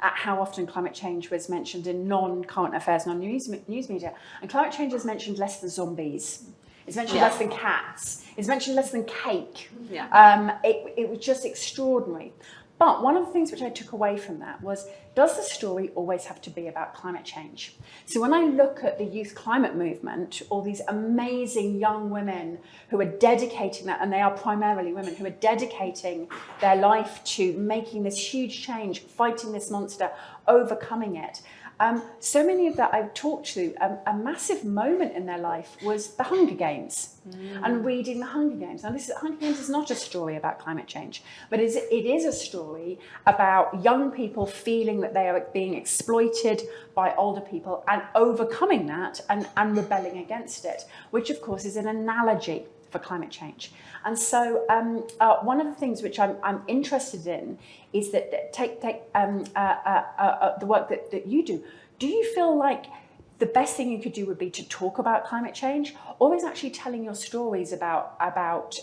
how often climate change was mentioned in non-current affairs, non-news media. And climate change is mentioned less than zombies. It's mentioned less than cats. It's mentioned less than cake. It was just extraordinary. But one of the things which I took away from that was, does the story always have to be about climate change? So when I look at the youth climate movement, all these amazing young women who are dedicating that, and they are primarily women who are dedicating their life to making this huge change, fighting this monster, overcoming it, So many of that I've talked to, a massive moment in their life was the Hunger Games and reading the Hunger Games. Now, Hunger Games is not a story about climate change, but it is a story about young people feeling that they are being exploited by older people and overcoming that and rebelling against it, which of course is an analogy for climate change. And so one of the things which I'm interested in is that take the work that you do. Do you feel like the best thing you could do would be to talk about climate change, or is actually telling your stories about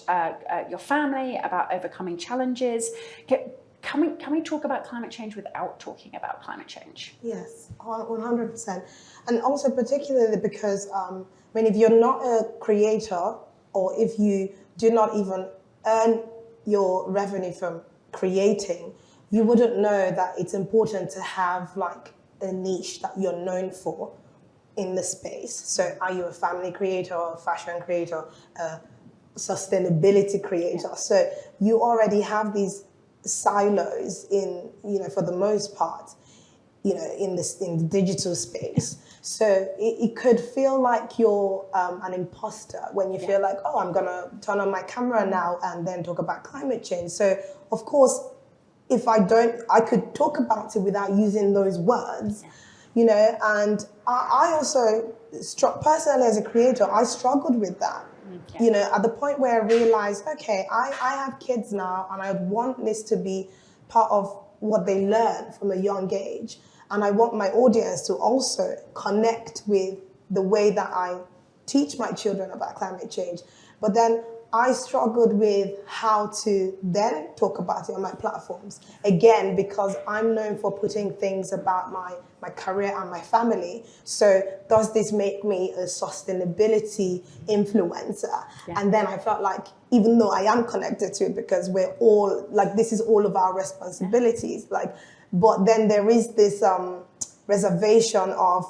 your family, about overcoming challenges? Can we talk about climate change without talking about climate change? Yes, 100%. And also particularly because, if you're not a creator, or if you do not even earn your revenue from creating, you wouldn't know that it's important to have like a niche that you're known for in the space. So are you a family creator, or a fashion creator, a sustainability creator? So you already have these silos in, for the most part, in the digital space. So it could feel like you're an imposter when you feel like, oh, I'm gonna turn on my camera now and then talk about climate change. So of course, if I could talk about it without using those words, and I also, personally as a creator, I struggled with that. At the point where I realized, okay, I have kids now and I want this to be part of what they learn from a young age. And I want my audience to also connect with the way that I teach my children about climate change. But then I struggled with how to then talk about it on my platforms. Again, because I'm known for putting things about my career and my family. So does this make me a sustainability influencer? Yeah. And then I felt like, even though I am connected to it because we're all, like, this is all of our responsibilities, but then there is this reservation of,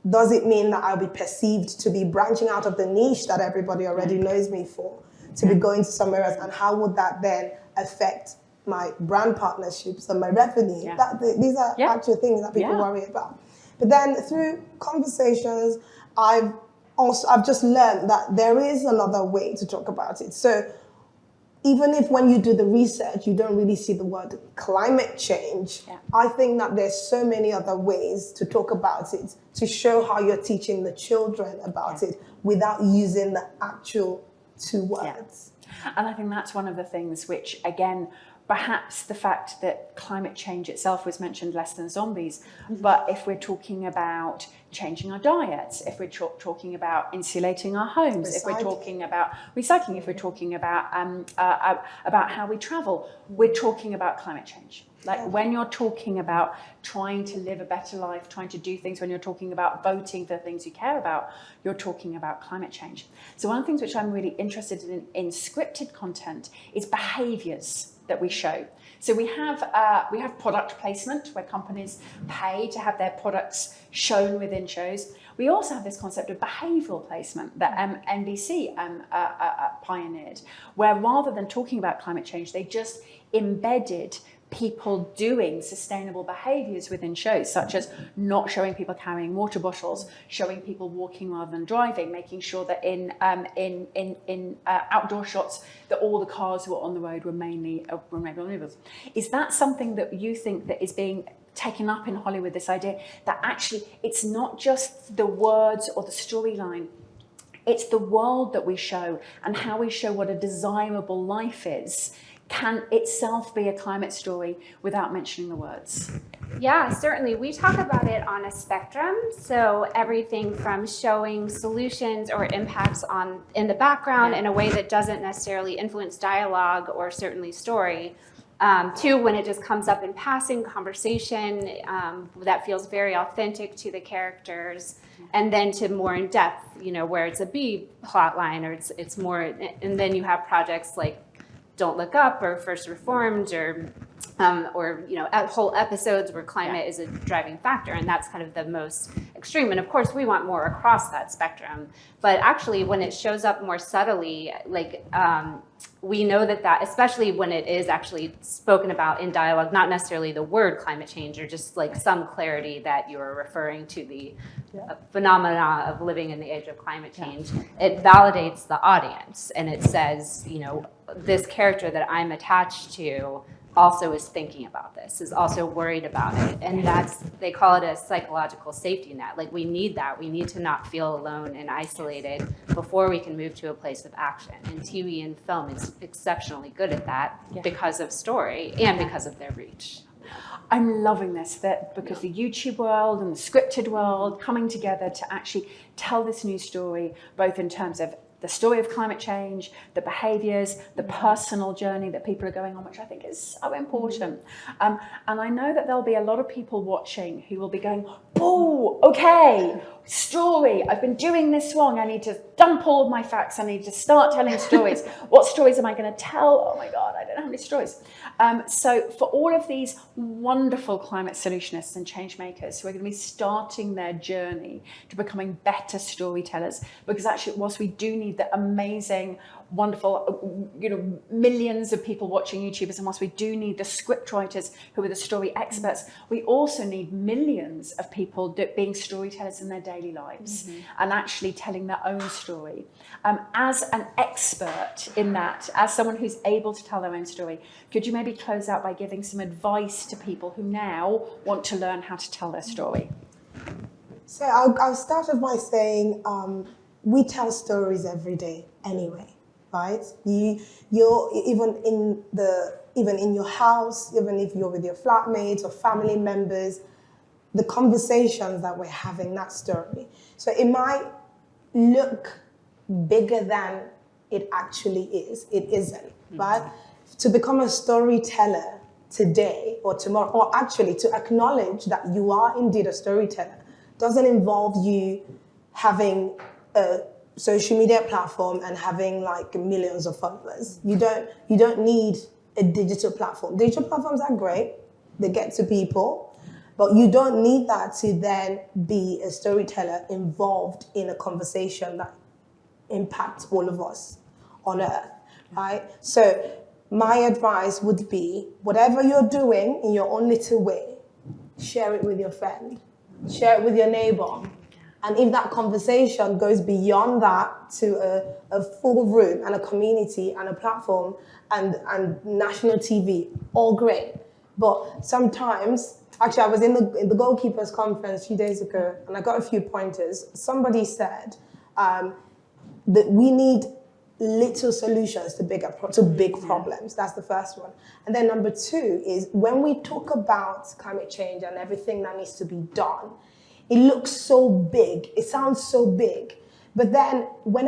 does it mean that I'll be perceived to be branching out of the niche that everybody already knows me for, to be going to somewhere else? And how would that then affect my brand partnerships and my revenue? Yeah. These are actual things that people worry about. But then through conversations, I've just learned that there is another way to talk about it. So even if when you do the research, you don't really see the word climate change, I think that there's so many other ways to talk about it, to show how you're teaching the children about it without using the actual two words. And I think that's one of the things which, again, perhaps the fact that climate change itself was mentioned less than zombies, but if we're talking about changing our diets, if we're talking about insulating our homes, if we're talking about recycling, if we're talking about how we travel, we're talking about climate change. When you're talking about trying to live a better life, trying to do things, when you're talking about voting for things you care about, you're talking about climate change. So one of the things which I'm really interested in scripted content is behaviours that we show. So we have product placement where companies pay to have their products shown within shows. We also have this concept of behavioural placement that NBC pioneered, where rather than talking about climate change, they just embedded people doing sustainable behaviours within shows, such as not showing people carrying water bottles, showing people walking rather than driving, making sure that in outdoor shots that all the cars who were on the road were mainly renewables. Is that something that you think that is being taken up in Hollywood, this idea that actually it's not just the words or the storyline, it's the world that we show and how we show what a desirable life is can itself be a climate story without mentioning the words? Yeah, certainly. We talk about it on a spectrum. So everything from showing solutions or impacts in the background in a way that doesn't necessarily influence dialogue or certainly story, to when it just comes up in passing conversation that feels very authentic to the characters, and then to more in depth, where it's a B plot line or it's more, and then you have projects like Don't Look Up or First Reformed or whole episodes where climate is a driving factor, and that's kind of the most extreme. And of course, we want more across that spectrum. But actually, when it shows up more subtly, we know that, especially when it is actually spoken about in dialogue, not necessarily the word climate change, or just like some clarity that you're referring to the phenomena of living in the age of climate change, it validates the audience, and it says, you know, this character that I'm attached to also is thinking about this, is also worried about it. And that's, they call it a psychological safety net. Like, we need that. We need to not feel alone and isolated before we can move to a place of action. And TV and film is exceptionally good at that because of story and because of their reach. I'm loving this, that because the YouTube world and the scripted world coming together to actually tell this new story, both in terms of the story of climate change, the behaviours, the personal journey that people are going on, which I think is so important. And I know that there'll be a lot of people watching who will be going, oh, okay, story, I've been doing this wrong. I need to dump all of my facts. I need to start telling stories. What stories am I going to tell? Oh my God, I don't have any stories. So for all of these wonderful climate solutionists and change makers who are going to be starting their journey to becoming better storytellers, because actually whilst we do need the amazing, wonderful, you know, millions of people watching YouTubers, and whilst we do need the script writers who are the story experts, we also need millions of people being storytellers in their daily lives and actually telling their own story. As an expert in that, as someone who's able to tell their own story, could you maybe close out by giving some advice to people who now want to learn how to tell their story? So I'll start off by saying we tell stories every day anyway, right? You're even in your house, even if you're with your flatmates or family members, the conversations that we're having, that story. So it might look bigger than it actually is. It isn't, right? To become a storyteller today or tomorrow, or actually to acknowledge that you are indeed a storyteller, doesn't involve you having a social media platform and having like millions of followers. You don't need a digital platform. Digital platforms are great, they get to people, but you don't need that to then be a storyteller involved in a conversation that impacts all of us on Earth, right? So my advice would be, whatever you're doing in your own little way, share it with your friend, share it with your neighbor. And if that conversation goes beyond that to a full room and a community and a platform and national TV, all great. But sometimes, actually I was in the goalkeepers conference a few days ago and I got a few pointers. Somebody said that we need little solutions to big problems. That's the first one. And then number two is, when we talk about climate change and everything that needs to be done, it looks so big, it sounds so big. But then when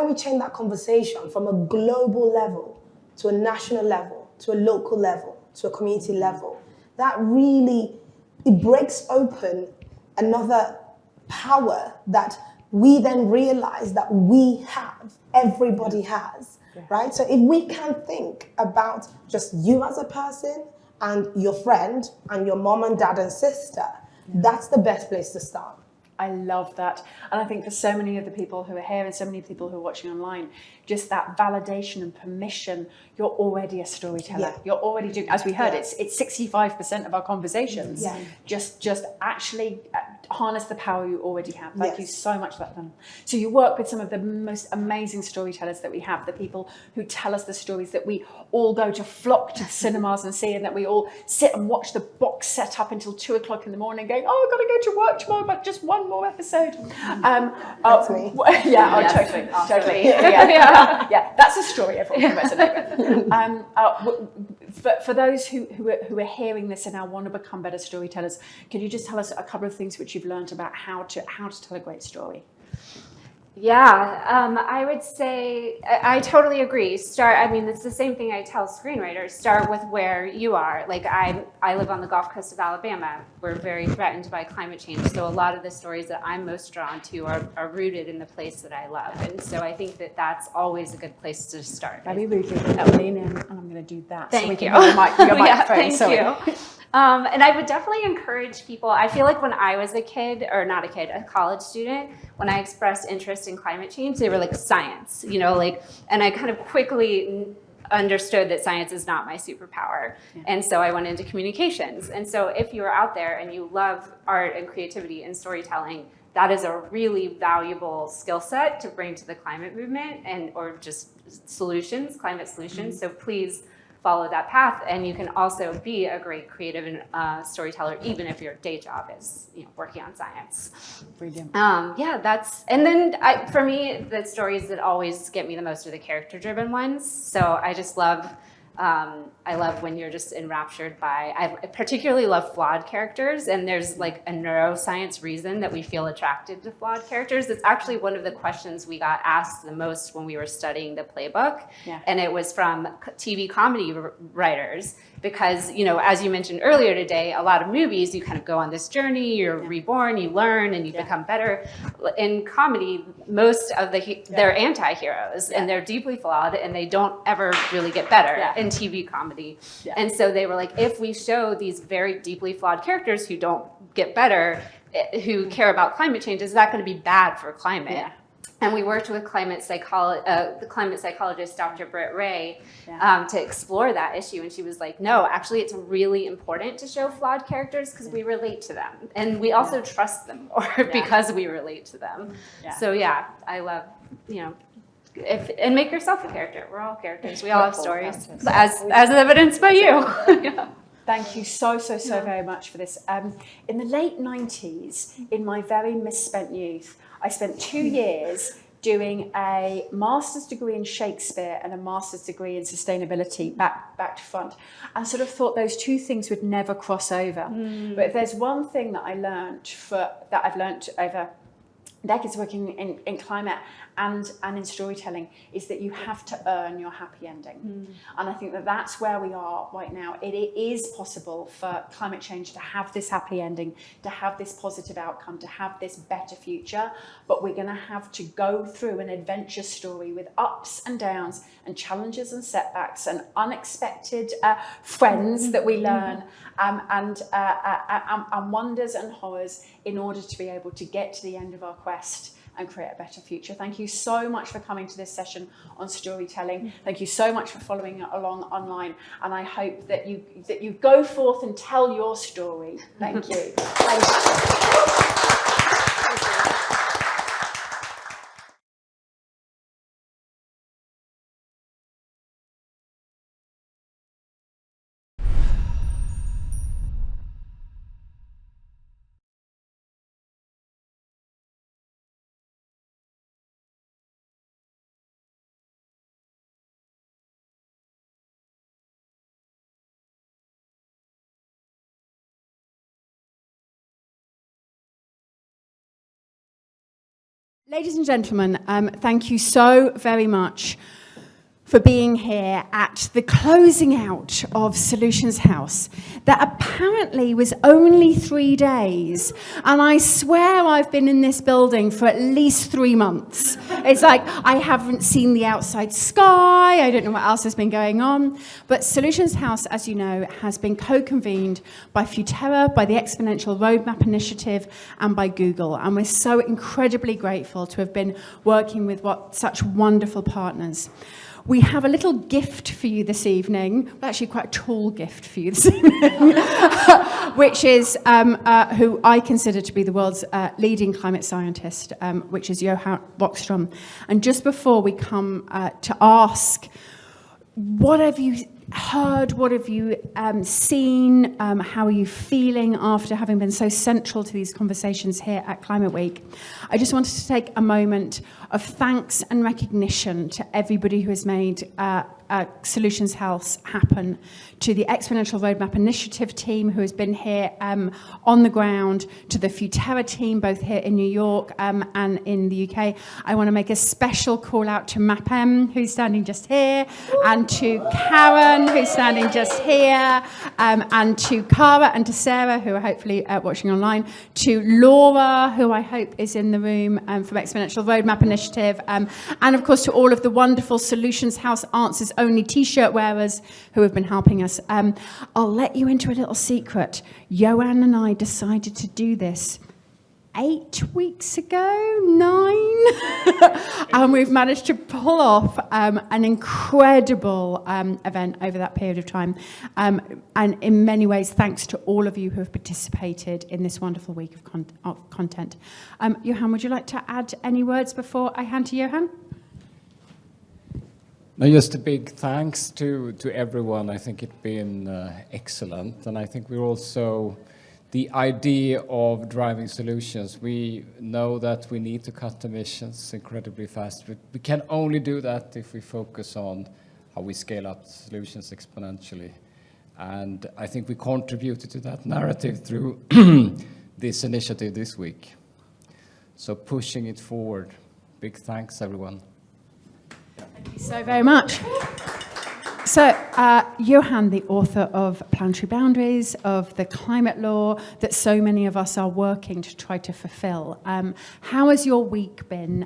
we change that conversation from a global level to a national level, to a local level, to a community level, that really, it breaks open another power that we then realize that we have, everybody has, right? So if we can think about just you as a person and your friend and your mom and dad and sister, that's the best place to start. I love that. And I think for so many of the people who are here and so many people who are watching online, just that validation and permission, you're already a storyteller. Yeah. You're already doing, as we heard, it's 65% of our conversations. Yeah. Just actually harness the power you already have. Thank you so much for that. So you work with some of the most amazing storytellers that we have, the people who tell us the stories that we all go to flock to the cinemas and see, and that we all sit and watch the box set up until 2 o'clock in the morning going, oh, I've got to go to work tomorrow, but just one more episode. That's me. Yeah, Yes, totally. Yeah, that's a story everyone can resonate with. For those who are hearing this and now want to become better storytellers, can you just tell us a couple of things which you've learned about how to tell a great story? Yeah, I would say I totally agree. I mean, it's the same thing I tell screenwriters. Start with where you are. Like I live on the Gulf Coast of Alabama. We're very threatened by climate change. So a lot of the stories that I'm most drawn to are rooted in the place that I love. And so I think that that's always a good place to start. Very rooted. Lean in, and I'm going to do that. Thank so we you. Can have your microphone. Thank you. And I would definitely encourage people. I feel like when I was a kid, or not a kid, a college student, when I expressed interest in climate change, they were like science, you know, like, and I kind of quickly understood that science is not my superpower. And so I went into communications. And so if you're out there and you love art and creativity and storytelling, that is a really valuable skill set to bring to the climate movement or just solutions, climate solutions. So please follow that path, and you can also be a great creative and storyteller, even if your day job is working on science. Brilliant. And then for me, the stories that always get me the most are the character-driven ones. So I just love. I love when you're just enraptured by, I particularly love flawed characters, and there's like a neuroscience reason that we feel attracted to flawed characters. It's actually one of the questions we got asked the most when we were studying the playbook, and it was from TV comedy writers, because, as you mentioned earlier today, a lot of movies, you kind of go on this journey, you're reborn, you learn, and you become better. In comedy, most of they're anti-heroes, and they're deeply flawed, and they don't ever really get better in TV comedy. And so they were like, if we show these very deeply flawed characters who don't get better, who care about climate change, is that going to be bad for climate? And we worked with the climate psychologist, Dr. Britt Ray, to explore that issue. And she was like, no, actually, it's really important to show flawed characters because we relate to them. And we also trust them more because we relate to them. So I love, and make yourself a character. We're all characters. We all have stories, as evidenced by you. Thank you so very much for this. In the late 90s, in my very misspent youth, I spent 2 years doing a master's degree in Shakespeare and a master's degree in sustainability, back to front, and sort of thought those two things would never cross over. But if there's one thing that I've learned over decades working in climate and in storytelling, is that you have to earn your happy ending. And I think that that's where we are right now. It is possible for climate change to have this happy ending, to have this positive outcome, to have this better future, but we're going to have to go through an adventure story with ups and downs and challenges and setbacks and unexpected friends that we learn, and wonders and horrors, in order to be able to get to the end of our quest and create a better future. Thank you so much for coming to this session on storytelling. Thank you so much for following along online, and I hope that you go forth and tell your story. Thank you. Thank you. Ladies and gentlemen, thank you so very much for being here at the closing out of Solutions House that apparently was only 3 days. And I swear I've been in this building for at least 3 months. It's like I haven't seen the outside sky. I don't know what else has been going on. But Solutions House, as you know, has been co-convened by Futerra, by the Exponential Roadmap Initiative, and by Google. And we're so incredibly grateful to have been working with such wonderful partners. We have a little gift for you this evening, well, actually quite a tall gift for you this evening, which is who I consider to be the world's leading climate scientist, which is Johan Bockström. And just before we come to ask, what have you heard, what have you seen, how are you feeling after having been so central to these conversations here at Climate Week? I just wanted to take a moment of thanks and recognition to everybody who has made Solutions House happen, to the Exponential Roadmap Initiative team who has been here on the ground, to the Futerra team both here in New York and in the UK. I want to make a special call out to Mapem, who's standing just here, and to Karen, who's standing just here, and to Cara and to Sarah, who are hopefully watching online, to Laura, who I hope is in the room from Exponential Roadmap Initiative, and of course to all of the wonderful Solutions House Answers Only t-shirt wearers who have been helping us. I'll let you into a little secret. Johan and I decided to do this 8 weeks ago, 9, and we've managed to pull off an incredible event over that period of time. And in many ways, thanks to all of you who have participated in this wonderful week of content. Johan, would you like to add any words before I hand to Johan? No, just a big thanks to everyone. I think it's been excellent. And I think we're also, the idea of driving solutions, we know that we need to cut emissions incredibly fast. But we can only do that if we focus on how we scale up solutions exponentially. And I think we contributed to that narrative through this initiative this week. So pushing it forward. Big thanks, everyone. Thank you so very much. So, Johan, the author of Planetary Boundaries, of the climate law that so many of us are working to try to fulfill. How has your week been?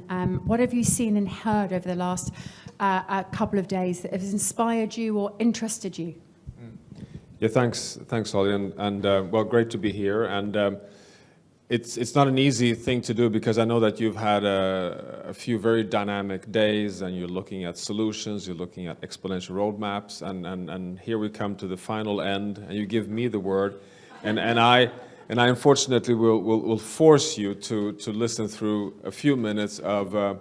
What have you seen and heard over the last couple of days that has inspired you or interested you? Yeah, thanks, Ollie, and well, great to be here. And it's not an easy thing to do because I know that you've had a few very dynamic days, and you're looking at solutions, you're looking at exponential roadmaps, and here we come to the final end, and you give me the word, and I unfortunately will force you to listen through a few minutes of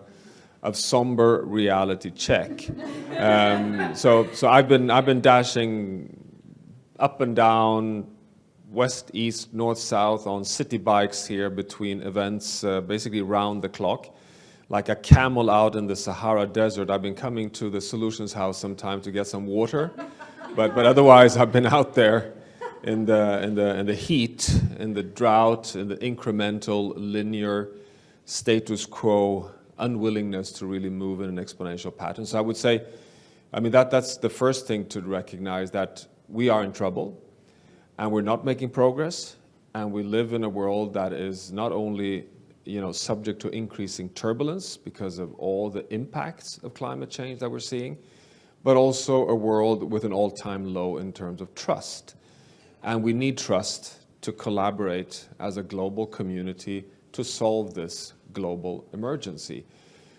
somber reality check. So I've been dashing up and down, west, east, north, south on city bikes here between events, basically round the clock, like a camel out in the Sahara Desert. I've been coming to the Solutions House sometime to get some water, but otherwise I've been out there in the heat, in the drought, in the incremental, linear, status quo unwillingness to really move in an exponential pattern. So I would say, I mean, that's the first thing to recognize, that we are in trouble. And we're not making progress, and we live in a world that is not only, subject to increasing turbulence because of all the impacts of climate change that we're seeing, but also a world with an all-time low in terms of trust. And we need trust to collaborate as a global community to solve this global emergency.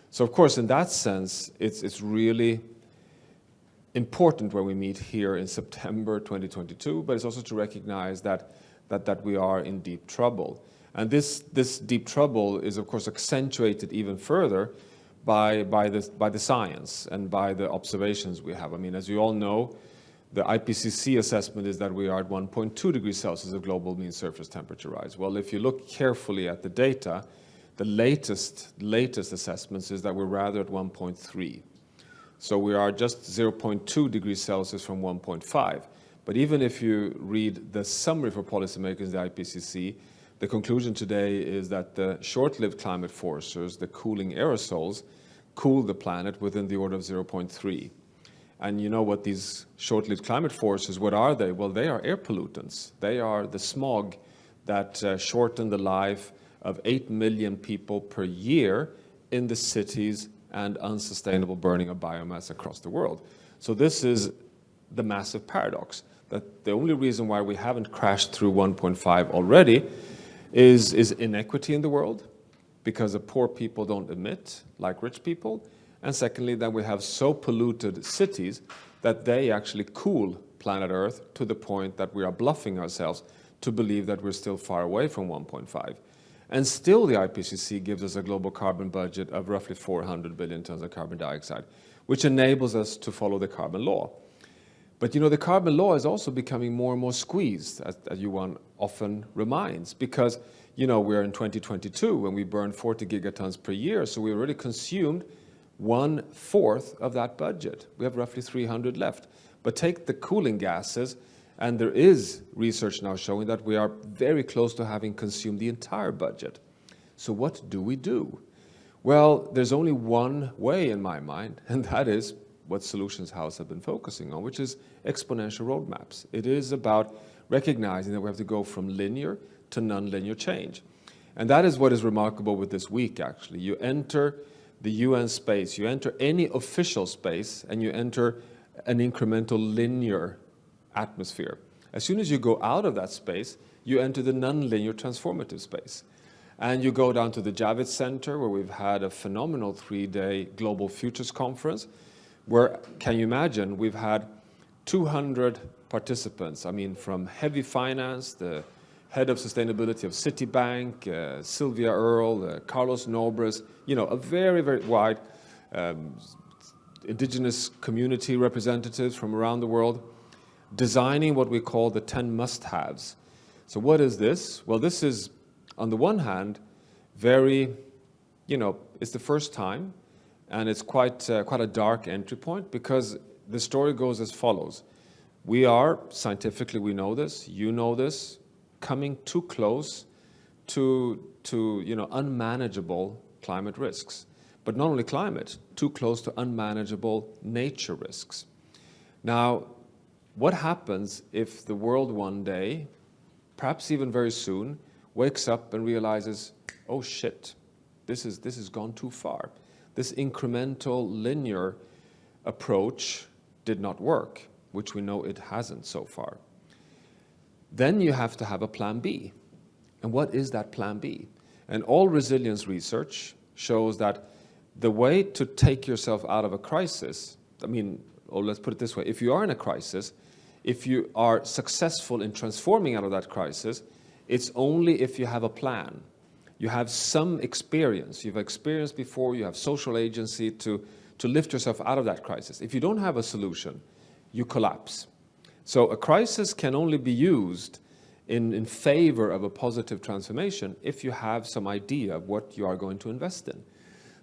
So of course, in that sense, it's really important when we meet here in September 2022, but it's also to recognize that we are in deep trouble. And this deep trouble is, of course, accentuated even further by the science and by the observations we have. I mean, as you all know, the IPCC assessment is that we are at 1.2 degrees Celsius of global mean surface temperature rise. Well, if you look carefully at the data, the latest assessments is that we're rather at 1.3. So we are just 0.2 degrees Celsius from 1.5. But even if you read the summary for policymakers, the IPCC, the conclusion today is that the short-lived climate forces, the cooling aerosols, cool the planet within the order of 0.3. And you know what these short-lived climate forces, what are they? Well, they are air pollutants. They are the smog that shorten the life of 8 million people per year in the cities and unsustainable burning of biomass across the world. So this is the massive paradox, that the only reason why we haven't crashed through 1.5 already is inequity in the world, because the poor people don't emit like rich people, and secondly, that we have so polluted cities that they actually cool planet Earth to the point that we are bluffing ourselves to believe that we're still far away from 1.5. And still the IPCC gives us a global carbon budget of roughly 400 billion tons of carbon dioxide, which enables us to follow the carbon law. But the carbon law is also becoming more and more squeezed, as Johan often reminds, because we're in 2022 when we burn 40 gigatons per year, so we already consumed 1/4 of that budget. We have roughly 300 left. But take the cooling gases, and there is research now showing that we are very close to having consumed the entire budget. So what do we do? Well, there's only one way in my mind, and that is what Solutions House have been focusing on, which is exponential roadmaps. It is about recognizing that we have to go from linear to non-linear change. And that is what is remarkable with this week, actually. You enter the UN space, you enter any official space, and you enter an incremental linear atmosphere. As soon as you go out of that space, you enter the non-linear transformative space. And you go down to the Javits Center, where we've had a phenomenal 3-day Global Futures Conference, where, can you imagine, we've had 200 participants. I mean, from heavy finance, the head of sustainability of Citibank, Sylvia Earle, Carlos Nobres, you know, a very, very wide indigenous community representatives from around the world, designing what we call the 10 must-haves. So what is this? Well, this is, on the one hand, very, you know, it's the first time, and it's quite a dark entry point, because the story goes as follows. We are, scientifically we know this, you know this, coming too close to you know, unmanageable climate risks. But not only climate, too close to unmanageable nature risks. Now, what happens if the world one day, perhaps even very soon, wakes up and realizes, oh shit, this has gone too far. This incremental linear approach did not work, which we know it hasn't so far. Then you have to have a plan B. And what is that plan B? And all resilience research shows that the way to take yourself out of a crisis, I mean, or let's put it this way, if you are in a crisis, if you are successful in transforming out of that crisis, it's only if you have a plan. You have some experience. You've experienced before, you have social agency to lift yourself out of that crisis. If you don't have a solution, you collapse. So a crisis can only be used in favor of a positive transformation if you have some idea of what you are going to invest in.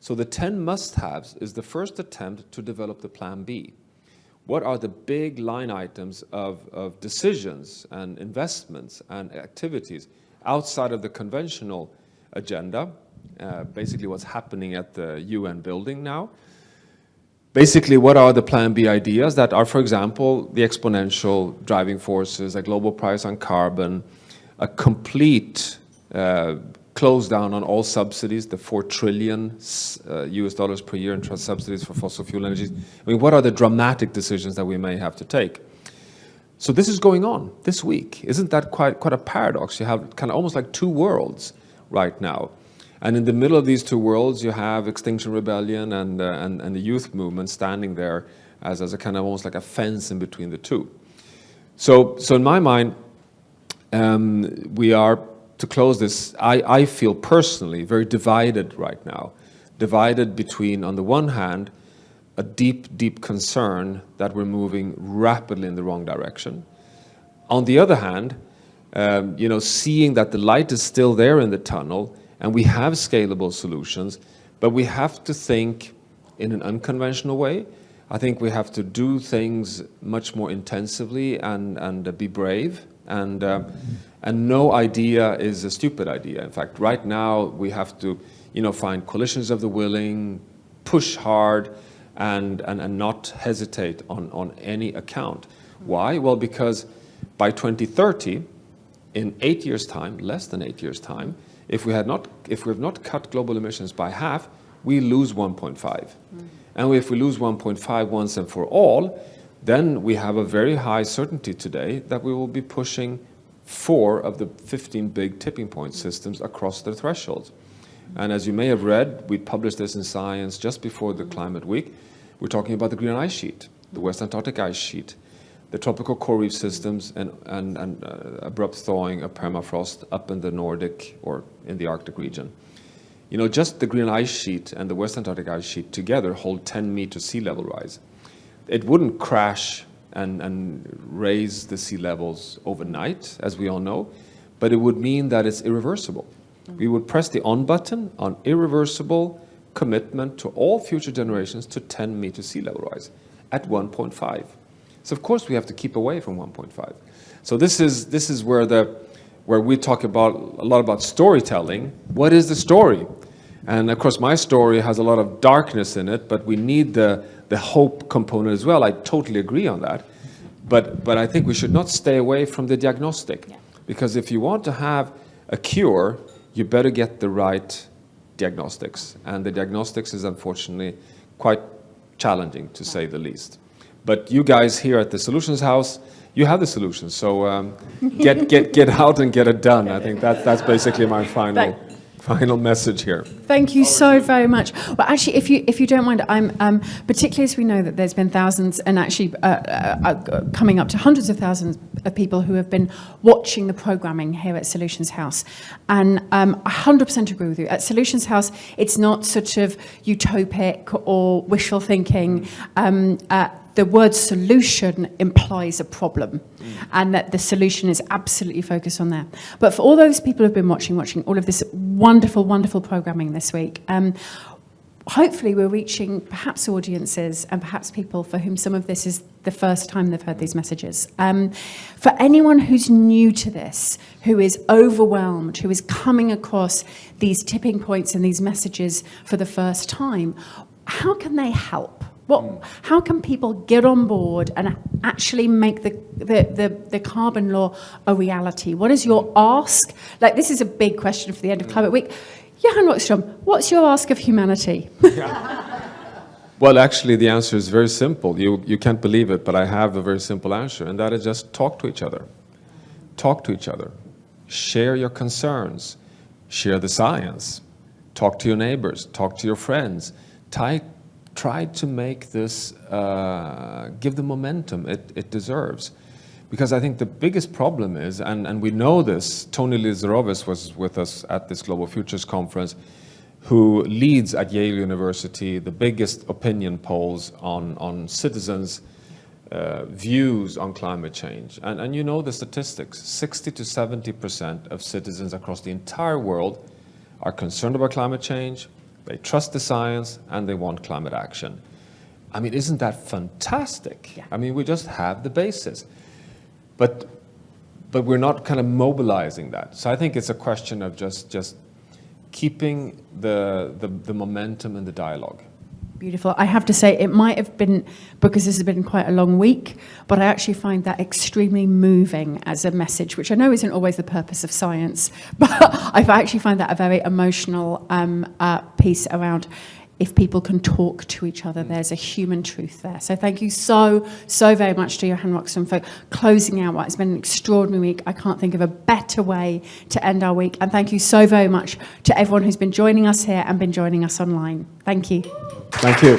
So the 10 must-haves is the first attempt to develop the plan B. What are the big line items of decisions and investments and activities outside of the conventional agenda, basically what's happening at the UN building now? Basically, what are the plan B ideas that are, for example, the exponential driving forces, a global price on carbon, a complete close down on all subsidies, the $4 trillion US dollars per year in subsidies for fossil fuel energies. I mean, what are the dramatic decisions that we may have to take? So this is going on this week. Isn't that quite a paradox? You have kind of almost like two worlds right now. And in the middle of these two worlds, you have Extinction Rebellion and the youth movement standing there as a kind of almost like a fence in between the two. So in my mind, we are, to close this, I feel personally very divided right now. Divided between, on the one hand, a deep, deep concern that we're moving rapidly in the wrong direction. On the other hand, you know, seeing that the light is still there in the tunnel and we have scalable solutions, but we have to think in an unconventional way. I think we have to do things much more intensively and be brave. And no idea is a stupid idea. In fact, right now we have to, you know, find coalitions of the willing, push hard, and not hesitate on any account. Why? Well, because by 2030, in 8 years' time, less than 8 years' time, if we have not cut global emissions by half, we lose 1.5. And if we lose 1.5 once and for all, then we have a very high certainty today that we will be pushing 4 of the 15 big tipping point systems across the thresholds. And as you may have read, we published this in Science just before the Climate Week. We're talking about the Greenland ice sheet, the West Antarctic ice sheet, the tropical coral reef systems, and abrupt thawing of permafrost up in the Nordic or in the Arctic region. You know, just the Greenland ice sheet and the West Antarctic ice sheet together hold 10 meter sea level rise. It wouldn't crash and raise the sea levels overnight, as we all know, but it would mean that it's irreversible. We would press the on button on irreversible commitment to all future generations to 10 meter sea level rise at 1.5. So of course we have to keep away from 1.5. So this is where we talk about a lot about storytelling. What is the story? And of course my story has a lot of darkness in it, but we need the hope component as well. I totally agree on that. But I think we should not stay away from the diagnostic. Yeah. Because if you want to have a cure, you better get the right diagnostics. And the diagnostics is unfortunately quite challenging, to say the least. But you guys here at the Solutions House, you have the solutions. So get out and get it done. I think that's basically my final final message here. Thank you so very much. Well, actually, if you don't mind, I'm particularly as we know that there's been thousands and actually coming up to hundreds of thousands of people who have been watching the programming here at Solutions House, and I 100% agree with you. At Solutions House, it's not sort of utopic or wishful thinking. The word solution implies a problem, and that the solution is absolutely focused on that. But for all those people who've been watching all of this wonderful, wonderful programming this week, hopefully we're reaching perhaps audiences and perhaps people for whom some of this is the first time they've heard these messages. For anyone who's new to this, who is overwhelmed, who is coming across these tipping points and these messages for the first time, how can they help? How can people get on board and actually make the carbon law a reality? What is your ask? Like, this is a big question for the end of Climate Week. Johan Rockström, what's your ask of humanity? Well, actually, the answer is very simple. You can't believe it, but I have a very simple answer, and that is just talk to each other. Talk to each other. Share your concerns. Share the science. Talk to your neighbors. Talk to your friends. Try to make this, give the momentum it deserves. Because I think the biggest problem is, and we know this, Tony Lizarovis was with us at this Global Futures Conference, who leads at Yale University the biggest opinion polls on citizens' views on climate change. And you know the statistics, 60 to 70% of citizens across the entire world are concerned about climate change, they trust the science, and they want climate action. I mean, isn't that fantastic? Yeah. I mean, we just have the basis. But we're not kind of mobilizing that. So I think it's a question of just keeping the momentum and the dialogue. Beautiful. I have to say, it might have been, because this has been quite a long week, but I actually find that extremely moving as a message, which I know isn't always the purpose of science, but I actually find that a very emotional piece around if people can talk to each other, there's a human truth there. So thank you so very much to Johan Rockström for closing out what has been an extraordinary week. I can't think of a better way to end our week. And thank you so very much to everyone who's been joining us here and been joining us online. Thank you. Thank you.